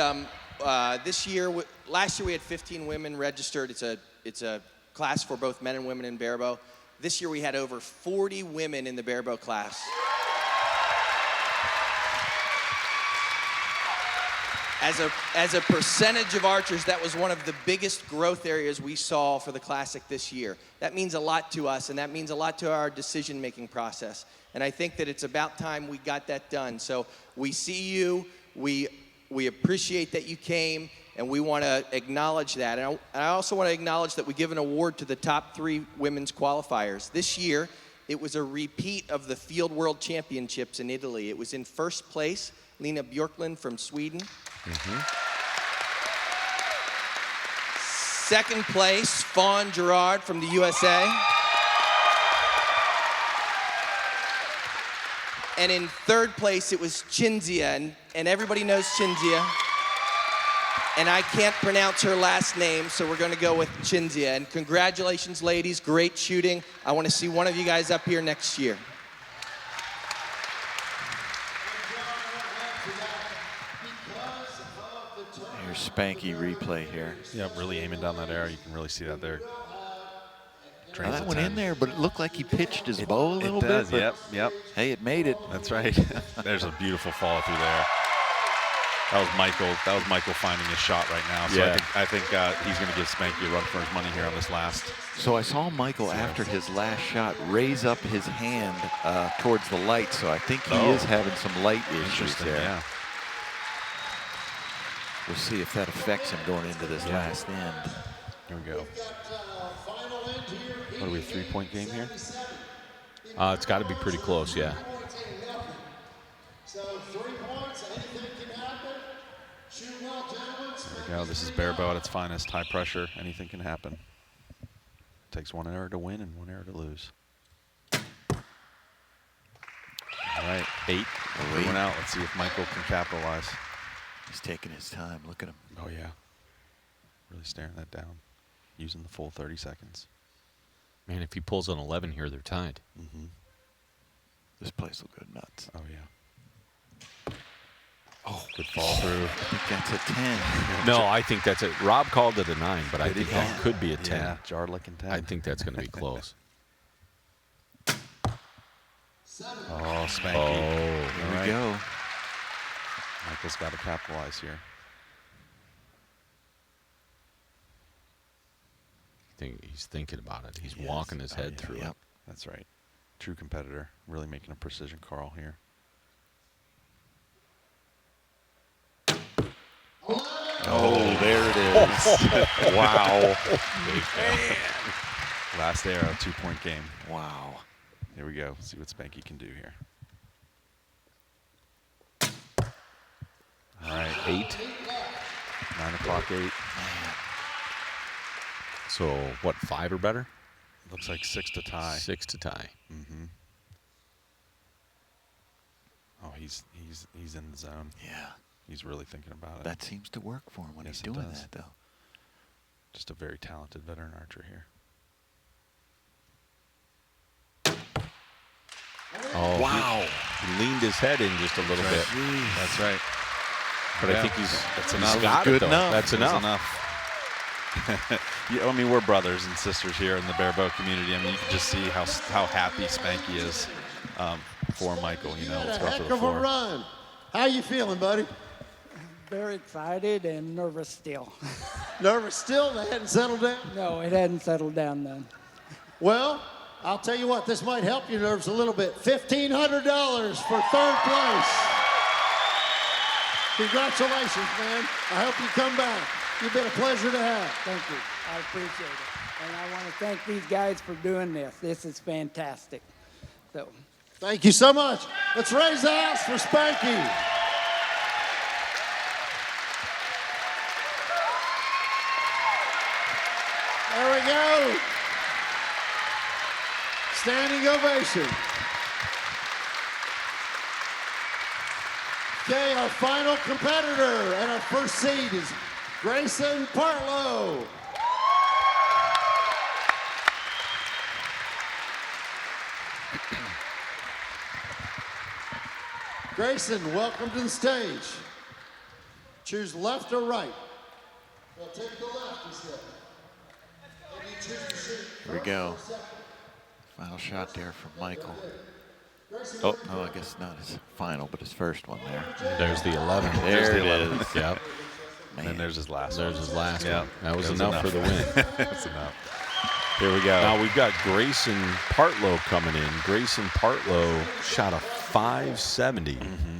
last year we had 15 women registered. It's a class for both men and women in barebow. This year we had over 40 women in the barebow class. As a percentage of archers, that was one of the biggest growth areas we saw for the Classic this year. That means a lot to us, and that means a lot to our decision-making process. And I think that it's about time we got that done. So we see you, we appreciate that you came, and we want to acknowledge that. And I also want to acknowledge that we give an award to the top 3 women's qualifiers. This year, it was a repeat of the Field World Championships in Italy. It was in first place, Lena Björklund from Sweden. Second place, Fawn Gerard from the USA. And in third place, it was Cinzia, and everybody knows Cinzia. And I can't pronounce her last name, so we're gonna go with Cinzia. And congratulations, ladies, great shooting. I wanna see one of you guys up here next year. Here's Spanky replay here. Yeah, really aiming down that arrow. You can really see that there. Now that went in there, but it looked like he pitched his bow a little It does, bit. but yep. Hey, it made it. That's right. There's a beautiful follow through there. That was Michael. That was Michael finding his shot right now. So Yeah. I think he's going to give Spanky a run for his money here on this last. So I saw Michael after his last shot raise up his hand towards the light. So I think he is having some light issues Interesting, there. yeah. We'll see if that affects him going into this last end. Here we go. What are we, a 3-point game here? It's got to be pretty close, yeah. So 3 points, anything can happen. Shoot well, gentlemen. There we go. This is Barebow at its finest. High pressure. Anything can happen. Takes one error to win and one error to lose. All right, 8. Everyone out. Let's see if Michael can capitalize. He's taking his time. Look at him. Oh, yeah. Really staring that down. Using the full 30 seconds. Man, if he pulls an 11 here, they're tied. Mm-hmm. This place will go nuts. Oh, yeah. Oh, good fall through. I think that's a 10. No, I think that's it. Rob called it a 9, but I think that could be a 10. Yeah, jarred like in 10. I think that's going to be close. Oh, Spanky. Oh, Here we go. Michael's got to capitalize here. He's thinking about it. He's walking his head through it. That's right. True competitor. Really making a precision call here. Oh, there it is. Wow. Last arrow, 2-point game. Wow. Here we go. See what Spanky can do here. All right, 8. 9 o'clock, 8. So, what, 5 or better? Looks like 6 to tie. 6 to tie. Mm-hmm. Oh, he's in the zone. Yeah. He's really thinking about it. That seems to work for him when he's doing that, though. Just a very talented veteran archer here. Oh, wow. He leaned his head in just a little bit. That's right. But Yeah. I think that's he's enough. got Good it, though. enough. That's It was enough. Yeah, I mean, we're brothers and sisters here in the Barebow community. I mean, you can just see how happy Spanky is for Michael. You know, let's go to Heck the of a floor. run. How you feeling, buddy? Very excited and nervous still. Nervous still? They hadn't settled down? No, it hadn't settled down then. Well, I'll tell you what, this might help your nerves a little bit. $1,500 for 3rd place. Congratulations, man. I hope you come back. You've been a pleasure to have. Thank you. I appreciate it. And I want to thank these guys for doing this. This is fantastic. So, Thank you so much. Let's raise the house for Spanky. There we go. Standing ovation. Okay, our final competitor and our first seed is Grayson Partlow. Grayson, welcome to the stage. Choose left or right. Well, take the left, he said. And you choose to shoot Here we go. Final shot there from Michael. Oh, no, I guess not his final, but his first one there. There's the 11. There the it 11. is. Yep. And then there's his last There's one. his last Yeah. one. That was That was enough for the win. That's enough. Here we go. Now we've got Grayson Partlow coming in. Grayson Partlow shot a 570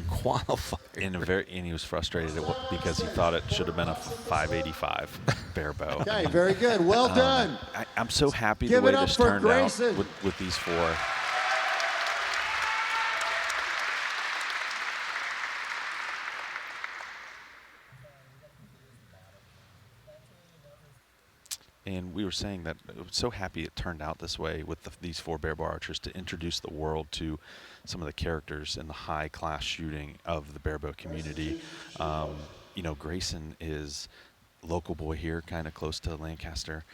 qualifier. And he was frustrated because he thought it should have been a 585 Barebow. Okay, very good. Well done. I'm so happy Give the way it up this for turned out Grayson. with these 4. And we were saying that I was so happy it turned out this way with these 4 Barebow archers to introduce the world to some of the characters in the high-class shooting of the Barebow community. You know, Grayson is a local boy here, kind of close to Lancaster.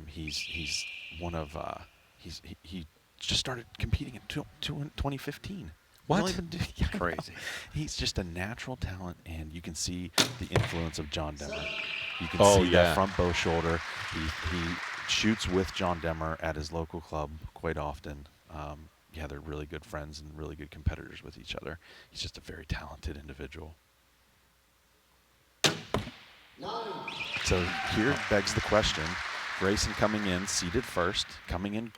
He's one of he just started competing in 2015. What? Crazy. He's just a natural talent, and you can see the influence of John Demmer. You can see that front bow shoulder. He shoots with John Demmer at his local club quite often. Yeah, they're really good friends and really good competitors with each other. He's just a very talented individual. So here begs the question. Grayson coming in, seated first, coming in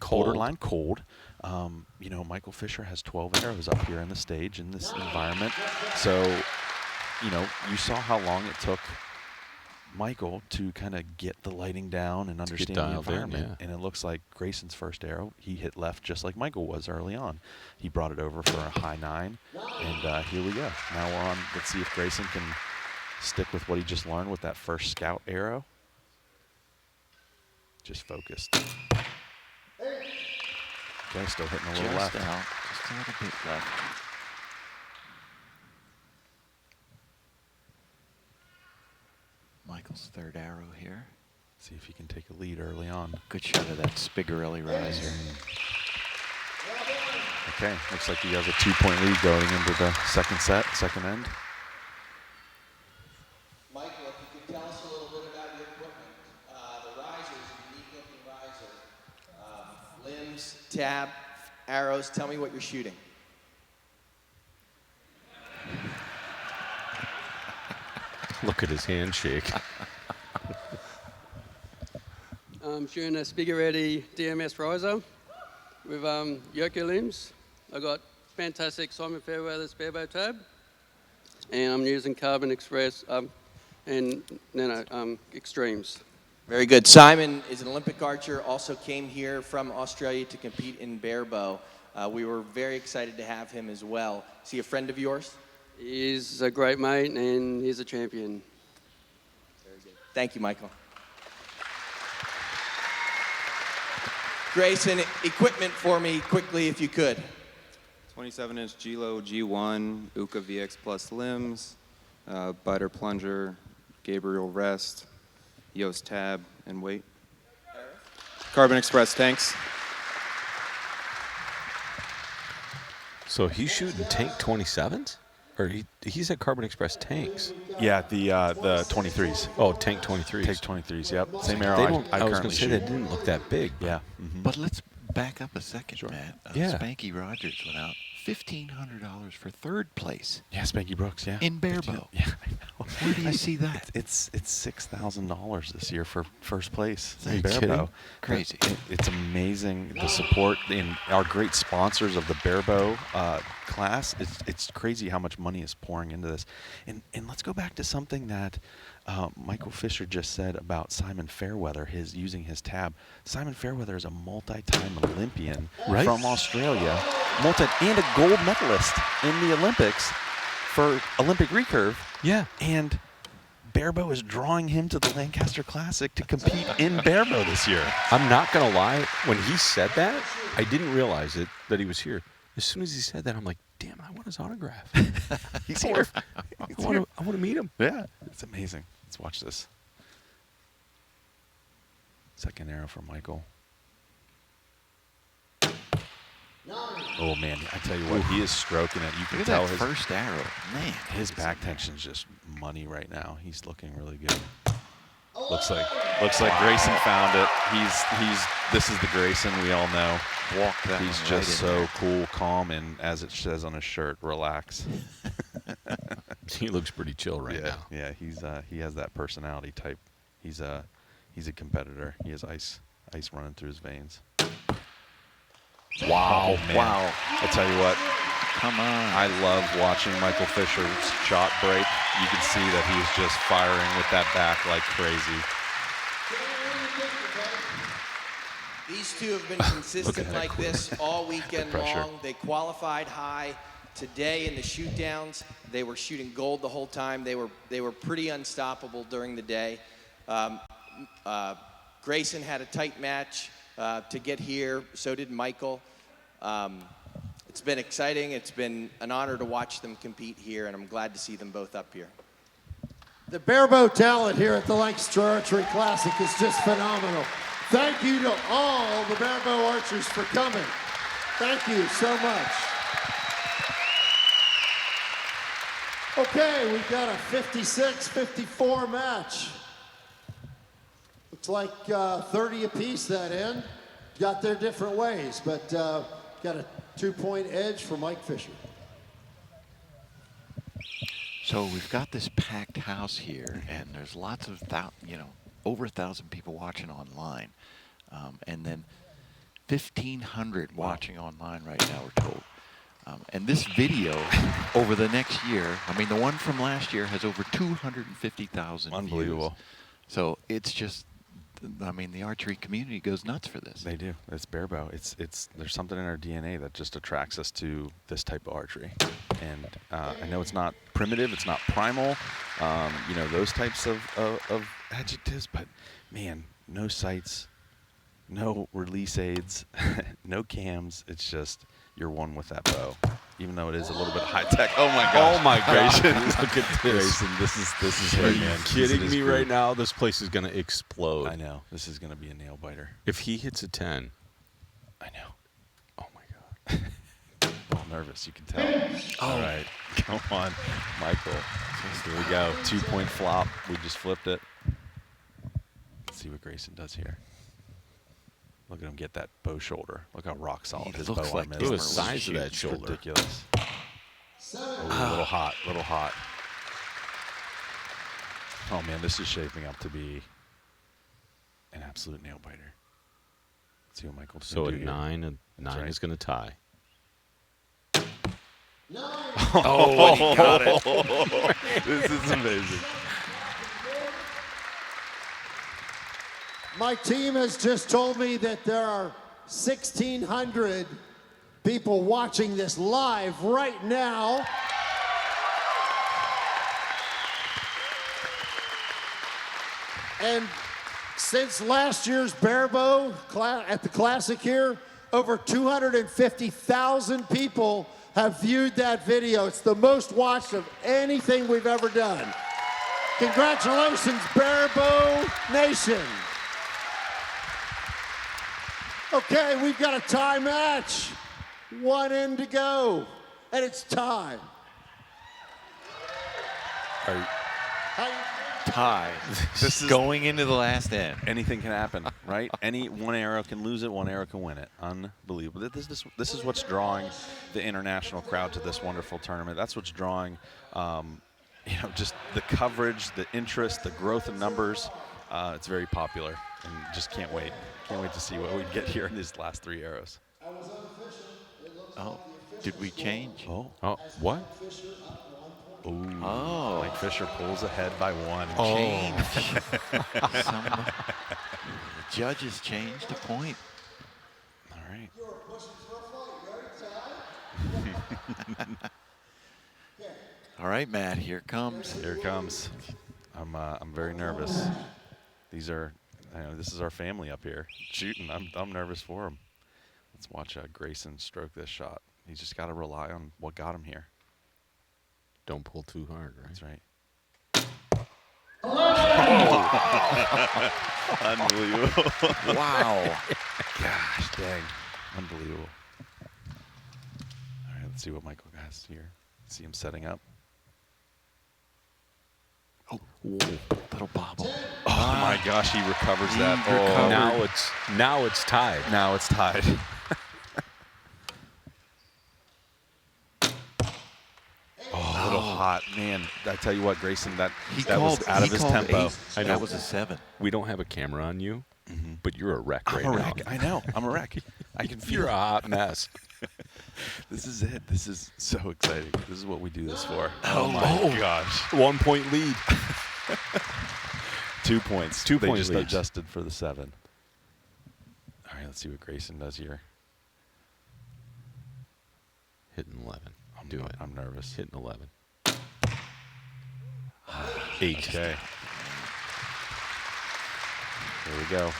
borderline cold. You know, Michael Fisher has 12 arrows up here in the stage in this environment. So, you know, you saw how long it took Michael to kind of get the lighting down and understand the environment. And it looks like Grayson's first arrow, he hit left just like Michael was early on. He brought it over for a high 9, and here we go. Now we're on, let's see if Grayson can stick with what he just learned with that first scout arrow. Just focused. Okay, still hitting a little left. Just a little bit left. Michael's third arrow here. See if he can take a lead early on. Good shot of that Spigarelli riser. Okay, looks like he has a 2-point lead going into the second set, second end. Michael, if you could tell us a little bit about your equipment. The riser is a unique looking riser. Limbs, tab, arrows. Tell me what you're shooting. Look at his handshake. I'm shooting a Spigarelli DMS riser with Yoko limbs. I got fantastic Simon Fairweather spare bow tab, and I'm using Carbon Express and Nano Extremes. Very good. Simon is an Olympic archer, also came here from Australia to compete in bare bow. We were very excited to have him as well. Is he a friend of yours? He's a great mate and he's a champion. Very good. Thank you, Michael. Grayson, equipment for me quickly if you could. 27-inch Gilo G1, Uka VX Plus limbs, Butter plunger, Gabriel rest, Yoast tab, and weight. Carbon Express tanks. So he's shooting tank 27s? Or he's at Carbon Express tanks. Yeah, the 23s. Oh, tank 23s. Tank 23s, yep. Same arrow I was currently going to say shoot. that didn't look that big. Yeah. But let's back up a second, Matt. Yeah. Spanky Rogers went out $1,500 for third place. Yeah, Spanky Brooks, yeah. In bare bow. Yeah, I know. Where do you see that? It's $6,000 this year for first place Are in you bare kidding? bow. Crazy. It's amazing the support in our great sponsors of the bare bow class. It's crazy how much money is pouring into this. And let's go back to something that Michael Fisher just said about Simon Fairweather, using his tab. Simon Fairweather is a multi-time Olympian from Australia, and a gold medalist in the Olympics for Olympic recurve. Yeah. And Barebow is drawing him to the Lancaster Classic to compete in Barebow this year. I'm not going to lie. When he said that, I didn't realize that he was here. As soon as he said that, I'm like, damn, I want his autograph. He's here. I want to meet him. Yeah, it's amazing. Let's watch this. Second arrow for Michael. Oh, man, I tell you what, he is stroking it. You can Look at tell that his first arrow. Man, his back tension's just money right now. He's looking really good. Looks like Grayson found it. This is the Grayson we all know. Walk that He's one just right in so there. cool, calm, and as it says on his shirt, relax. He looks pretty chill right now. Yeah, he has that personality type. He's a competitor. He has ice running through his veins. Wow, man. Wow. I tell you what. Come on. I love watching Michael Fisher's shot break. You can see that he's just firing with that back like crazy. These two have been consistent like this all weekend long. They qualified high. Today in the shoot downs, they were shooting gold the whole time. They were pretty unstoppable during the day. Grayson had a tight match to get here. So did Michael. It's been exciting. It's been an honor to watch them compete here, and I'm glad to see them both up here. The barebow talent here at the Lancaster Archery Classic is just phenomenal. Thank you to all the barebow archers for coming. Thank you so much. Okay, we've got a 56-54 match. Looks like 30 apiece that end. Got their different ways, but got a 2-point edge for Mike Fisher. So we've got this packed house here, and there's lots of, over 1,000 people watching online. And then 1,500 watching online right now, we're told. And this video over the next year, I mean, the one from last year has over 250,000 Unbelievable. views. So it's just, I mean, the archery community goes nuts for this. They do. It's barebow. There's something in our DNA that just attracts us to this type of archery. And I know it's not primitive, it's not primal, those types of adjectives, but man, no sights, no release aids, no cams. It's just you're one with that bow, even though it is a little bit high tech. Oh my gosh! Oh my gosh! Look at this. Grayson, this is Are great, you man. kidding me right now? This place is gonna explode. I know. This is gonna be a nail biter. If he hits a 10, I know. Oh my god. I'm all nervous. You can tell. All right, come on, Michael. Here we go. 2-point flop. We just flipped it. Let's see what Grayson does here. Look at him get that bow shoulder. Look how rock solid his bow arm is. Look at the size of that It's shoulder. ridiculous. A little hot, little hot. Oh man, this is shaping up to be an absolute nail biter. Let's see what Michael's So gonna a do 9 right. is gonna tie. Oh, he got it. This is amazing. My team has just told me that there are 1,600 people watching this live right now. And since last year's barebow at the Classic here, over 250,000 people have viewed that video. It's the most watched of anything we've ever done. Congratulations, Barebow Nation. Okay, we've got a tie match. One end to go, and it's time. Tie. This is going into the last end. Anything can happen, right? One arrow can lose it, one arrow can win it. Unbelievable. This is what's drawing the international crowd to this wonderful tournament. That's what's drawing, just the coverage, the interest, the growth in numbers. It's very popular, and just can't wait. Can't wait to see what we get here in these last 3 arrows. Oh, did we change? Oh, what? Ooh. Oh. Mike Fisher pulls ahead by 1. Change. The judges changed a point. All right. All right, Matt, here it comes. Here it comes. I'm very nervous. This is our family up here shooting. I'm nervous for him. Let's watch Grayson stroke this shot. He's just got to rely on what got him here. Don't pull too hard, right? That's right. Unbelievable. Wow. Gosh, dang. Unbelievable. All right, let's see what Michael has here. See him setting up. Oh, little bobble. Oh my gosh, he recovers that. Now it's tied. Now it's tied. A little hot, man. I tell you what, Grayson, that was out of his tempo. I know. That was a 7. We don't have a camera on you, but you're a wreck right I'm a now. wreck. I know. I'm a wreck. I can feel You're a hot mess. This is it. This is so exciting. This is what we do this for. Oh my gosh. 1 point lead. 2 points. 2 They point just leads. adjusted for the 7. All right, let's see what Grayson does here. Hitting 11. Do it. I'm nervous. Hitting 11. 8. Okay. Here we go.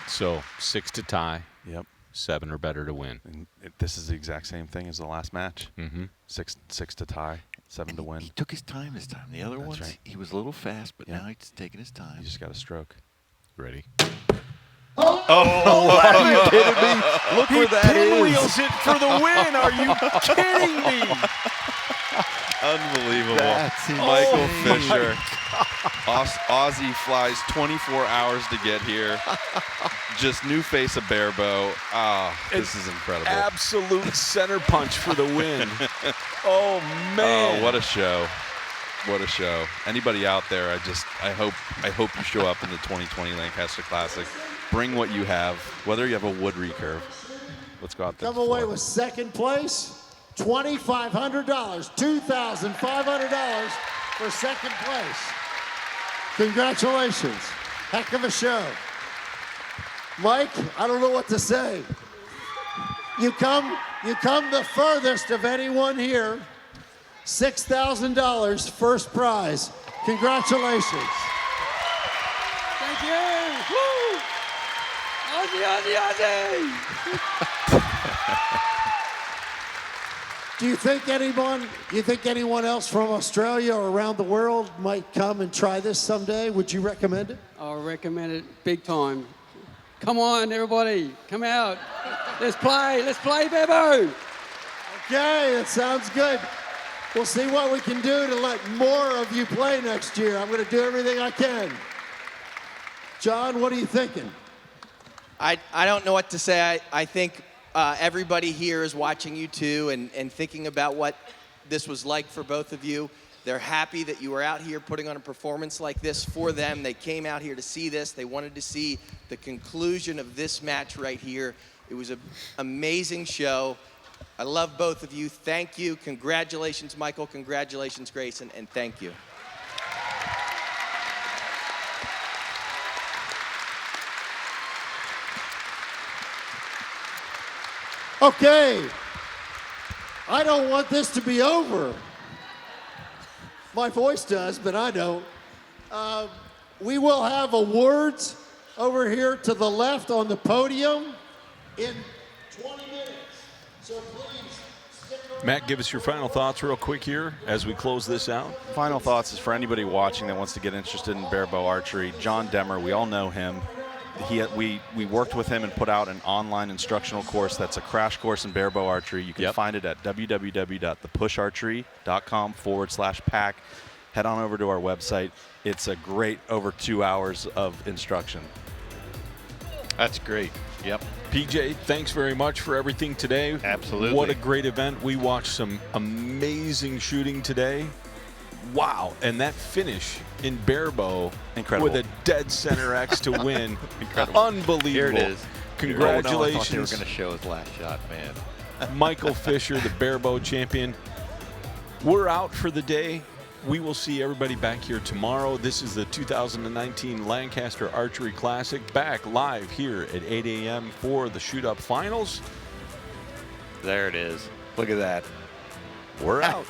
So 6 to tie. Yep. 7 or better to win. And this is the exact same thing as the last match. Mm-hmm. 6 to tie, 7 to win. He took his time this time. The other ones, right. he was a little fast, but Yeah. now he's taking his time. You just got to stroke. Ready? Oh, are you kidding me? Look where that is. Pinwheels it for the win. Are you kidding me? Unbelievable. That's Michael Fisher. Aussie flies 24 hours to get here. Just new face of barebow. This is incredible. Absolute center punch for the win. Oh, man. Oh, what a show. What a show. Anybody out there, I hope you show up in the 2020 Lancaster Classic. Bring what you have, whether you have a wood recurve. Let's go out there. Come away with second place, $2,500, $2,500 for second place. Congratulations. Heck of a show. Mike, I don't know what to say. You come the furthest of anyone here. $6,000 first prize. Congratulations. Thank you. Woo! Aussie, Aussie, Aussie! Do you think anyone else from Australia or around the world might come and try this someday? Would you recommend it? I'll recommend it big time. Come on, everybody, come out. Let's play, Bebo. Okay, that sounds good. We'll see what we can do to let more of you play next year. I'm going to do everything I can. John, what are you thinking? I don't know what to say. I think everybody here is watching you too and thinking about what this was like for both of you. They're happy that you were out here putting on a performance like this for them. They came out here to see this. They wanted to see the conclusion of this match right here. It was an amazing show. I love both of you. Thank you. Congratulations, Michael. Congratulations, Grayson, and thank you. Okay. I don't want this to be over. My voice does, but I don't. We will have awards over here to the left on the podium in 20 minutes. So please stick around. Matt, give us your final thoughts real quick here as we close this out. Final thoughts is for anybody watching that wants to get interested in barebow archery. John Demmer, we all know him. We worked with him and put out an online instructional course that's a crash course in barebow archery. You can find it at www.thepusharchery.com/pack. Head on over to our website. It's a great over 2 hours of instruction. That's great. Yep. PJ, thanks very much for everything today. Absolutely. What a great event. We watched some amazing shooting today. Wow. And that finish in barebow Incredible. with a dead center X to win. Incredible. Unbelievable. Here it is. Congratulations. I thought they were going to show his last shot, man. Michael Fisher, the barebow champion. We're out for the day. We will see everybody back here tomorrow. This is the 2019 Lancaster Archery Classic, back live here at 8 a.m. for the shoot-up finals. There it is. Look at that. We're out.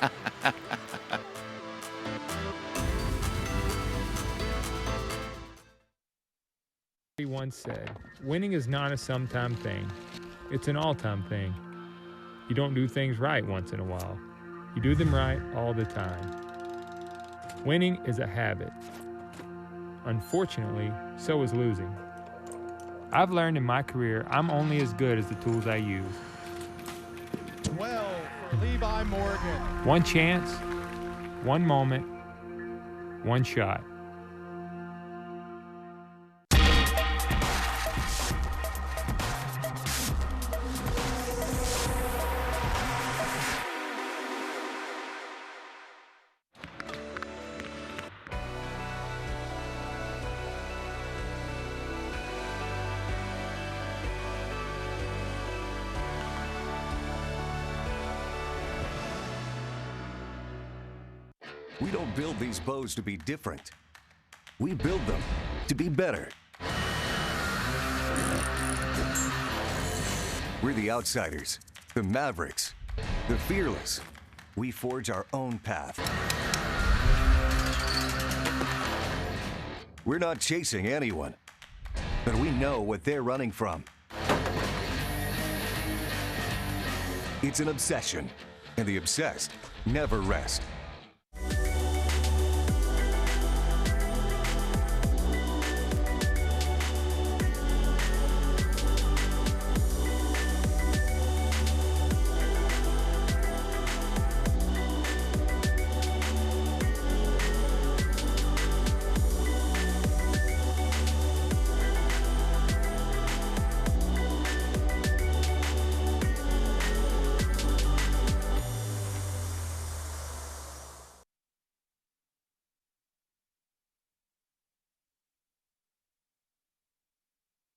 He once said, winning is not a sometime thing. It's an all-time thing. You don't do things right once in a while. You do them right all the time. Winning is a habit. Unfortunately, so is losing. I've learned in my career I'm only as good as the tools I use. 12 for Levi Morgan. One chance, one moment, one shot. We don't build these bows to be different. We build them to be better. We're the outsiders, the mavericks, the fearless. We forge our own path. We're not chasing anyone, but we know what they're running from. It's an obsession, and the obsessed never rest.